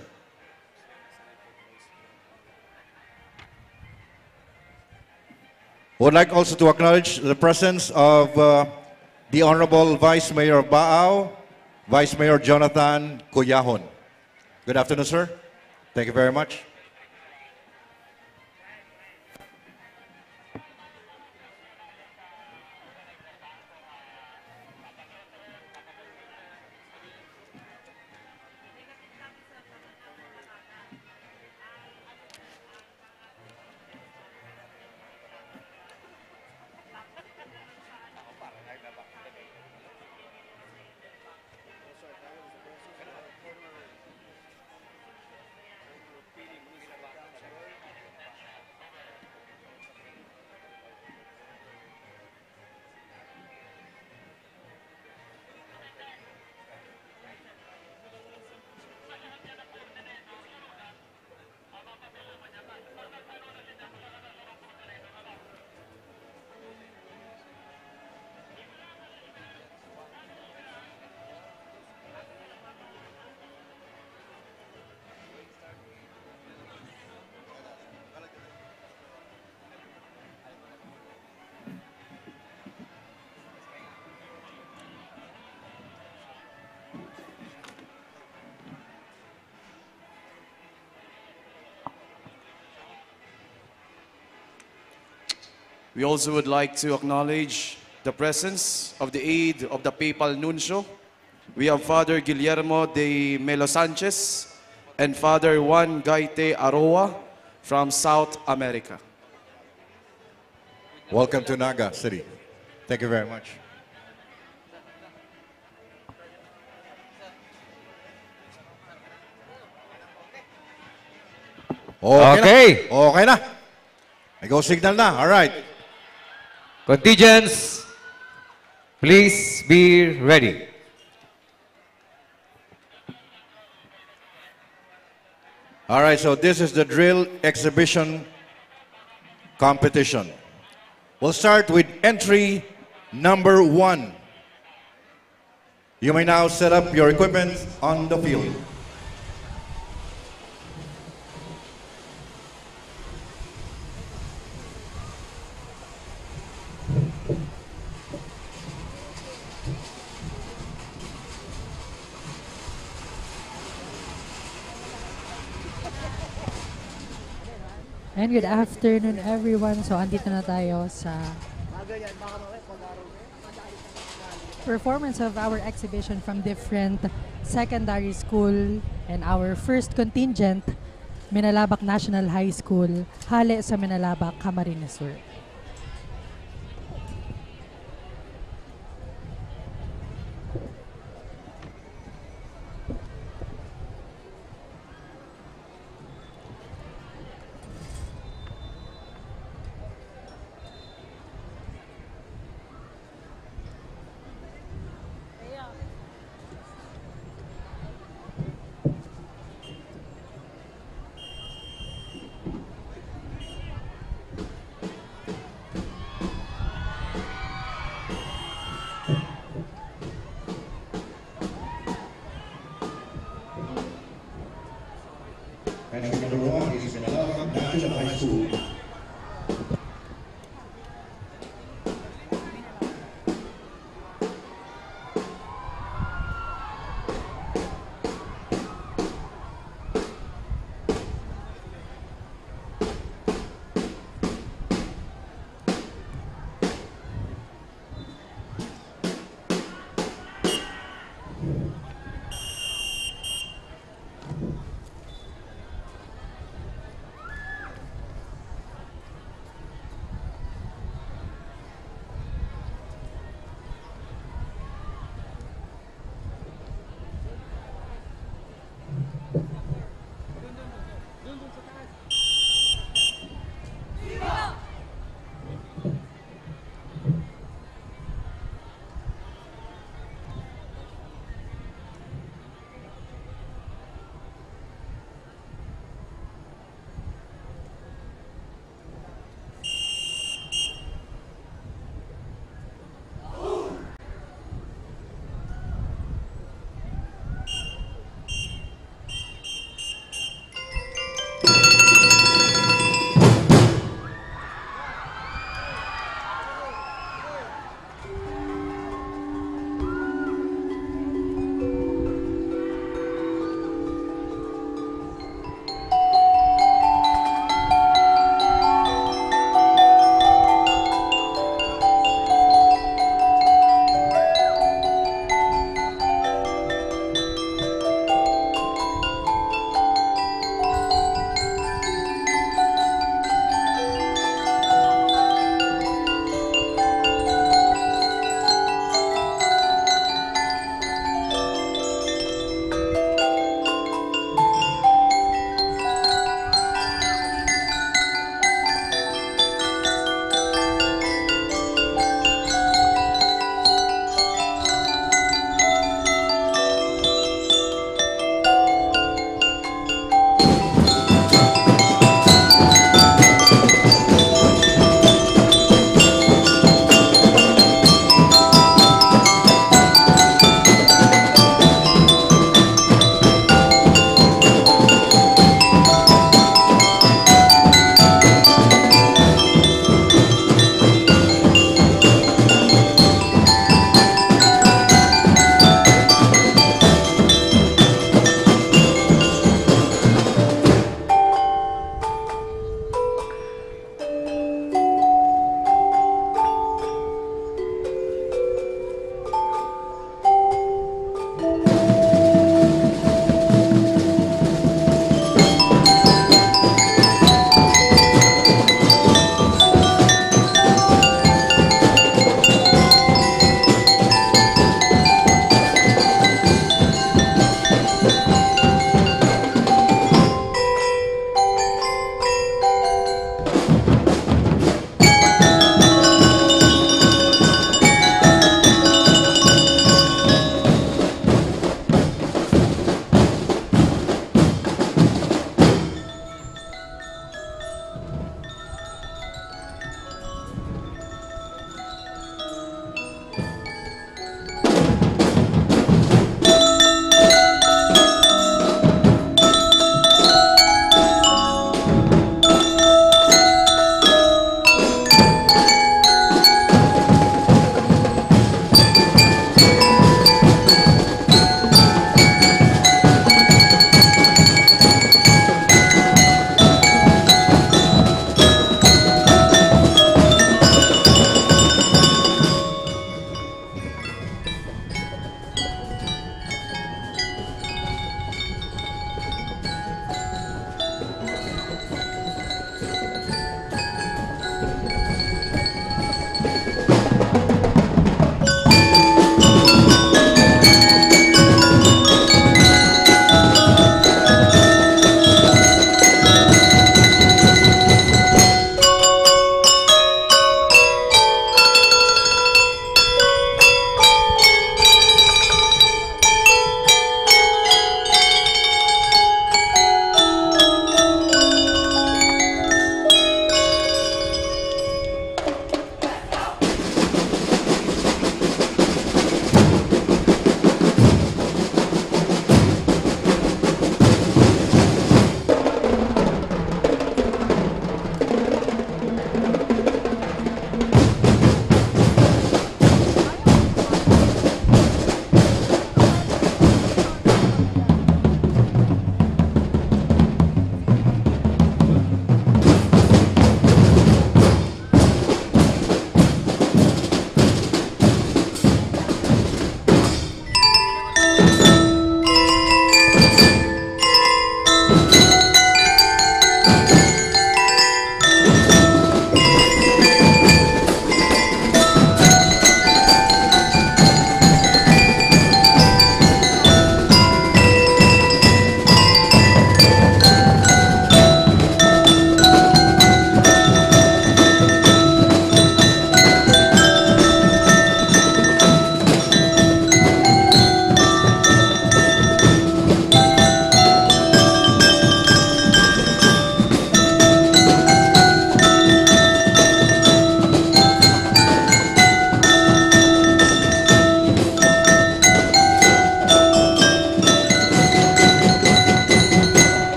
Would like also to acknowledge the presence of the Honorable Vice Mayor of Baao, Vice Mayor Jonathan Cuyahon. Good afternoon, sir. Thank you very much. We also would like to acknowledge the presence of the aid of the Papal Nuncio. We have Father Guillermo de Melo Sanchez and Father Juan Gaite Aroa from South America. Welcome to Naga City. Thank you very much. Okay. Okay na. I go signal na. All right. Contingents, please be ready. All right, so this is the drill exhibition competition. We'll start with entry number 1. You may now set up your equipment on the field. And good afternoon everyone. So andito na tayo sa performance of our exhibition from different secondary school and our first contingent, Minalabak National High School, hale sa Minalabak, Camarines Sur.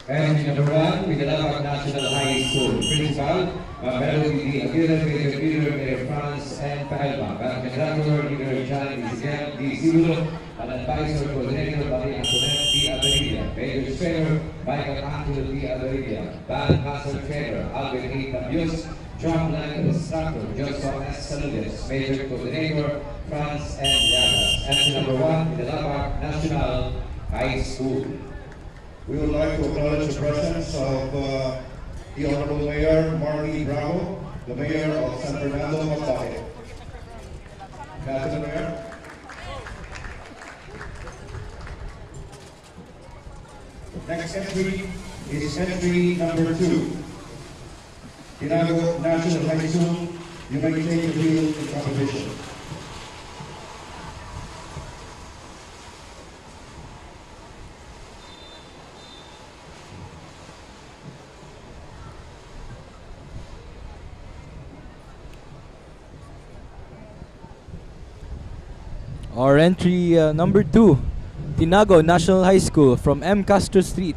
Entry number 1, Mindanao National High School. Principal, Melody Aguirre, Major Peter, Mayor Franz, and Pahelma. Administrator, Leader John Isidel, D. Sibulo, and Advisor Coordinator, Maria Antoinette D. Averilla. Major Trainer, Michael Angelo D. Averilla. Band Master Trainer, Alvin A. Tabios. Drumline Instructor, Joshua S. Saludes. Major Coordinator, Franz and Yagas. Entry number 1, Mindanao National High School. We would like to acknowledge the presence of the Honorable Mayor Marley Bravo, the Mayor of San Fernando, Masbate. Madam Mayor. Next entry is entry number 2. Tinago National High School, you may take the field in competition. Our entry number 2, Tinago National High School from M. Castro Street,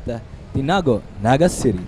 Tinago, Naga City.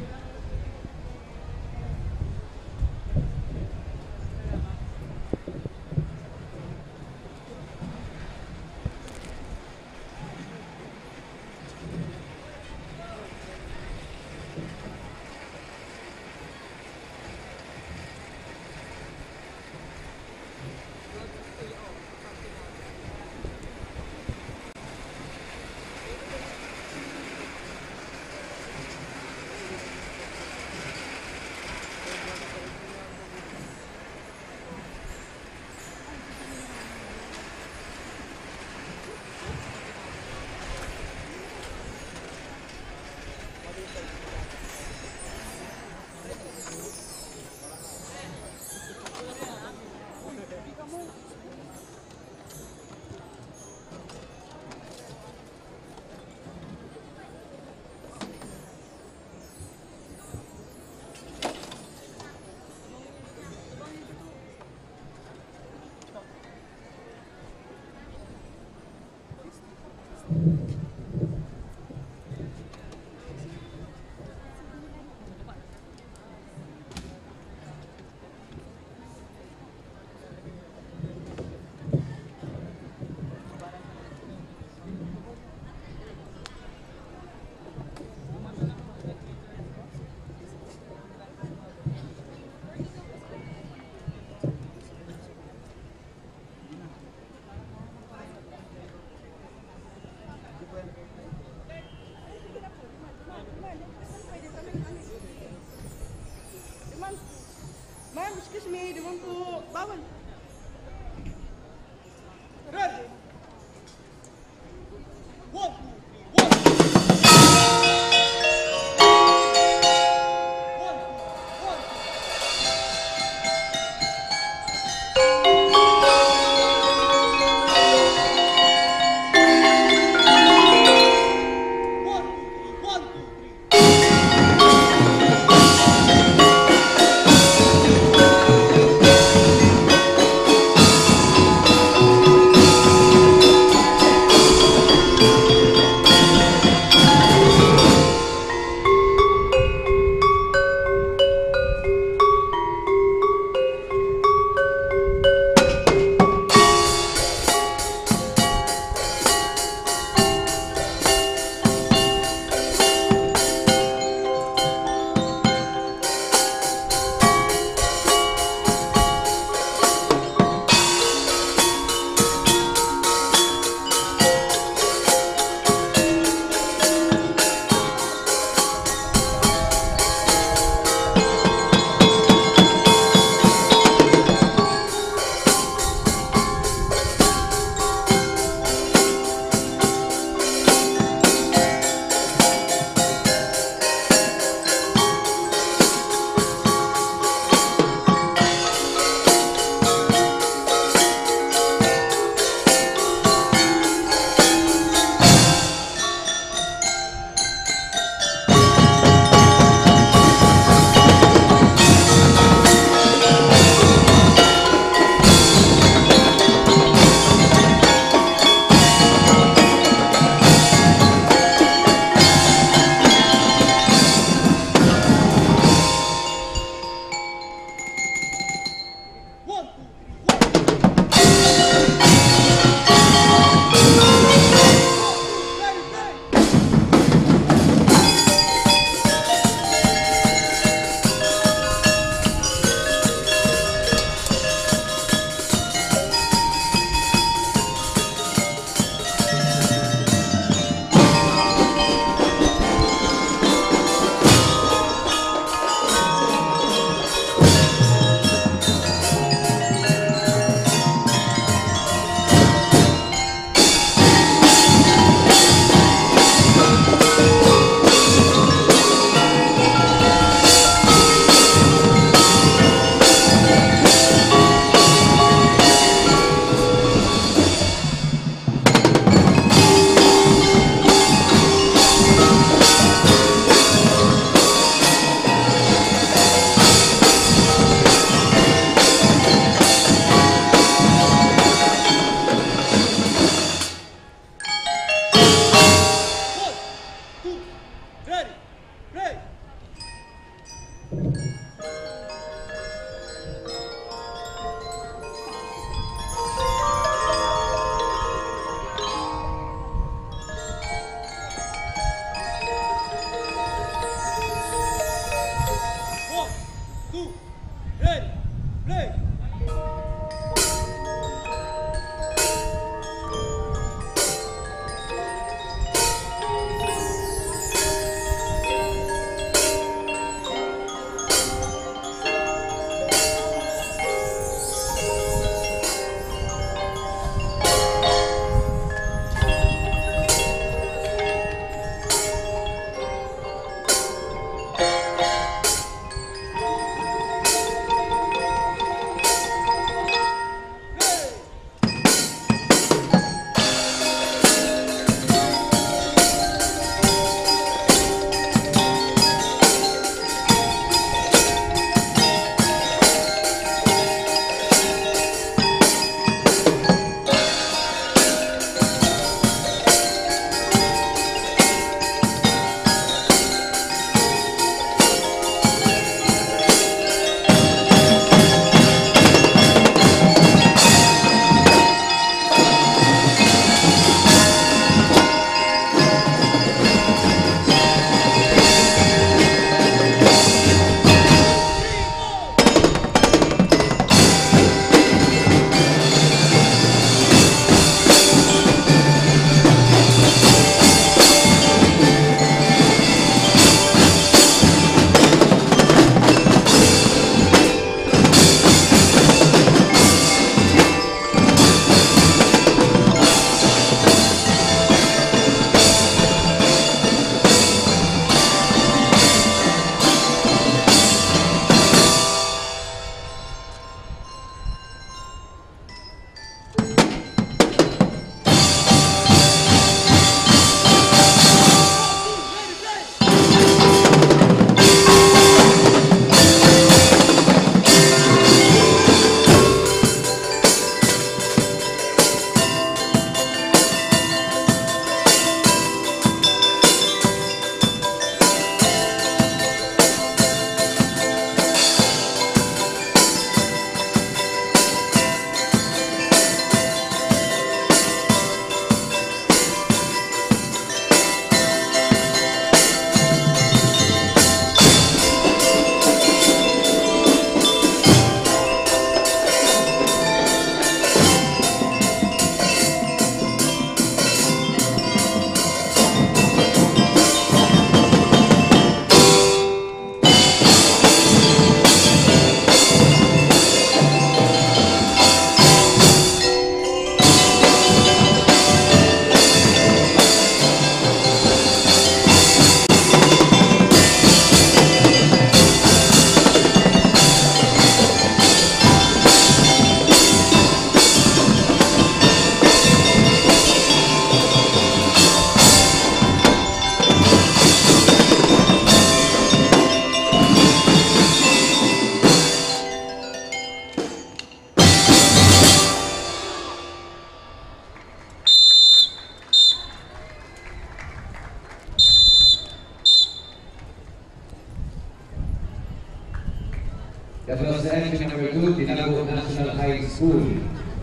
That was the entry number 2, Tinago National High School.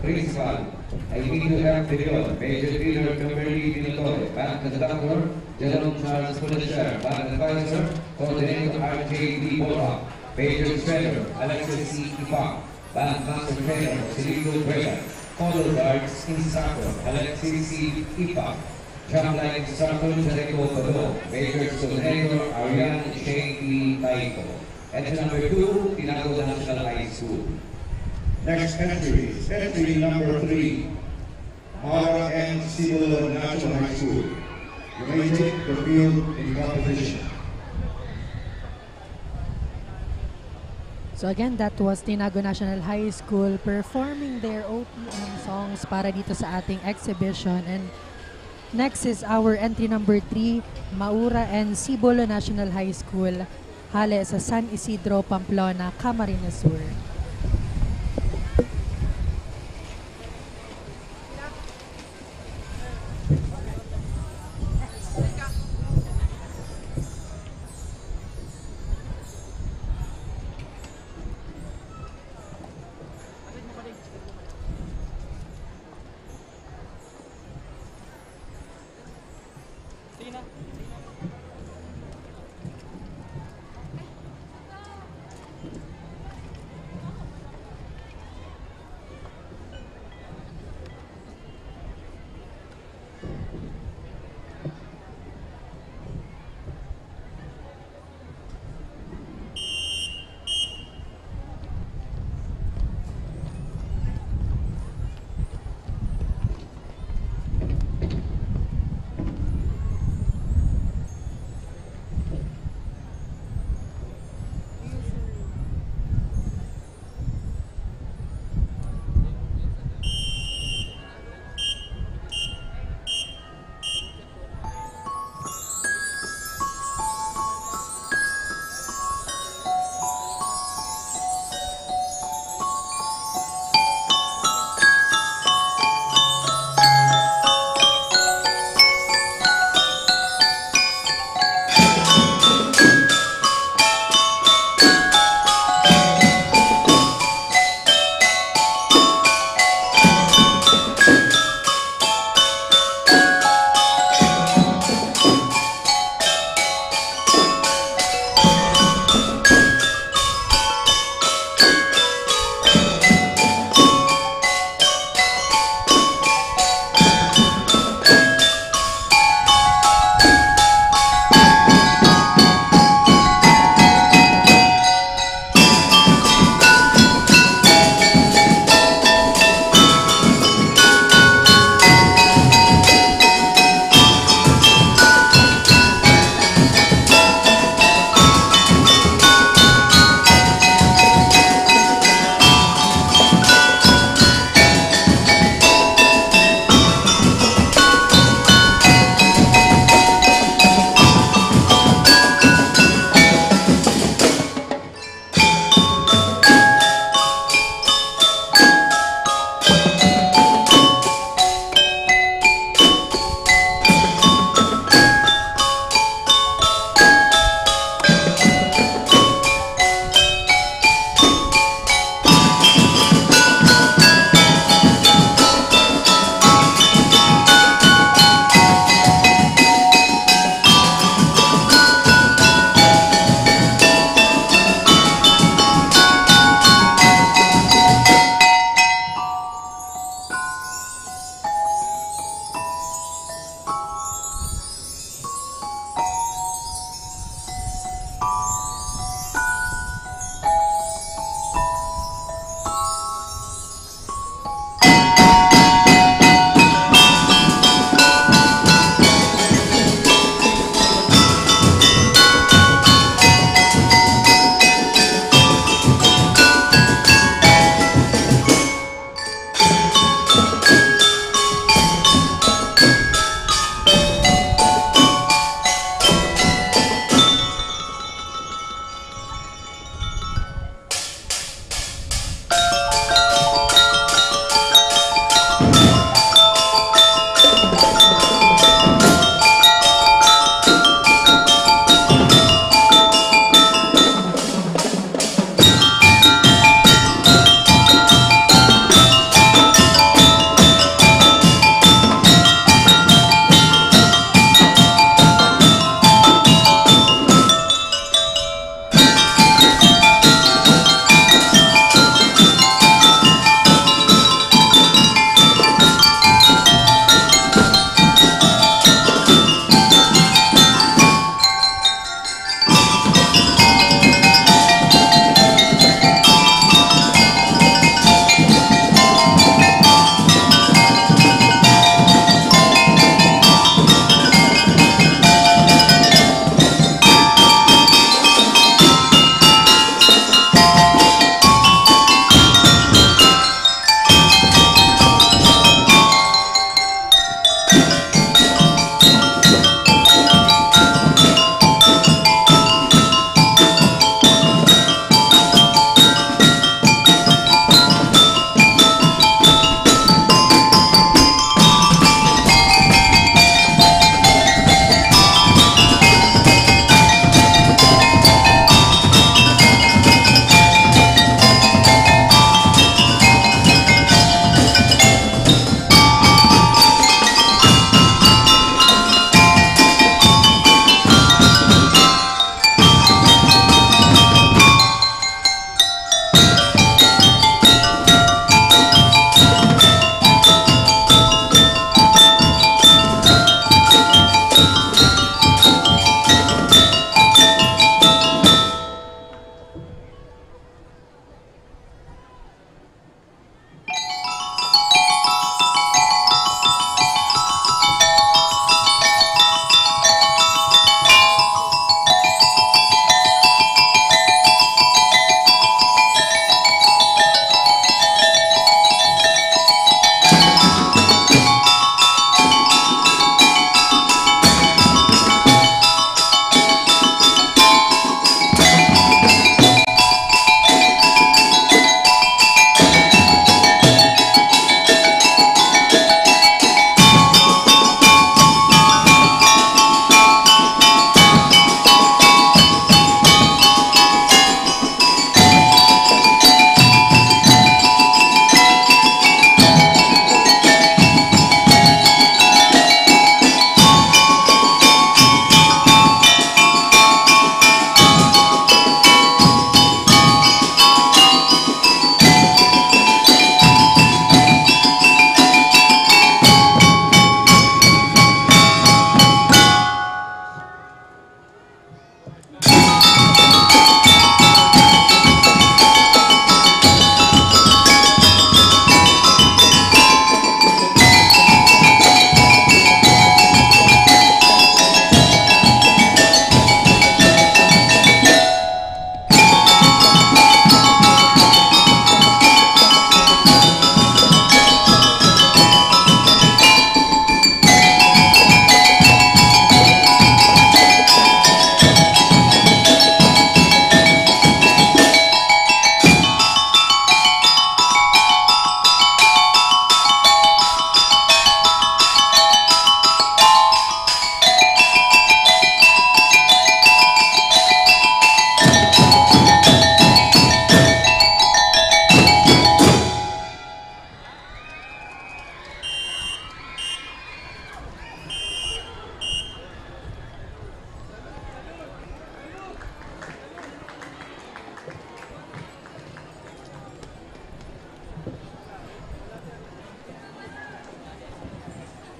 Principal, Aimino M. Pirion, Major Leader Kimberly Pinotore, Bank Conductor, General Charles Punisher, Bank Advisor, Coordinator R.J.D. Bola, Major Trainer, Alexis C. Ipa, Bank Master Trainer, Silvio Breda, Color Guards Instructor, Alexis C. Ipa, Drumline Instructor, Jericho Pado, Major Coordinator, Ariane Shane E. Taiko. Entry number 2, Tinago National High School. Next entry, entry number 3, Mara N. Civil National High School. You may take the field in competition. So again, that was Tinago National High School performing their OPM songs para dito sa ating exhibition. And next is our entry number 3, Maura and Cibolo National High School, hale sa San Isidro, Pamplona, Camarines Sur.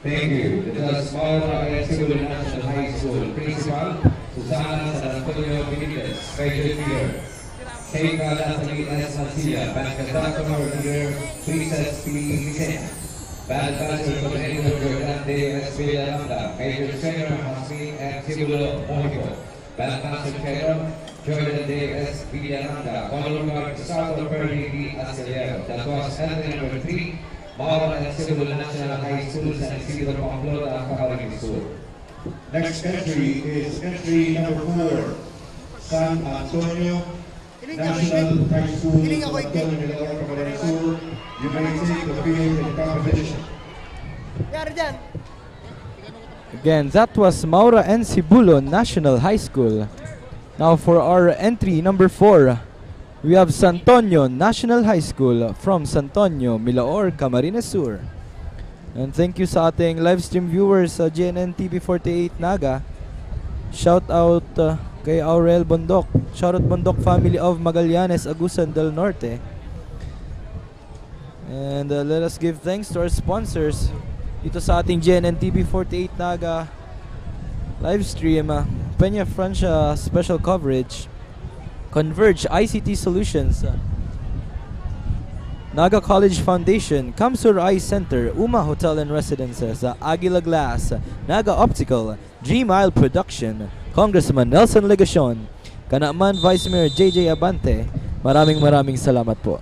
Thank you. This is Maura Cebu National High School Principal Susana San Antonio Benitez, Major Leader. Sheikha Natalie S. Mancia, Band Conductor Leader, Princess P. Vicente. Band Master Coordinator Jordante S. Villalanda, Major Trainer Hasmin M. Sibulo Mohico. Band Master Trainer Jordan Davis Villalanda, Color Guard Salvador Perry D. Acelero. That was entry number 3, Maura and Cebu National High School, San Isidro Pamplona Catholic School. Next entry is entry number 4, San Antonio National High School, San Antonio Milaor Catholic School. You may take the field in competition. Again, that was Maura and Cibulo National High School. Now for our entry number 4, we have Santonio National High School from Santonio, Milaor, Camarines Sur. And thank you sa ating live stream viewers sa GNN TV 48 Naga. Shout out kay Aurel Bondok. Shout out Bondok family of Magallanes, Agusan del Norte. And let us give thanks to our sponsors dito sa ating GNN TV 48 Naga live stream. Peña Francia special coverage, Converge ICT Solutions, Naga College Foundation, Kamsur Eye Center, Uma Hotel and Residences, Aguila Glass, Naga Optical, Dream Isle Production, Congressman Nelson Legacion, Kanaman Vice Mayor JJ Abante. Maraming salamat po.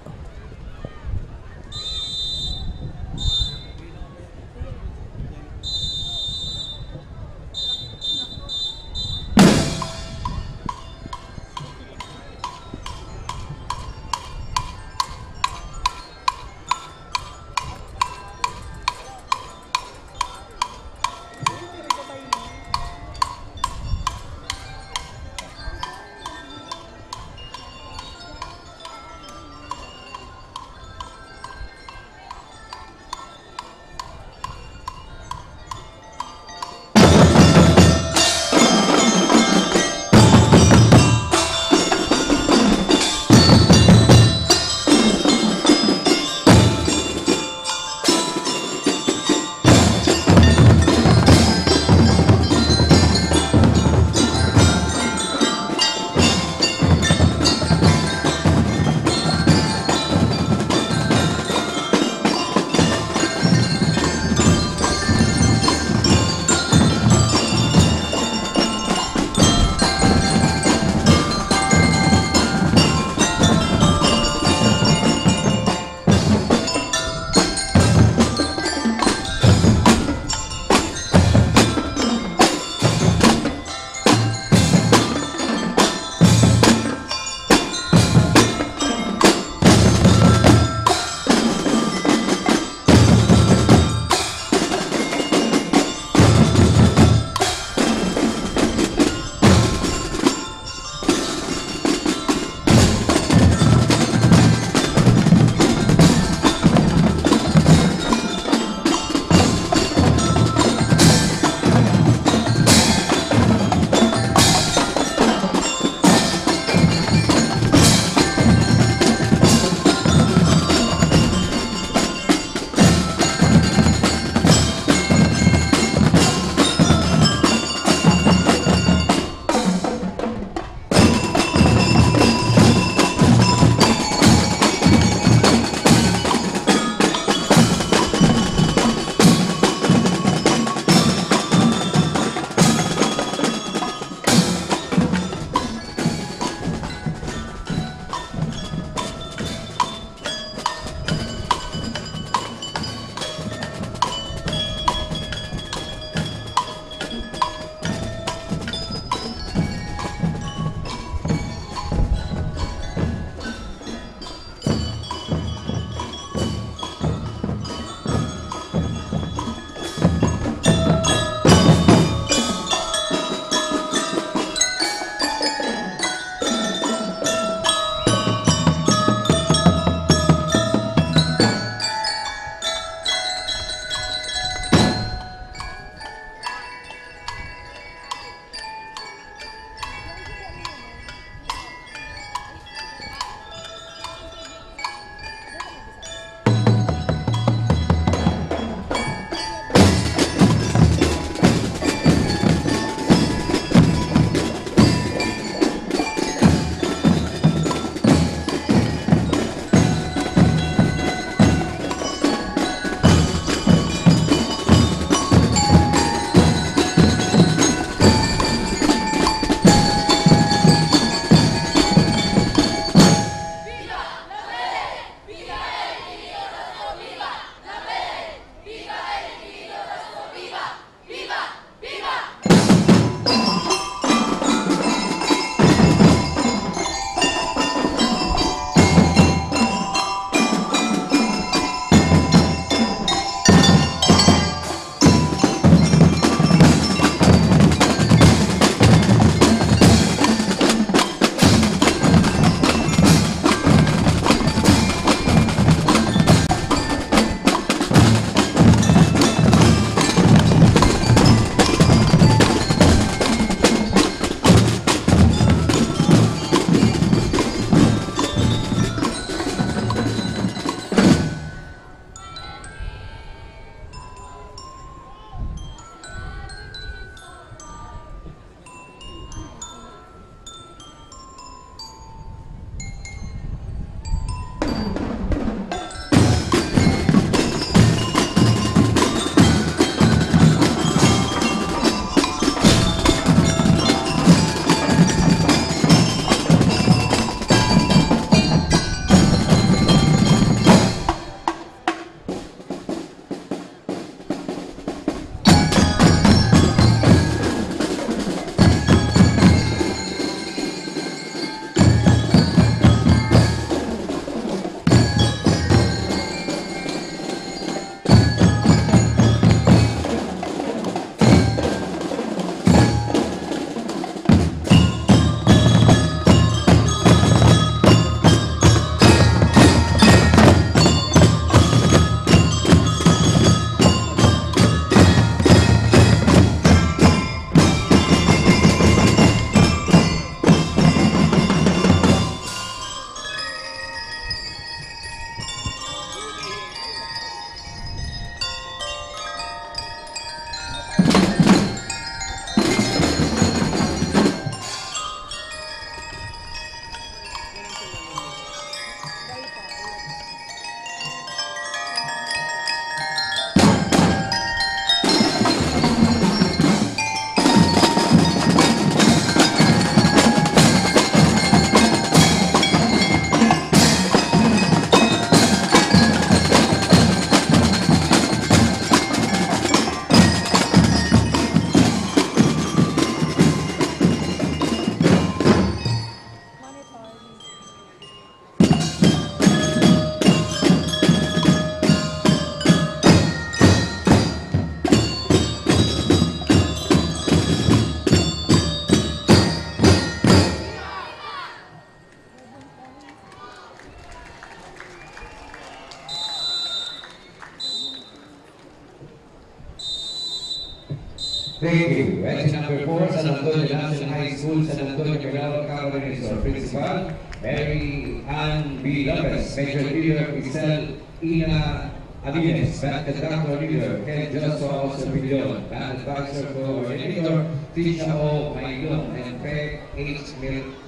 4, San Antonio National High School, San Antonio, Calao, Camarines Sur. Principal, Mary Ann B. Lopez. Major leader, Isel Ina Alines. Band conductor leader, Ken Joshua Osopillon. Band advisor coordinator, Tisha O. Maylong and Craig H.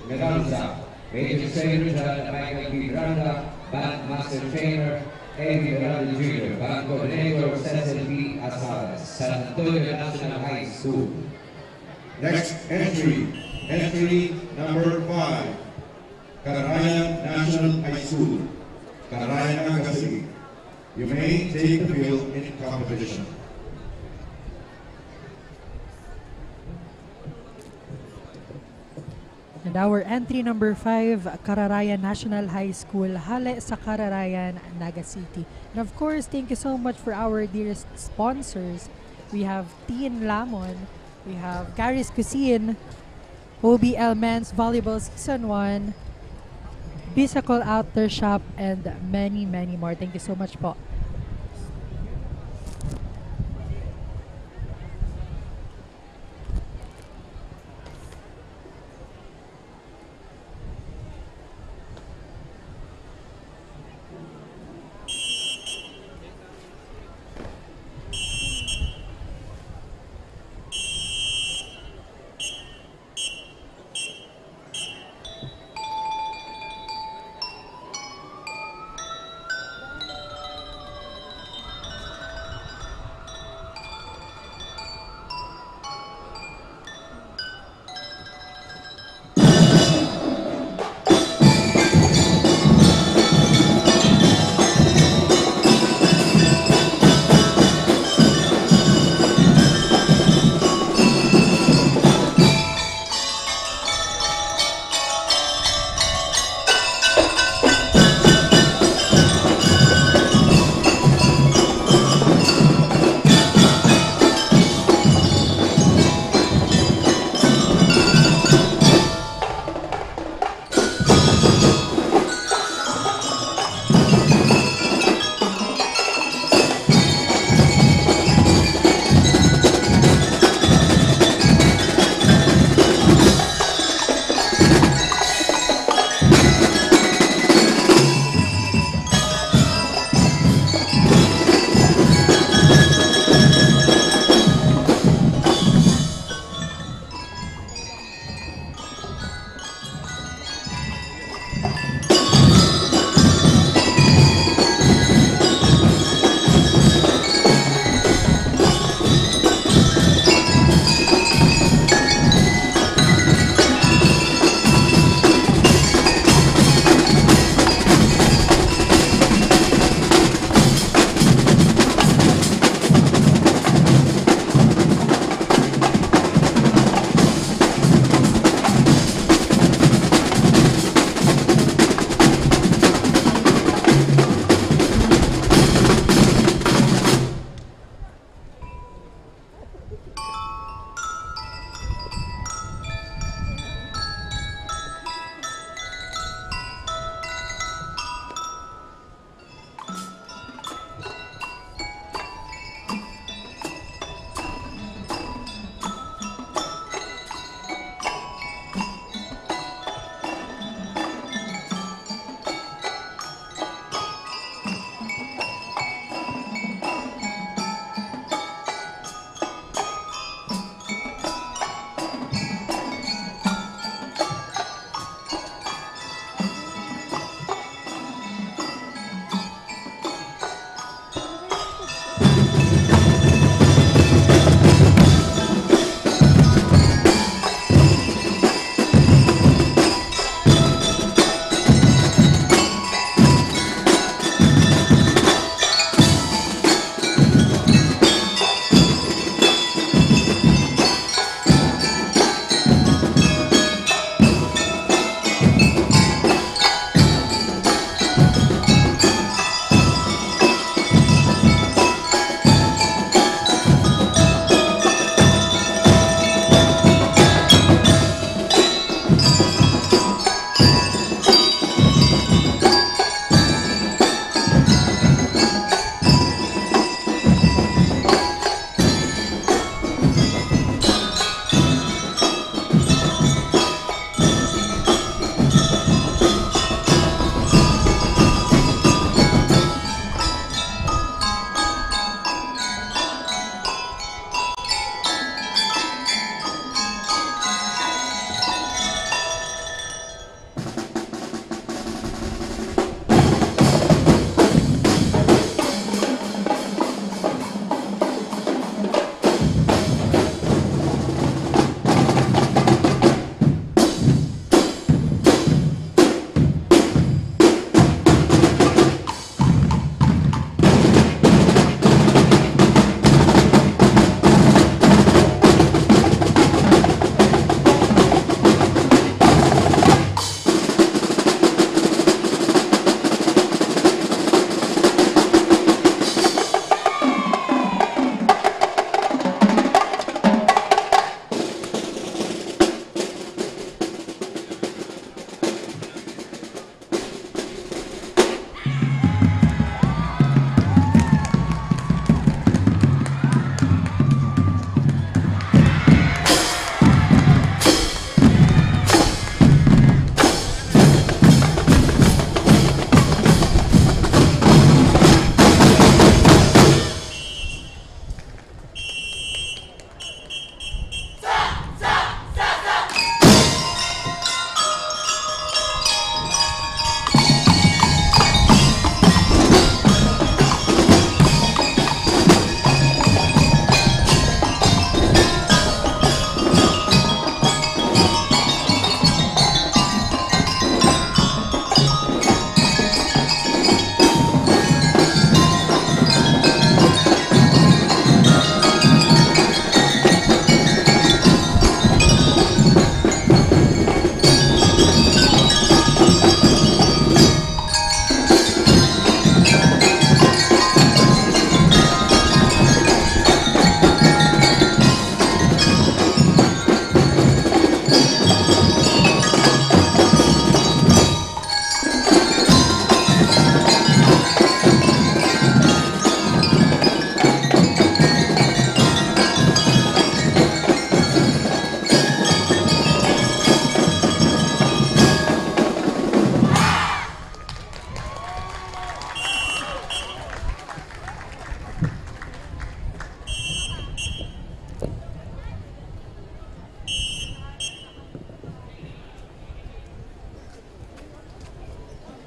Medanza. Major trainer, John Michael B. Granda. Band master trainer, Eddie Miranda Jr. Band coordinator, Cecil B. Asalas. San Antonio National High School. Next entry number 5, Cararayan National High School, Cararayan, Naga City. You may take the field in competition. And our entry number 5, Cararayan National High School, Hale sa Cararayan, Naga City. And of course, thank you so much for our dearest sponsors. We have Teen Lamon, we have Gary's Cuisine, OBL Men's Volleyball Season 1, Bicycle Outdoor Shop, and many, many more. Thank you so much po.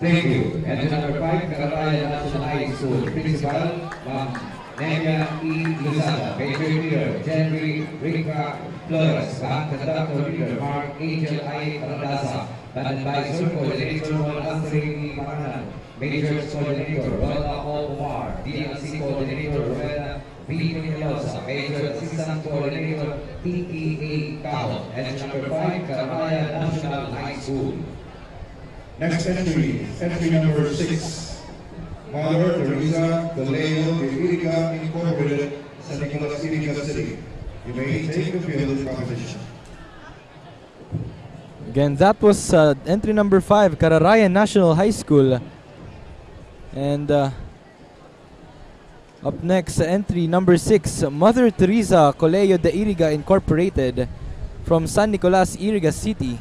Thank you. And to number 5, Carabaya National High School Principal, Ma'am Nelia E. Luzada, Major Leader, Henry Rica Flores, Band Conductor Leader, Mark Angel I. Randasa, Band Advisor, Coordinator, Ron Anthony Maranan, Majors Coordinator, Rola O. Omar, DLC Coordinator, Rowena V. Milosa, Major Assistant Coordinator, T.E.A. Cao, and number 5, Carabaya National High School. Next entry number 6, Mother Teresa Galeo de Iriga Incorporated, San Nicolas, Iriga City. You may take the field composition. Again, that was entry number 5, Cararayan National High School. And up next, entry number 6, Mother Teresa Colegio de Iriga Incorporated from San Nicolas, Iriga City.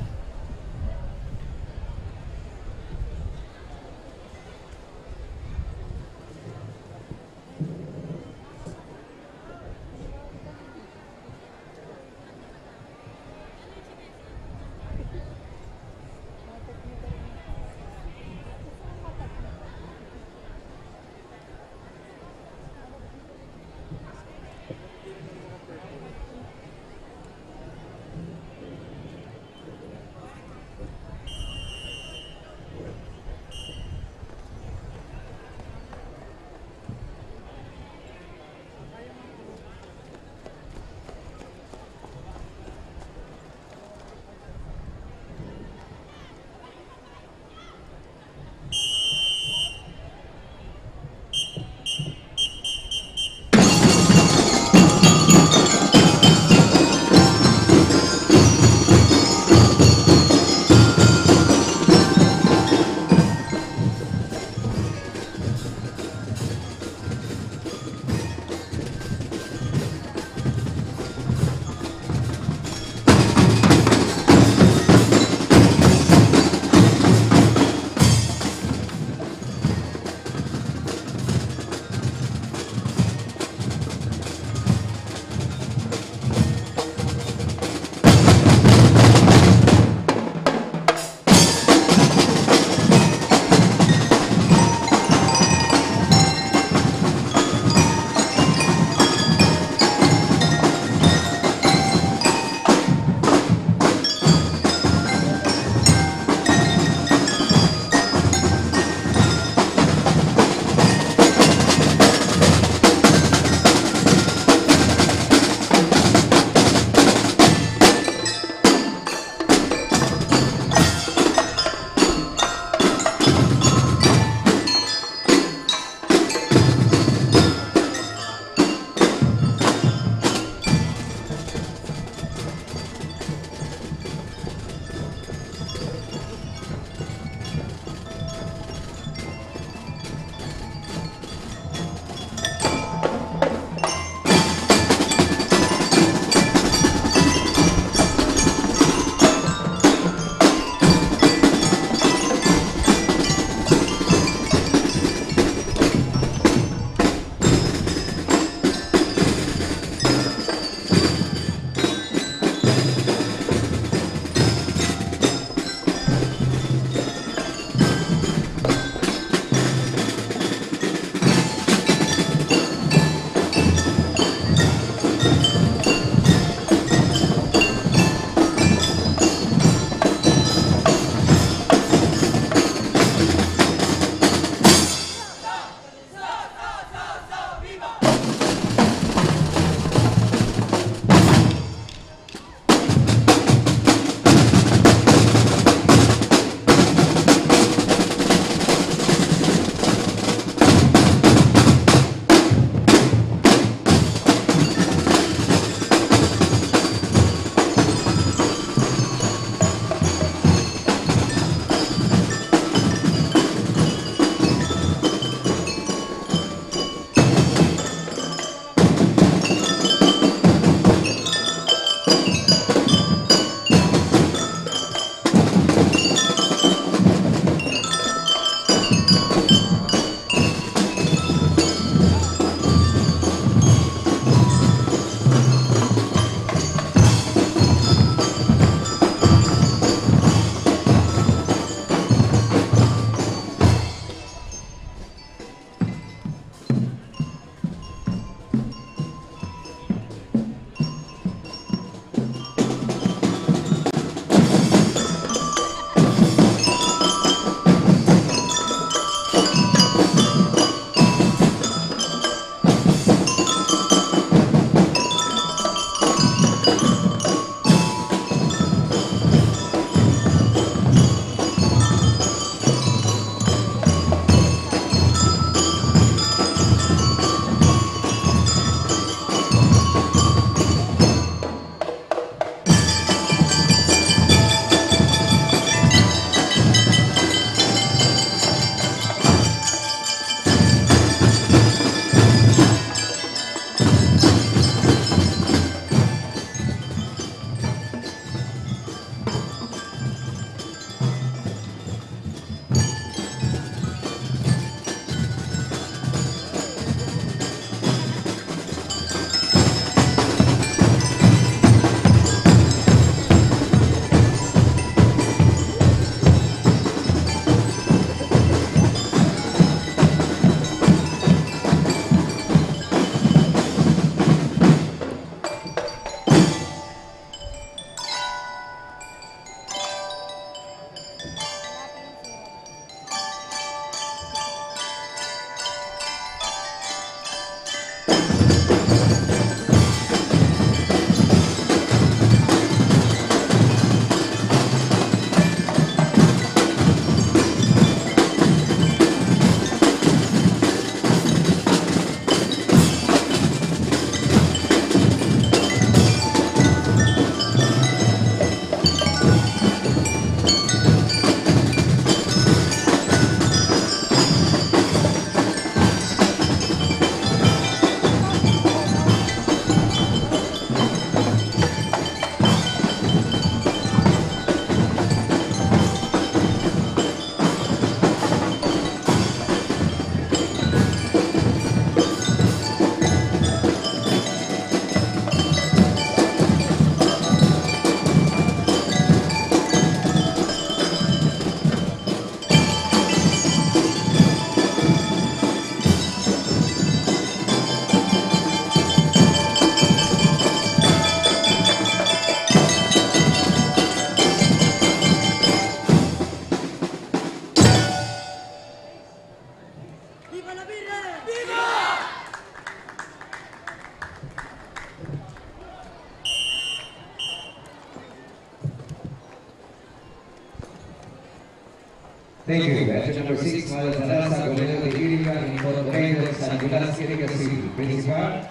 Thank you. Entry number 6, Mara Teresa Goleo de Irica, Incorporated, San Nicolas, Irica City. Principal,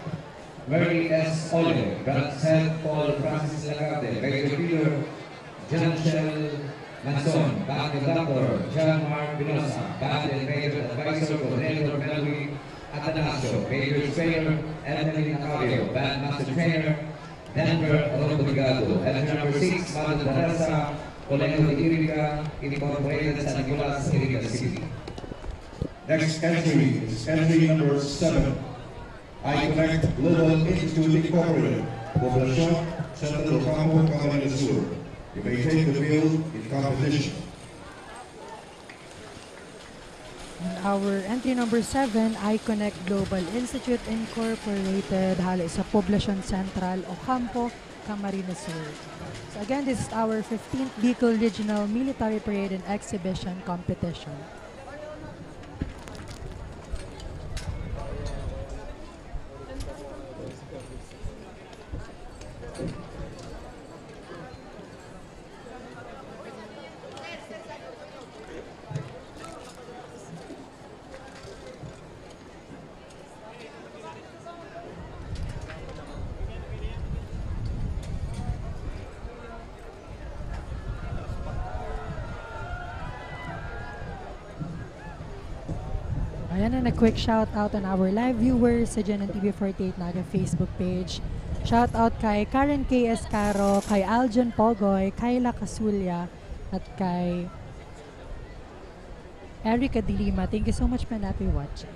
Mary S. Ole, Branch Head, Paul Francis Lacarte, Major Peter, John Shell Manson, Band Conductor, John Mark Pinoza, Band and Major Advisor, Coordinator Melody Atanasio, Major Trainer, Evelyn Acario, Band Master Trainer, Denver Rodrigado. Entry number 6, Mara Teresa Goleo de Irica, Incorporated, San Nicolas, Irica City. Next entry is entry number 7. iConnect Global Institute Incorporated, Poblacion, Central Ocampo, Camarines Sur. You may take the field in competition. And our entry number 7, iConnect Global Institute Incorporated, halo sa Poblacion Central, Ocampo, Camarines Sur. So again, this is our 15th Bicol Regional Military Parade and Exhibition Competition. Ayan, and a quick shout out on our live viewers sa Gen TV48 Naga Facebook page. Shout out kay Karen K. Escaro, kay Aljon Pogoy, Kayla Casulya, at kay Erica Dilima. Thank you so much for watching.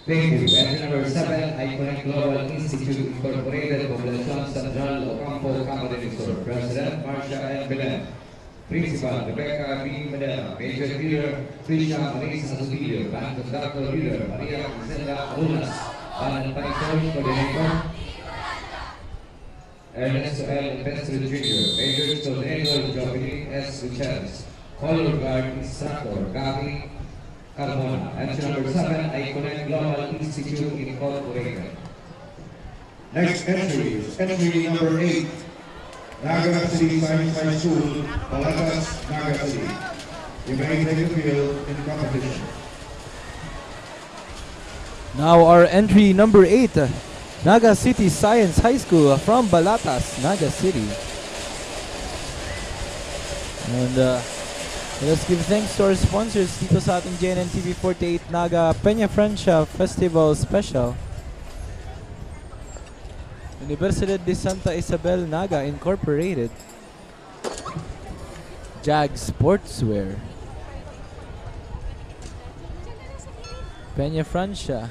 Thank you. Entry number 7, Iconic Global Institute Incorporated, Poblacion Central, Ocampo, Camarines Sur. President, Marcia N. Belen. Principal, Rebecca B. Medina. Major Leader, Trisha Marisa Subilio. Band Conductor Leader, Maria Gisela Arunas. Band and Band Coordinator, Ernesto L. Investor Jr. Major Tornado, Joaquin S. Gutierrez. Color Guard Instructor, Gabi Carmona. Entry number 7, Iconic Global Institute Incorporated. Next entry is entry number 8, Naga City Science High School, Palatas, Naga City. You may take the field in competition. Now our entry number 8, Naga City Science High School from Balatas, Naga City. And let's give thanks to our sponsors dito sa ating JNN TV 48 Naga Peña Francia Festival Special. Universidad de Santa Isabel Naga Incorporated. Jag Sportswear. Peña Francia.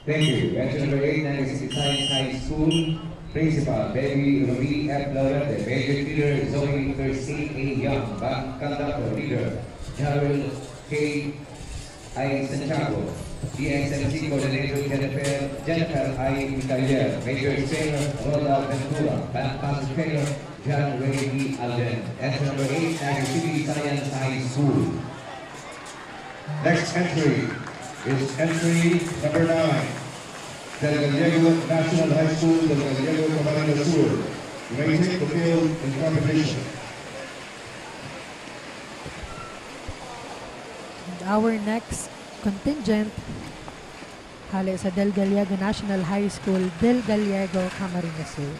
Thank you. Entry number 8, Nagasaki Science High School. Principal, Baby Ruby F. Laurette. Major Leader, Zoe Percy A. Young. Band Conductor, Leader, Gerald K. I. Santiago. DXMC Coordinator, Jennifer I. Micalier. Major Sailor, Roda Ventura. Band Master Trainer, John Ray E. Alden. Entry number 8, Nagasaki Science High School. Next entry is entry number 9. Del Gallego National High School, Del Gallego Camarines Sur. You may take the field in competition. And our next contingent, hali sa Del Gallego National High School, Del Gallego Camarines Sur.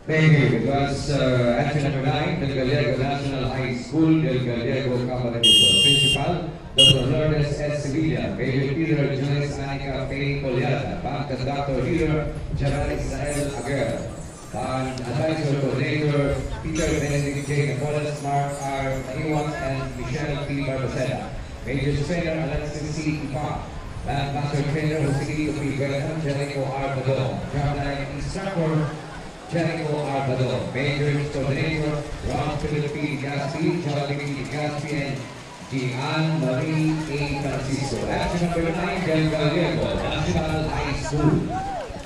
Thank you. It was entry number 9, Del Gallego National High School, Del Gallego Camarines. Principal, Dr. Lourdes S. Sevilla, Major Peter Joyce Anica Faye Poliata, Bank Conductor Leader, General Israel Aguirre, and Advisor Coordinator, Peter Benedict J. Nicolas, Mark R. Iwan, and Michelle P. Barbacena. Major Trainer Alexis C. Ipa, Band Master Trainer Jose P. Guerra, Jericho R. Badon, Drumline Instructor, Jericho Arbador, Major Coordinator, Ron Philip P. Gaspi, Charlie P. Gaspi, and Gian Marie A. Francisco. That's number 9, Del Gallego National High School.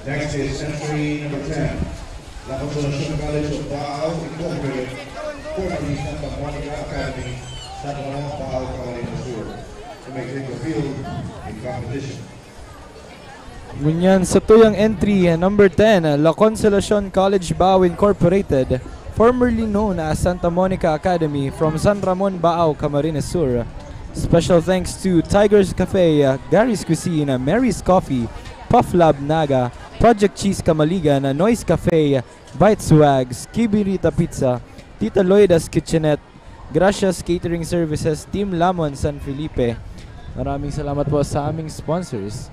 Next is entry number 10, La Consolacion College of Baao Incorporated, formerly Santa Monica Academy, Santa Monica Baao, Camarines Sur, to make the field in competition. Ngunyan sa tuyang entry, number 10, La Consolacion College Baao Incorporated, formerly known as Santa Monica Academy, from San Ramon, Baao, Camarines Sur. Special thanks to Tiger's Cafe, Gary's Cuisine, Mary's Coffee, Puff Lab Naga, Project Cheese Kamaligan, Noise Cafe, Bite Swags, Kibirita Pizza, Tita Loida's Kitchenette, Gracias Catering Services, Team Lamon San Felipe. Maraming salamat po sa aming sponsors.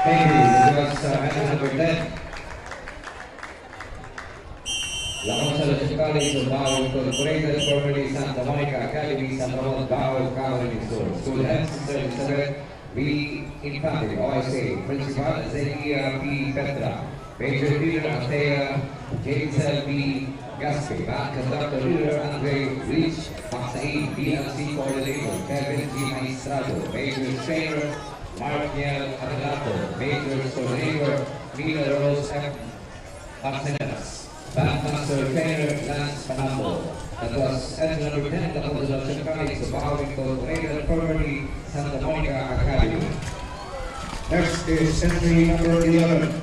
Thank you. This was medal number 10. La Constellation College of Bao Incorporated, formerly Santa Monica Academy, San Ramon Bao Catholic School. School head, Sister Elizabeth B. Infante, OSA. Principal, Zekia P. Petra. Major leader, Althea James L. B. Gaspe. Band conductor, leader, Andre Rich. Maxaid, BLC coordinator, Kevin G. Maestrado. Major trainer, Mark Niel Adelato. Major coordinator, Mila Rose M. Marcenas. Bandmaster trainer, Lance Panambo. That was entry number 10, the Constellation College of Bao Incorporated, formerly Santa Monica Academy. Next is entry number 11,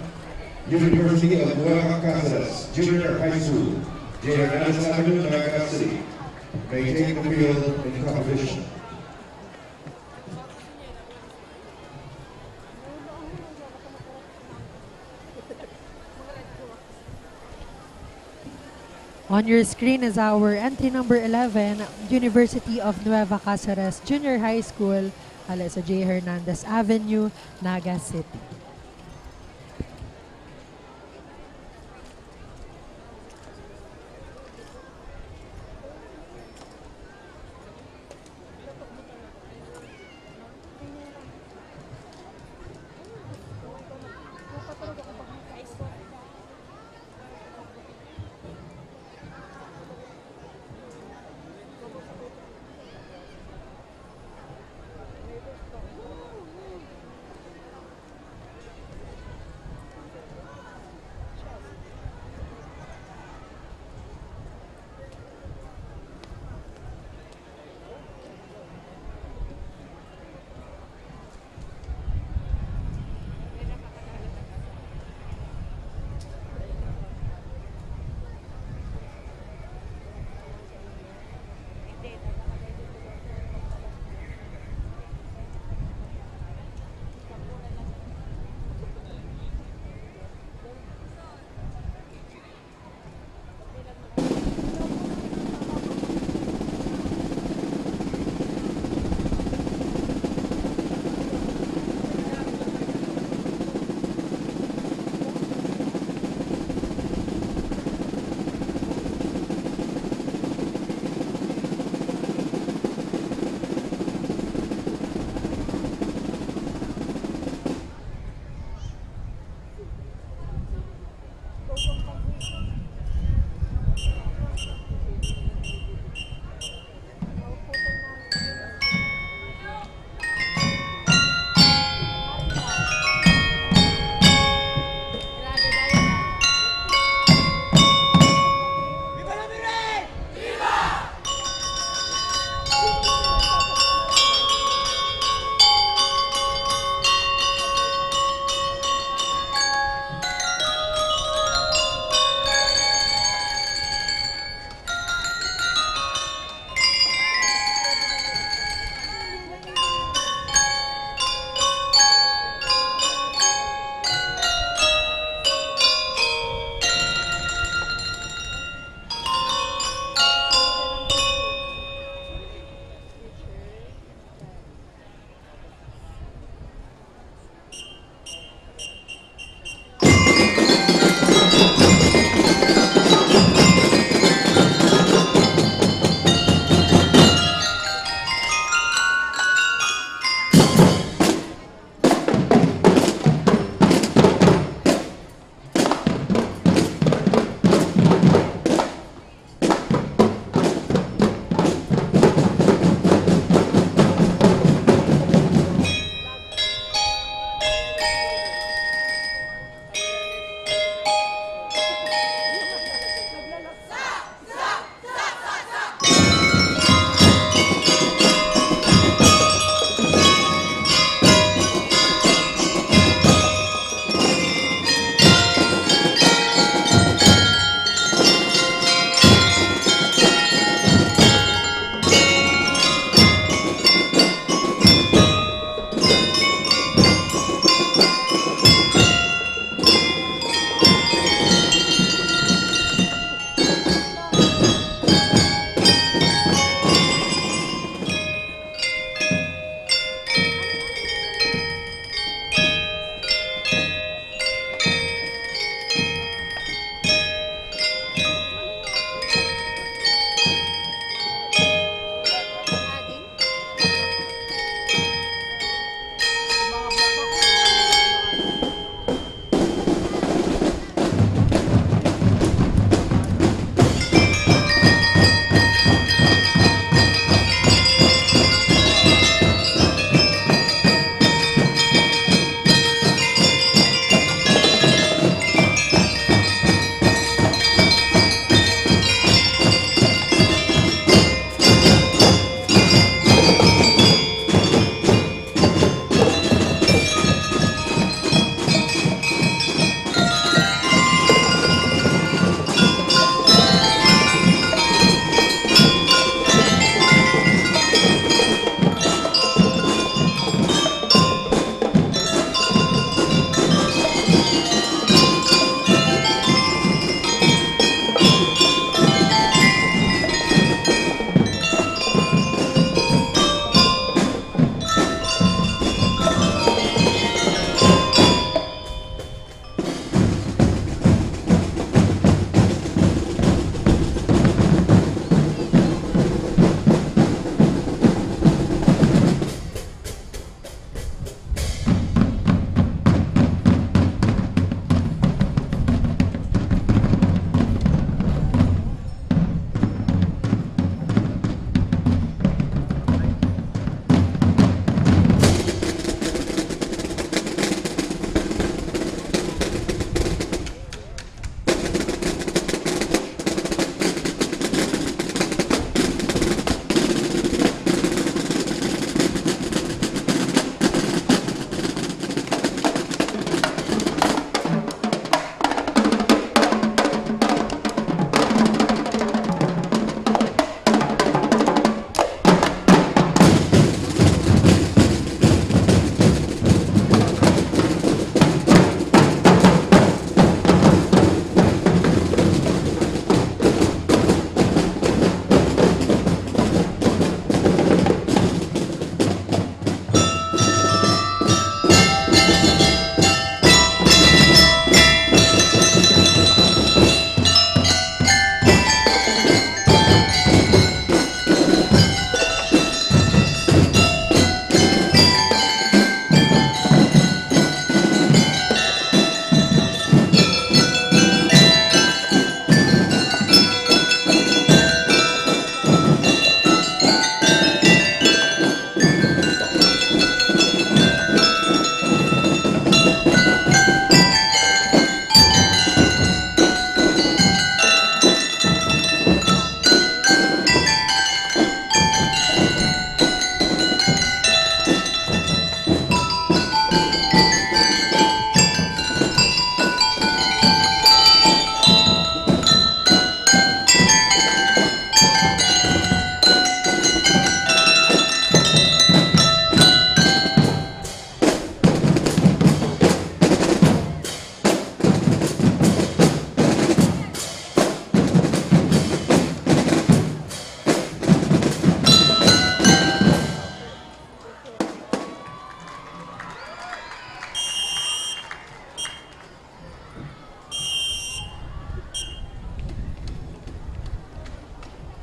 University of Nueva Cáceres Junior High School, J.R. Nelson Avenue, Naga City. May take the field in competition. On your screen is our entry number 11, University of Nueva Cáceres Junior High School, sa J. Hernandez Avenue, Naga City.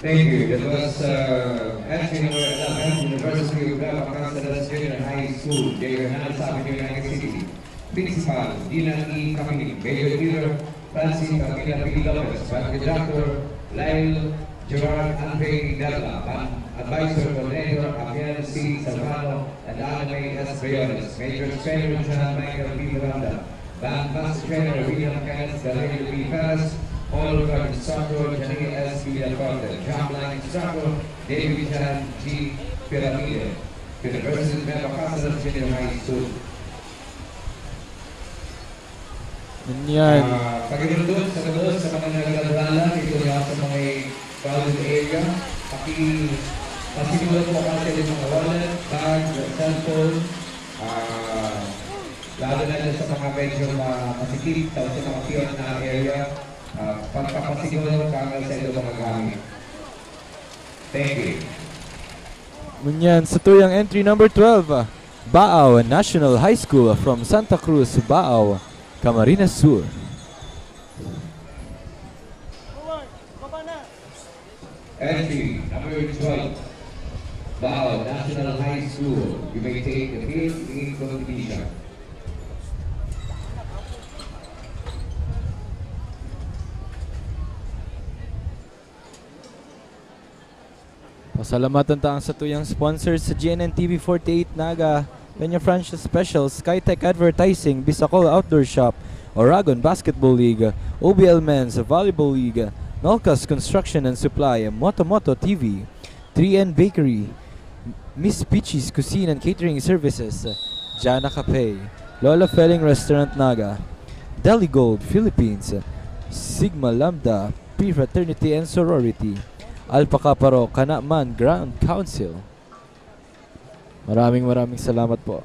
Thank you. That was entry number 11, University of Nueva Cancelas Junior High School, J. Hernandez Avenue, Naga City. Principal, Dinan E. Camille, Major Leader, Francis Camila P. Lopez, Bank Director, Lyle Gerard Andre Della, Advisor Coordinator, Abiel C. Salvano, and Anime S. Briones, Major Trainer, John Michael P. Miranda, Band Master Trainer, William Kenneth, Galileo P. Perez, All Guard Instructor, Jenny S. Villacorte, Drumline Instructor, David Jan G. Piramide, University of Nueva Cancelas Junior High School. Yan. Pagkaroon doon sa mga nagdadala, dito yung sa mga crowded area, pasimulan po kasi yung mga wallet, bag, cellphone, lalo na sa mga medyo masikip, tapos sa mga piyon na area, pagpapasiguro kagal sa ilo mga gamit. Thank you. Munyan sa tuyang entry number 12, Baaw National High School from Santa Cruz, Baaw, Camarines Sur. Entry number 12, Baaw National High School. You may take the field in competition. Pasalamatan taang sa tuyang sponsors sa GNN TV 48 Naga, Peña Francia Special, Skytech Advertising, Bisacol Outdoor Shop, Oragon Basketball League, OBL Men's Volleyball League, Nolcas Construction and Supply, Moto TV, 3N Bakery, Miss Peachy's Cuisine and Catering Services, Jana Cafe, Lola Felling Restaurant Naga, Deli Gold Philippines, Sigma Lambda Pre-Fraternity and Sorority, Alpha Kappa Rho Kanaman Grand Council. Maraming salamat po.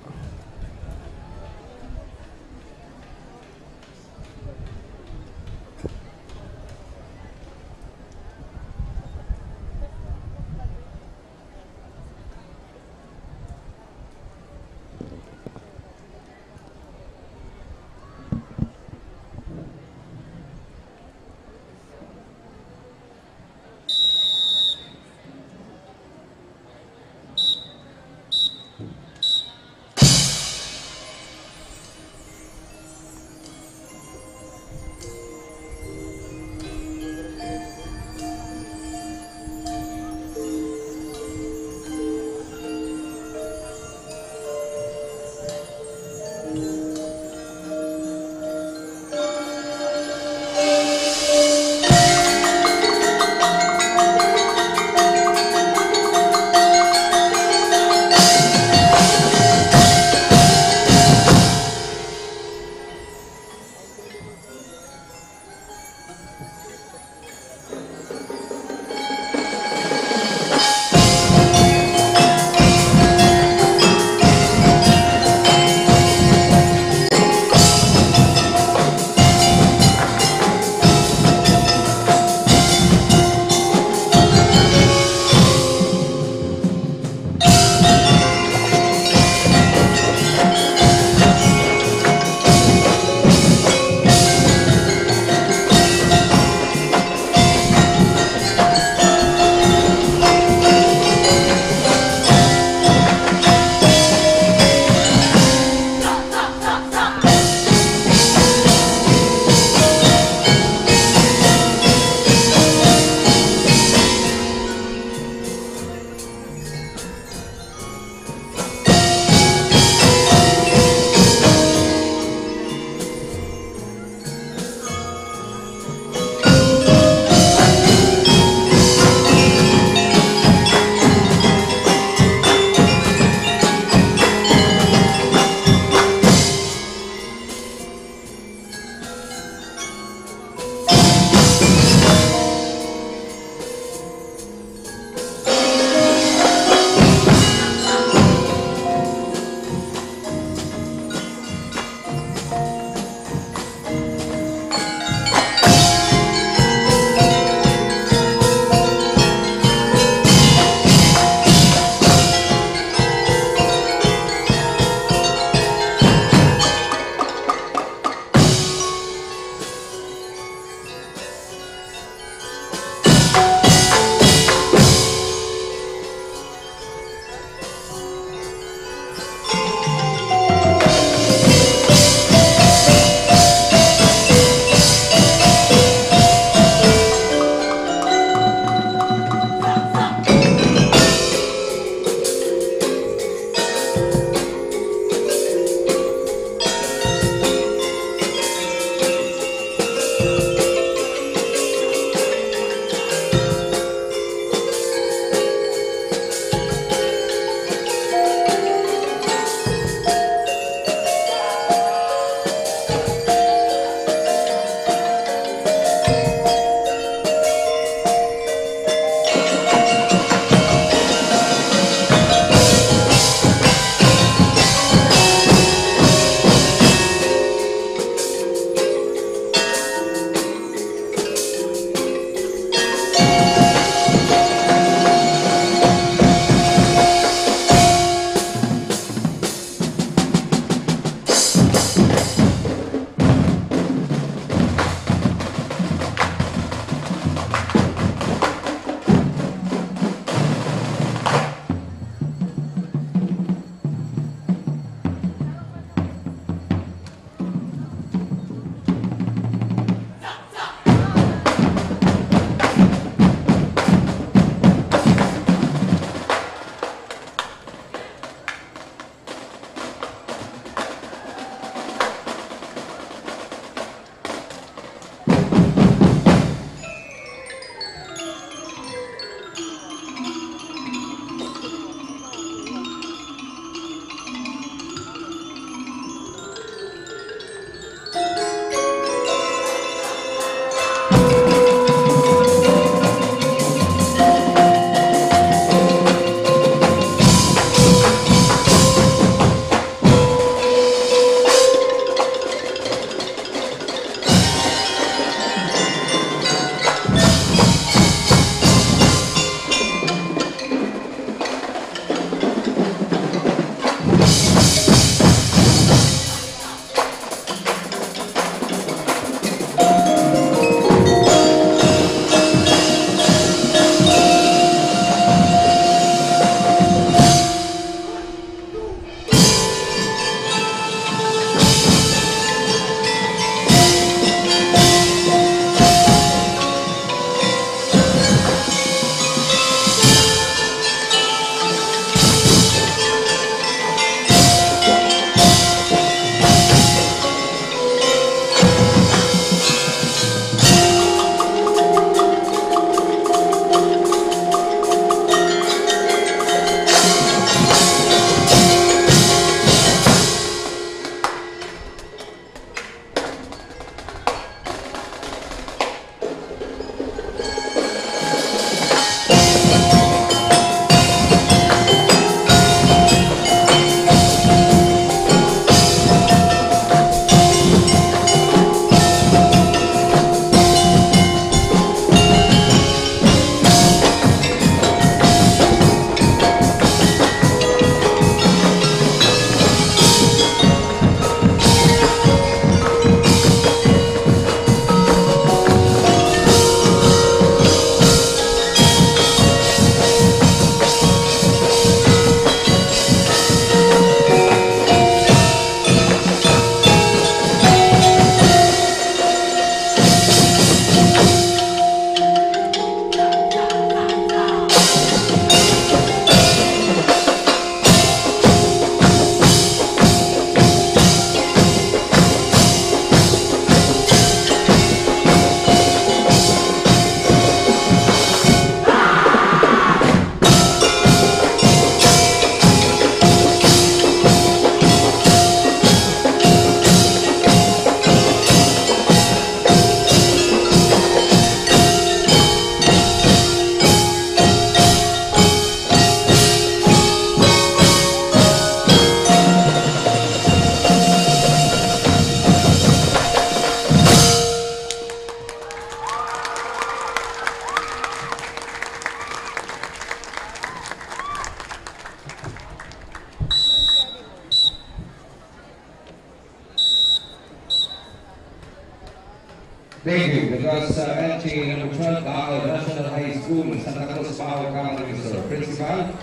Thank you. Because entry number 12, Baal National High School, Santa Cruz, Baal, Camarines Sur. Principal,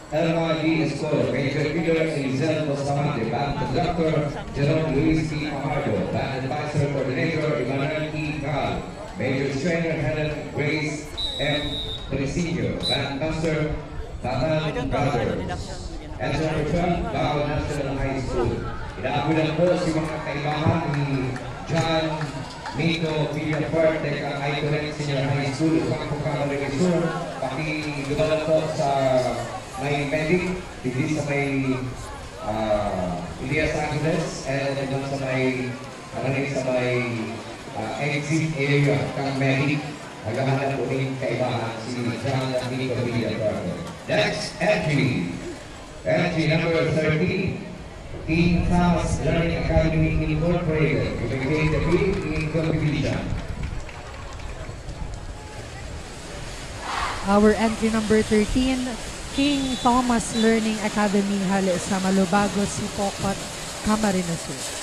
Elma D. Escolo. Major Leader, Elisel Bustamante. Band Conductor, Jerome Luis P. Amargo. Band Advisor Coordinator, Emmanuel E. Cal. Major Trainer, Helen Grace M. Presidio. Band Master, Batan Brothers. Entry number 12, Baal National High School. Inaabulan po si mga kaibahan ni John Mito Villafort ng Iconic Senior High School, Campo Camarines Sur. Pakilumalan po sa may medic, hindi sa may Elias Angeles, and doon sa may exit area kang medic. Naghahanap po rin kaibahan si John Mito Villafort. Next entry. Entry number 13. King Thomas Learning Academy Incorporated. You may take the field in competition. Our entry number 13, King Thomas Learning Academy, hali sa Malubago, Sipocot, Camarines Sur.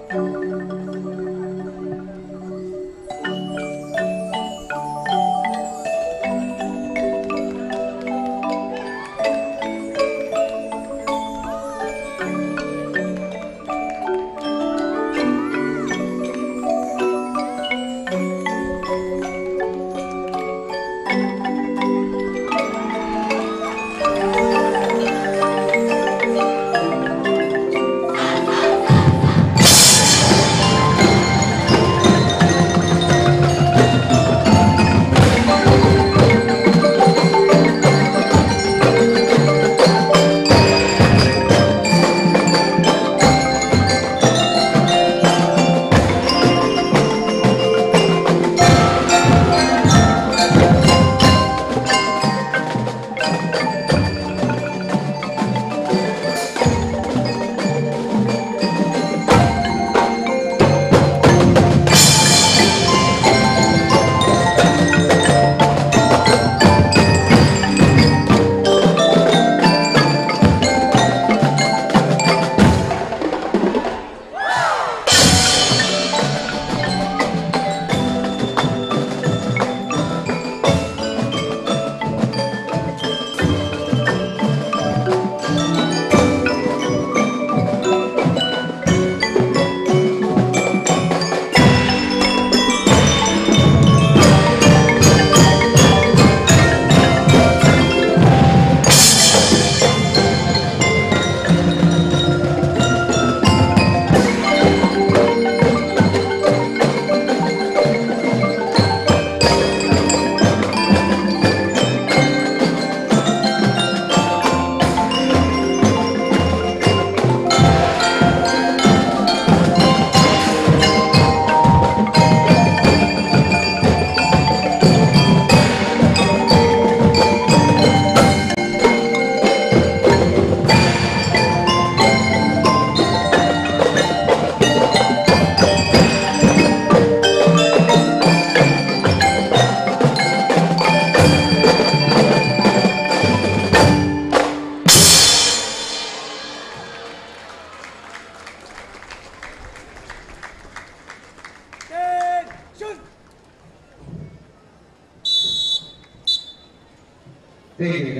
Thank you.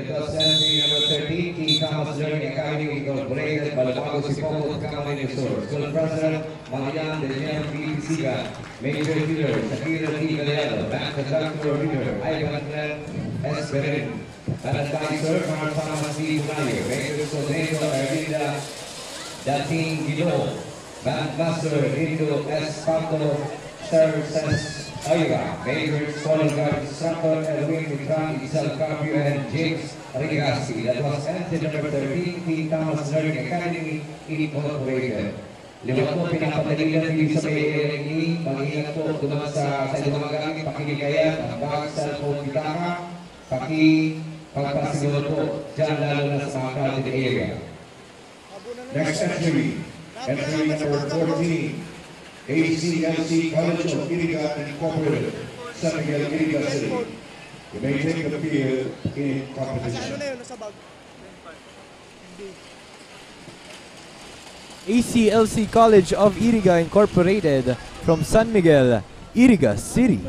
That was entry number 13, King Thomas Learning Academy Incorporated, Balabago, Sipoko, Camarines Resort. School President, Marian de Jem V. Siga, Major Leader, Shakira T. Gallardo, Bank Conductor Leader, Ivan Glenn S. Berin, Band Advisor, Mark Thomas V. Bunayo, Major Coordinator, Erlinda Dating Guido, Band Master, Lindo S. Pato, Services, Ayra, Major Scholar Guard Instructor, Elwin Mitran, Isal Caprio, and James Rigasi. That was entry number 13, King Thomas Learning Academy Incorporated. Liwat po pinapatalilan dito sa PLNE, mag-ingat po duman sa inyong mga gamit, pakiligayan, ang bag, cellphone, bitaka, pagpasiguro po dyan lalo na sa mga crowded area. Next entry number 14, ACLC College of Iriga Incorporated, San Miguel, Iriga City. You may take the field in competition. ACLC College of Iriga Incorporated from San Miguel, Iriga City.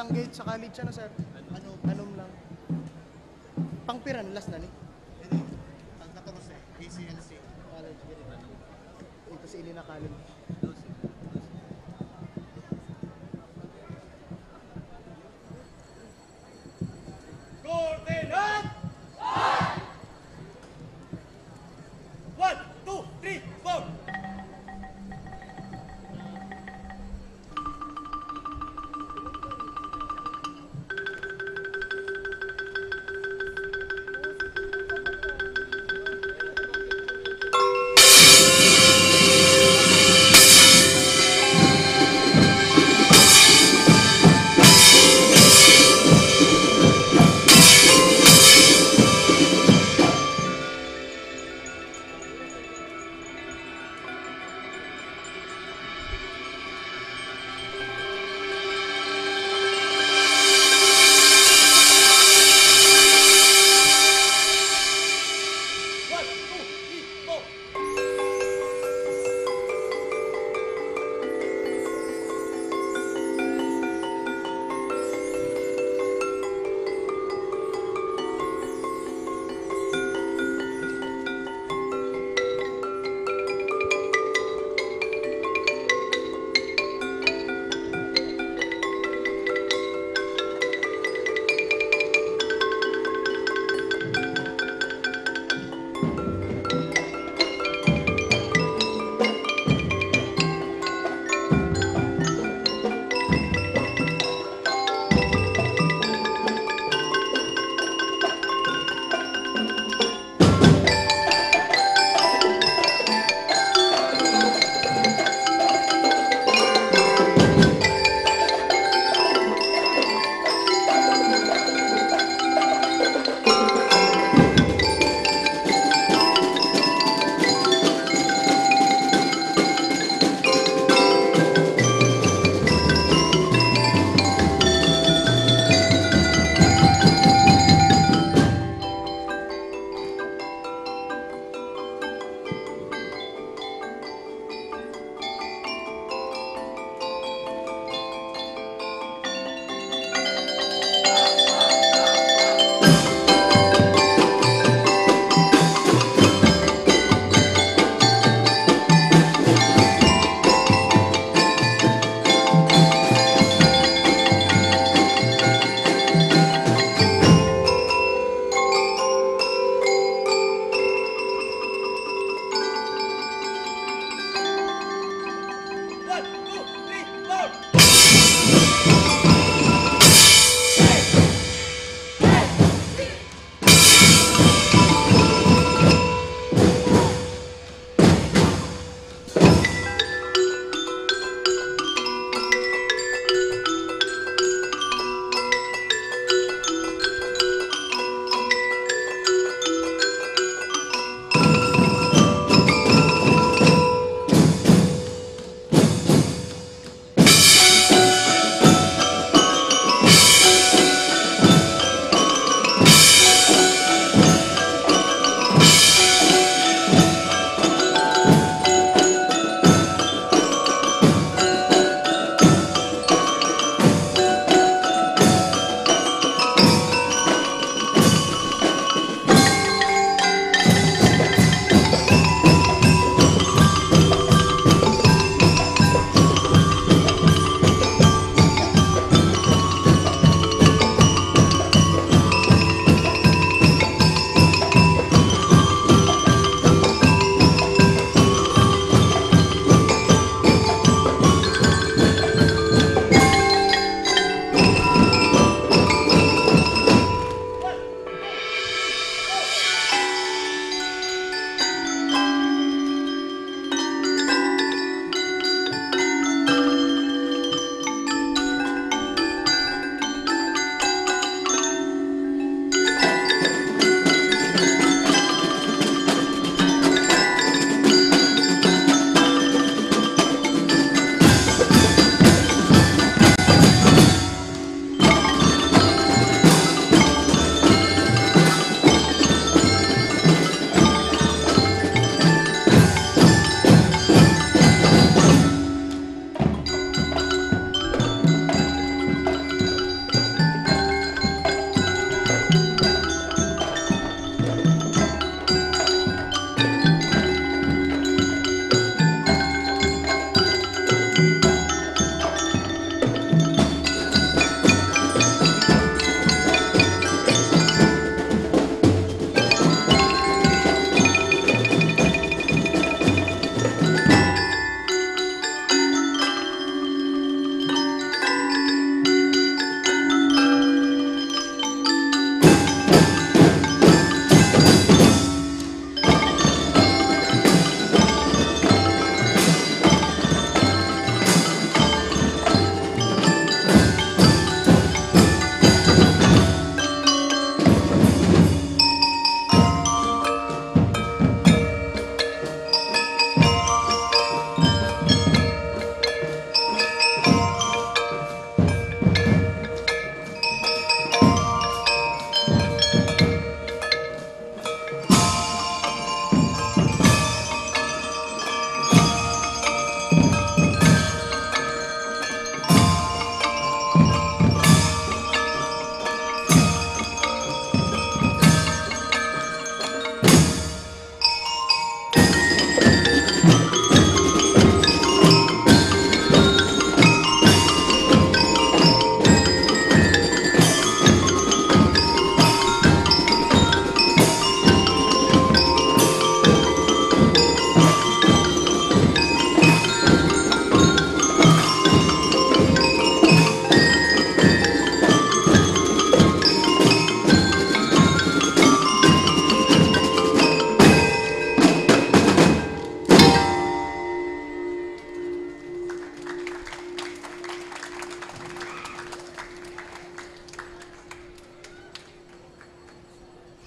lang gate sa college, ano sir? Anong lang? Pangpiran, last na ni? Ang 14, ACLC. College, ito si Ilina College. Coordinate! 1, 2, 3, 4.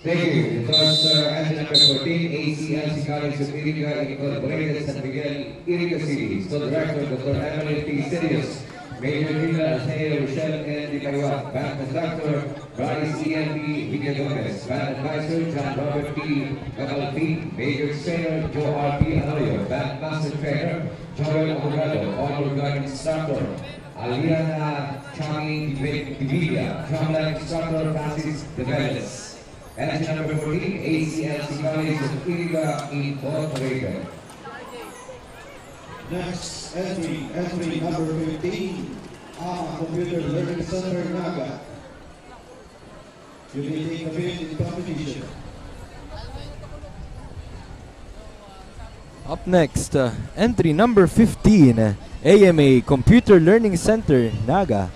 Thank you. It was entry number 14, ACLC College of Iriga Incorporated, San Miguel, Iriga City. School Director, Dr. Emily P. Sirius. Major Leader, Althea Rochelle N. Di Paywa. Band Conductor, Bryce E.M.P. Villa Gomez. Band Advisor, John Robert P. Gabalpi. Major Trainer, Joe R.P. Arroyo. Band Master Trainer, Joel Abogado. Honor Guard Instructor, Aliana Chami Divilla. Drumline Instructor, Francis Develes. Entry number 14, ACLC College of Iriga Incorporated. Next entry number 15, Computer Learning Center Naga. You may take a bid in competition. Up next, entry number 15, AMA Computer Learning Center, Naga,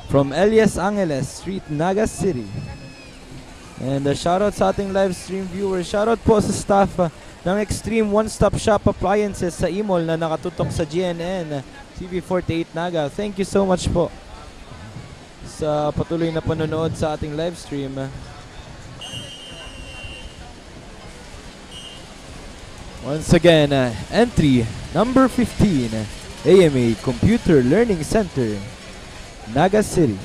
from Elias Angeles Street, Naga City. And shoutout sa ating live stream viewers. Shoutout po sa staff ng Extreme One-Stop Shop Appliances sa Imol na nakatutok sa GNN TV48 Naga. Thank you so much po sa patuloy na panonood sa ating live stream. Once again, entry number 15, AMA Computer Learning Center, Naga City.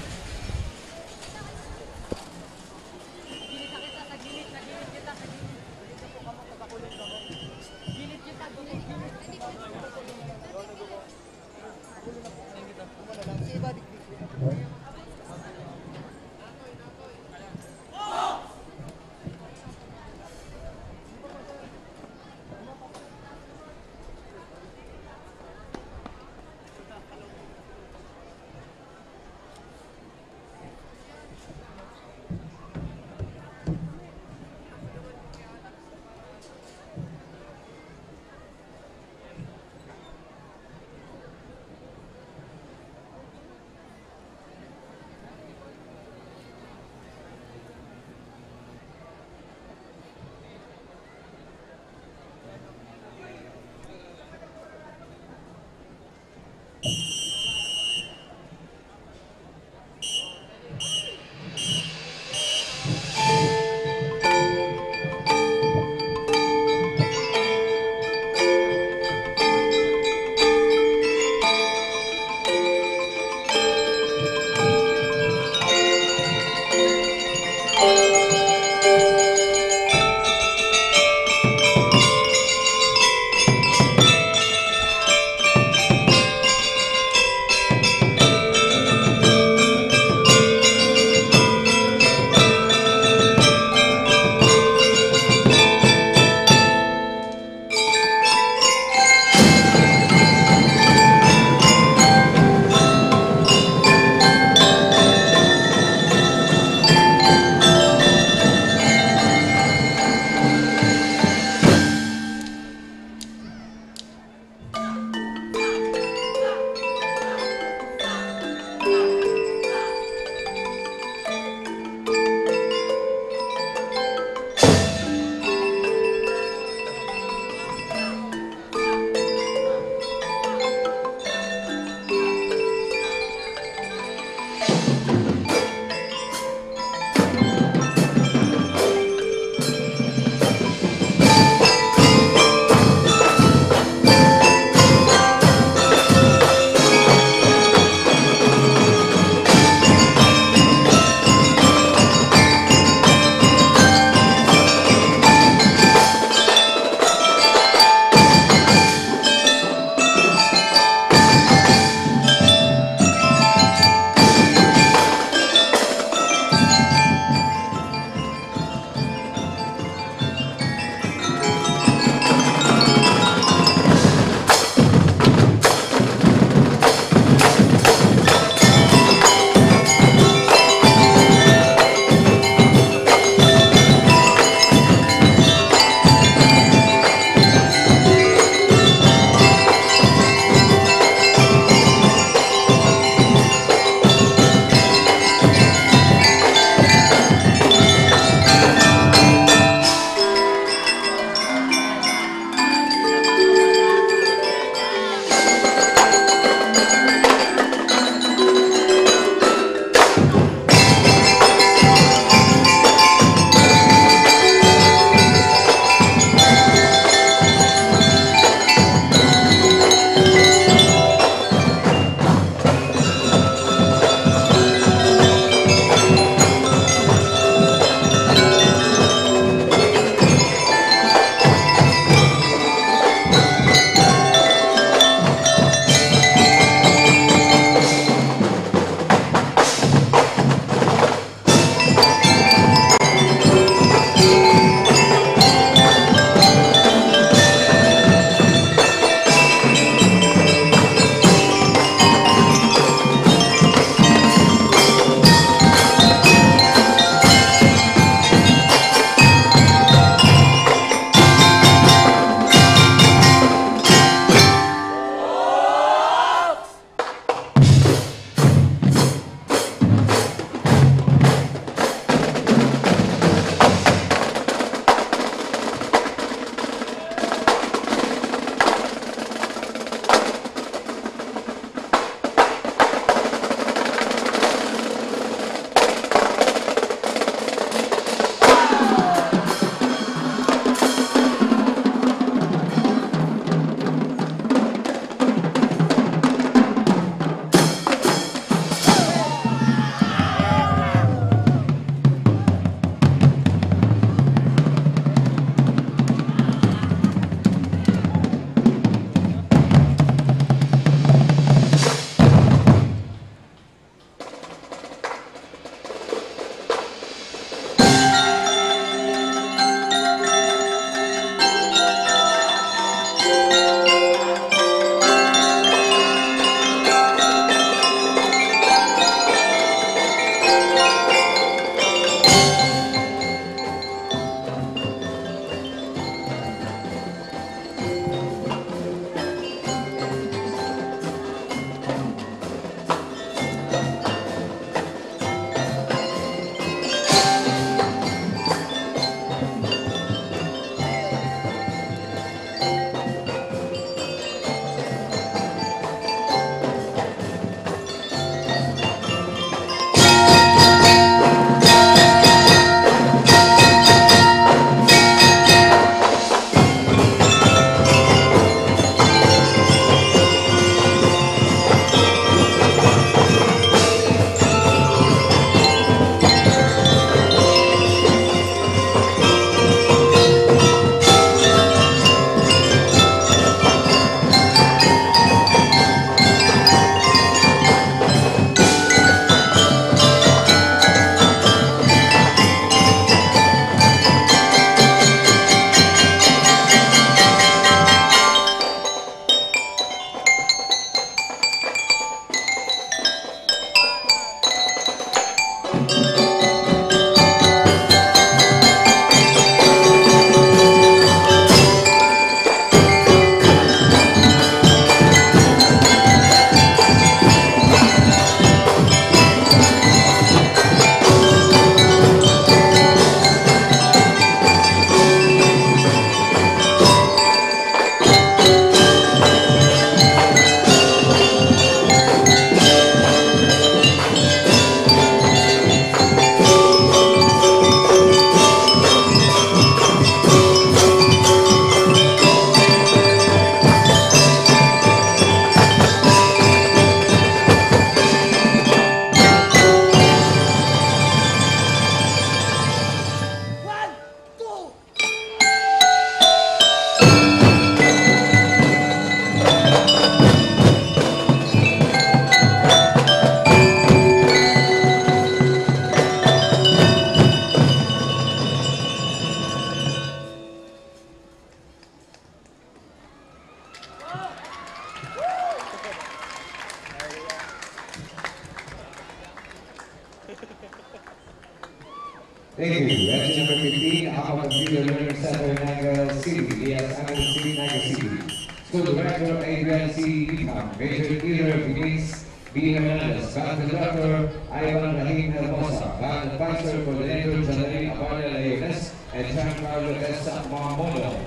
Thank you. Entry number 15, Aqua Computer Learning Center, Naga City. Yes, Naga City, Naga City. School Director Adrian C. Bicam. Major Leader begins B. Hernandez. Band Conductor Ivan Rahim Hermosa. Band Advisor Coordinator Janelle Abaya Leones and Giancarlo Esa Mamono.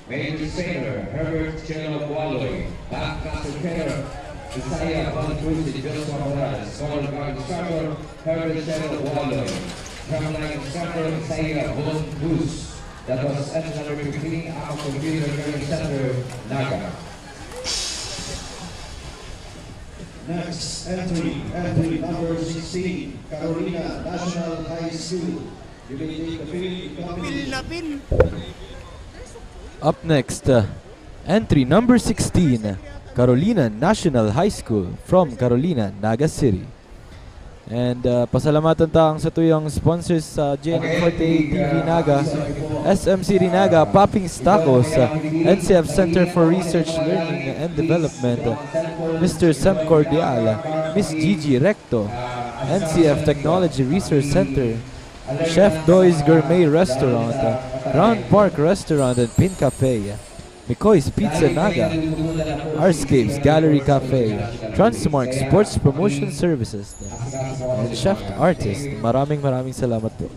Major Singer Herbert Chelo Waloy. Band Concentrator Isaiah Von Cruz and Joshua Morales. Color Guard Instructor Herbert Chelo Waloy. Drumline Instructor Isaiah Von Cruz. That was entry number 15, Aqua Computer Learning Center, Naga. Next entry number 16, Carolina National High School. You may take the field. Up next, entry number 16, Carolina National High School from Carolina, Naga City. And pasalamatan taang sa tuyong sponsors sa JN48 TV Naga, SM City Naga, Poppings Tacos, NCF Center for Research, Learning and Development, Mr. Sam Cordial, Miss Gigi Recto, NCF Technology Research Center, Chef Doy's Gourmet Restaurant, Round Park Restaurant and Pin Cafe, McCoy's Pizza Naga, Arscapes Gallery Cafe, Transmark Sports Promotion Services, and Chef Artist. Maraming salamat po.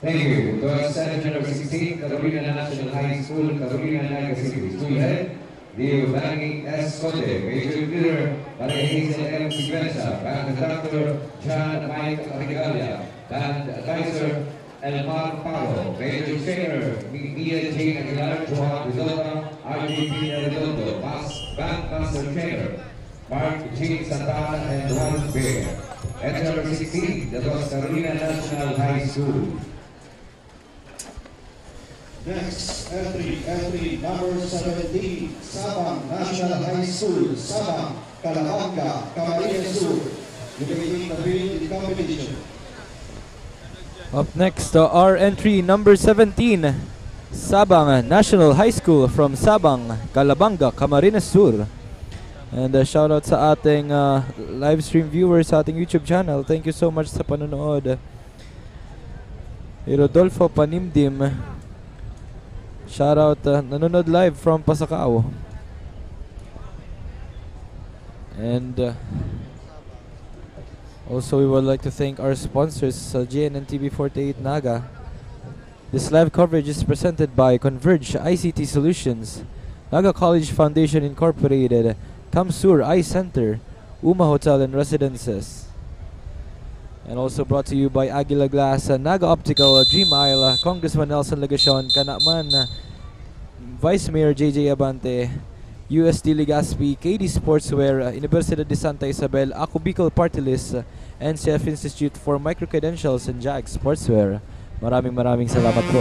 Thank you. To our Senator number 16, Carolina National High School, Carolina Naga City. School Head, Giovanni S. Cote. Major Leader, Maria Hazel M. Sigüenza. Band Conductor, John Mike Regalia. Band Advisor, Elmar Paro. Major Trainer, Mia Jane Aguilar, Johan Rizota, RJP Redondo. Band Master Trainer, Mark G. Santana and Juan Bear. At number 16, that was Carolina National High School. Next, entry number 17, Sabang National High School, Sabang, Calabanga, Camarines Sur. You may intervene in competition. Up next, our entry number 17, Sabang National High School from Sabang, Calabanga, Camarines Sur. And shout out sa ating live stream viewers sa ating YouTube channel. Thank you so much sa panonood. Rodolfo Panimdim, shout out, nanonood live from Pasacao. And also we would like to thank our sponsors, JNN TV48 Naga. This live coverage is presented by Converge ICT Solutions, Naga College Foundation Incorporated, Kamsur Eye Center, Uma Hotel and Residences. And also brought to you by Aguila Glass, Naga Optical, Dream Isle, Congressman Nelson Legacion, Kanaman, Vice Mayor JJ Abante, USD Legaspi, KD Sportswear, Universidad de Santa Isabel, Ako Bicol Party List, NCF Institute for Microcredentials, and JAG Sportswear. Maraming salamat po.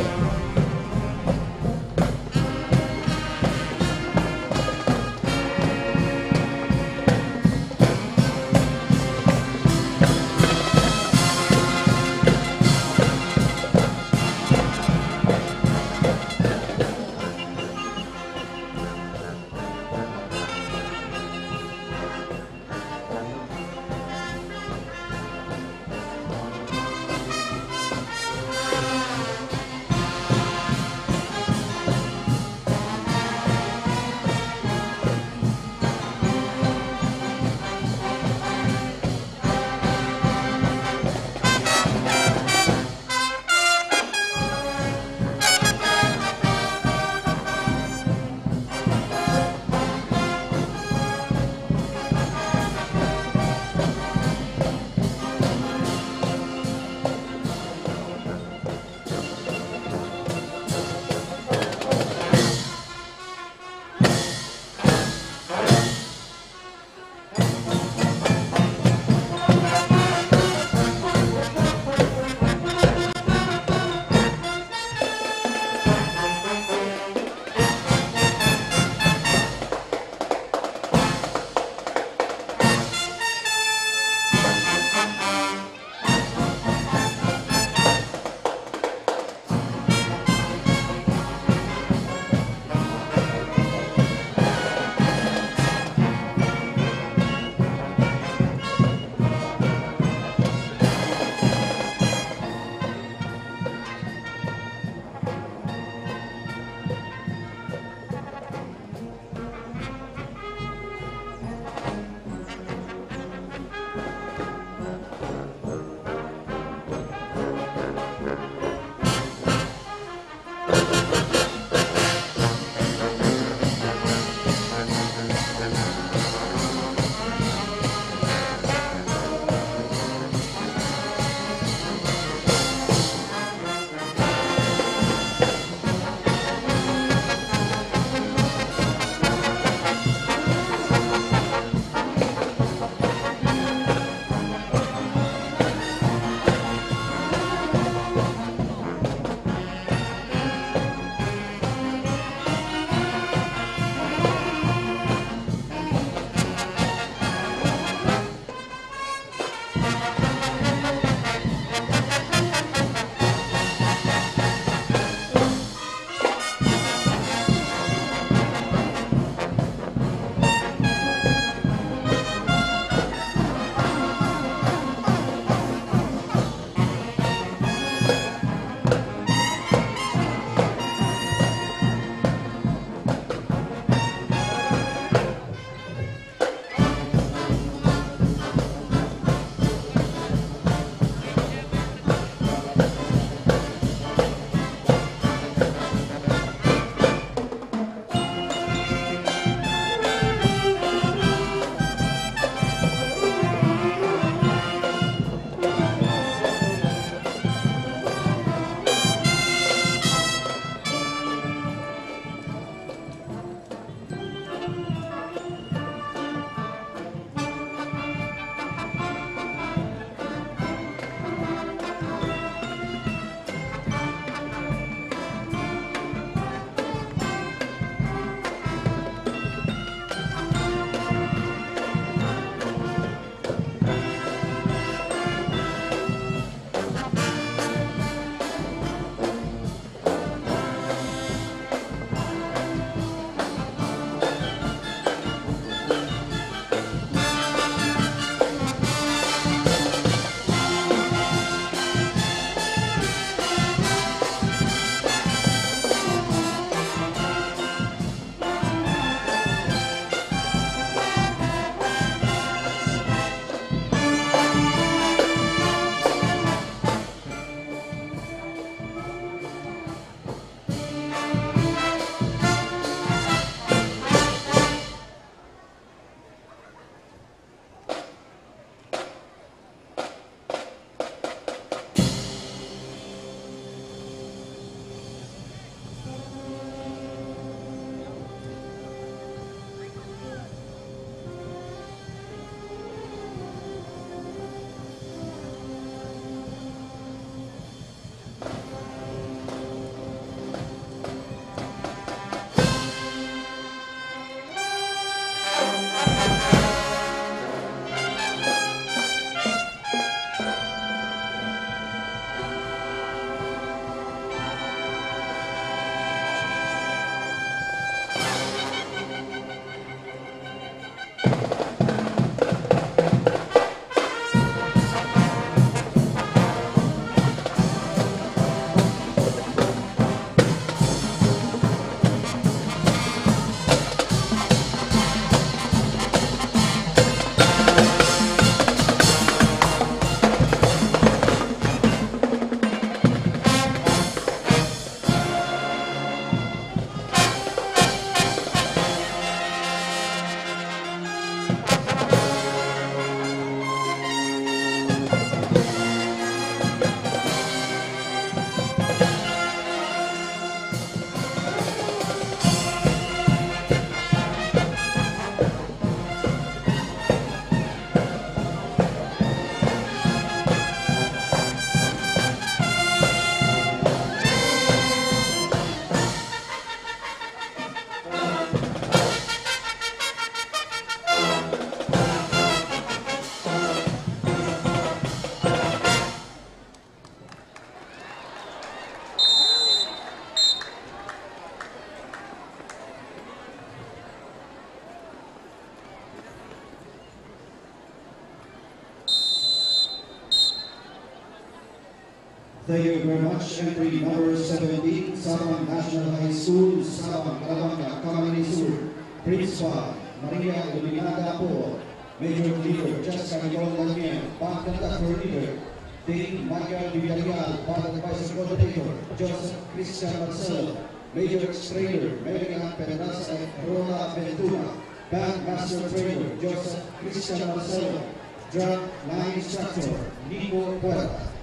Thank you very much. Entry number 17, Sabang National High School, Sabang, Calabanga, Camarines Sur. Principal, Maria Iluminada po. Major Leader, Jessica Nicole Daniel. Pagkanta Leader, Dean Michael Villarreal. Pagkanta Vice Coordinator, Joseph Christian Marcelo. Major Trainer, Merian Pedraza and Rola Ventura. Band Master Trainer, Joseph Christian Marcelo. Drum Line Instructor, Nico Puerta.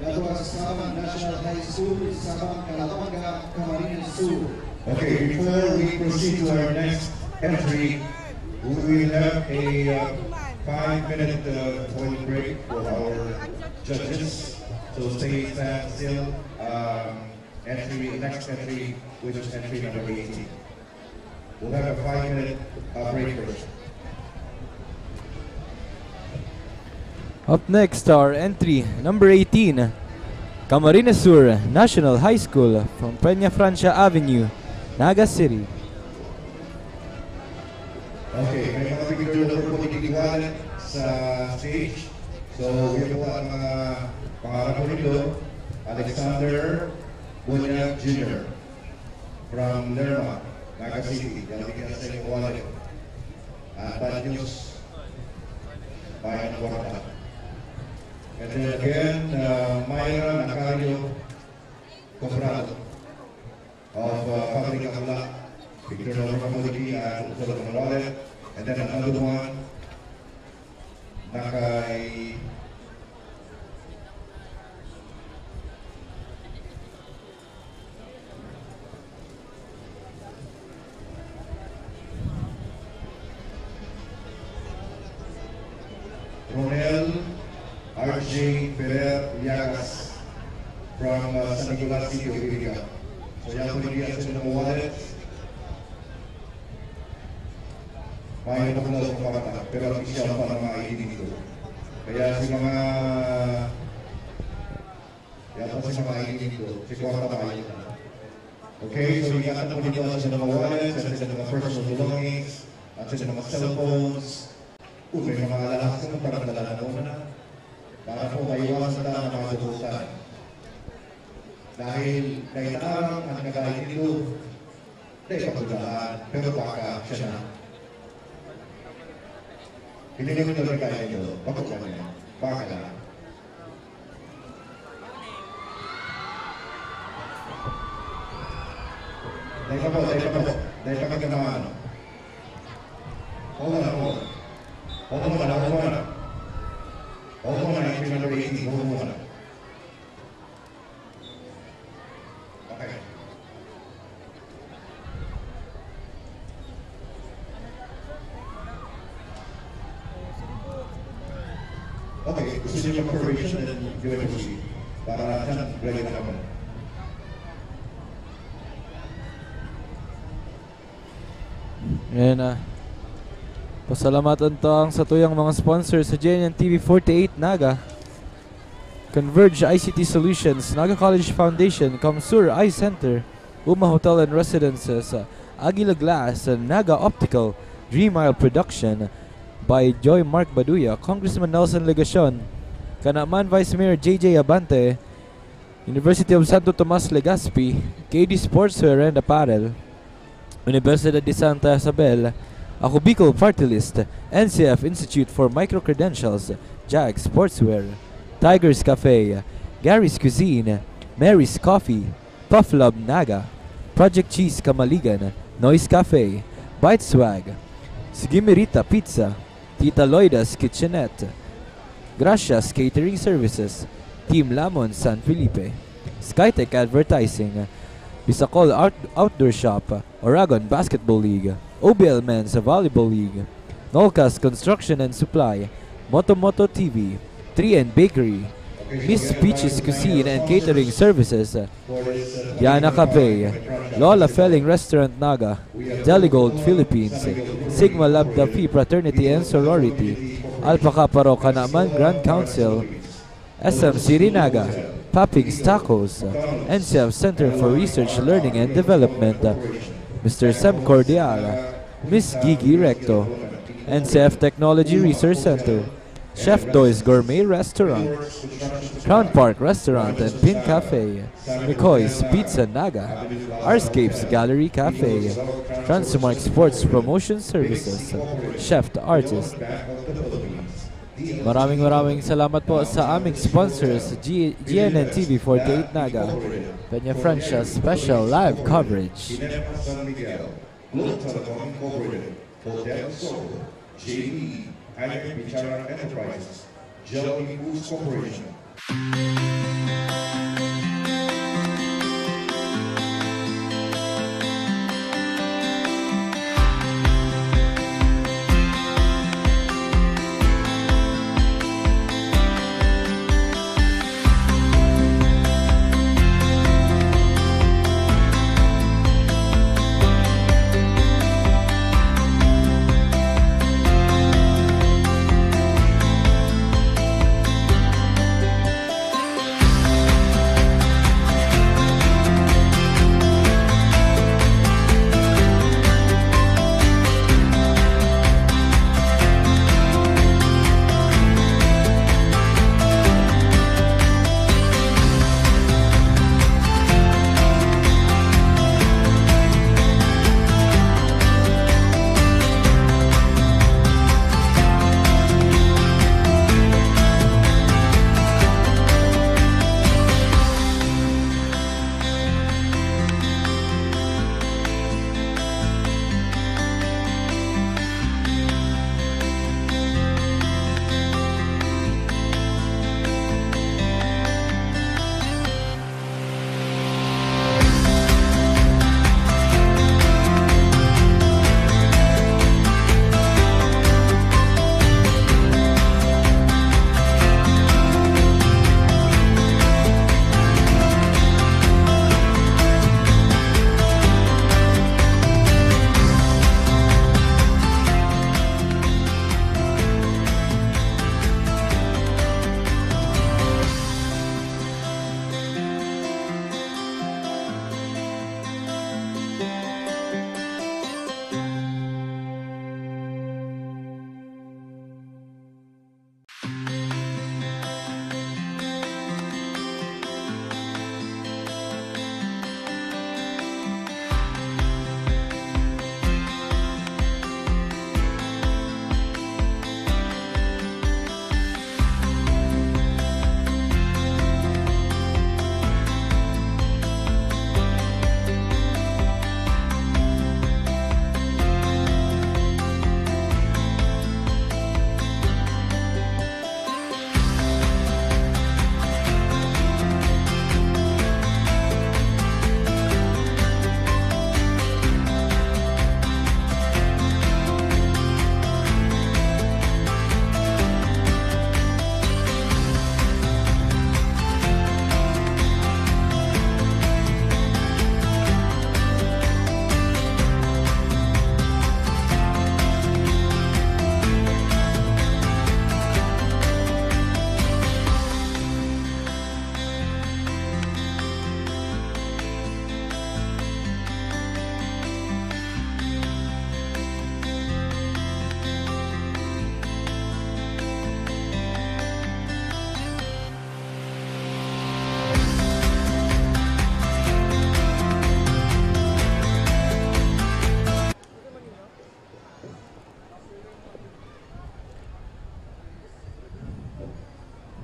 That was Sabang National High School, Sabang Calabanga, Camarines Sur. Okay, before we proceed to our next entry, we will have a 5-minute toilet break for our judges. So stand still. Next entry, which is entry number 18. We'll have a 5-minute break first. Up next, our entry number 18, Camarines Sur National High School from Peña Francia Avenue, Naga City. Okay, may mga picture na po tinigiwanan sa stage. So, yun po ang mga pangarap po nito. Alexander Bunyag Jr. from Lerma, Naga City. Nalagyan sa inyong wallet. Bad news. Bayan ng Guarda. And then again, Myra Nacario Comprado of Public Akla, picture of Ramoliki and Usul of Wallet. And then another one, Nakay Ronel R.J. Ferrer Llagas from San Nicolas City of Iriga. So yan po niliyan sa ng wallet. May nakulang sa parata, pero official pa ng mga ID dito. Kaya si mga ID dito, si Kwarta pa ID na. Okay, so ingatan po dito sa mga wallets, sa mga personal belongings, at sa mga cellphones. Kung may mga alalakas naman para madala mo na para po maiwasan na ng mga dugutan. Dahil naitarang ang nagayit dito, dahil pagkulaan, pero baka siya na. Hindi naman ito nagayit nyo, pagkulaan niya, baka na. Dahil pa po, dahil pa kagamahan. Oo na. Entry number 18, hold on. Okay. Okay, gusto niyo mag-corporation and then you will proceed. Para dyan, ready na naman. And pasalamatan tang sa tuyang mga sponsors sa JNN TV 48 Naga, Converge ICT Solutions, Naga College Foundation, Kamsur Eye Center, Uma Hotel and Residences, Aguila Glass, Naga Optical, Dream Isle Production by Joy Mark Baduya, Congressman Nelson Legacion, Kanaman Vice Mayor JJ Abante, University of Santo Tomas Legazpi, KD Sportswear and Apparel, Universidad de Santa Isabel, Ako Bicol Party List, NCF Institute for Micro-Credentials, JAG Sportswear, Tiger's Cafe, Gary's Cuisine, Mary's Coffee, Puff Love Naga, Project Cheese Kamaligan, Noise Cafe, Bite Swag, Sigimerita Pizza, Tita Loida's Kitchenette, Gracias Catering Services, Team Lamon San Felipe, Skytech Advertising, Bisacol Outdoor Shop, Oragon Basketball League, OBL Men's Volleyball League, Nolcas Construction and Supply, Moto TV, 3N Bakery, Miss Peach's Cuisine and Catering Services, Yana Cafe, Lola Felling Restaurant Naga, Deligold Philippines, Sigma Lambda Phi Fraternity and Sorority, Alpha Kappa Rho Kanaman Grand Council, SM City Naga, Papping's Tacos, NCF Center for Research, Learning and Development, Mr. Sam Cordial, Miss Gigi Recto, NCF Technology Research Center, Chef Doy's Gourmet Restaurant, Crown Park Restaurant and Pin Cafe, McCoy's Pizza Naga, Arscapes Gallery Cafe, Transmark Sports Promotion Services, Chef the Artist. Maraming salamat po sa aming sponsors, GNN TV 48 Naga, Peña Francia Special Live Coverage. Globe Telecom Incorporated, Hotel Sol, JBE, Higher Bichara Enterprises, Jelly Foods Corporation.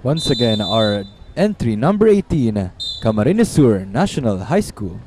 Once again, our entry number 18, Camarines Sur National High School.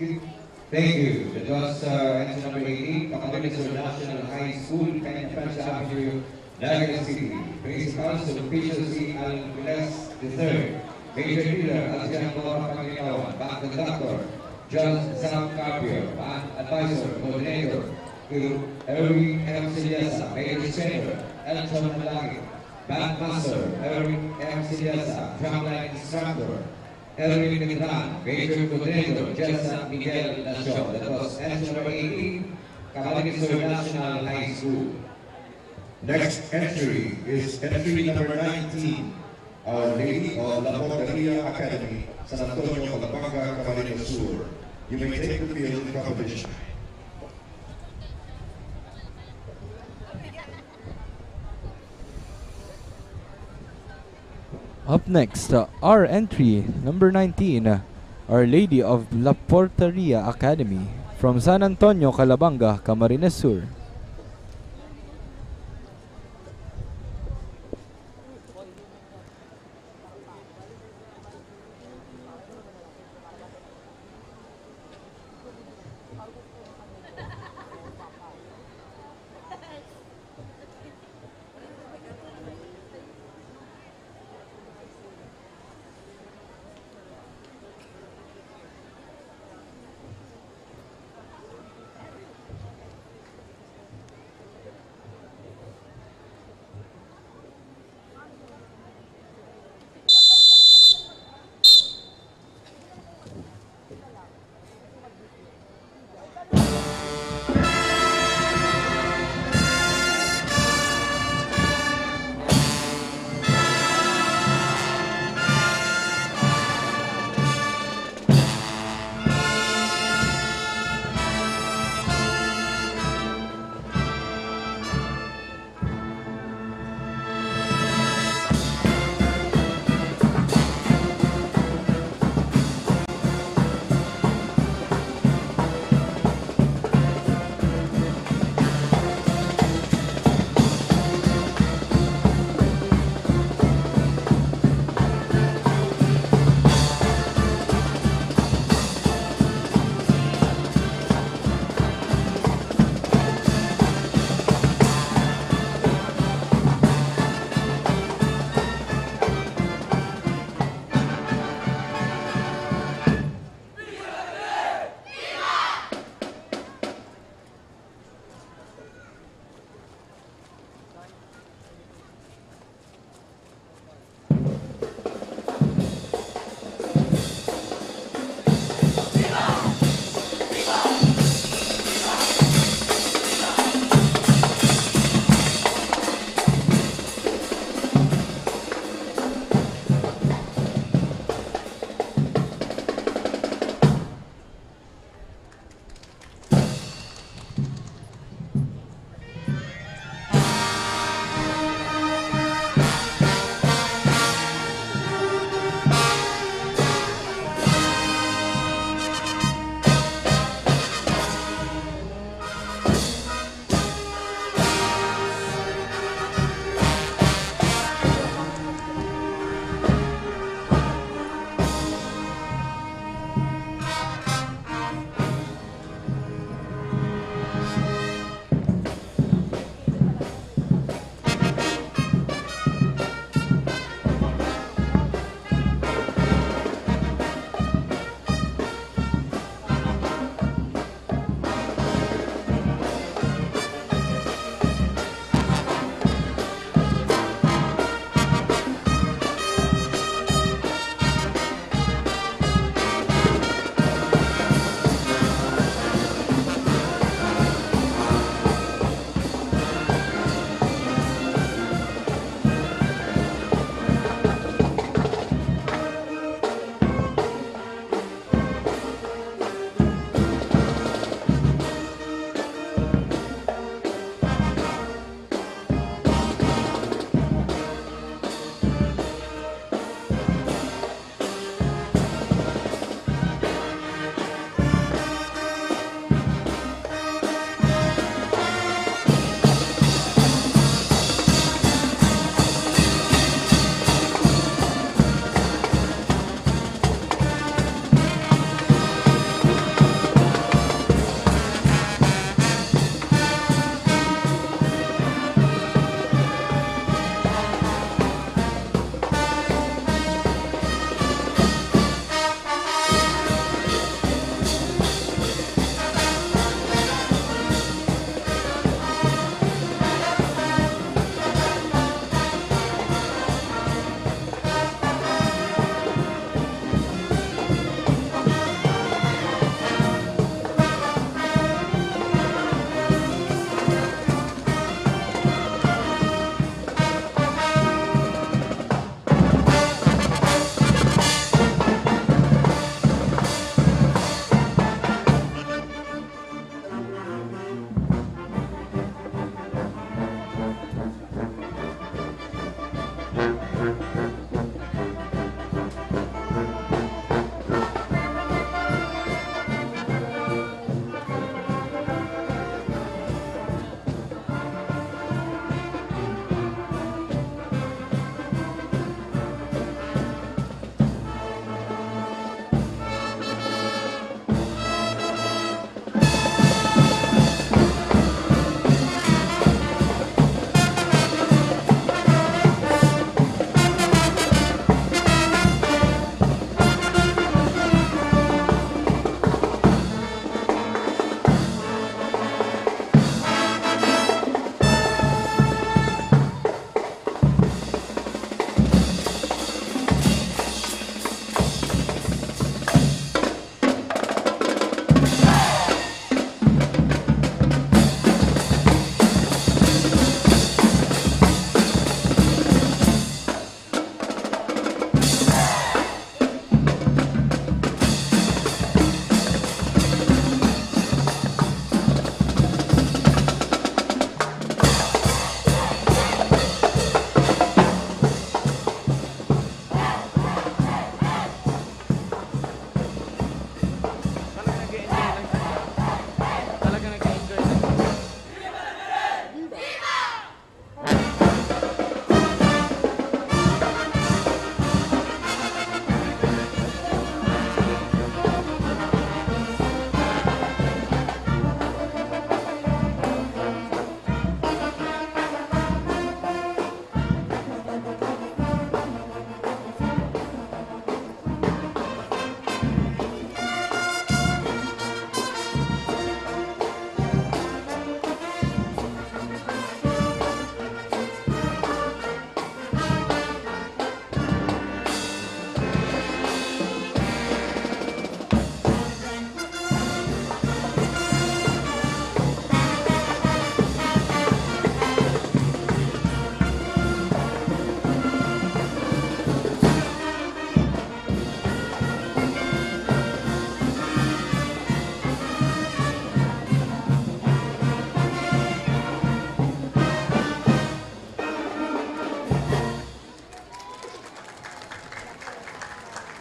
Thank you. That was entry number 18, Camarines National High School, Peña Francia Avenue, Naga City. Principals of Efficiency Alvarez III. Major Leader Adrian Nora Panginoan. Back Conductor John Sam Carpio. Back Advisor Coordinator Erwin M. Siliasa. Major Trainer Elton Malagi. Back Master Erwin M. Siliasa. Drumline Instructor Erwin Mitran, Major Coordinator, Jessa Miguel Nacion. That was entry number 18, Camarines National High School. Next entry is entry number 19, Our Lady of La Porteria Academy, San Antonio, Calabanga, Camarines Sur. You may take the field in competition. Up next, our entry, number 19, Our Lady of La Porteria Academy from San Antonio, Calabanga, Camarines Sur.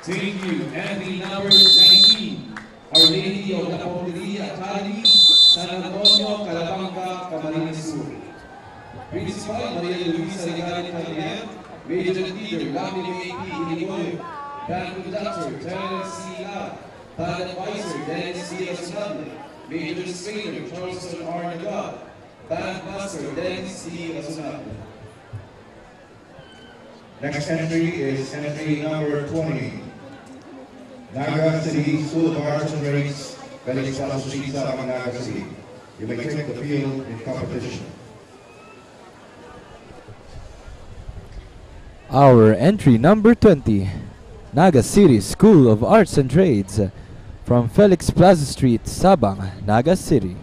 Thank you. Entry number 19, Our Lady of the Porteria Academy, San Antonio, Calabanga, Camarines Sur. Principal Maria Luisa Regalit Calian, Major Leader Lami A.P. Inigoy, Band Conductor Terence C. Lab, Band Advisor Dennis C. Asunable, Major Strainer Charleston R. Nagab, Band Master Dennis C. Asunable. Next entry is entry number 20. Naga City School of Arts and Trades, Felix Palasosita, Naga City. You may take the field in competition. Our entry number 20, Naga City School of Arts and Trades, from Felix Plaza Street, Sabang, Naga City.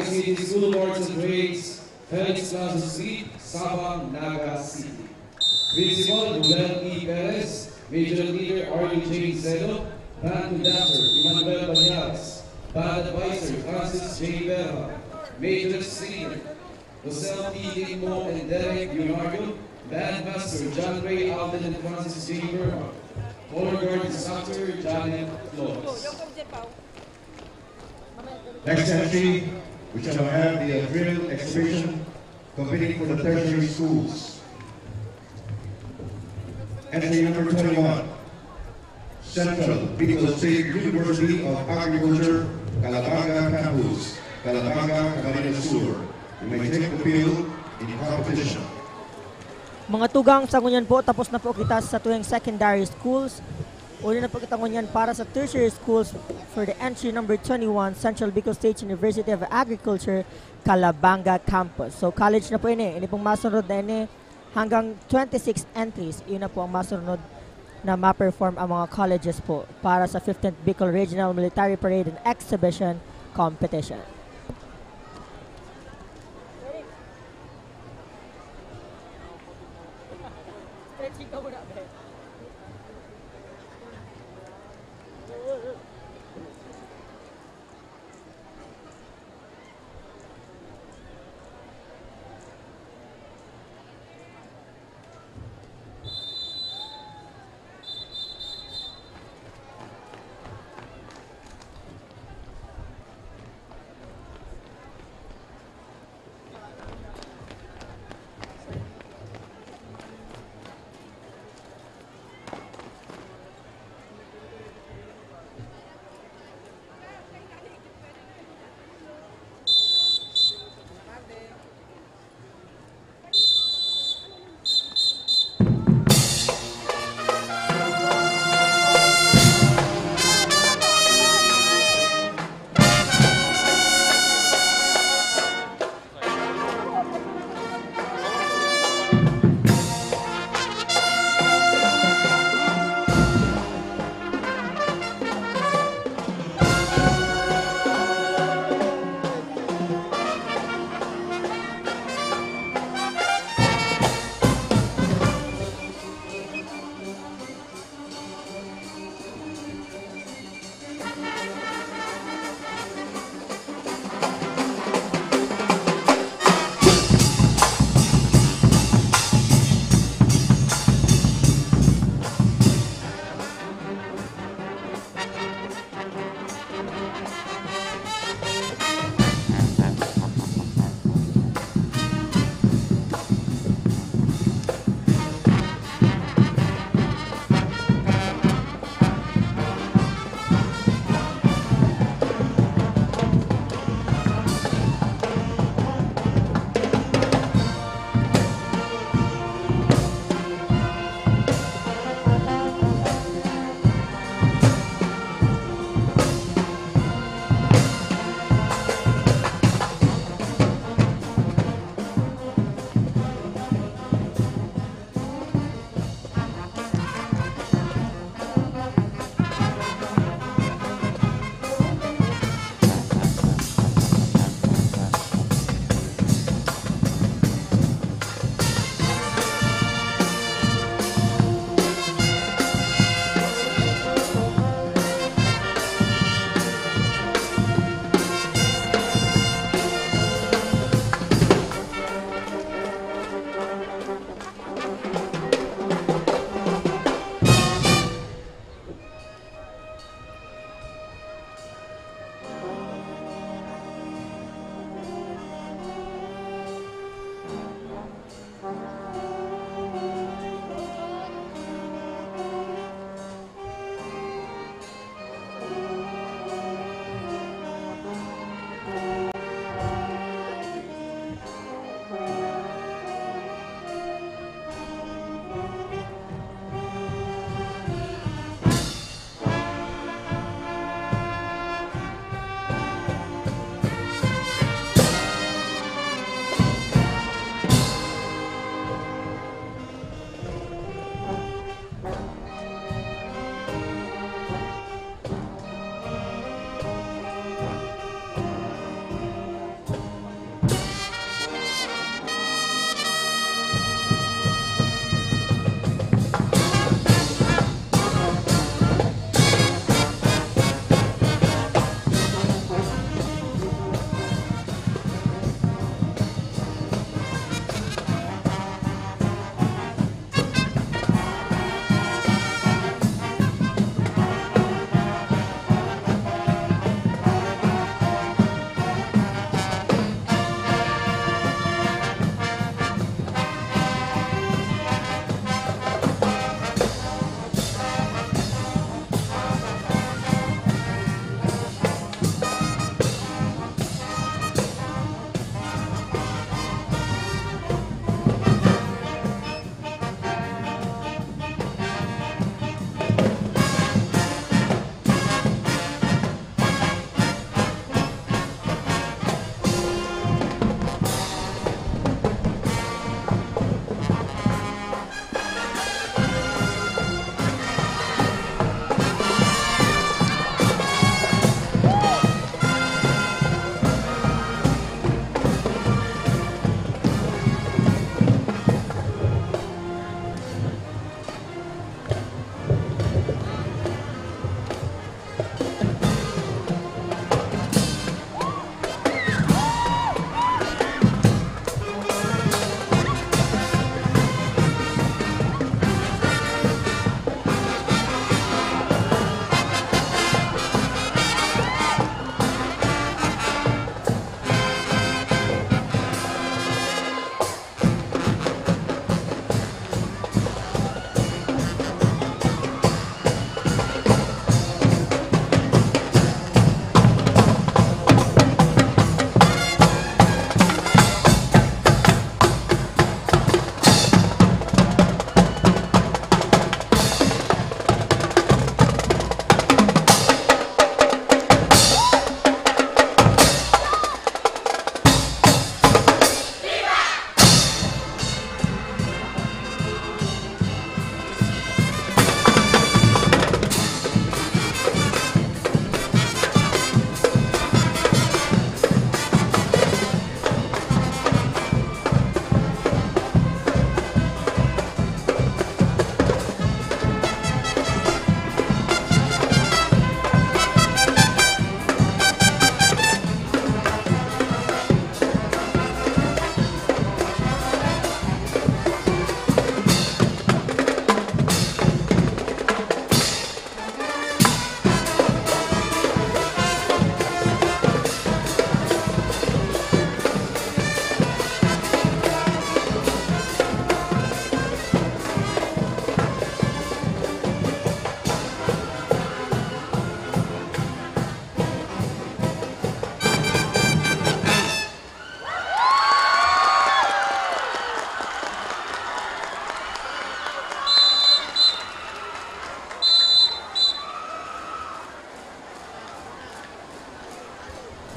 Naga City School of Arts and Trades, Felix Plaza Street, Sabang, Naga City. Principal Noel E. Perez, Major Leader R.U. J. Zeno, Band Conductor Emmanuel Banyas, Band Advisor Francis J. Vera, Major Singer Josel T. Digmo and Derek Leonardo, Band Master John Ray Alden and Francis J. Burma, Color Guard Instructor Janet Flores. Next entry, we shall have the drill exhibition competing for the tertiary schools. Entry number 21, Central Bicol State University of Agriculture, Calabanga Campus, Calabanga, Camarines Sur. You may take the field in competition. Mga tugang sa ngunyan po, tapos na po kita sa tuwing secondary schools. Uli na po kita ngunyan para sa tertiary schools for the entry number 21, Central Bicol State University of Agriculture, Calabanga Campus. So college na po ini pong masunod na ini hanggang 26 entries. Yun na po ang masunod na ma-perform ang mga colleges po para sa 15th Bicol Regional Military Parade and Exhibition Competition.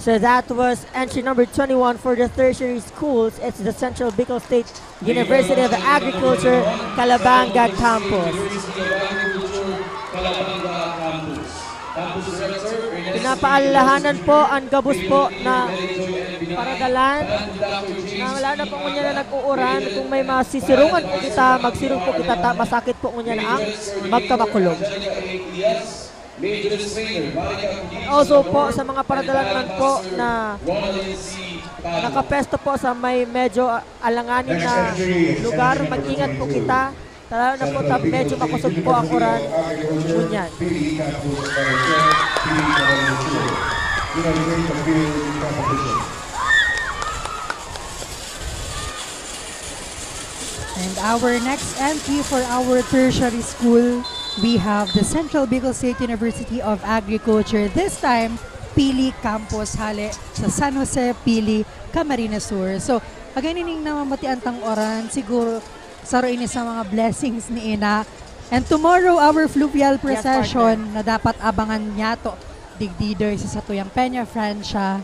So that was entry number 21 for the tertiary schools. It's the Central Bicol State University of Agriculture, Calabanga Campus. Pinapaalalahanan po ang gabos po na paradalan na wala na po ngunya na nag-uuran. Kung may masisirungan po kita, magsirong po kita, masakit po ngunya na ang magkamakulog. Also po sa mga paradalan man po na nakapesto po sa may medyo alanganin na lugar, mag-ingat po kita. Lalo na po medyo makusog po ang uran. Ngunyan. And our next entry for our tertiary school, we have the Central Bicol State University of Agriculture. This time, Pili Campus Hale sa San Jose, Pili, Camarines Sur. So, again, ining namamatian tang oran, siguro saro ini sa mga blessings ni Ina. And tomorrow, our fluvial procession na dapat abangan niya to digdider sa Satuyang Peña Francia.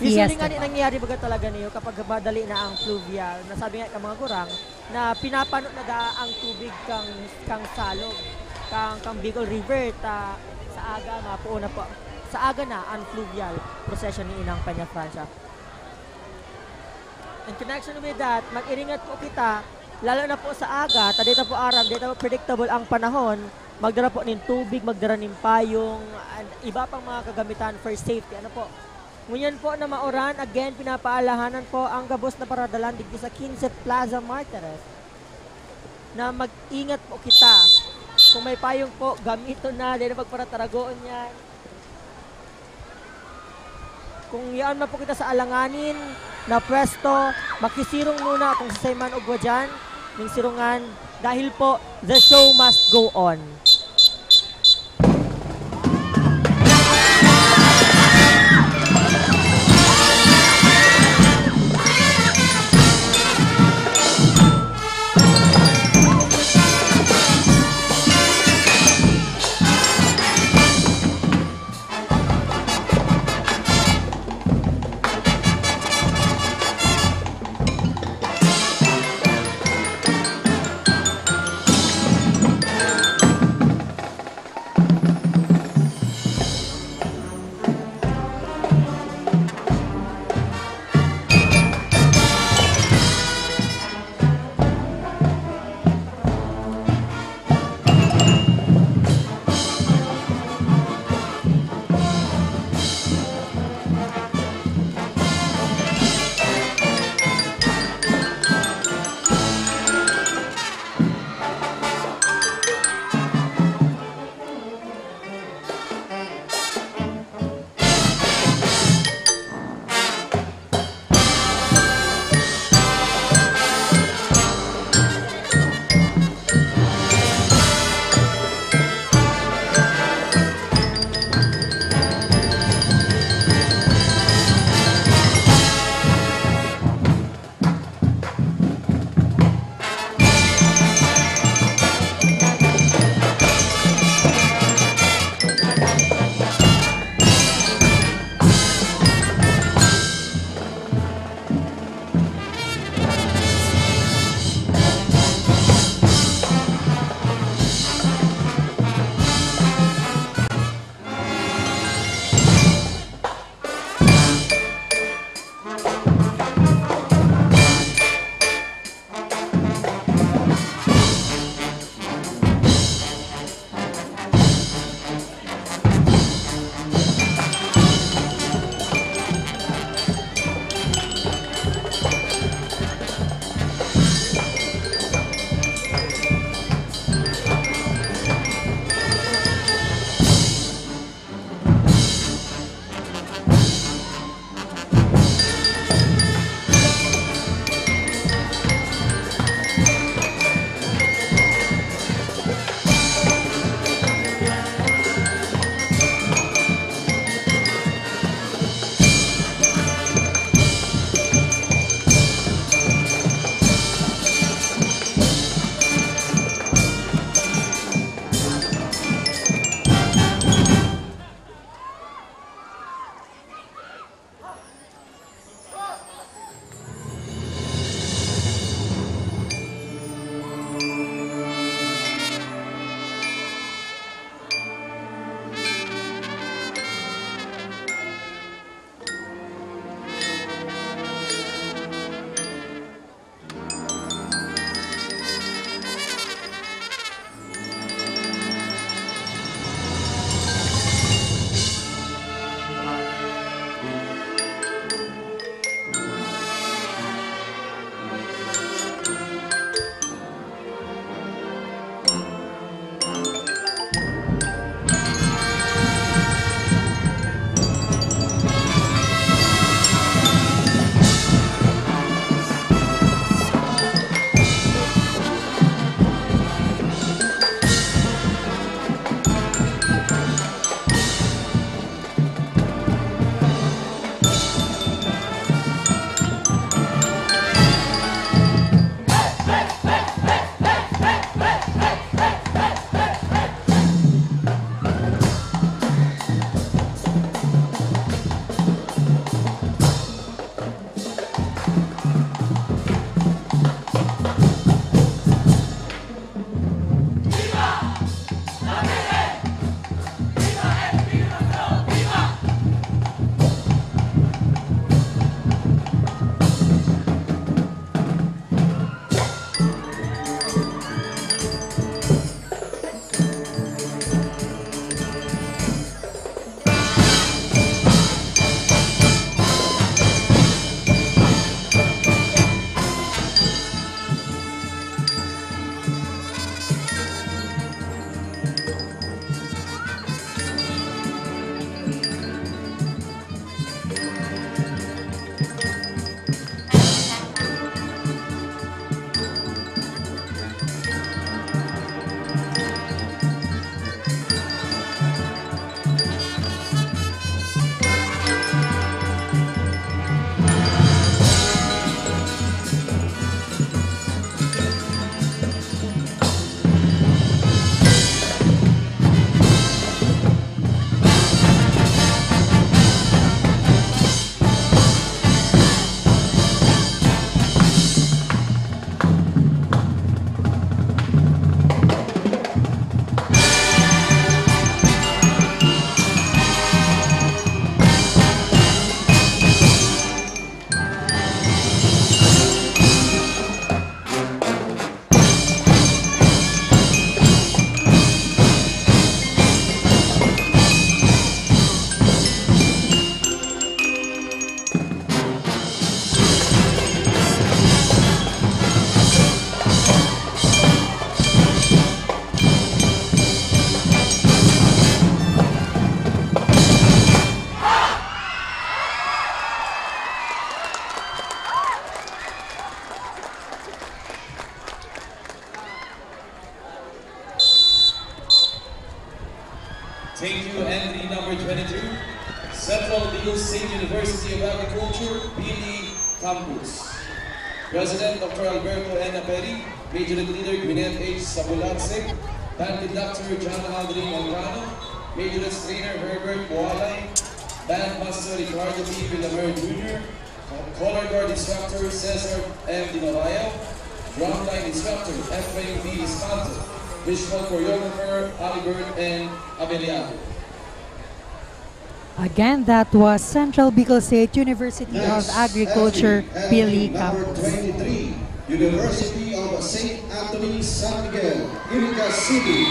Usually nga nangyayari baga talaga niyo kapag madali na ang fluvial. Nasabi nga ka mga gurang na pinapano na da ang tubig kang salog, kang Bicol River ta sa aga na po na po. Sa aga na ang fluvial procession ni Inang Peña Francia. In connection with that, mag-iringat po kita. Lalo na po sa aga, dito po aram, dito po predictable ang panahon, magdara po ng tubig, magdara ng payong, and iba pang mga kagamitan for safety. Ano po? Ngunyan po na mauran, again, pinapaalahanan po ang gabos na paradalan dito sa Quinset Plaza Martires na mag-ingat po kita. Kung may payong po, gamito na, dito pagparataragoon yan. Kung yaan na po kita sa alanganin, na pwesto, makisirong muna kung sasayman o gwadyan ng sirungan dahil po the show must go on. Thank you, entry number 22, Central Bicol State University of Agriculture, Pili Campus. President Dr. Alberto N. Aperi, Major Leader Gwyneth H. Sabulatsik, Band Conductor John Aldrin Angano, Major Trainer Herbert Boalay, Bandmaster Ricardo P. Villamer Jr., Color Guard Instructor Cesar M. Dinorayo, Drumline Instructor Efrain B. Espanto, Visual Choreographer Albert N. Abeliato. Again, that was Central Bicol State University of Agriculture, Pili Campus. 23, University of St. Anthony, San Miguel, Iriga City.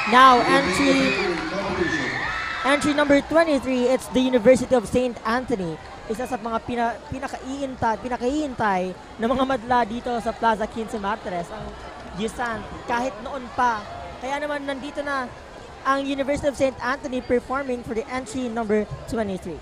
Now, entry number 23, it's the University of St. Anthony. Isa sa mga pinakaiintay ng mga madla dito sa Plaza 15 Martires, ang GSANT, kahit noon pa. Kaya naman nandito na ang University of St. Anthony performing for the entry number 23.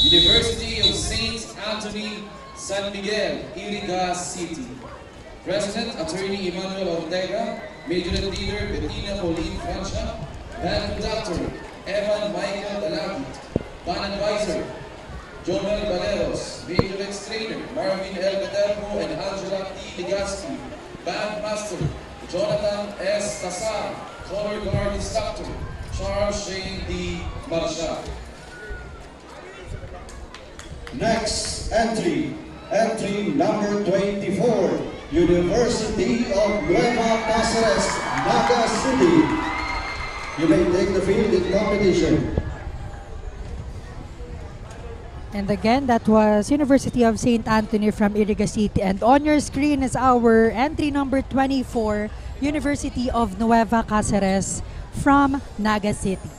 University of St. Anthony, San Miguel, Iriga City. President, Attorney Emmanuel Ortega, Major Leader Bettina Pauline Francia, Band Conductor, Evan Michael Dalagit, Band Advisor, Jonel Valeros, Major Trainer, Marvin L. Gadermo and Angela T. Ligaski, Band Master, Jonathan S. Tasar, Color Guard Instructor, Charles Shane D. Marshall. Next entry number 24, University of Nueva Cáceres, Naga City. You may take the field in competition. And again, that was University of St. Anthony from Iriga City. And on your screen is our entry number 24, University of Nueva Cáceres from Naga City.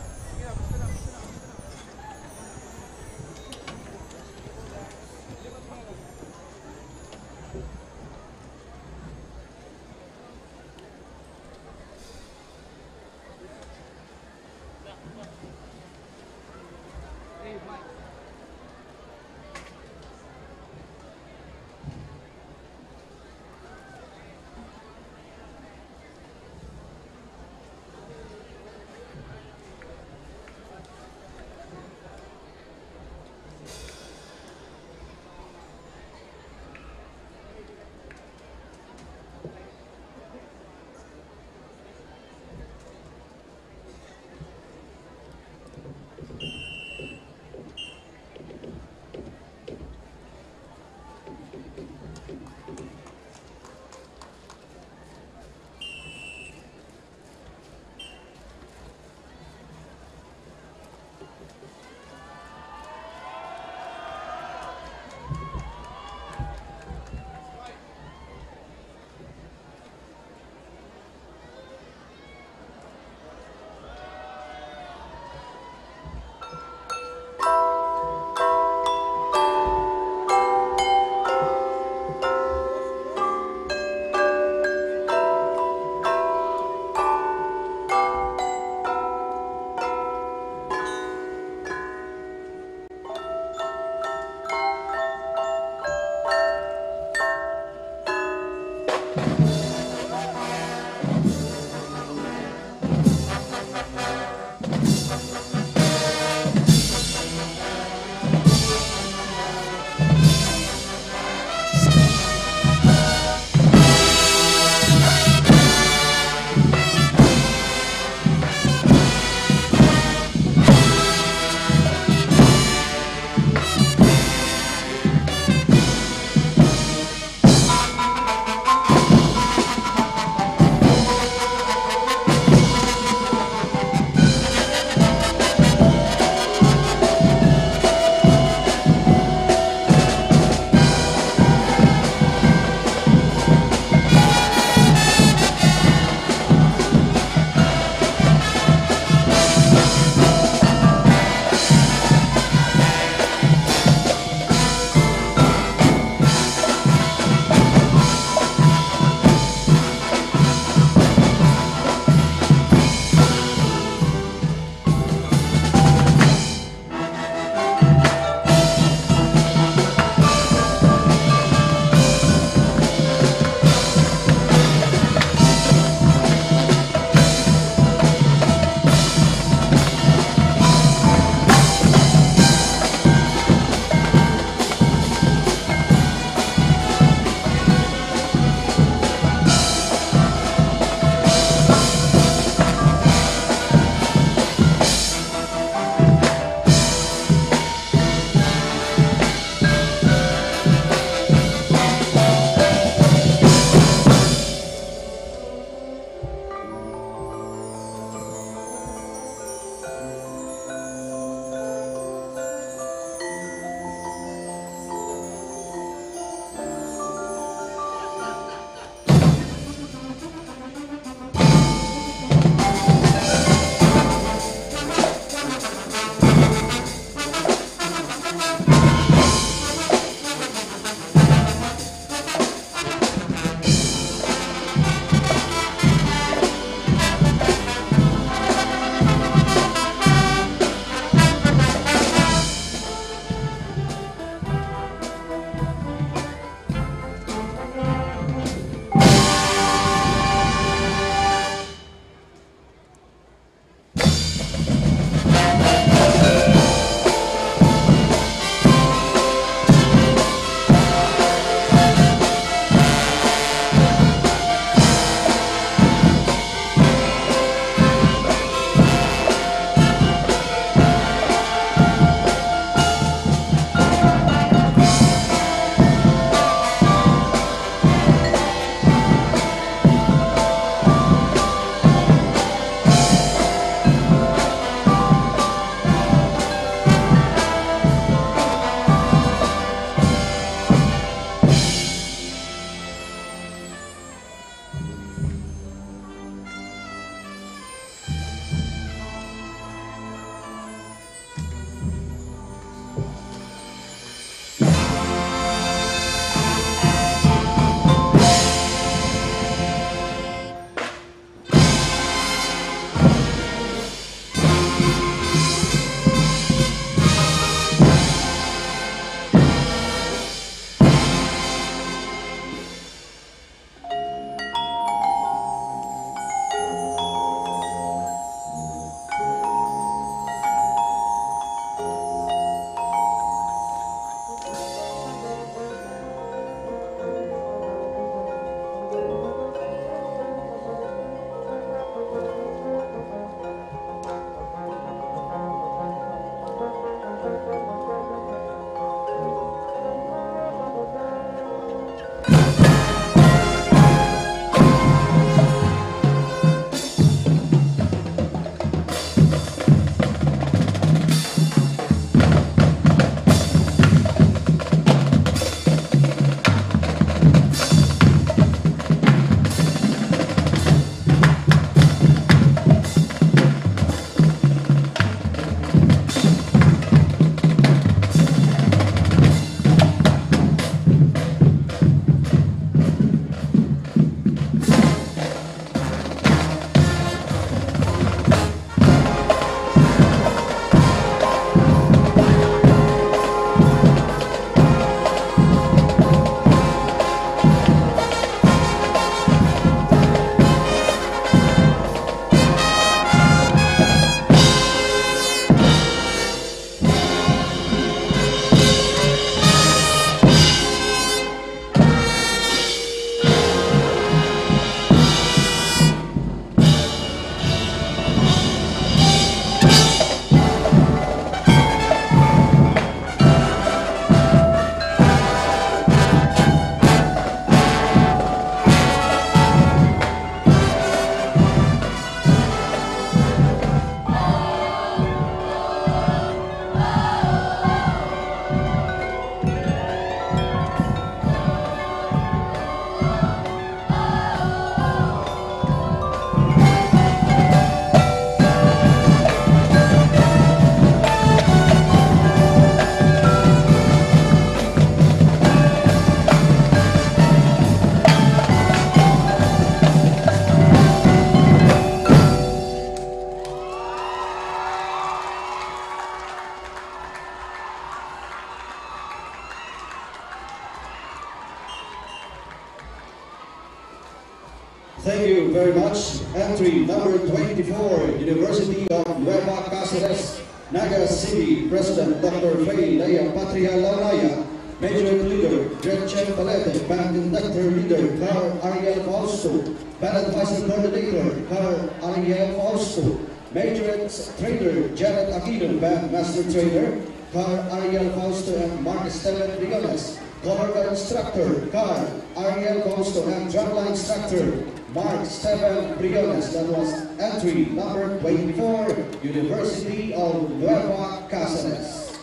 Thank you very much. Entry number 24, University of Nueva Cáceres, Naga City, President Dr. Faye Lea Patria Laulaya, Major Leader Gretchen Palete, Band Conductor Leader Carl Ariel Fausto, Band Advisor Coordinator Carl Ariel Fausto, Major Trainer Janet Aquino, Band Master Trainer Carl Ariel Fausto and Mark Esteban Briones, Color Guard Instructor Carl Ariel Fausto and Drumline Instructor Mark Esteban Briones. That was entry number 24, University of Nueva Cáceres.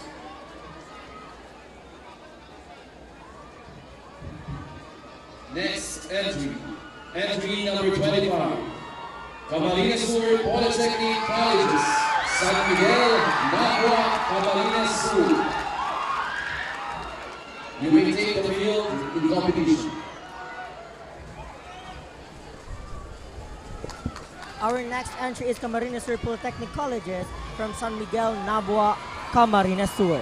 Next entry, entry number 25, Camarines Sur Polytechnic Colleges, San Miguel, Nahua, Camarines Sur. You may take the field in competition. Our next entry is Camarines Sur Polytechnic Colleges from San Miguel, Nabua, Camarines Sur.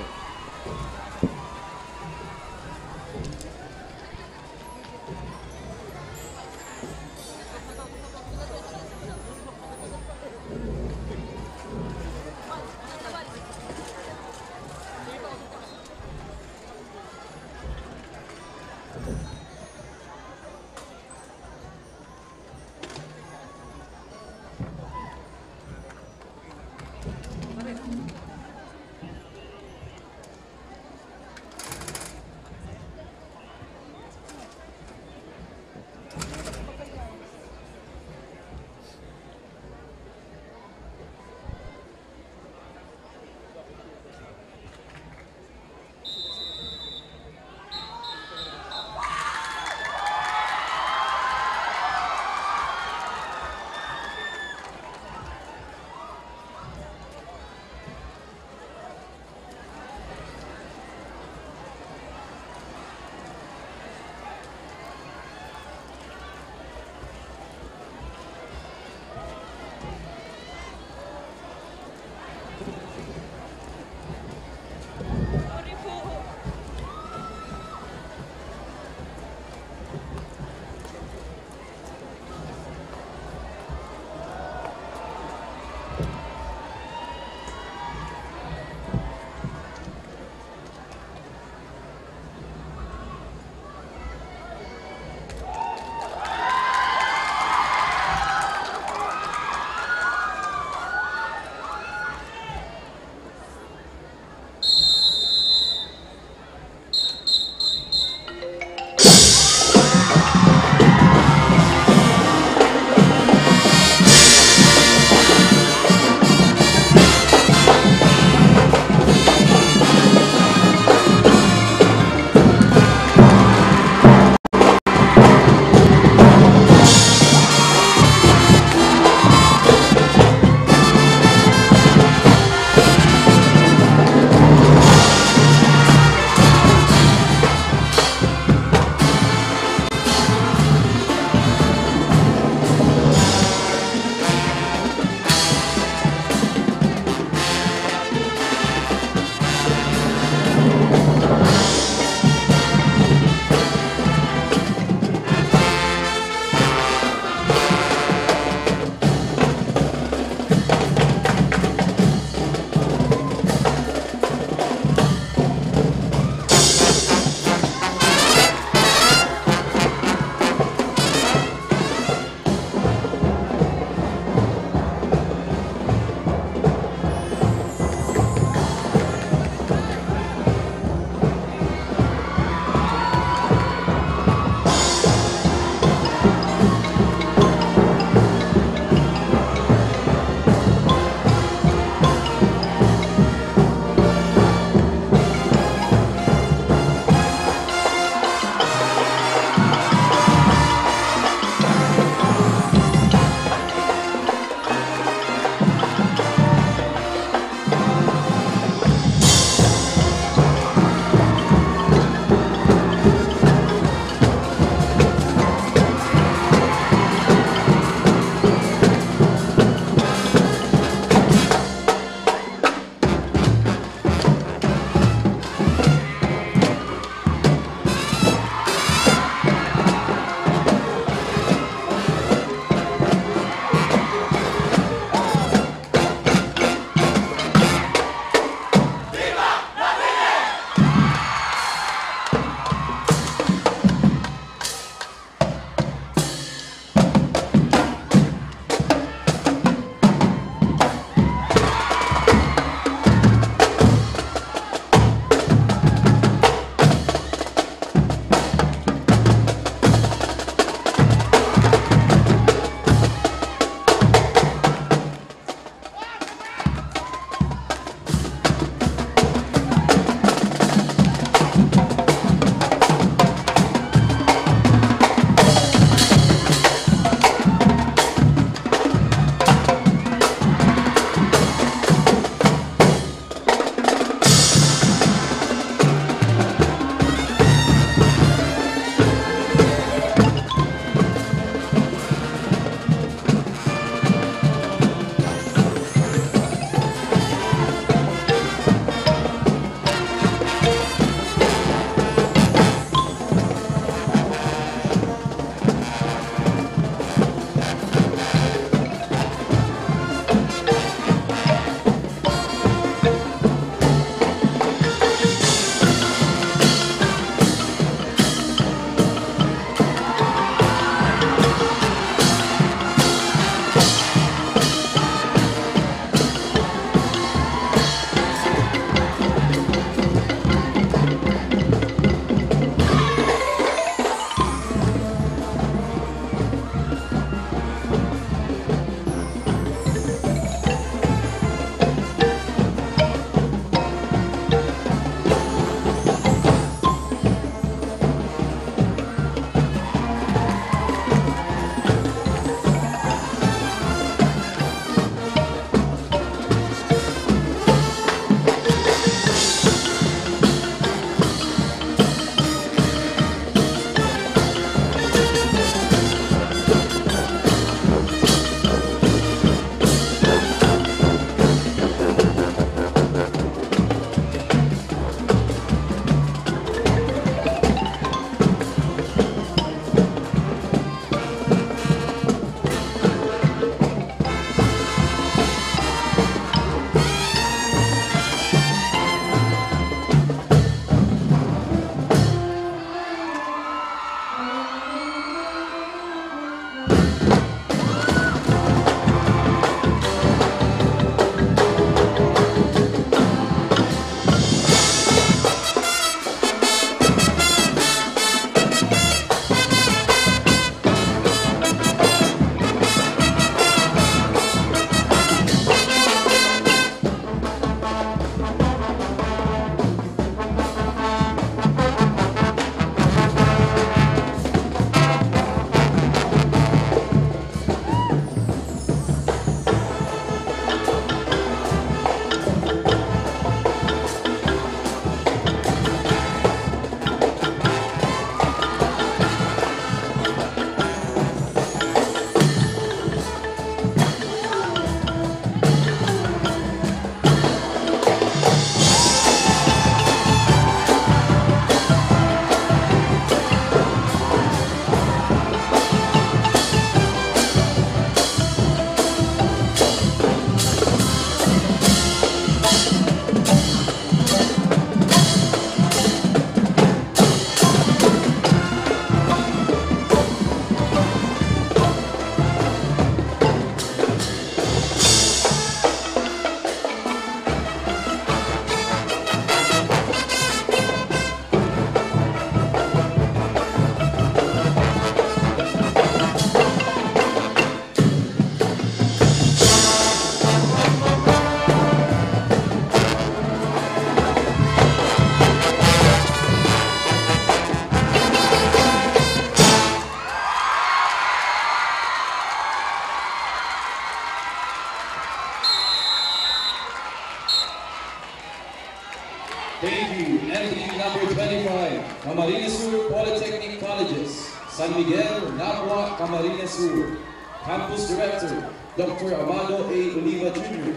entry number 25, Camarines Sur Polytechnic Colleges, San Miguel, Nabua, Camarines Sur. Campus Director, Dr. Amado A. Oliva Jr.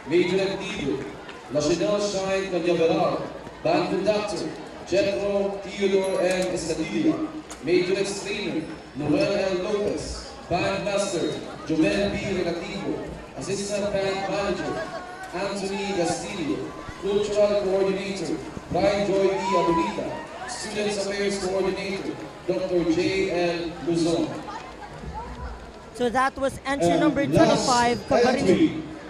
Major Activo, National Shine Canyaveral. Band Conductor, Jethro Theodore M. Estadilla. Major Trainer, Noel L. Lopez. Band Master, Jomel B. Relativo. Assistant Band Manager, Anthony Castillo. Cultural Coordinator, Brian Joy D. Abolita. Students Affairs Coordinator, Dr. J. L. Luzon. So that was entry number 25,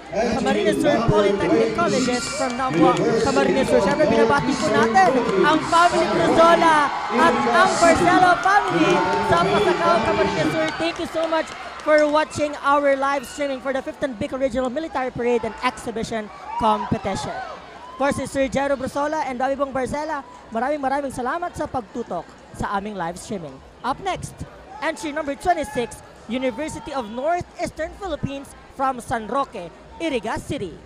Camarines Sur Polytechnic Colleges from Nabua, Camarines Sur. Siyempre, binabati po natin ang family Cruzola at ang Barcelo family sa Pasakaw, Camarines Sur. Thank you so much for watching our live streaming for the 15th Bicol Regional Military Parade and Exhibition Competition. For si Sir Jero Brusola and Bobby Bong Barcela, maraming salamat sa pagtutok sa aming live streaming. Up next, entry number 26, University of Northeastern Philippines from San Roque, Iriga City.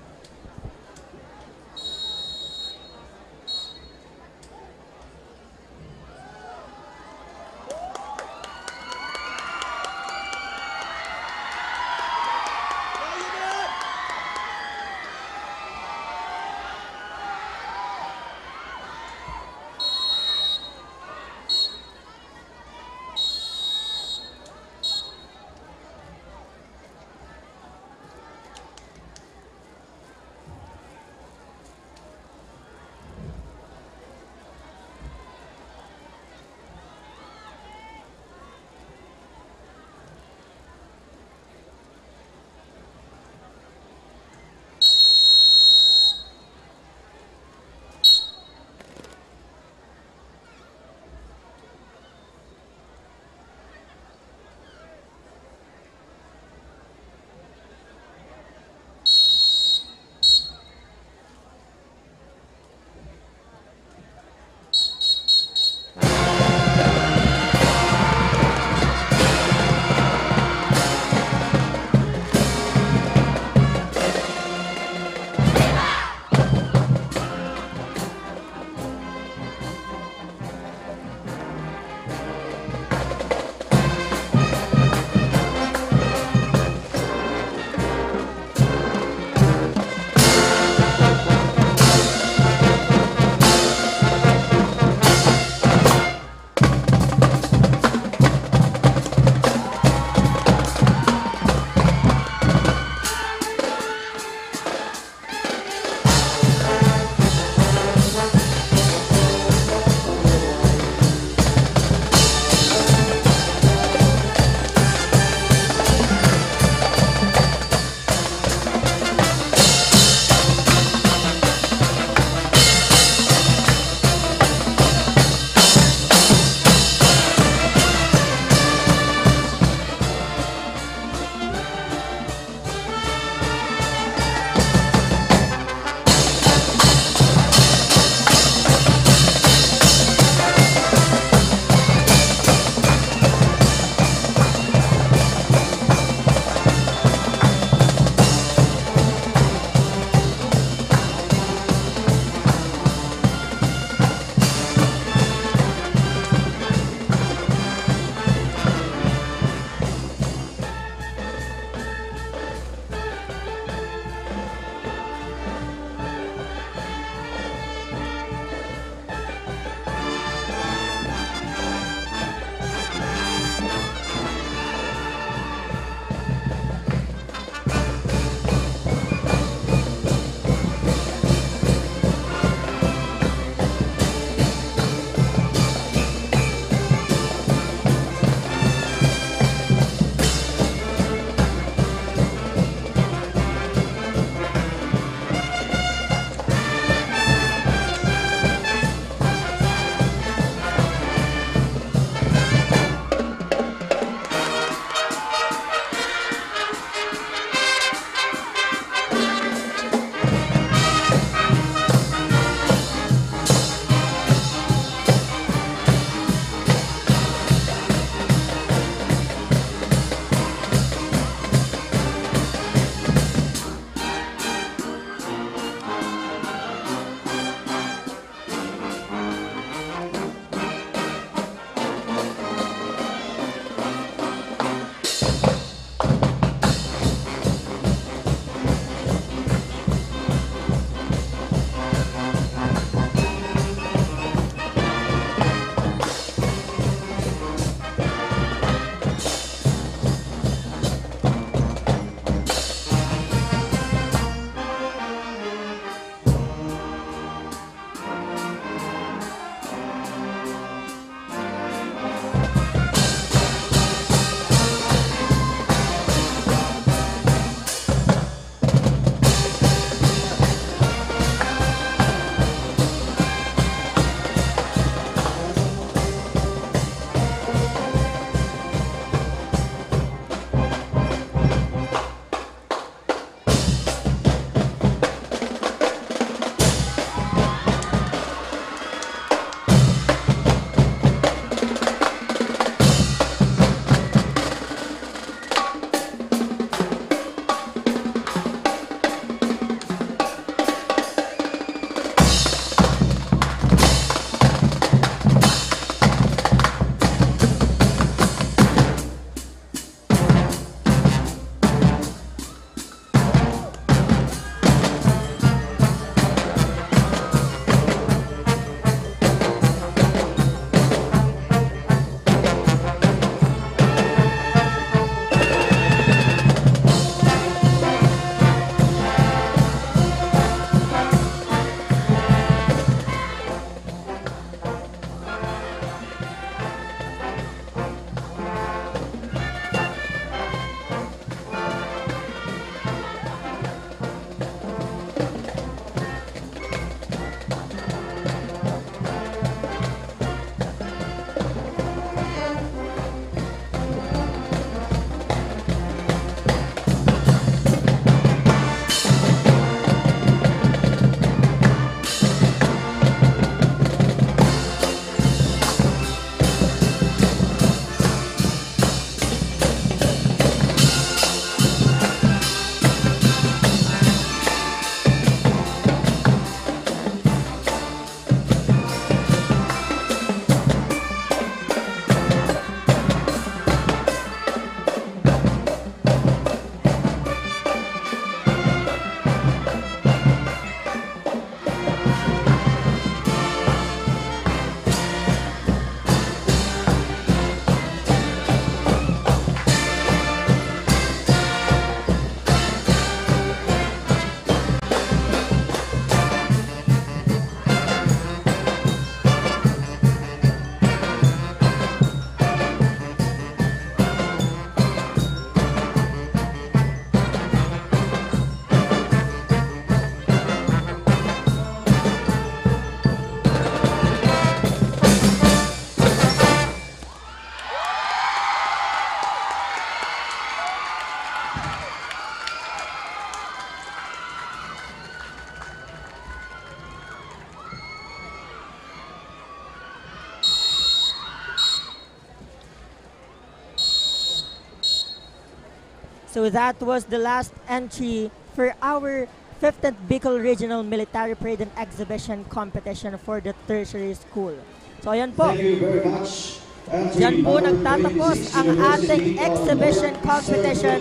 So that was the last entry for our 15th Bicol Regional Military Parade and Exhibition Competition for the tertiary school. So ayan po. Thank you very much. Diyan po nagtatapos ang ating exhibition competition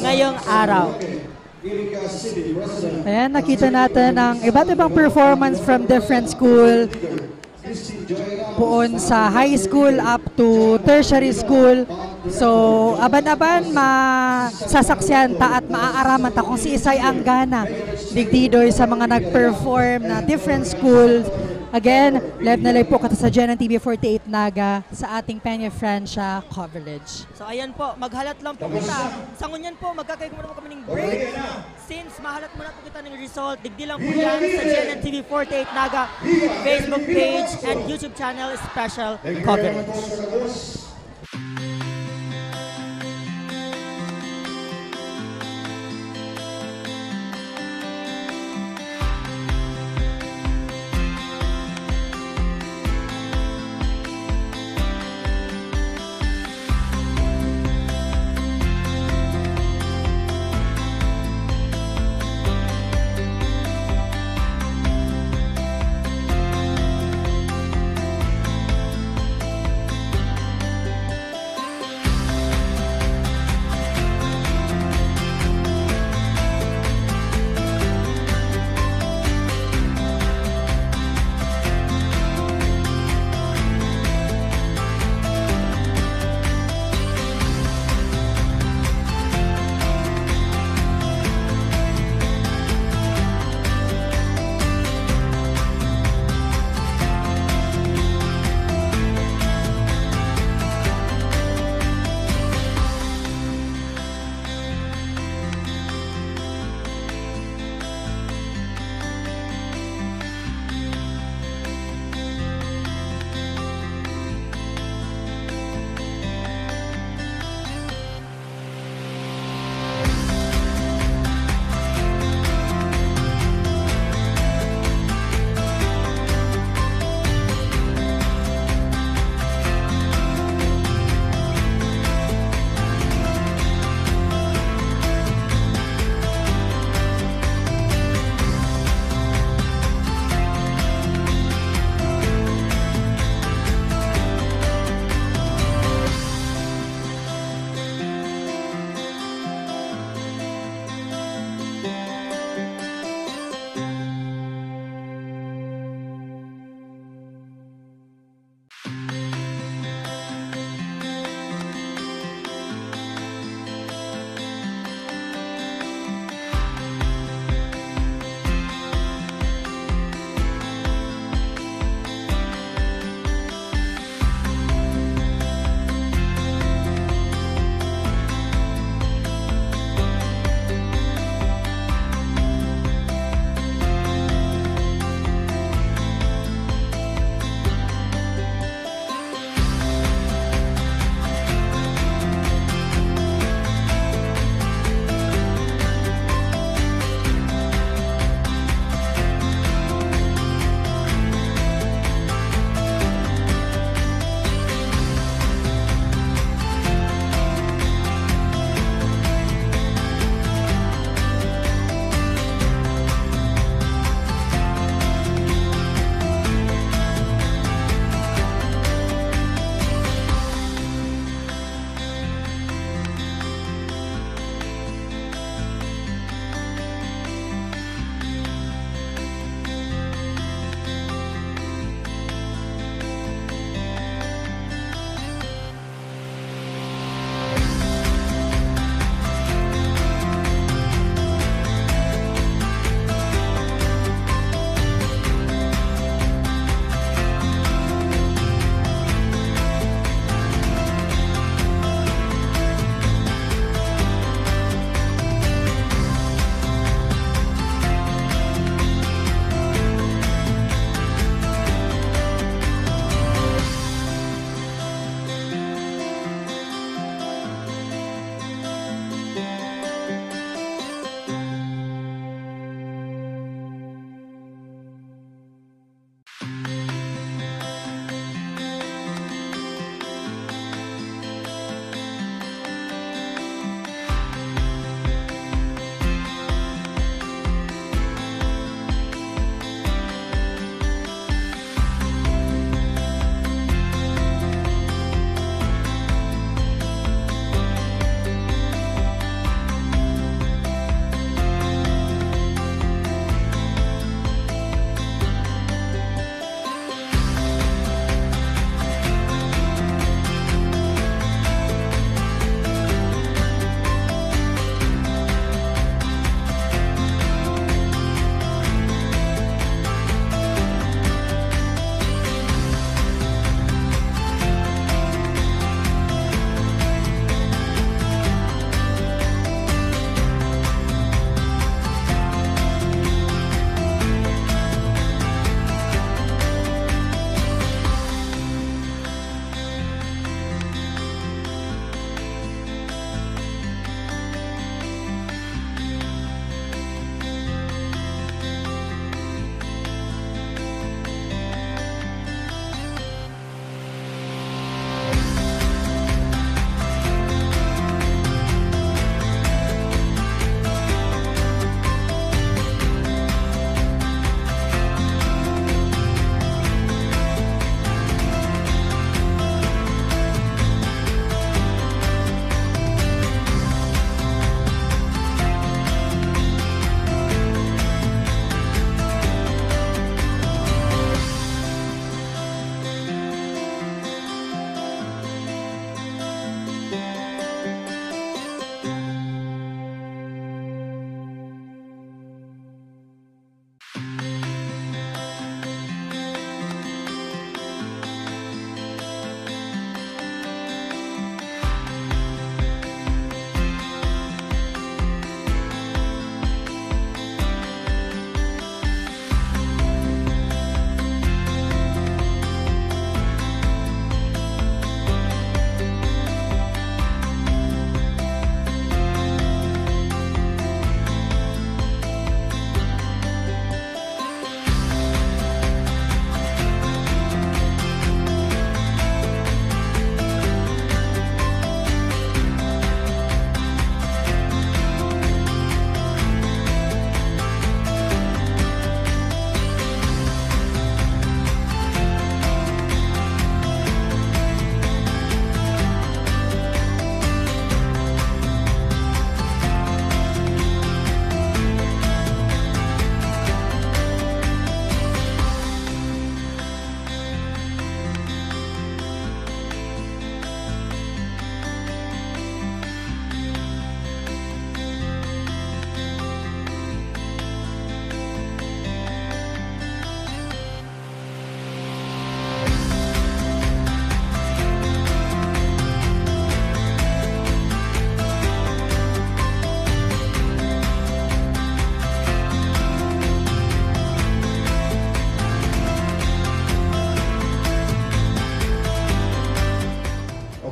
ngayong araw. Ayan, nakita natin ang iba't ibang performance from different school. Poon sa high school up to tertiary school. So, aban-aban masasaksyan ta at maaaraman ta kung si Isay ang gana digdidoy sa mga nag-perform na different schools. Again, live na live po kata sa GNTV 48 Naga sa ating Peña Francia coverage. So ayan po, maghalat lang po kita. Sa ngunyan po, magkakaig muna kami ng break. Since mahalat muna po kita ng result, digdi lang po yan sa GNTV 48 Naga Facebook page and YouTube channel special coverage.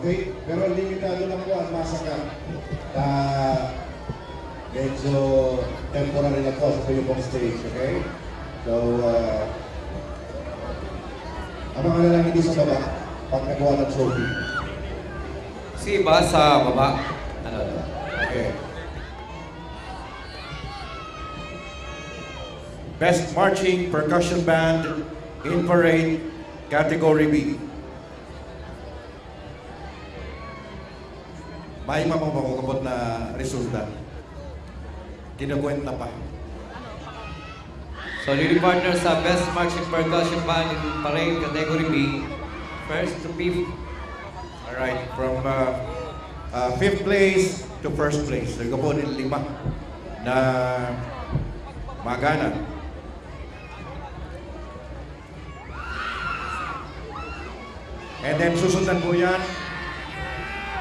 Okay? Pero limitado lang po ang masakat na medyo temporary lang po sa Philippine stage, okay? So, abangan na lang hindi sa baba pag nakuha ng trophy. Si iba sa baba. Ano? Okay. Best Marching Percussion Band in Parade, Category B. May mamamagabot na resulta. Kinukwenta pa. So, leading partner sa Best Marching Percussion Band in Parade, Category B. First to fifth. Alright, from 5th place to 1st place. Nagkapo din 5 na magana. And then susundan po yan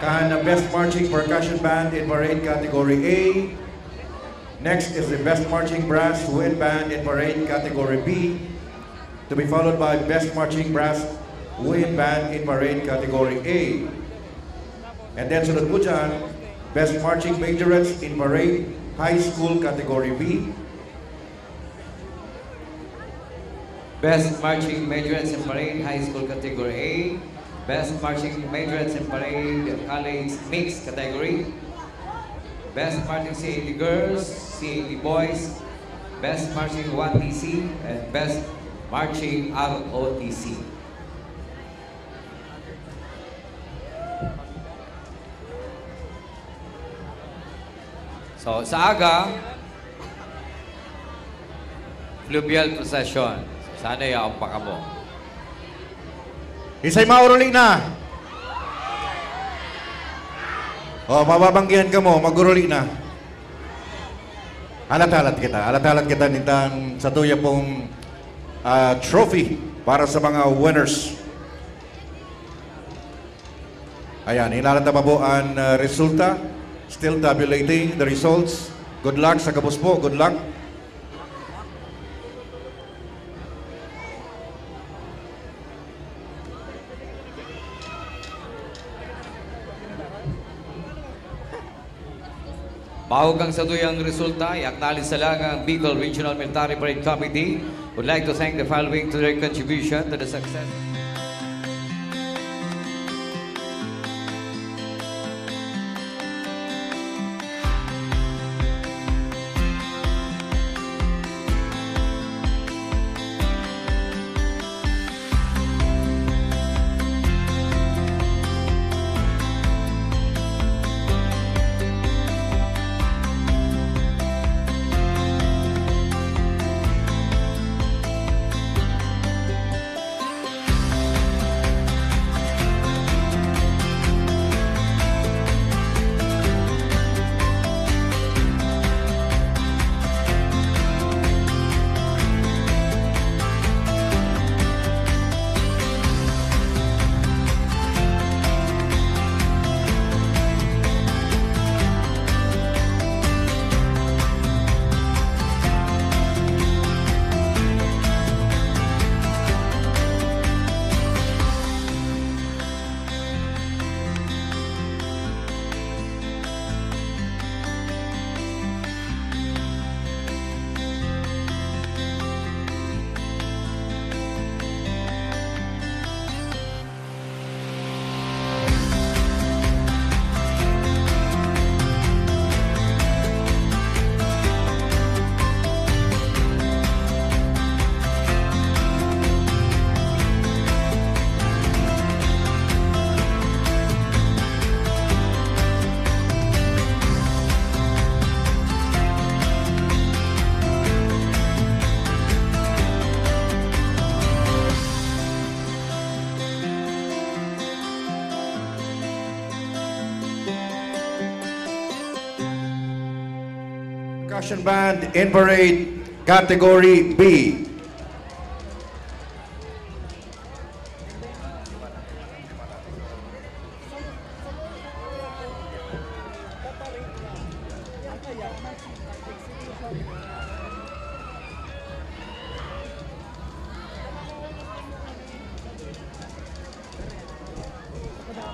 na Best Marching Percussion Band in Parade Category A. Next is the Best Marching Brass Wind Band in Parade Category B. To be followed by Best Marching Brass Wind Band in Parade Category A. And then sunod po dyan, Best Marching Majorettes in Parade High School Category B. Best Marching Majorettes in Parade High School Category A. Best Marching Majorettes in Parade College Mixed Category. Best Marching CAD Girls, CAD Boys, Best Marching 1TC, and Best Marching ROTC. So, sa aga, fluvial procession. Sana yung paka mo. Isay mauruli na. O, mababanggihan ka mo, maguruli na. Alat-alat kita nitang sa tuya pong trophy para sa mga winners. Ayan, ilalata pa po ang resulta. Still tabulating the results. Good luck sa kabus po, good luck. Mahugang sa tuyang resulta, i-acknowledge sa lang ang Bicol Regional Military Parade Committee. Would like to thank the following to their contribution to the success. Percussion Band in Parade, Category B.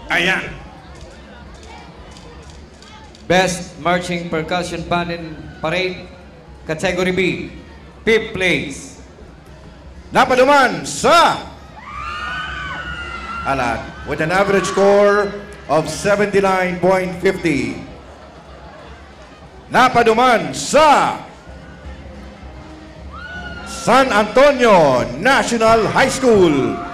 Ayan. Best Marching Percussion Band in Parade, Category B, 5th place. Napaduman sa alat with an average score of 79.50. Napaduman sa San Antonio National High School.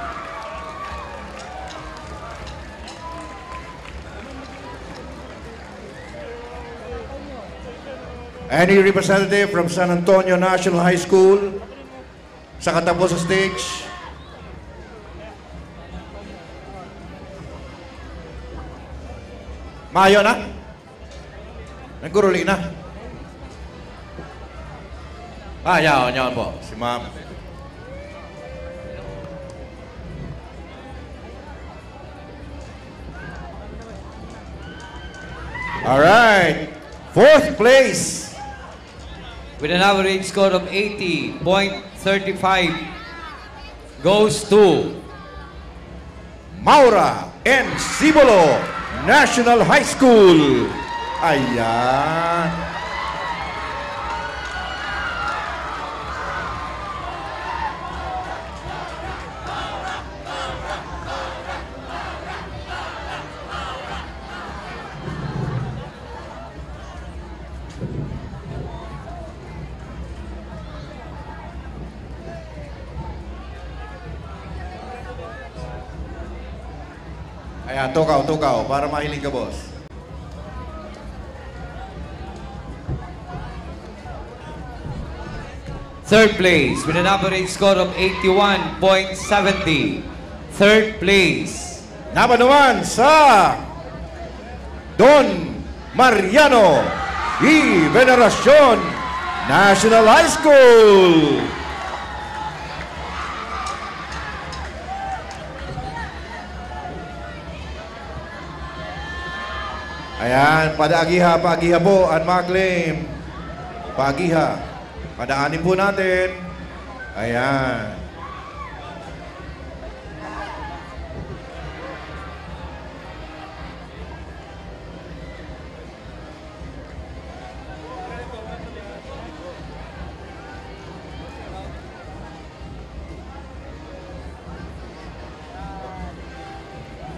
Any representative from San Antonio National High School sa katapos sa stage? Mayo na? Nagkuruli na? Yaon po. Si ma'am. All right. 4th place. With an average score of 80.35 goes to Maura N. Cibolo National High School. Ayan. Ayan, tukaw, para mahiling ka, boss. Third place with an average score of 81.70. Third place. Napaduman sa Don Mariano y Veneracion National High School. Ayan, paagiha po at ma-claim. Paagiha. Padaanin po natin. Ayan.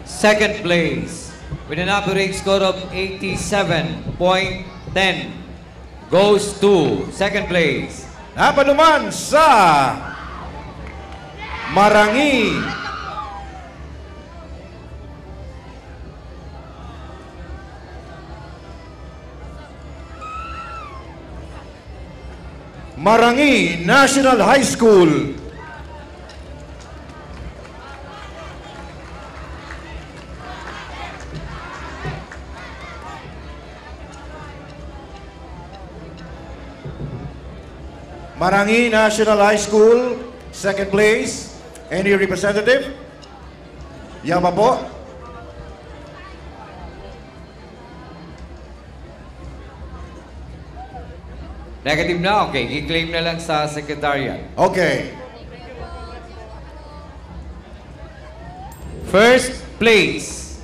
Second place with an average score of 87.10 goes to second place. Napanuman sa Marangi. Marangi National High School. Marangi National High School, second place. Any representative? Yama po. Negative na, okay. I-claim na lang sa secretariat. Okay. First place.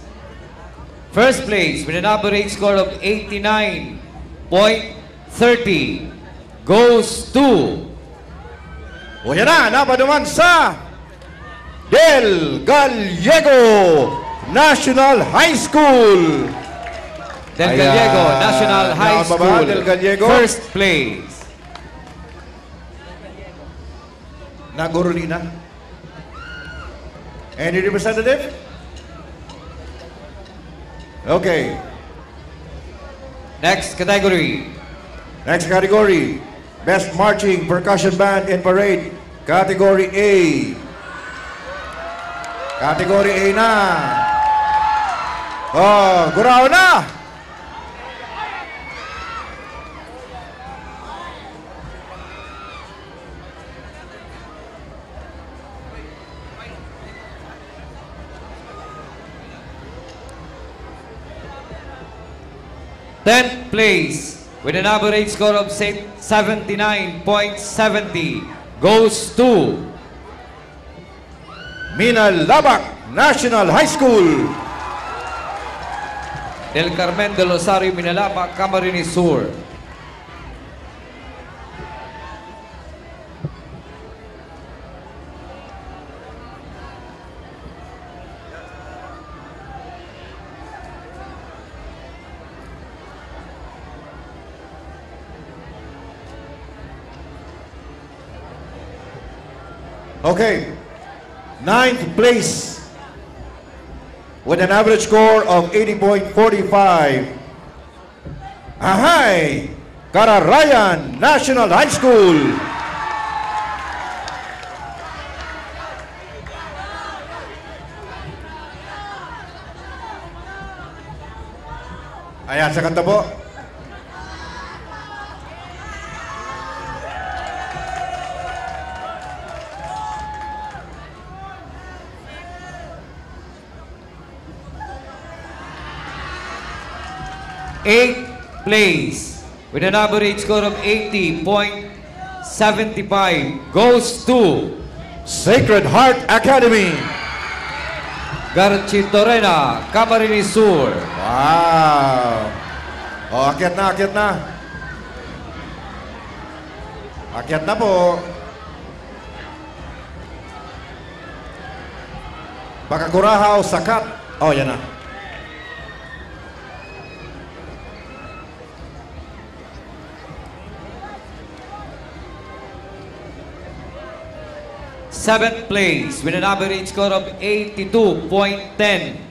First place with an average score of 89.30 goes to... O yan na, napaduman sa Del Gallego National High School. Del Gallego National High School. Del Gallego. First place. Naguruli na. Any representative? Okay. Next category. Next category. Best Marching Percussion Band in Parade. Category A. Category A na. Oh, guraw na. Tenth place with an average score of 79.70 goes to Minalabak National High School. Del Carmen del Rosario, Minalaba, Camarines Sur. Okay, 9th place with an average score of 80.45. Ahay, Cararayan National High School. Ayan, sa kanta po. Eighth place with an average score of 80.75 goes to Sacred Heart Academy. Garchitorena, Camarines Sur. Wow! O, akyat na, akyat na. Akyat na po. Bakagurahaw, Sakat. O, yan na. Seventh place with an average score of 82.10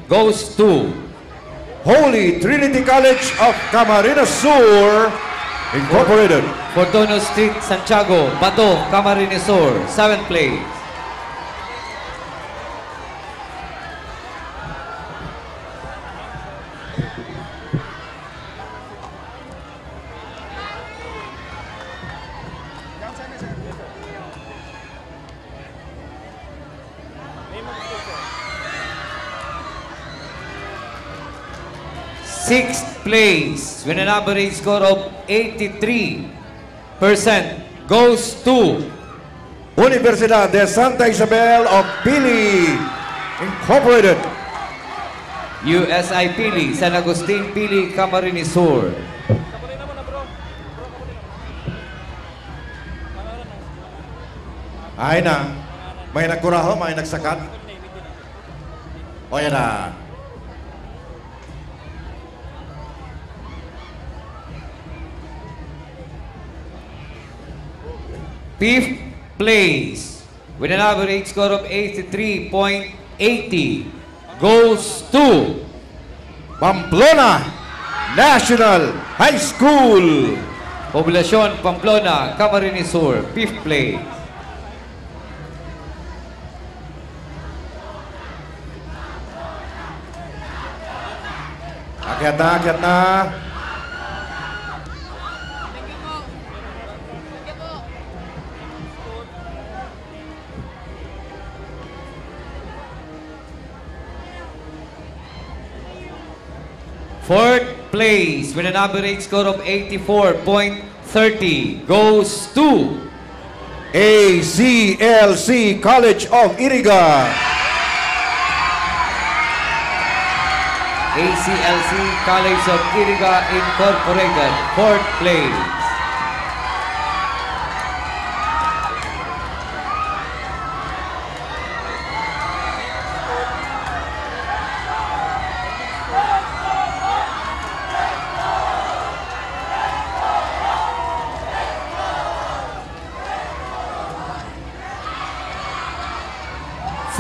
goes to Holy Trinity College of Camarines Sur Incorporated. Fordono Street, Santiago, Bato, Camarines Sur. 7th place. Sixth place with an average score of 83% goes to Universidad de Santa Isabel of Pili Incorporated. USI Pili, San Agustin Pili, Camarines Sur. Ay na. May nagkuraho, may nagsakat. O yan na. Fifth place with an average score of 83.80 goes to Pamplona National High School. Poblacion Pamplona, Camarines Sur. 5th place. Akyat na, akyat na. Fourth place with an average score of 84.30 goes to ACLC College of Iriga. ACLC College of Iriga Incorporated. 4th place.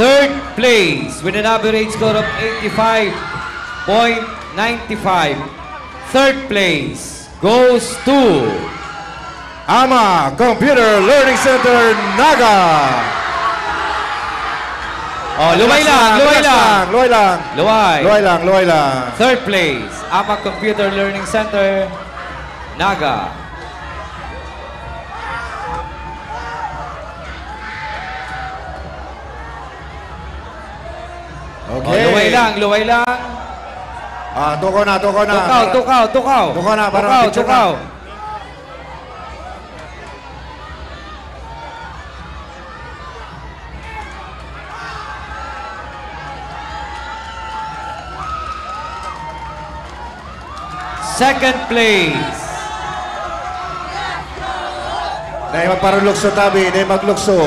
Third place with an average score of 85.95. Third place goes to AMA Computer Learning Center, Naga. Oh, luway lang, luway lang. Luway lang. Luway. Luway lang, luway lang. Third place, AMA Computer Learning Center, Naga. Okay. Oh, luway lang, luway lang. Ah, tukaw na, tukaw na. Tukaw, tukaw, tukaw. Tukaw na, para tukaw, picture tukaw. na. Second place. Nay magparulokso tabi, nay maglukso.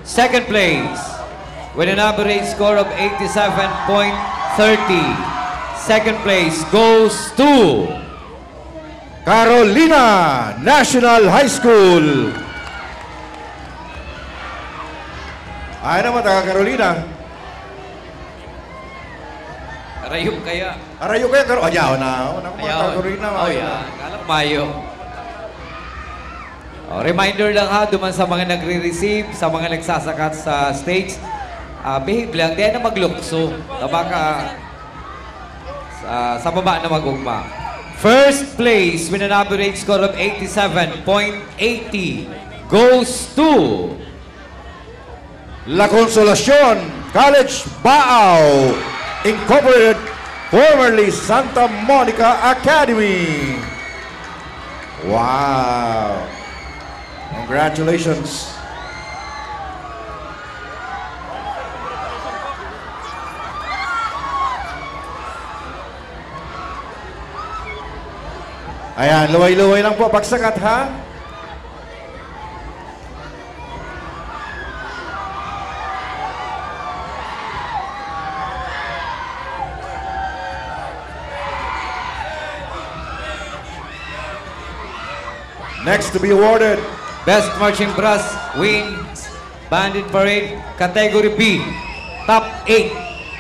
Second place with an average score of 87.30. Second place goes to Carolina National High School. Ay naman, taga Carolina. Arayok kaya. Arayok kaya, pero ayaw na. Taga Carolina. Oh, yeah. Kalang Mayo. Oh, reminder lang ha, duman sa mga nagre-receive, sa mga nagsasakat sa stage. Behave lang, di na maglukso. Baka sa baba na magugma. First place with an average score of 87.80 goes to La Consolacion College Baao Incorporated, formerly Santa Monica Academy. Wow. Congratulations. Ayan, luway-luway lang po pagsakat ha. Next to be awarded Best Marching Brass wins Bandit Parade Category B. Top 8.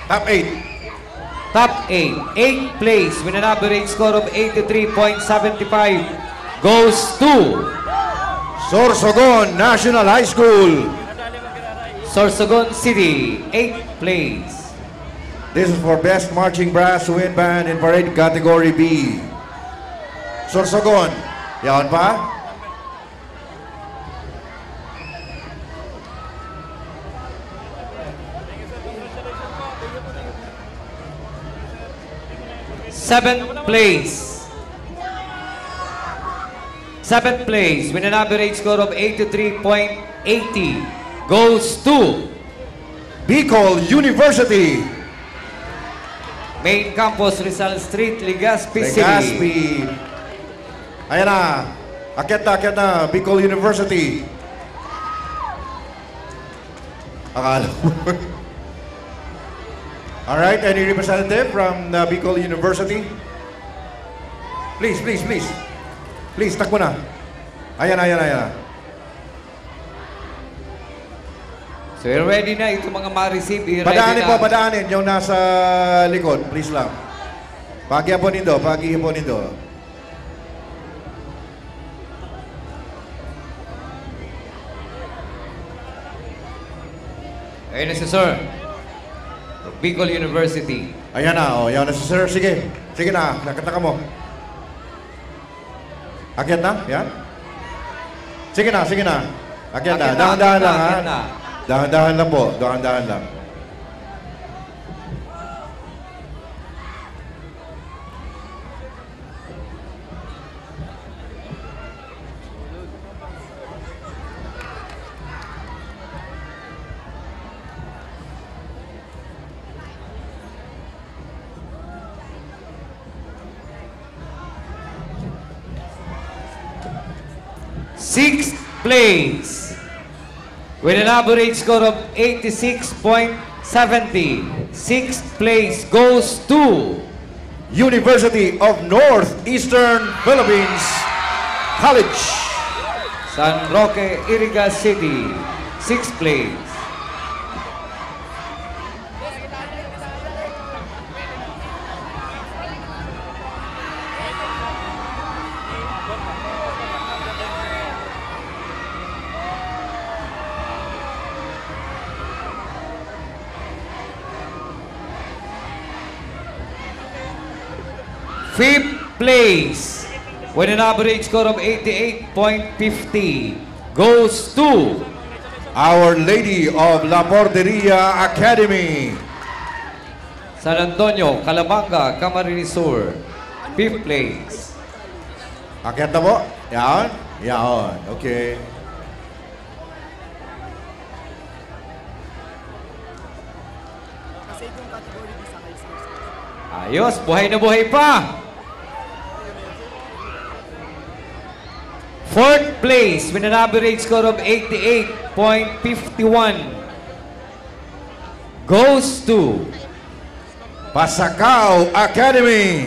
Top 8. Top 8. 8th place with an average score of 83.75 goes to Sorsogon National High School. Sorsogon City. 8th place. This is for Best Marching Brass Wind Band in Parade Category B. Sorsogon. Yan pa? Seventh place. Seventh place with an average score of 83.80 goes to Bicol University. Main campus, Rizal Street, Legazpi City. Legazpi. Ayan na. Akyat na. Bicol University. Akala mo. Alright, any representative from Bicol University? Please. Please, takbo na. Ayan. So you're ready na ito mga ma-receive. Padaanin yung nasa likod. Please lang. Pag-ihapon nindo. Ayun na si Sir. Bicol University. Ayan na, yan na si Sir. Sige na, nakataka mo. Akyat na, yan. Sige na. Akyat na, dahan-dahan lang ha. Dahan-dahan lang po, dahan-dahan lang. Sixth place with an average score of 86.70. Sixth place goes to University of Northeastern Philippines College, San Roque, Iriga City. Sixth place. Fifth place with an average score of 88.50 goes to Our Lady of La Porteria Academy, San Antonio, Calabanga, Camarines Sur. Fifth place. Akyat na po. Yan. Okay. Ayos, buhay na buhay pa. Fourth place with an average score of 88.51 goes to Pasakaw Academy.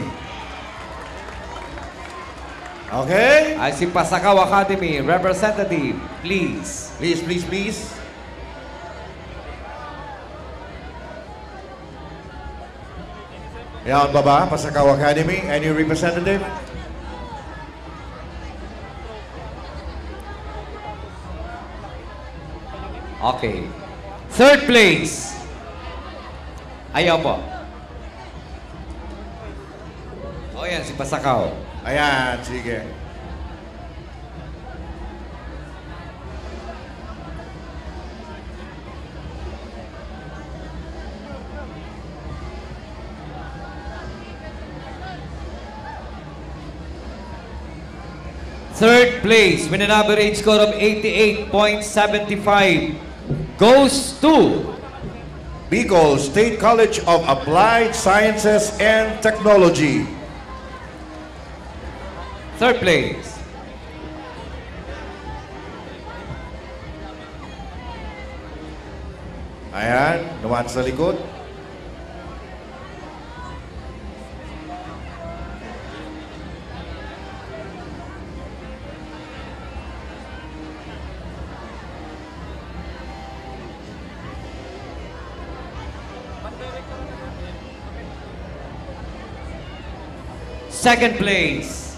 Okay? Ay si Pasakaw Academy representative, please. Please, please, please. Yan, baba, Pasakaw Academy. Any representative? Okay. Third place. Ayaw po. O yan, si Pasakaw. Ayan, sige. Third place with an average score of 88.75 goes to Bicol State College of Applied Sciences and Technology. Third place. Ayan, naman sa likod. Second place.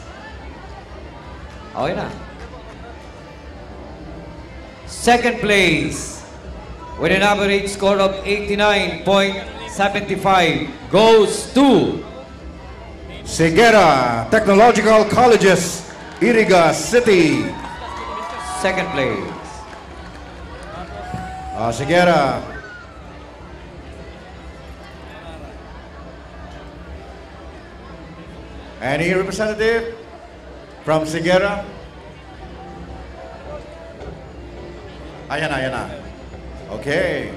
Okay na. Second place with an average score of 89.75 goes to Segura Technological Colleges, Iriga City. Second place. Segura. Any representative from Segura? Ayan na, ayan na. Okay.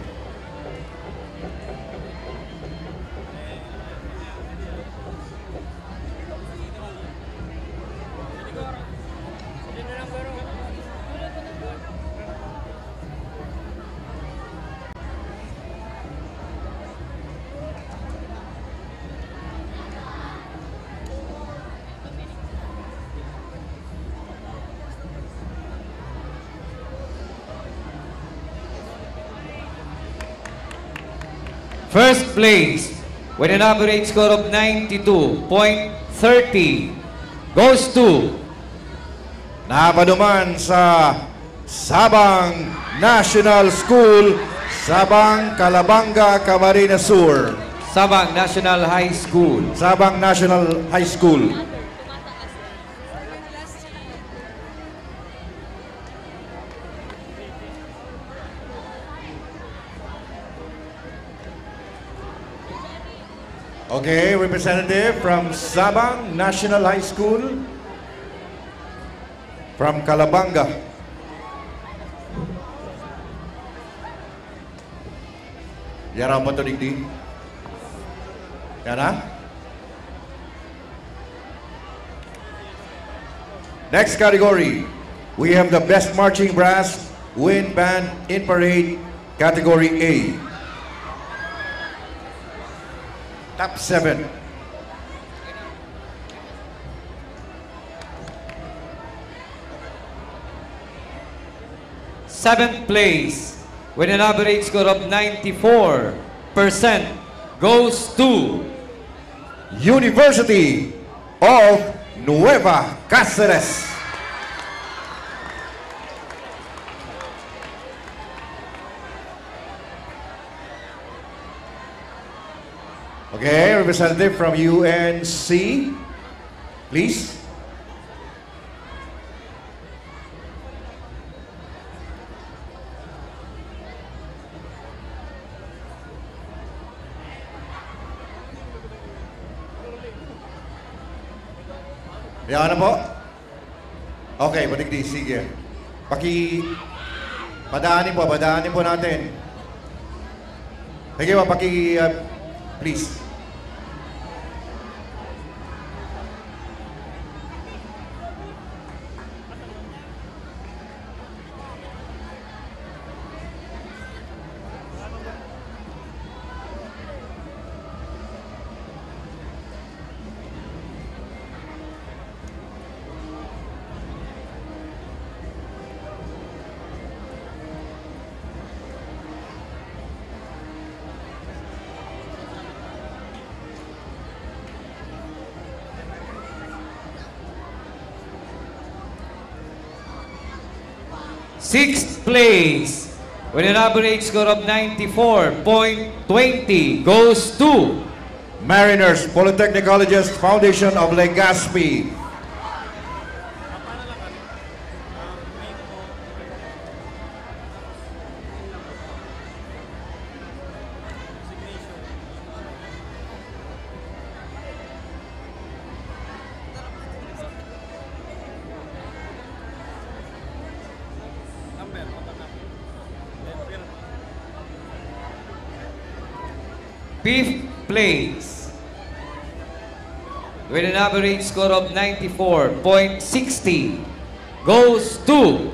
First place with an average score of 92.30 goes to Napaduman sa Sabang National School, Sabang, Calabanga, Camarines Sur. Sabang National High School. Sabang National High School. Okay, representative from Sabang National High School, from Calabanga. Yara mo to digdi. Yana? Next category, we have the Best Marching Brass Wind Band in Parade, Category A. Top 7. Seventh place with an average score of 94% goes to University of Nueva Cáceres. Okay, representative from UNC, please. Yan na po. Okay, patigdi, sige. Padaanin po natin. Sige, mapaki, please. Sixth place, with an average score of 94.20, goes to Mariners Polytechnic College's Foundation of Legazpi. Fifth place, with an average score of 94.60, goes to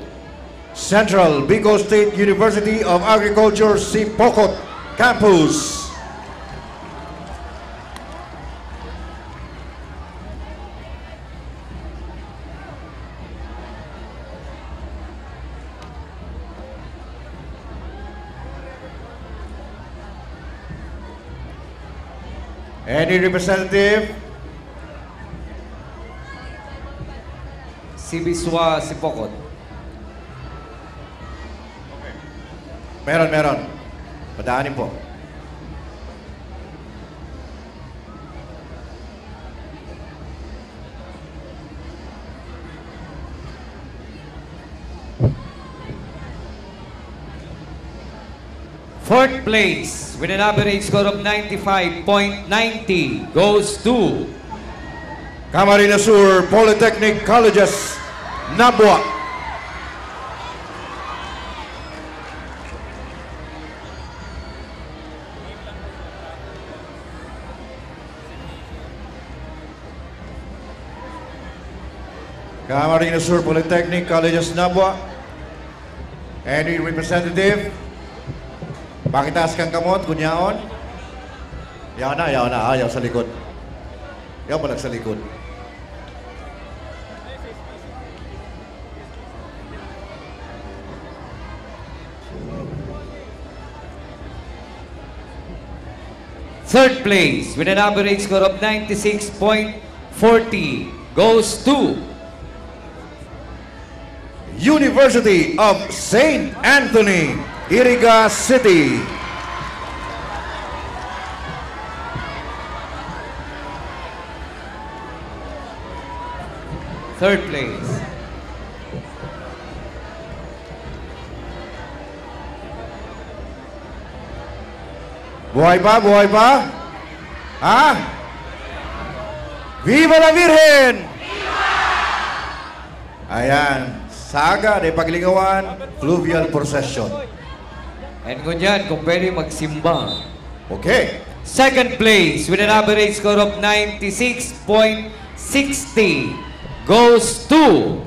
Central Bicol State University of Agriculture, Sipocot Campus. Any representative? Si Biswa Sipocot. Meron. Padaanin po. Fourth place, with an average score of 95.90, goes to Camarines Sur Polytechnic Colleges, Nabua. Camarines Sur Polytechnic Colleges, Nabua. Any representative? Pakitaas kang kamot, kunyaon. Yaw na. Ayaw sa likod. Yaw mo lang sa likod. third place, with an average score of 96.40, goes to University of St. Anthony, Iriga City. Third place. Buhay pa? Ha? Viva la Virgen! Ayan, saga de Pagligawan, fluvial procession. And kunyan, kung pwede magsimba. Okay. Second place, with an average score of 96.60, goes to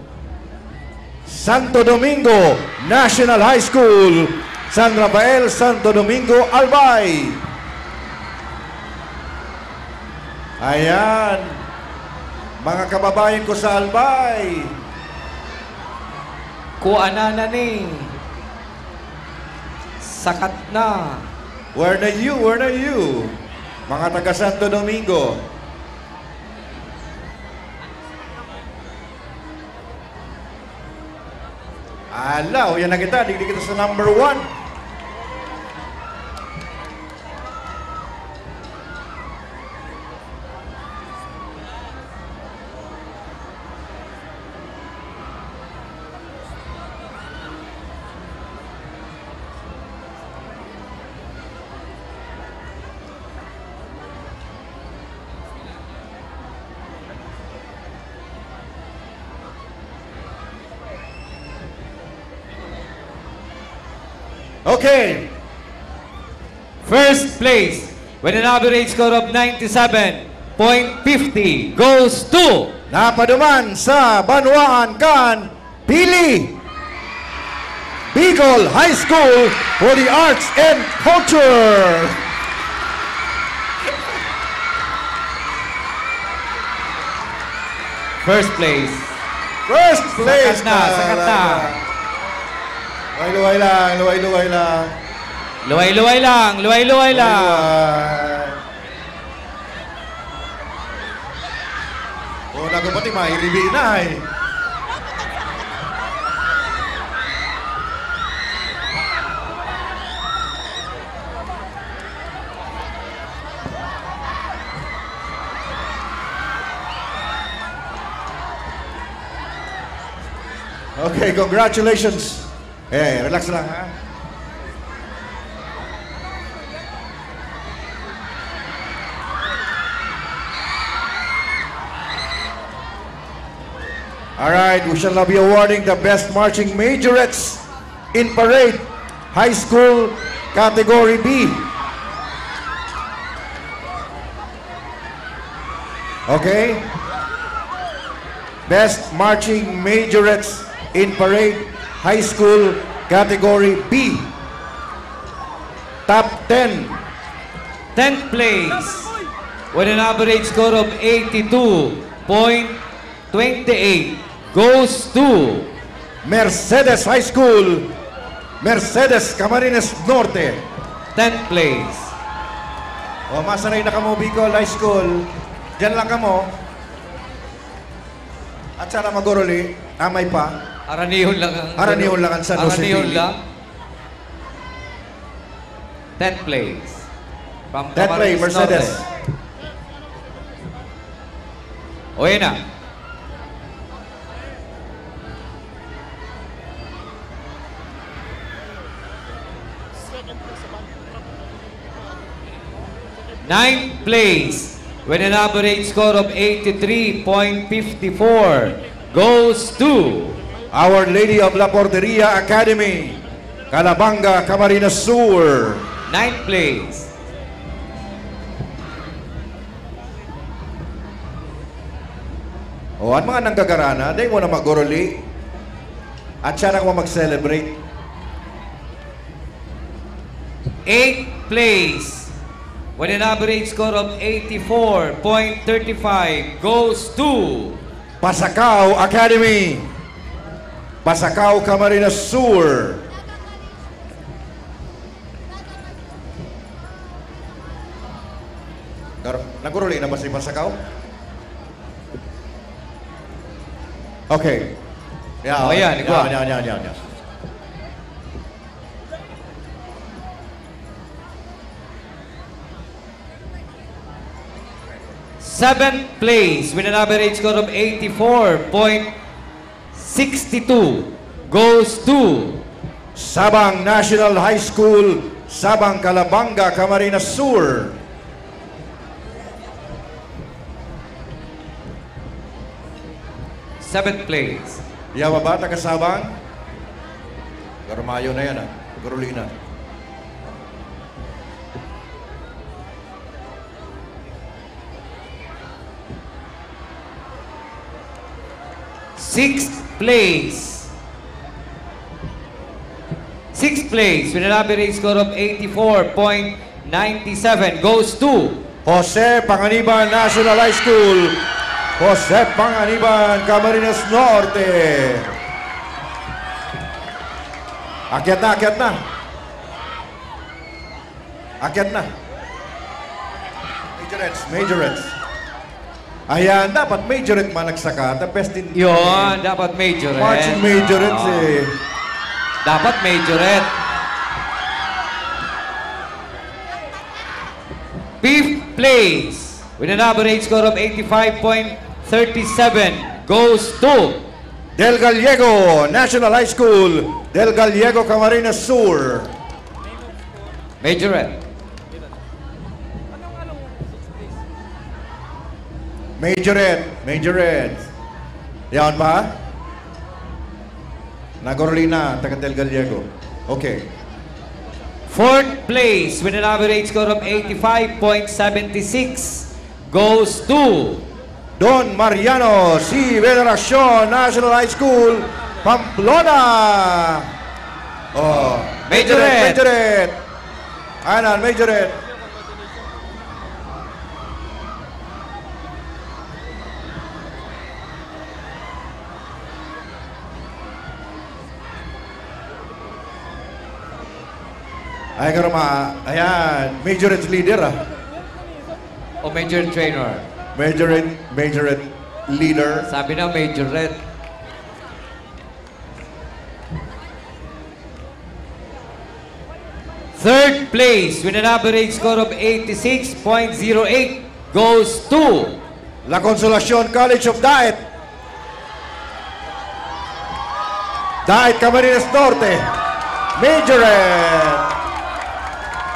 Santo Domingo National High School, San Rafael, Santo Domingo, Albay. Ayan, mga kababayan ko sa Albay. Kuanana ni. Sakat na. Where na you? Mga taga Santo Domingo. Alaw, yan na kita. Digdig kita sa number 1. Okay. First place with an average score of 97.50 goes to napaduman sa Banwaan Kan, Pili Bicol High School for the Arts and Culture. First place. First place. Sakat na. Luway-luway lang, luway-luway lang. Luway-luway lang, luway-luway lang. O, nagapati, mairibi na eh. Okay, congratulations. Relax lang ha. All right, we shall now be awarding the best marching majorettes in parade, high school category B. Okay? Best marching majorettes in parade, high school category B. Top 10. 10th place with an average score of 82.28 goes to Mercedes High School, Mercedes Camarines Norte. 10th place. O, masanay na kamo Bicol High School. Diyan lang kamo. At sana maguruli, amay pa. Aranihon lang ang... Aranihon lang ang San Jose. Aranihon lang. 10th place. From 10th place, Mercedes. O, yun na. Ninth place with an average score of 83.54 goes to Our Lady of La Porteria Academy, Calabanga, Camarines Sur. 9th place. O, ang mga nanggagarana, dahil mo na maguruli. At siya na kung mag-celebrate. 8th place with an average score of 84.35 goes to Pasakaw Academy, Pasakaw, Camarines Sur. Naguruli na ba si Pasakaw? Okay. Yeah, ayan, ikaw. Yan. Seventh place with an average score of 84.62 goes to Sabang National High School, Sabang, Calabanga, Camarines Sur. Seventh place. Yawa ba, taga Sabang? Garmayo na yan, Guruli na. Sixth place. Sixth place with an average score of 84.97 goes to Jose Panganiban National High School, Jose Panganiban, Camarines Norte. Akyat na, akyat na. Akyat na. Majorettes. Ayan, dapat majorette malagsaka. Yun, dapat majorette. Marching majorettes eh. Dapat majorette. Fifth place with an average score of 85.37 goes to Del Gallego National High School, Del Gallego, Camarines Sur. Majorette. Majorette. Yan pa? Nagorlina, taga Del Gallego. Okay. Fourth place with an average score of 85.76 goes to Don Mariano C. Veneracion National High School, Pamplona. Oh, Majoret. Majoret. Anan, Majoret. Ay, karama. Ayan, Majoret leader ah. O major trainer? Majoret leader. Sabi na Majoret. Third place with an average score of 86.08 goes to La Consolacion College of Daet. Daet Camarines Norte. Majoret.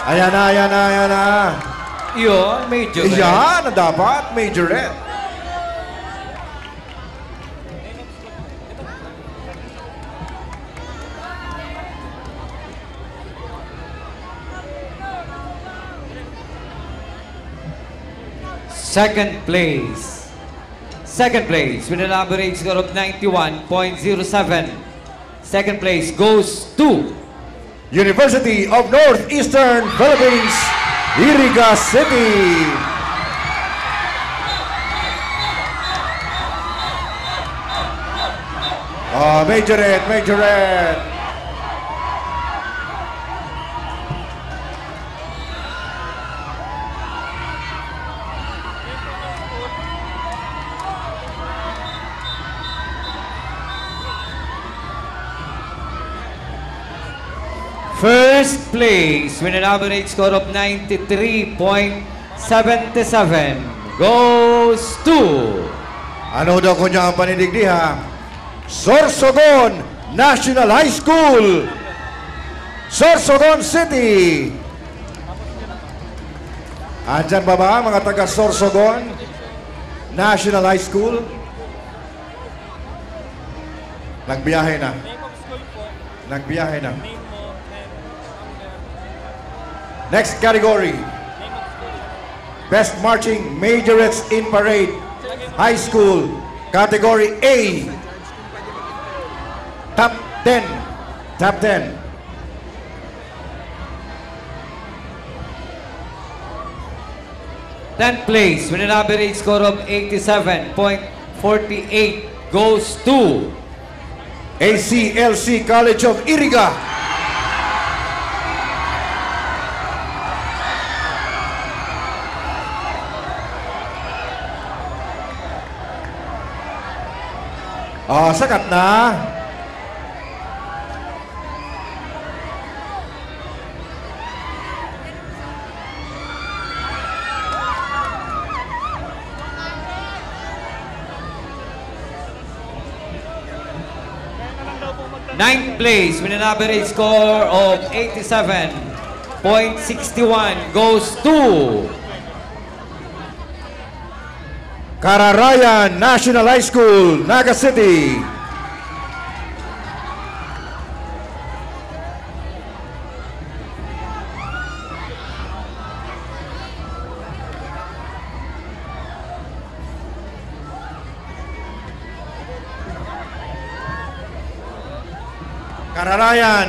Ayan na, ayan na, ayan na. Yun, Majoret. Yan, na dapat, Majoret. Second place with an average score of 91.07. Second place goes to University of Northeastern Philippines, Iriga City. Oh, Majoret, Majoret. First place with an average score of 93.77 goes to Ano daw ko niya ang panidigdi ha? Sorsogon National High School, Sorsogon City. Andyan ba ba mga taga Sorsogon National High School? Nagbiyahe na. Nagbiyahe na. Next category. Best Marching Majorettes in Parade High School, Category A. Top 10. Top 10. Tenth place with an average score of 87.48 goes to ACLC College of Iriga. Oh, sakat na. ninth place with an average score of 87.61 goes to Kararayan National High School, Naga City. Kararayan.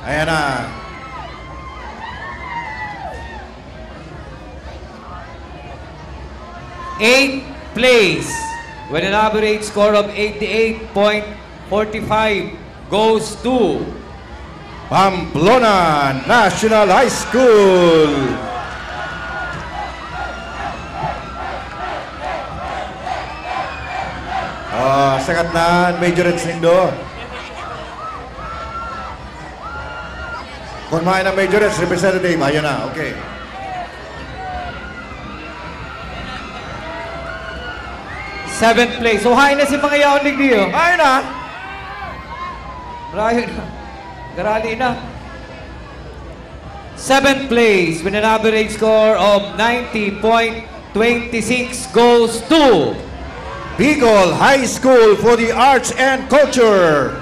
Ayan na. Eighth place with an average score of 88.45 goes to Pamplona National High School. Oh, sakat na, Majorettes nindo. Kung main ang Majorettes representative, ayun na, okay. Seventh place. So, hain na si mga yaon digdi. Hain na. Rayo na. Garali na. Seventh place with an average score of 90.26 goes to Bicol High School for the Arts and Culture.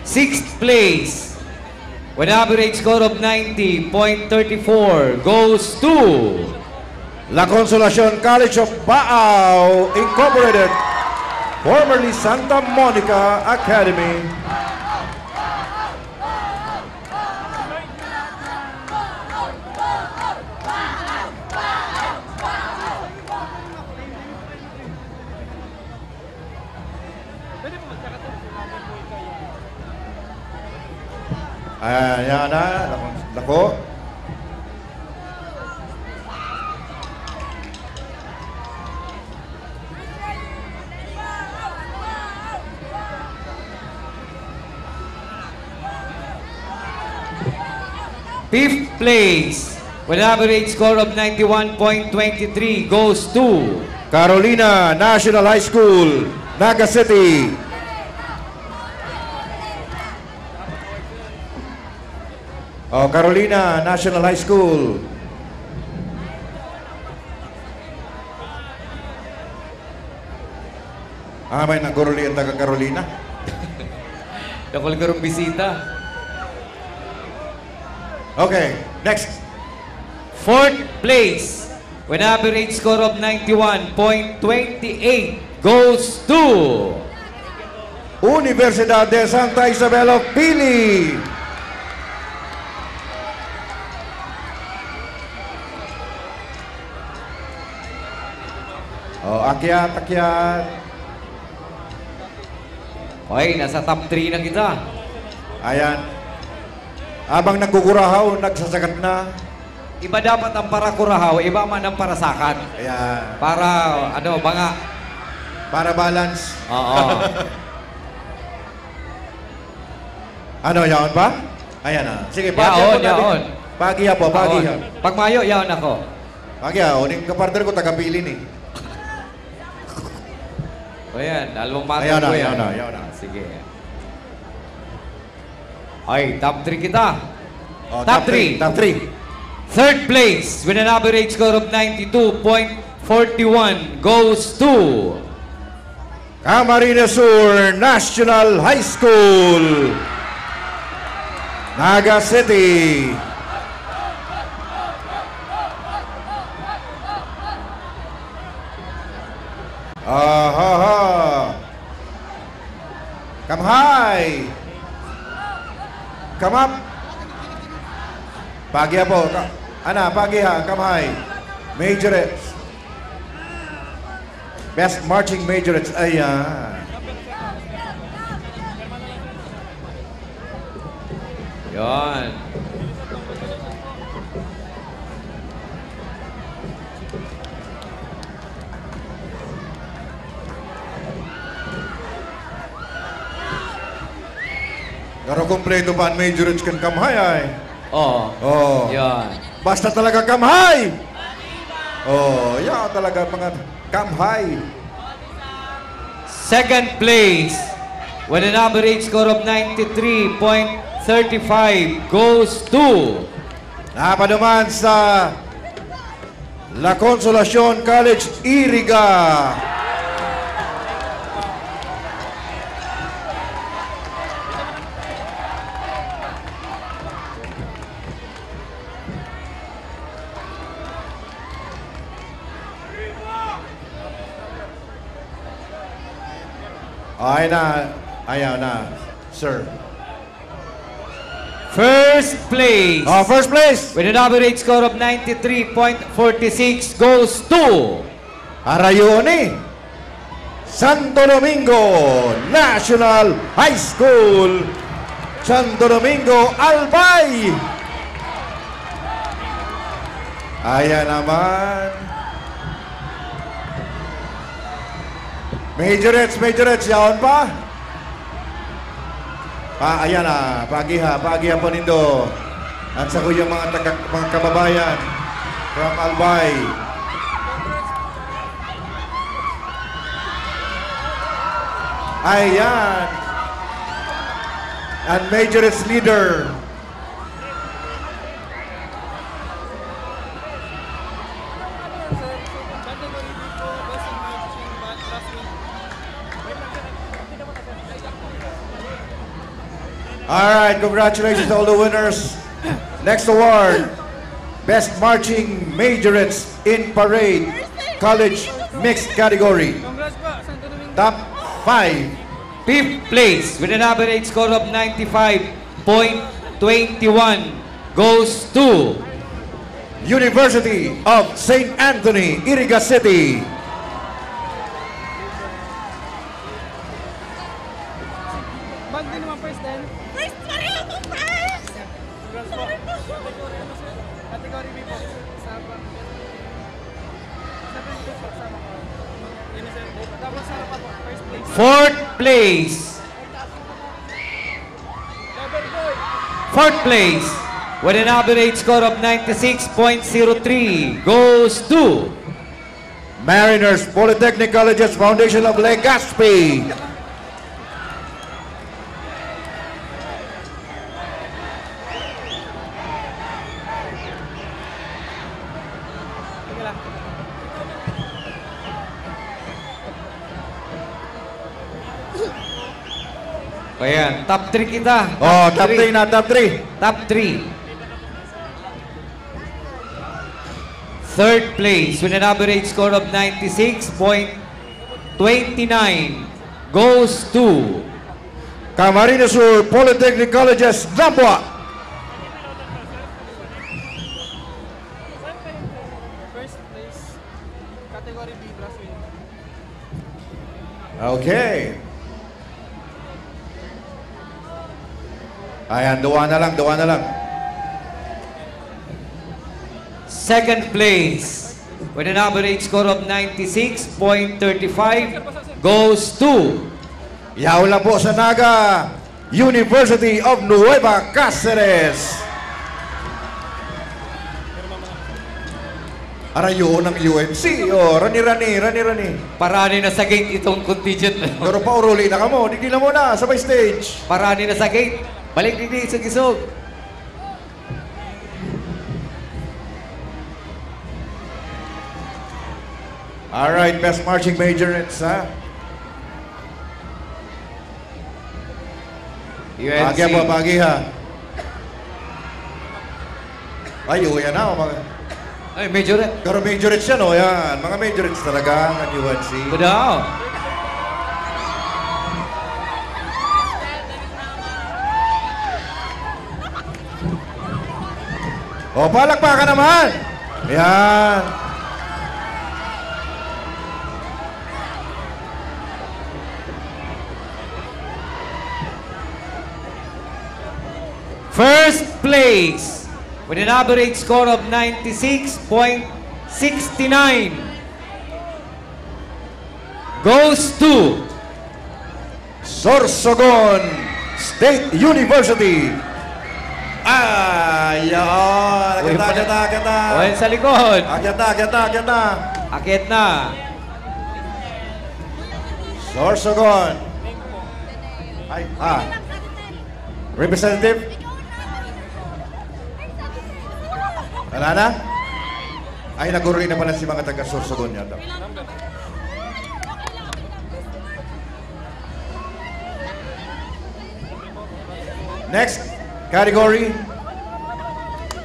Sixth place, with an average score of 90.34, goes to La Consolacion College of Baao Incorporated, formerly Santa Monica Academy. Ayan na, lako. fifth place, with an average score of 91.23, goes to Carolina National High School, Naga City. Oh, Carolina National High School. May naguruli ang taga Carolina. Nakul karong bisita. Okay, next. Fourth place, with an average score of 91.28, goes to Universidad de Santa Isabel of Pili. Oh, akyat. Okay, nasa top 3 na kita. Ayan. Abang nagkukurahaw, nagsasagat na. Iba dapat ang para kurahaw, iba man ang para sakat. Ayan. Para, banga. Para balance. Oo. Ano, yaon ba? Ayan na. Sige, yaon. Pagiya po, pagiya. Pag mayo, yaon ako. Pagiya, uning kapartner ko, taga-pilin eh. O yan, dalawang matang ko yan. Ayaw na. Sige. Ay, top 3 kita. Oh, top 3. Top 3. Third place, with an average score of 92.41, goes to Camarines Sur National High School, Naga City. Come high. Come up. Pagi po. Ana, pagi ha. Come high. Majorettes. Best marching majorettes. Ayan. Yan. Pero kompleto pa ang majorettes kan kamhay ay. Oo. Oh. Yan. Basta talaga kamhay. Oh, yan talaga mga kamhay. Second place, with an average score of 93.35, goes to napaduman sa La Consolacion College, Iriga. Ayaw na, sir. First place. Oh, first place. With an average score of 93.46 goes to Arayoni, Santo Domingo National High School, Santo Domingo, Albay. Ayan naman. Majorettes, yaon pa? Ayan na, pagiha po nindo. At sa kuyang mga kababayan from Albay. Ayan. And Majorettes leader. All right, congratulations to all the winners. Next award, Best Marching Majorettes in Parade, College Mixed Category. Top 5. 5th place with an average score of 95.21 goes to University of St. Anthony, Iriga City. Fourth place with an average score of 96.03 goes to Mariners Polytechnic Colleges Foundation of Legazpi. Ayan, top 3 kita. Top 3 na, top 3. Top 3. Third place with an average score of 96.29 goes to Camarines Sur Polytechnic Colleges, Damboa. First place, category B, Brazil. Okay. Ayan, duwa na lang. second place with an average score of 96.35 goes to yaw lang po sa Naga University of Nueva Cáceres. Arayo ng UMC. Rani. Parani na sa gate itong contingent. Pero pa uruli na ka mo. Digila mo na, sabay stage. Parani na sa gate. Balik din isog-isog. Alright, Best Marching Majorettes, ha? UNC. Pagi ha. Ay, uwi na. Ay, majorette. Pero majorettes yan, o yan. Mga majorettes talaga ng UNC. Kudaw. O, palakpakan naman. Yan. First place with an average score of 96.69 goes to Sorsogon State University. Ayan. Akyat na. Owen sa likod. Akyat na. Akyat na. Sorsogon. Representative? Wala na? Ay, naguri na pala si mga taga-Sorsogon yata. Next category,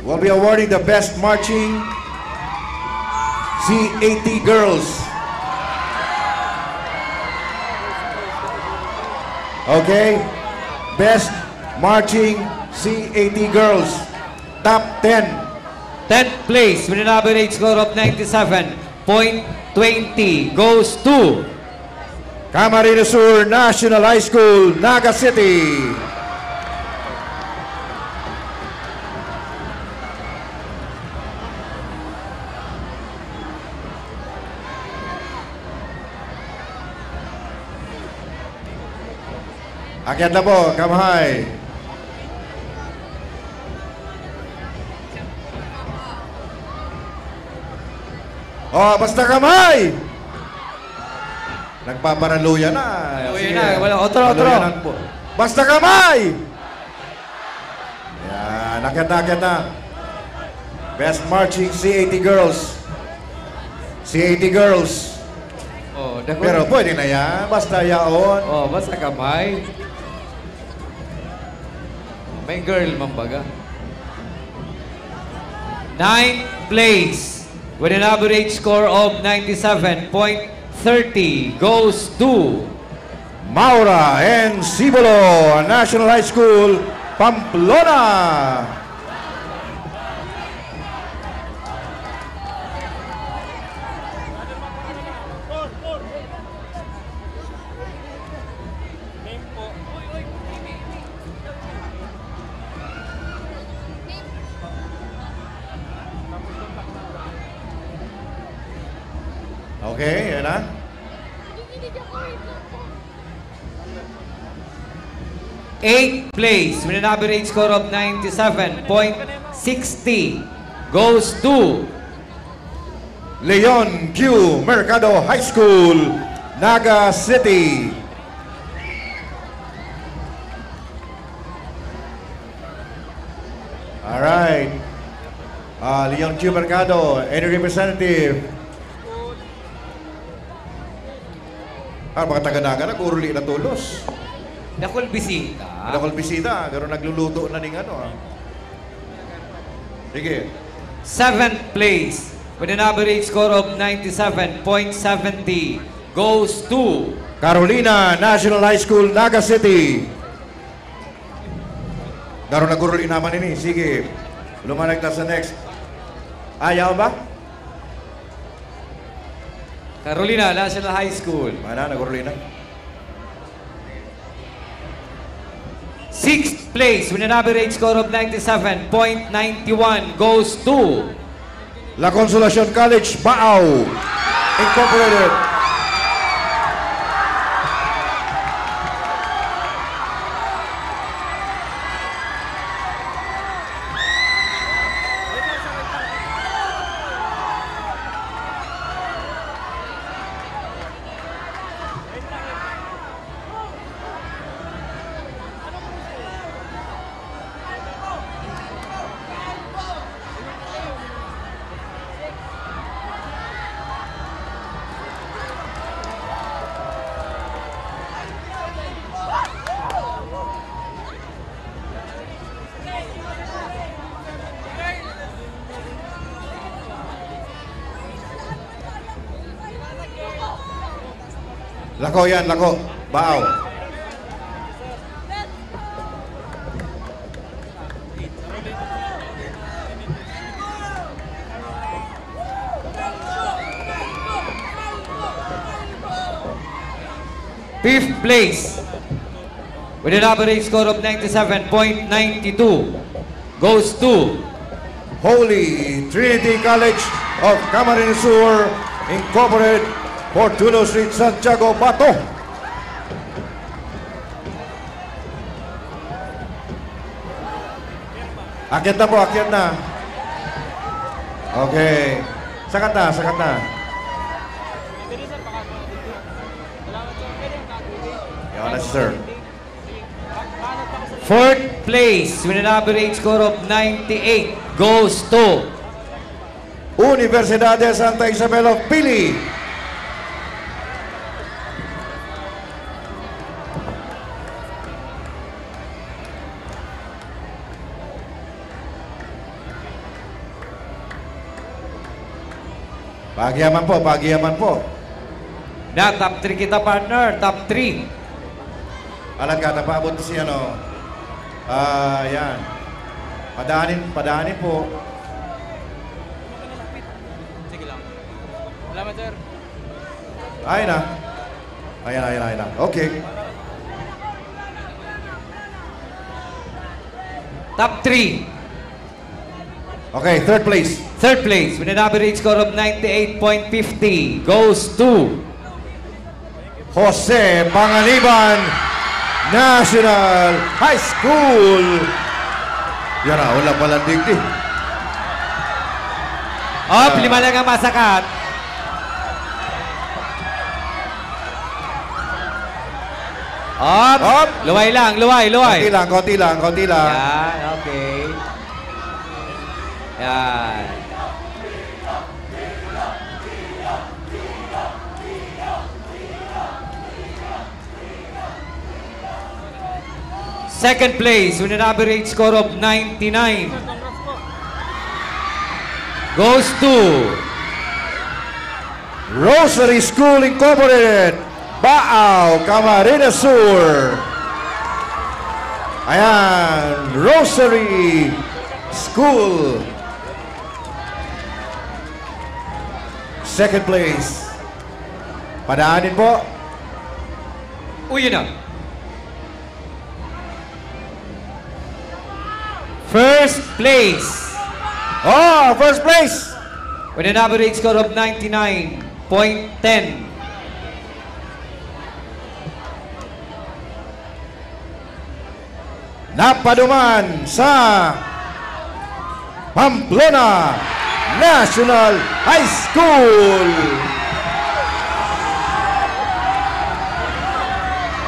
we'll be awarding the Best Marching C80 Girls. Okay, Best Marching C80 Girls, top 10. 10th place with an average score of 97.20 goes to Camarines Sur National High School, Naga City. Akyat na po, kamay. Oh, basta kamay! Nagpaparaluya na. Uy na, wala, otro. Basta kamay! Yan, akyat na. Best Marching C80 Girls. C80 Girls. Oh, pero pwede na yan, basta yaon. Oh, basta kamay. May girl mambaga. 9th place with an average score of 97.30 goes to Maura and Sibulo, National High School, Pamplona. Okay, yan na. Eighth place with an average score of 97.60 goes to Leon Q. Mercado High School, Naga City. All right. Leon Q. Mercado, any representative? Mga taga-naga na, kuruli na tulos. Dakol bisita. Dakol bisita, pero nagluluto na ning ano. Sige. 7th place with an average score of 97.70 goes to Carolina National High School, Naga City. Daron na kuruli naman ini. Sige. Lumanag na sa next. Ayaw ba? Carolina National High School. Mana na Carolina? 6th place with an average score of 97.91 goes to La Consolacion College, Baaw Incorporated. Lako yan, lako. Baaw. Fifth place with an average score of 97.92 goes to Holy Trinity College of Camarines Sur Incorporated, Fortuno Street, Santiago, Bato. Akyat na po, akyat na. Okay. Sakat na, sakat na. Yan na, sir. Fourth place with an average score of 98 goes to Universidad de Santa Isabel of Pili. Pagyaman po, pagyaman po. Na, top 3 kita partner, top 3. Alam ka, napaabot si ano. Yan. Padaanin po. Sige lang. Salamat, sir. Ayun na. Ayun na. Okay. Top 3. Okay, third place. Third place with an average score of 98.50 goes to Jose Panganiban National High School. Yan na, wala palang digdi. Op, 5 lang ang masakat. Op, luway lang, luway. Konti lang. Yan, okay. Yan. Second place with an average score of 99 goes to Rosary School Incorporated, Baaw, Camarines Sur. Ayan, Rosary School. Second place. Padaanin po. Uy, yun na. First place. Oh, first place. With an average score of 99.10. Napaduman sa Pamplona National High School.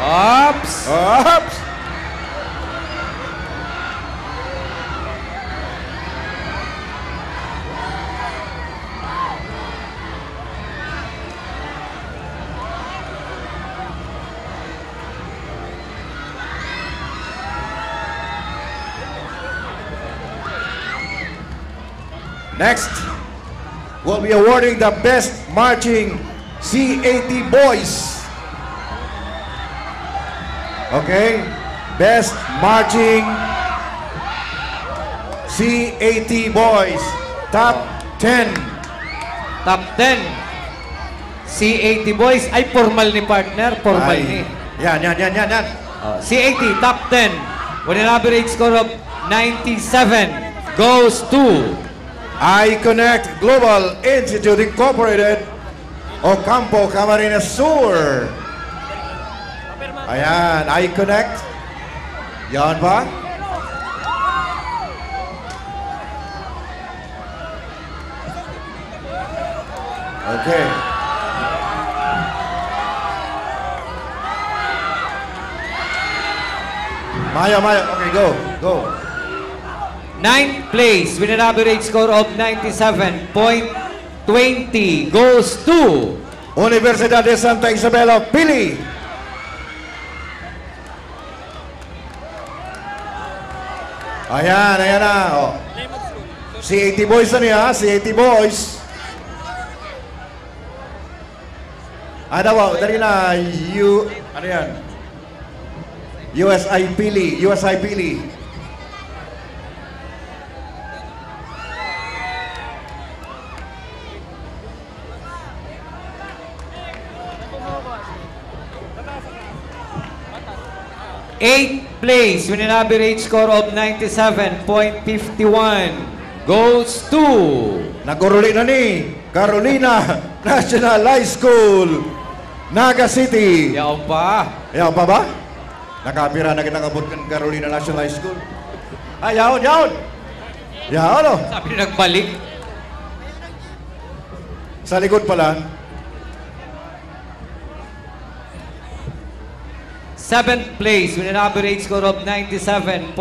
Ops. Ops. Next, we'll be awarding the Best Marching C80 Boys. Okay? Best Marching C80 Boys. Top 10. Top 10. C80 Boys. Ay, formal ni partner. Formal ni. Yan. C80, top 10. With an average score of 97 goes to I-Connect Global Institute Incorporated, Ocampo, Camarines Sur. Ayan, I-Connect. Yan ba? Okay. Maya. Okay, go. Ninth place with an average score of 97.20 goes to Universidad de Santa Isabel of Pili. Ayan na. Oh. C80 Boys na niya, C80 Boys. Dali na. Ano yan? USI Pili. Eighth place with an average score of 97.51 goes to Naguruli na ni Carolina National High School, Naga City. Yaw pa ba? Nakapira na kinakabot ng Carolina National High School. Yaon. Oh. Sabi nagbalik. Sa likod pala. Seventh place with an average score of 97.52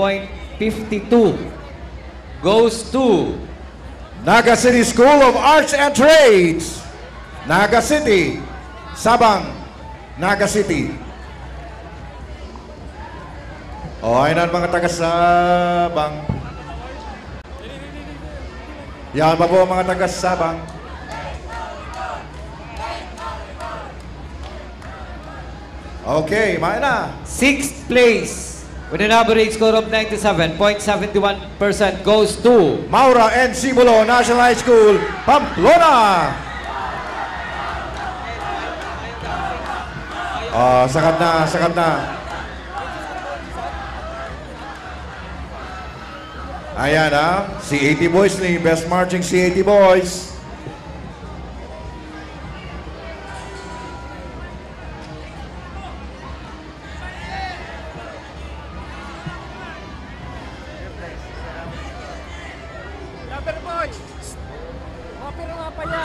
goes to Naga City School of Arts and Trades, Naga City, Sabang, Naga City. Ayun mga taga-Sabang. Yan pa po mga taga-Sabang. Okay, na. Sixth place with an average score of 97.71% goes to Maura and Sibulo National High School, Pamplona. Sakat na. Ayan C80 Boys ni Best Marching C80 Boys.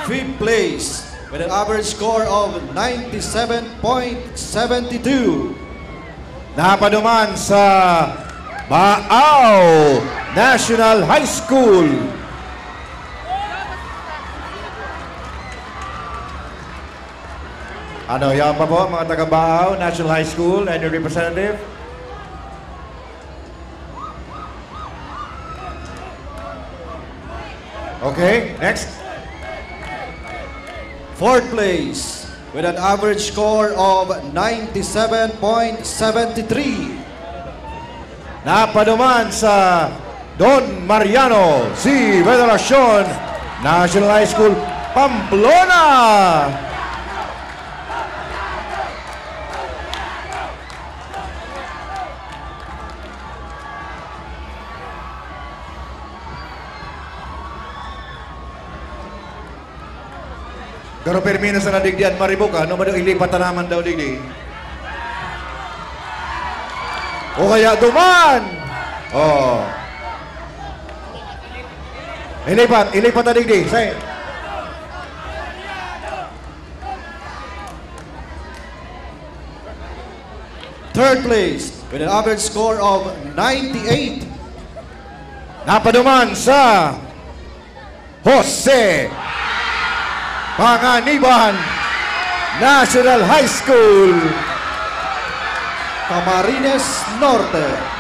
Fifth place with an average score of 97.72. Napaduman sa Baaw National High School. Yan pa po mga taga Baaw National High School and your representative. Okay, next. Fourth place with an average score of 97.73. Napaduman sa Don Mariano, si Federacion National High School, Pamplona. Pero permino sa nadigdian maribuka, no mo ilipatan naman daw digdi. O kaya duman! Oh. Ilipat na digdi. Say. Third place with an average score of 98. Napaduman sa Jose Panganiban National High School, Camarines Norte.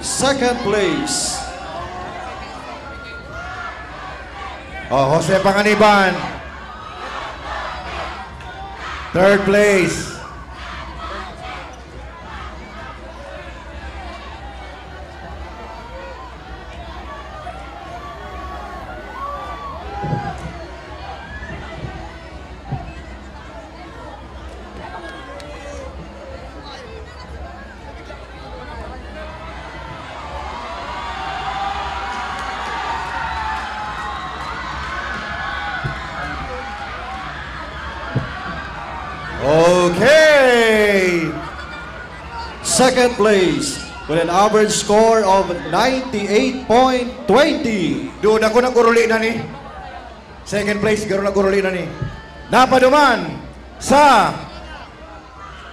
Second place. Oh, Jose Panganiban. Third place. Okay. Second place with an average score of 98.20. Doon ako naguruli na ni. Second place, garo naguruli na ni. Napaduman sa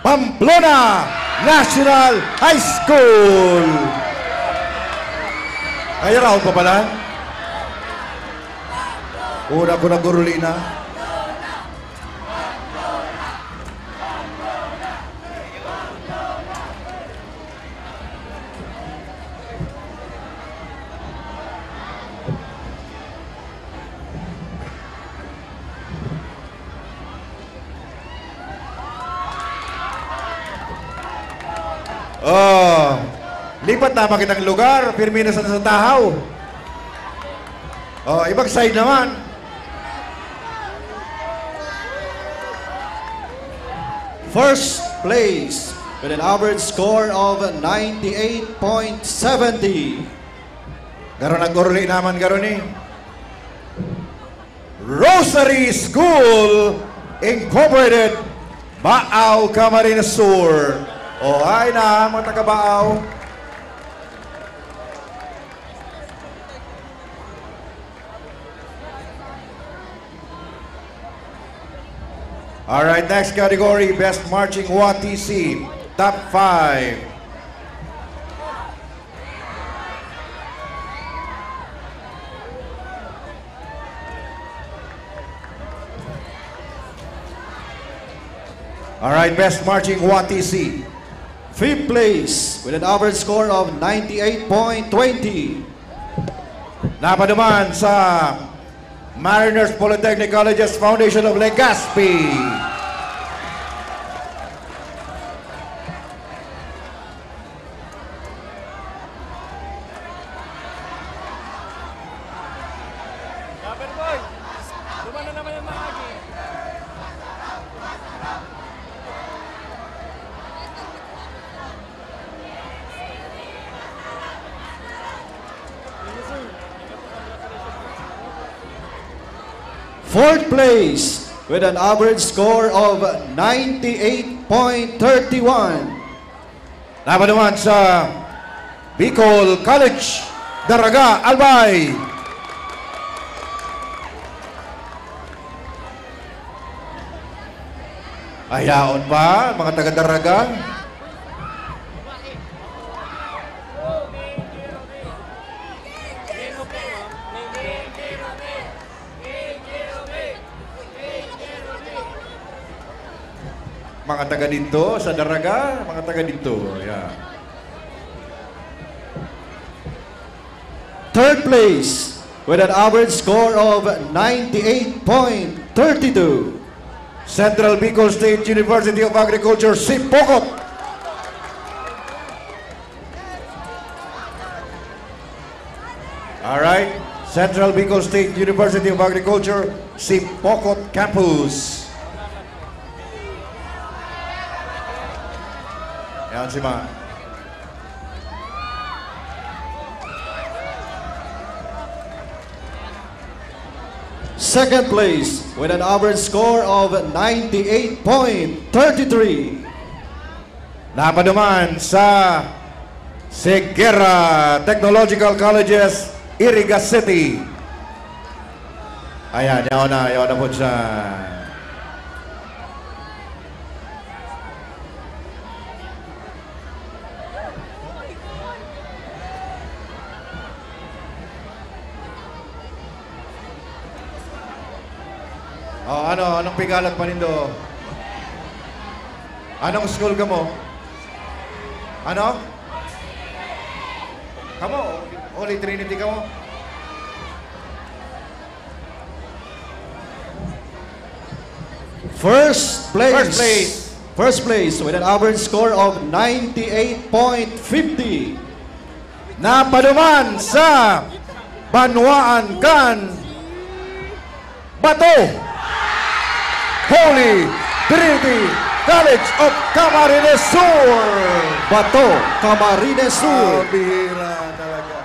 Pamplona National High School. Ay, round pa pala. Una ko naguruli na. Oh, lipat na makitang lugar, pirmina sa tahaw. Oh, ibang side naman. First place with an average score of 98.70. Garo nag-urli naman garo ni Rosary School Incorporated, Baaw, Camarines Sur. Oh, ay na, mga taga-Baaw. Alright, next category, Best Marching WATC, Top 5. Alright, Best Marching WATC. Fifth place with an average score of 98.20. Napaduman sa Mariners Polytechnic College's Foundation of Legazpi. Boy, duman na naman yung mga agi. Fourth place with an average score of 98.31. Dapat naman sa Bicol College, Daraga Albay. Ayaon ba, mga taga-Daraga? Mga taga dito sa Daraga, mga taga dito. Yeah. Third place with an average score of 98.32. Central Bicol State University of Agriculture, Sipokot. All right, Central Bicol State University of Agriculture, Sipokot Campus. Yan si Ma. Second place with an average score of 98.33. Dapat naman sa Segura Technological Colleges, Iriga City. Ayan, yaw na po siya. Oh, anong pigalat pa nindo? Anong school ka mo? Ano? Kamo, Holy Trinity ka mo? First place. First place. First place with an average score of 98.50. Napaduman sa Banwaan Kan Bato, Holy Trinity College of Camarines Sur. Bato, Camarines Sur. Bihira talaga.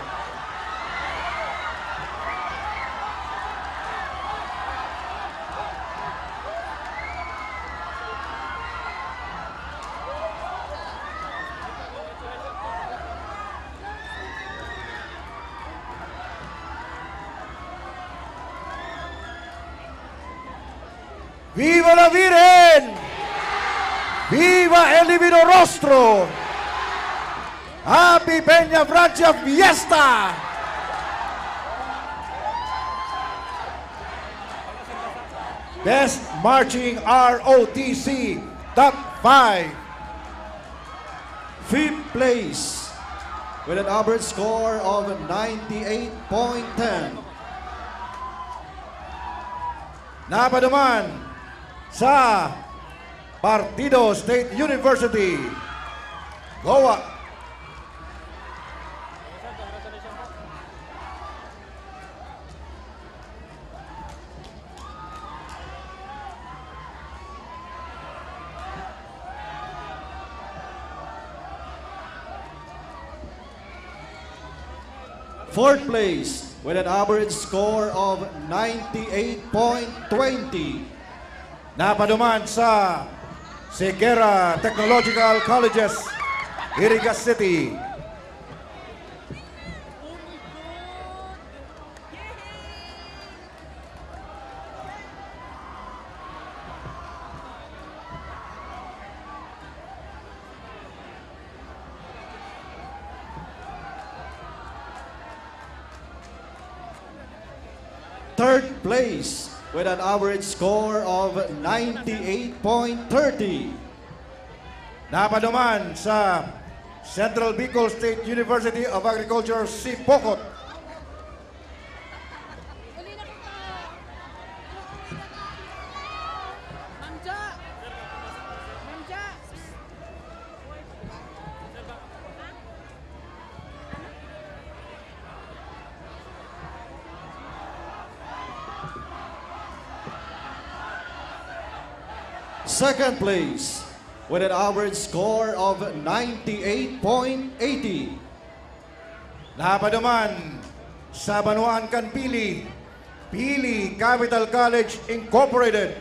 ¡Viva la Virgen! ¡Viva el Divino Rostro! ¡Happy Peña Francia Fiesta! Best Marching ROTC Top 5. Fifth place with an average score of 98.10. Napaduman sa Partido State University, Goa. Fourth place with an average score of 98.20. Napaduman sa Segura Technological Colleges, Iriga City. Third place with an average score of 98.30. Napaduman sa Central Bicol State University of Agriculture, Sipokot. Second place with an average score of 98.80. Napaduman sa Banuan Kanpili, Pili Capital College Incorporated.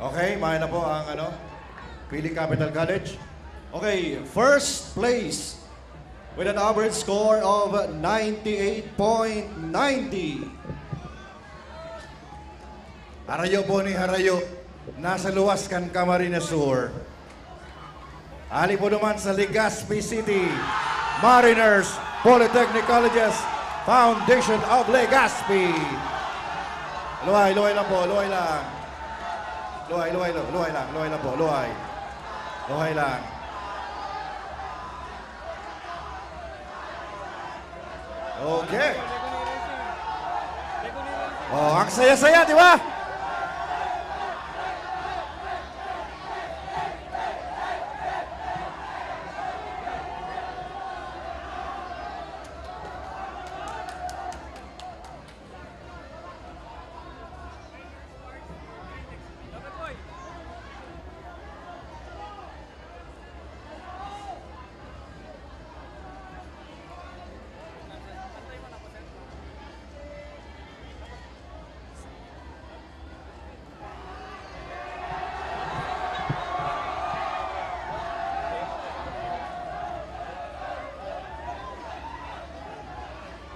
Okay, mahal na po ang Pili Capital College. Okay, first place with an average score of 98.90. Harayo po ni Harayo, nasa luwas kan Camarines Sur. Ali po naman sa Legazpi City, Mariners Polytechnic Colleges Foundation of Legazpi. Luhay lang po, luhay lang. Luhay lang po, luhay. Luhay lang. Okay. Oh, ang saya-saya, di ba?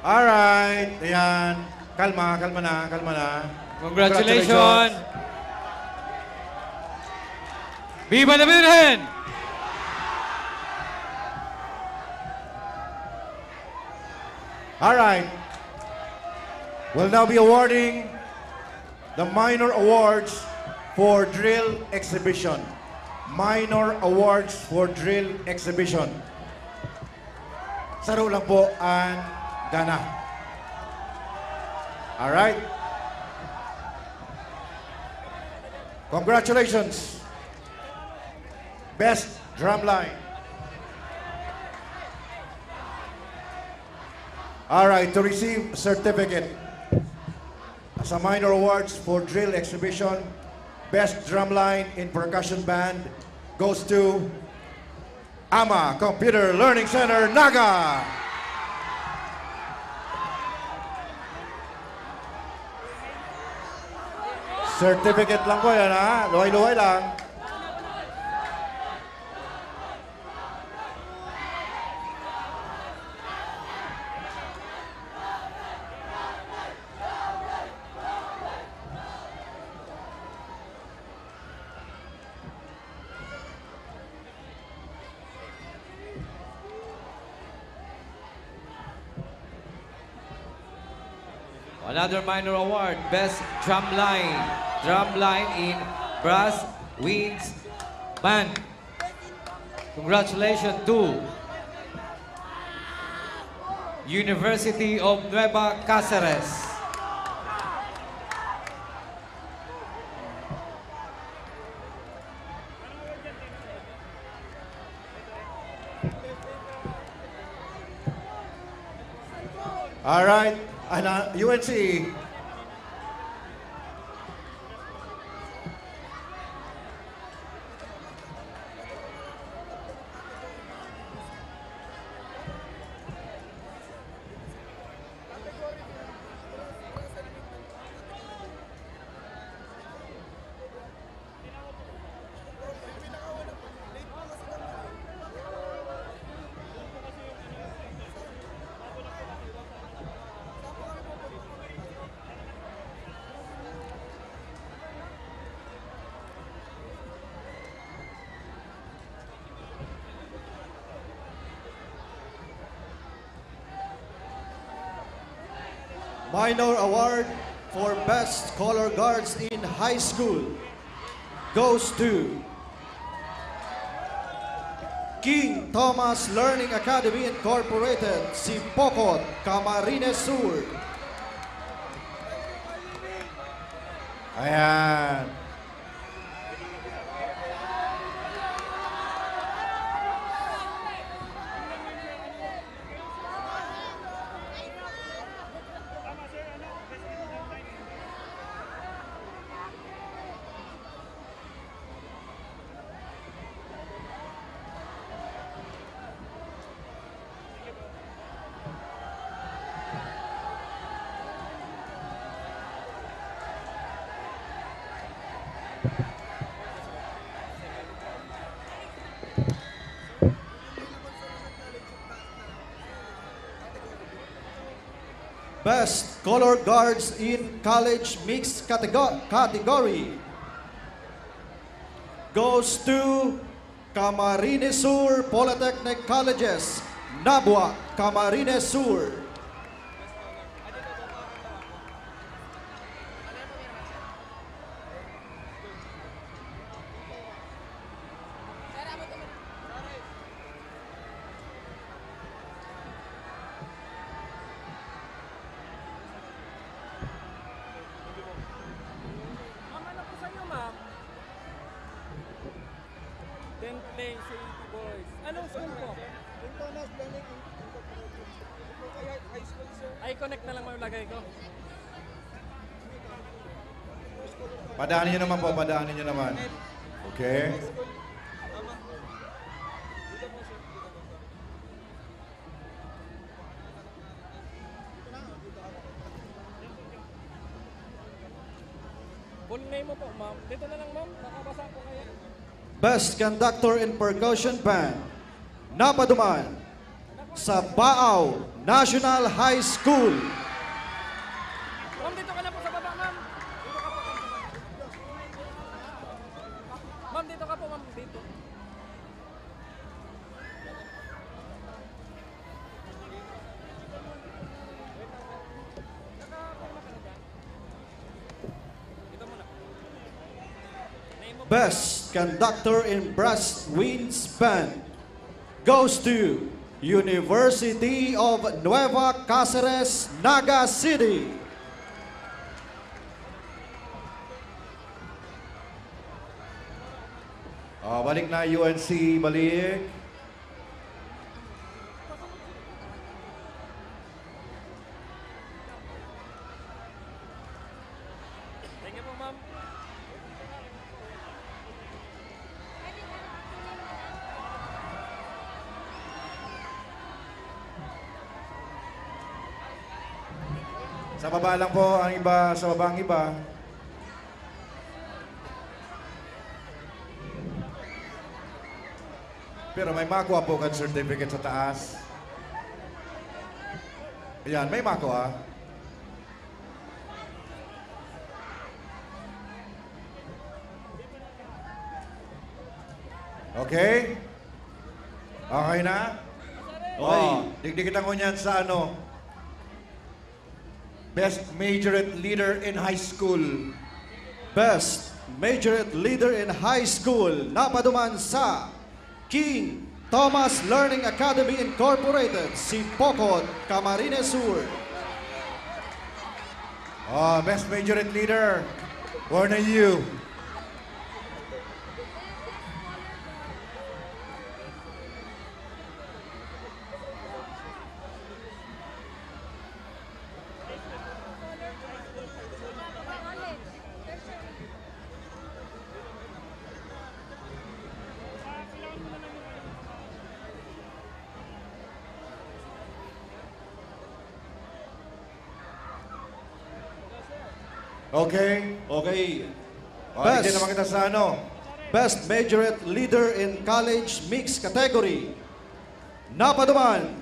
Alright, ayan. Kalma na. Congratulations! Viva la Virgen! Alright. We'll now be awarding the minor awards for drill exhibition. Minor awards for drill exhibition. Saro lang po ang Gana. All right. Congratulations. Best drumline. All right, to receive certificate as a minor awards for drill exhibition, best drumline in percussion band goes to AMA Computer Learning Center, Naga. Certificate lang po yan, ha? Luhay-luhay lang. Another minor award, Best Drumline. Drumline in Brass Winds Band. Congratulations to University of Nueva Cáceres. All right, UNC. Minor award for best color guards in high school goes to King Thomas Learning Academy Incorporated, Sipocot, Camarines Sur. Ayan. Best Color Guards in College Mixed category goes to Camarines Sur Polytechnic Colleges, Nabua, Camarines Sur. Anong school po? I-connect na lang mo yung lagay ko. Padaanin nyo naman po, padaanin nyo naman. Okay. Full name mo po, ma'am. Dito na lang, ma'am. Nakabasa ko kaya. Best Conductor in Percussion Band, napaduman sa Baaw National High School. Ma'am, dito ka na po sa baba, ma'am. Dito ka po. Ma'am, dito ka po, ma'am. Dito. Best Conductor in Brass Winds Band goes to University of Nueva Cáceres, Naga City. Balik na UNC, balik. Thank you po, ma'am. Sa baba lang po ang iba, sa baba ang iba. Pero may makuha po kan certificate sa taas. Ayan, may makuha. Okay? Okay na? Okay. Digdikitan ko niyan sa ano? Best Majorette Leader in High School. Best Majorette Leader in High School, napaduman sa King Thomas Learning Academy Incorporated, Sipocot, Camarines Sur. Best Majorette Leader. Born on you. Okay? Okay. Bigyan naman kita sa ano? Best Majorette Leader in College Mixed category, napaduman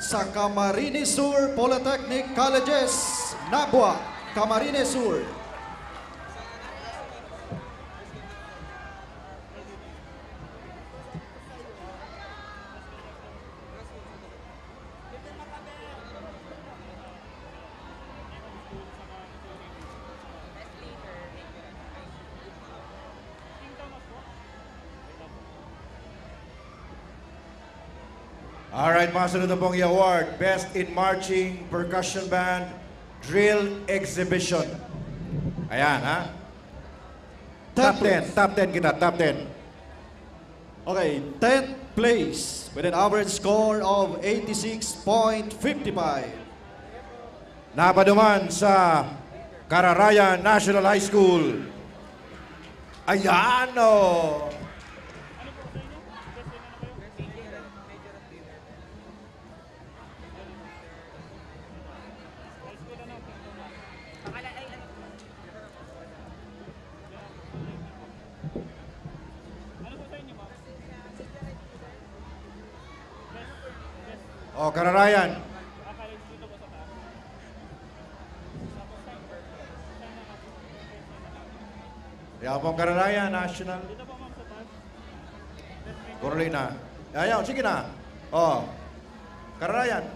sa Camarines Sur Polytechnic Colleges, Nabua, Camarines Sur. Alright, mga sunod na pong i-award. Best in Marching Percussion Band Drill Exhibition. Ayan, ha? Top 10. Top 10 kita, top 10. Okay, 10th place with an average score of 86.55. Napaduman sa Cararayan National High School. Ayan, o. Cararayan. Yapong Carolina National. Carolina. Ayaw, sige na. Oh. Carolina.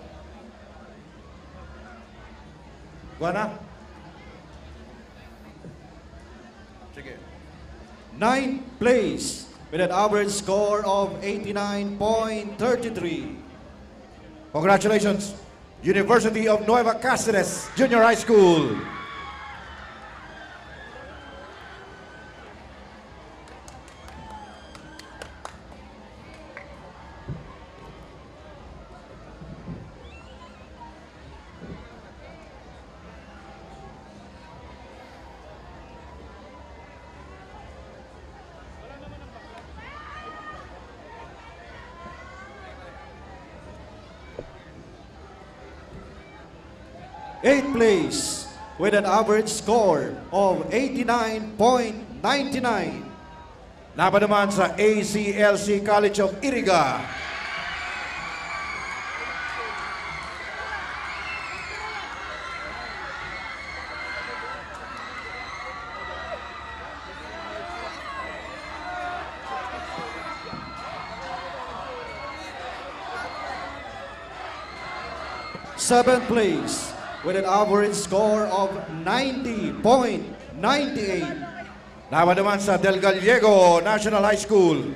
Kuha na. Sige. 9th place with an average score of 89.33. Congratulations, University of Nueva Cáceres Junior High School. Eighth place with an average score of 89.99. Laban naman sa ACLC College of Iriga. Seventh place with an average score of 90.98. Laban naman sa Del Gallego National High School.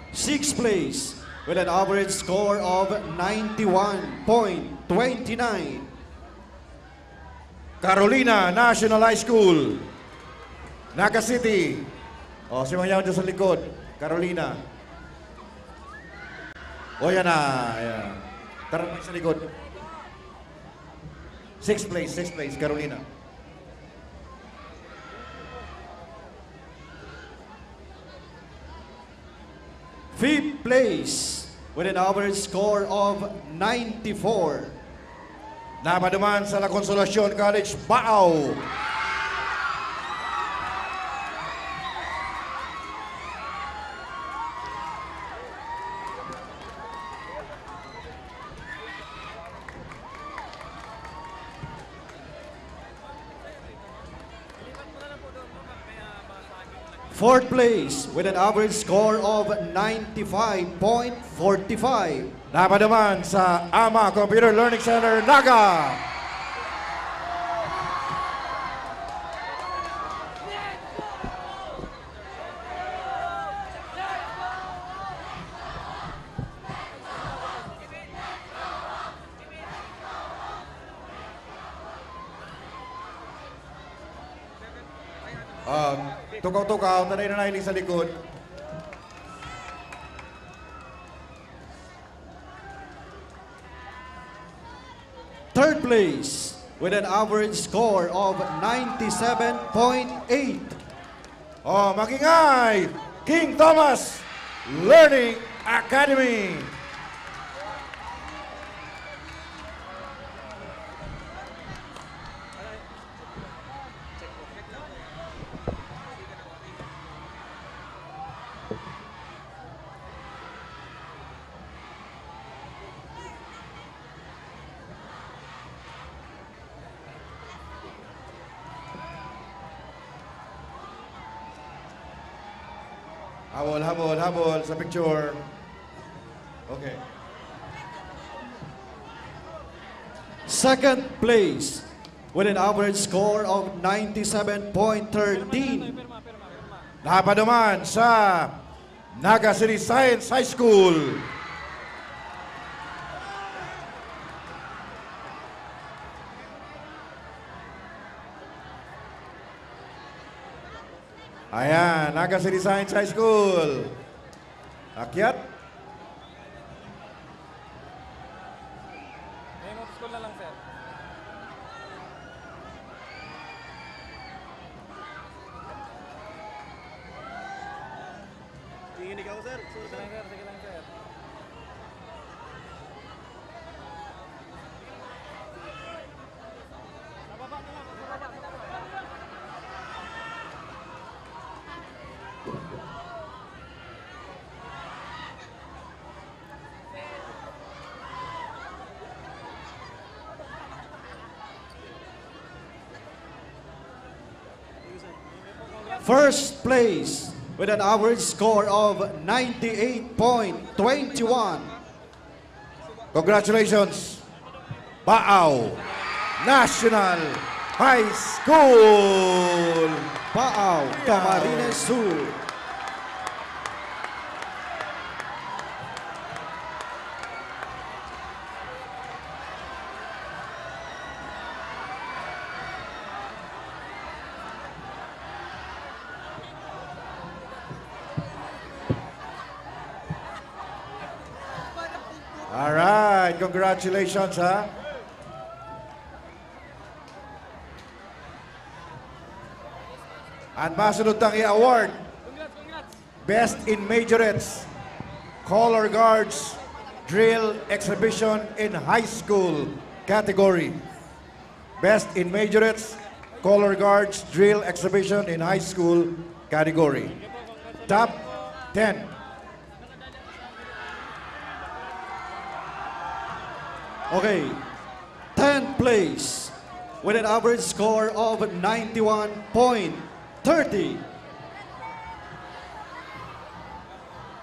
Sixth place with an average score of 91.29. Carolina National High School. Naga City. O, si Mayaw dyan sa likod. Carolina. O, yan na. Ayan. Tara sa likod. Sixth place, Carolina. Fifth place with an average score of 94. Laban naman sa La Consolacion College, Baaw. Fourth place with an average score of 95.45. Laban naman sa AMA Computer Learning Center, Naga. Tukaw-tukaw, tanay na nailing sa likod. Third place with an average score of 97.8. Oh, makingay! King Thomas Learning Academy. Habol sa picture. Okay. Second place with an average score of 97.13. Laban naman sa Naga City Science High School. Ayan, Naga City Science High School. Akyat. School na lang, sir. Tingin ikaw, sir. Sige lang, sir. Sige lang, sir. First place with an average score of 98.21. Congratulations, Baaw National High School! Baaw, Camarines Sur. All right, congratulations, ha? Ang masunod tang i-award, Best in Majorettes, Color Guards, Drill Exhibition in High School category. Best in Majorettes, Color Guards, Drill Exhibition in High School category. Top 10. Okay, 10th place with an average score of 91.30.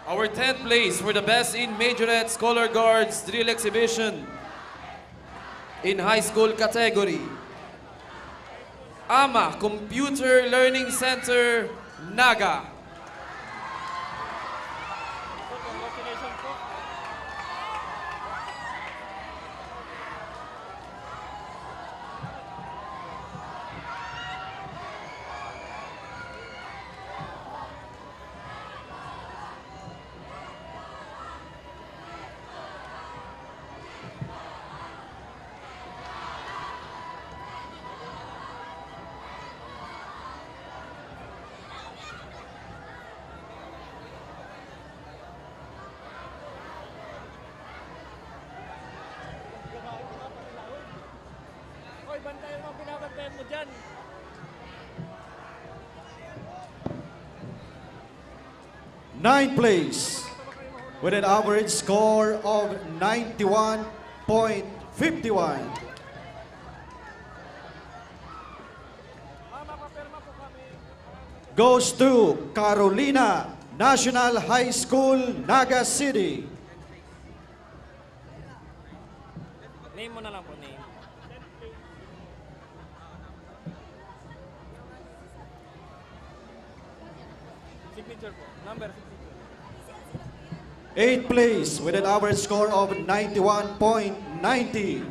Our 10th place for the Best in Majorettes Color Guards Drill Exhibition in High School category. AMA Computer Learning Center, Naga. Ninth place with an average score of 91.51. Goes to Carolina National High School, Naga City. Name mo na lang po, name. Signature po. Number, signature. 8th place with an average score of 91.90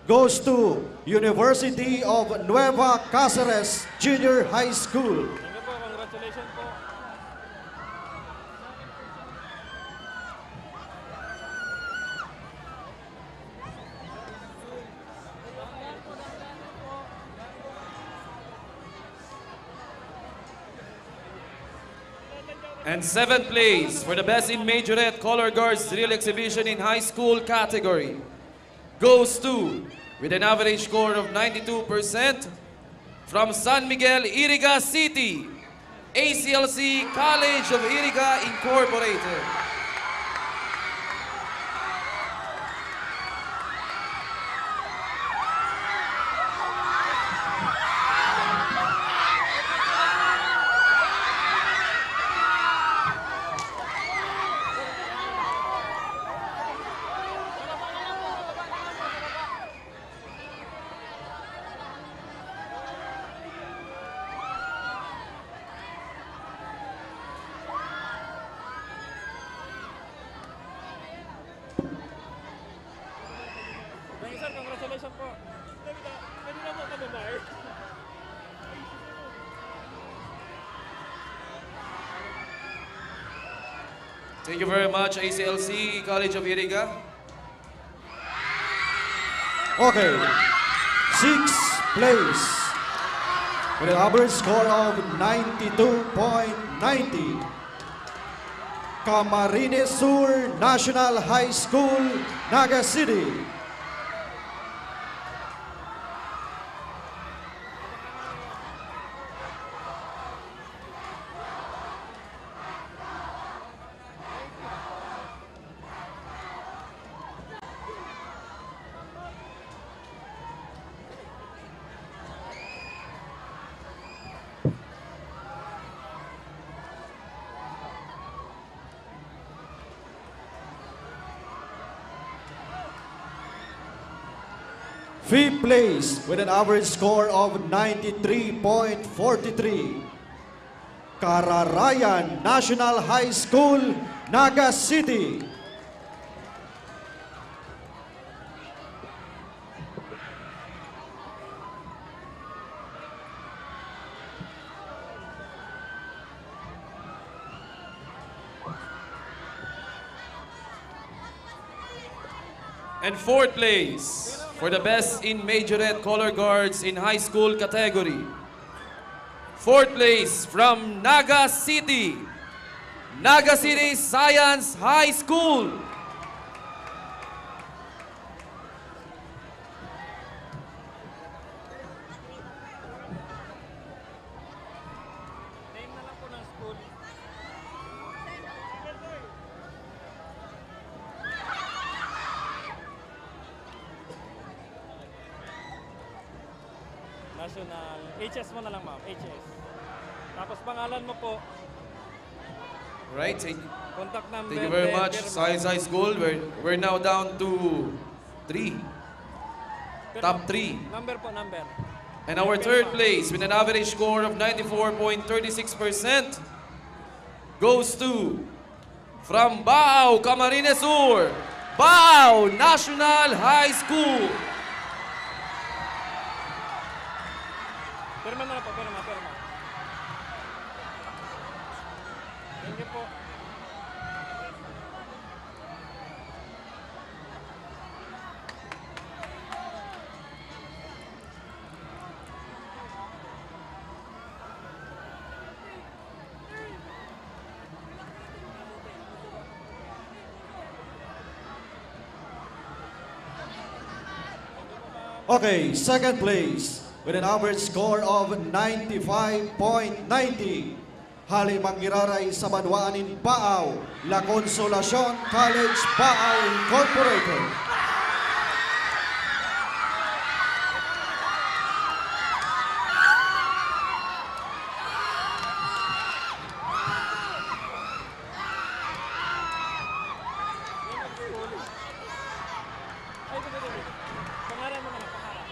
goes to University of Nueva Cáceres Junior High School. Thank you po, congratulations po. And 7th place for the Best in Majorette Color Guards Drill Exhibition in High School category goes to, with an average score of 92%, from San Miguel, Iriga City, ACLC College of Iriga Incorporated. Sir, congratulations po. Pwede na po kababay. Thank you very much, ACLC College of Iriga. Okay, 6th place with an average score of 92.90. Camarines Sur National High School, Naga City. Fifth place with an average score of 93.43. Kararayan National High School, Naga City. And fourth place for the best in majorette color guards in high school category. Fourth place from Naga City, Naga City Science High School. National. HS mo na lang, ma'am. HS. Tapos pangalan mo po. Right. Contact number. Thank you very much, Science High School. We're now down to 3. Top 3. Number po, number. And our third place with an average score of 94.36% goes to from Bao, Camarines Sur, Bao National High School. Pirma na po, pirma. Thank you po. Okay, second place with an average score of 95.90. Hali manggiraray sa Banwaanin Baaw, La Consolacion College Baaw Incorporated. Pangalan mo naman, pangalan.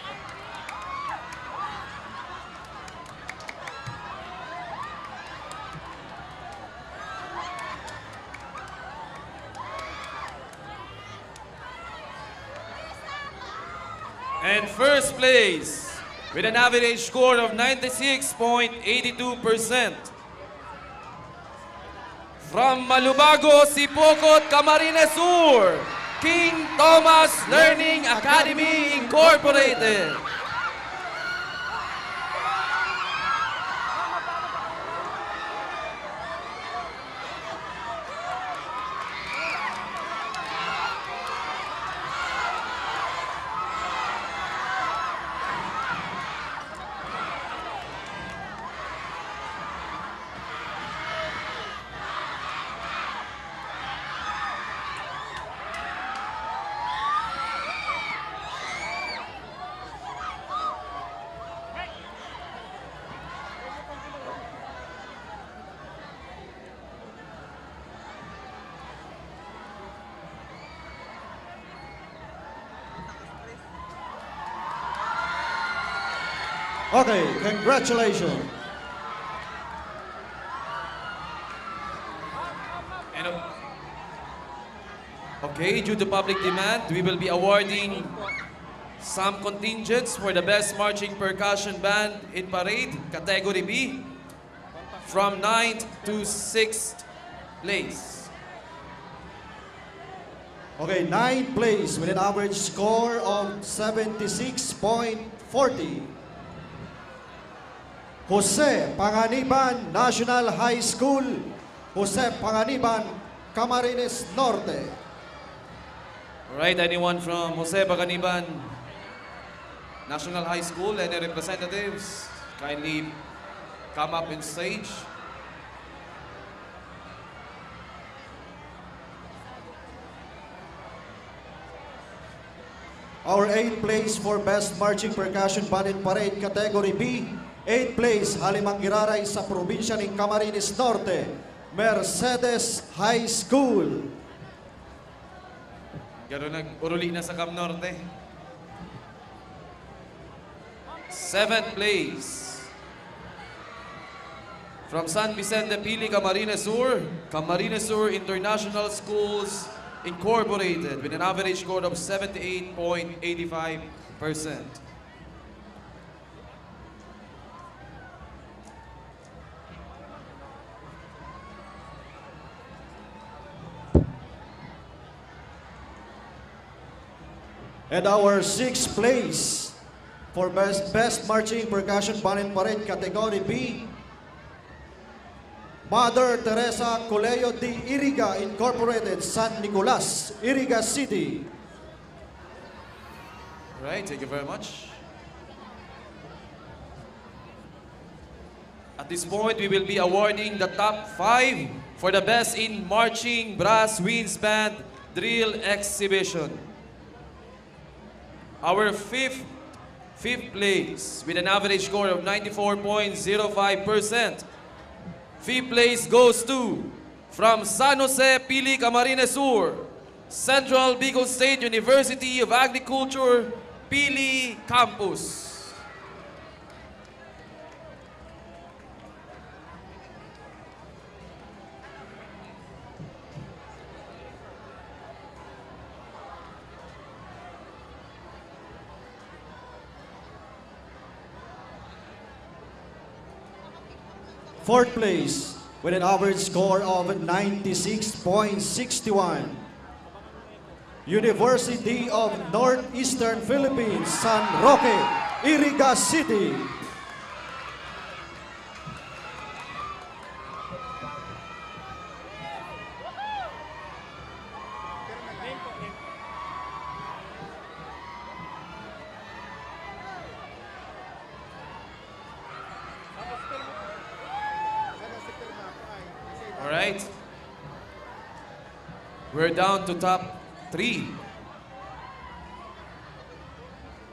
And first place with an average score of 96.82%. From Malubago, Sipokot, Camarines Sur, King Thomas Learning Academy Incorporated. Okay, congratulations. And, okay, due to public demand, we will be awarding some contingents for the best marching percussion band in parade, category B, from 9th to 6th place. Okay, 9th place with an average score of 76.40. Jose Panganiban National High School, Jose Panganiban, Camarines Norte. All right, anyone from Jose Panganiban National High School, any representatives, kindly come up in stage. Our 8th place for Best Marching Percussion Band in Parade, Category B. 8th place, Halimangiraray sa probinsya ng Camarines Norte, Mercedes High School. Gano'n nag-uruli na sa Cam Norte. 7th place. From San Vicente Pili, Camarines Sur, Camarines Sur International Schools Incorporated with an average score of 78.85%. And our 6th place for Best Marching Percussion Band and Parade Category B, Mother Teresa Colegio de Iriga Incorporated, San Nicolas, Iriga City. All right, thank you very much. At this point, we will be awarding the top 5 for the Best in Marching Brass Winds Band Drill Exhibition. Our fifth place with an average score of 94.05%. 5th place goes to, from San Jose, Pili, Camarines Sur, Central Bicol State University of Agriculture, Pili Campus. Fourth place with an average score of 96.61. University of Northeastern Philippines, San Roque, Iriga City. All right. We're down to top 3.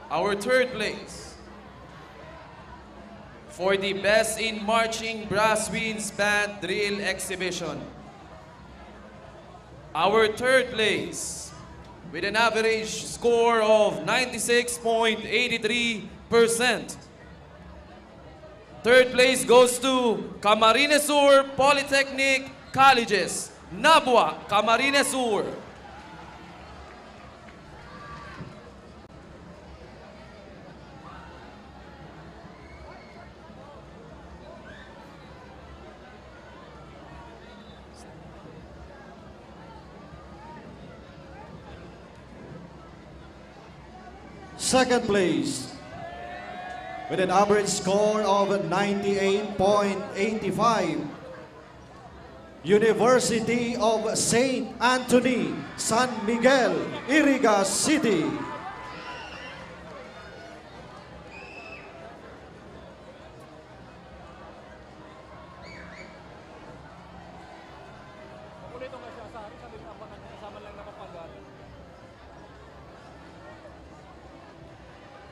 Our 3rd place for the Best in Marching Brass Winds Band Drill Exhibition. Our 3rd place with an average score of 96.83%. 3rd place goes to Camarines Sur Polytechnic Colleges, Nabua, Camarines Sur. Second place with an average score of 98.85. University of St. Anthony, San Miguel, Iriga City.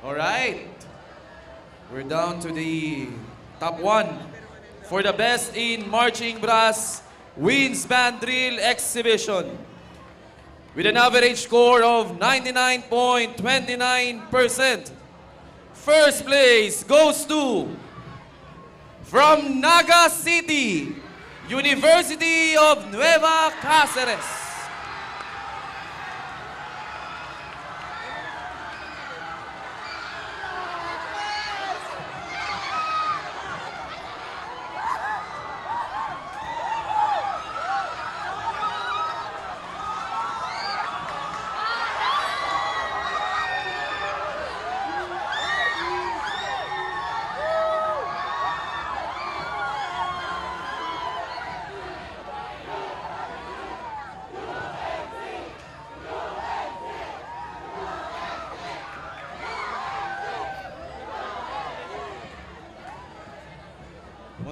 All right. We're down to the top 1 for the Best in Marching Brass Winds Band Drill Exhibition with an average score of 99.29%. First place goes to, from Naga City, University of Nueva Cáceres.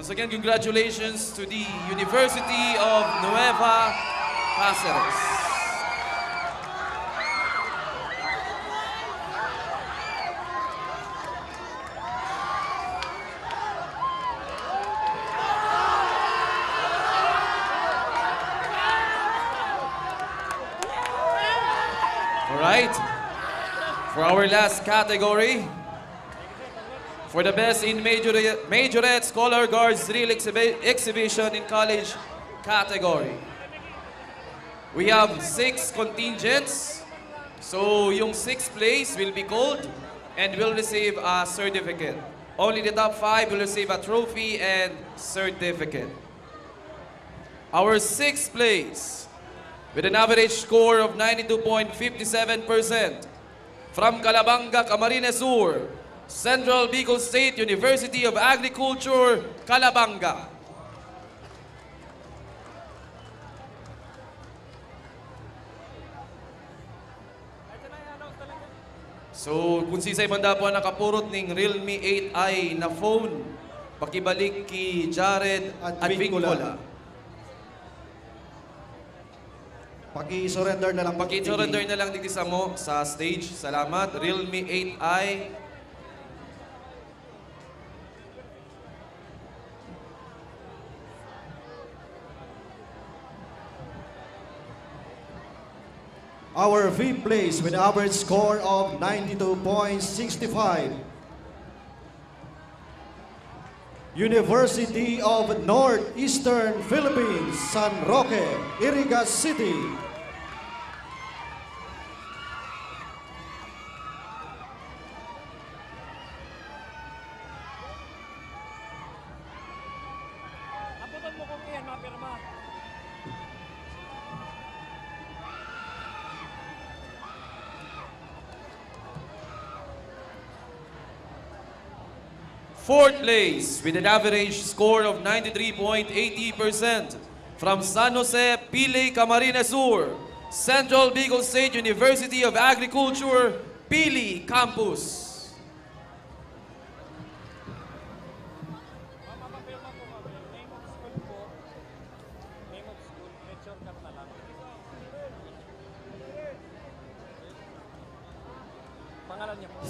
Once again, congratulations to the University of Nueva Cáceres. All right, for our last category, For the best in majorettes, color guards drill exhibition in college category. We have 6 contingents. So yung 6th place will be called and will receive a certificate. Only the top 5 will receive a trophy and certificate. Our 6th place, with an average score of 92.57%, from Calabanga, Camarines Sur, Central Bicol State University of Agriculture, Calabanga. So, kung sisay manda po nakapurot ng Realme 8i na phone, pakibalik ki Jared at Vincola. Paki-surrender na lang. Paki-surrender na lang dito sa mo sa stage. Salamat. Realme 8i. Our 5th place with average score of 92.65. University of Northeastern Philippines, San Roque, Iriga City. Abutan mo kung iyan, mapirma. Fourth place with an average score of 93.80% from San Jose, Pili, Camarines Sur, Central Bicol State University of Agriculture, Pili Campus.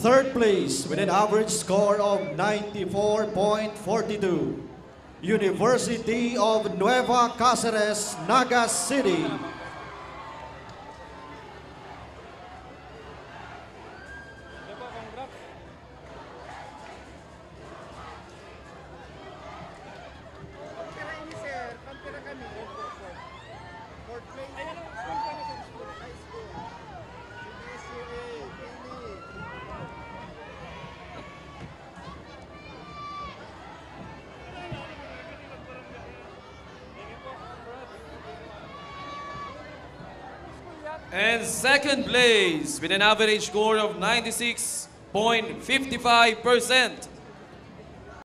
Third place with an average score of 94.42. University of Nueva Cáceres, Naga City. And second place with an average score of 96.55%,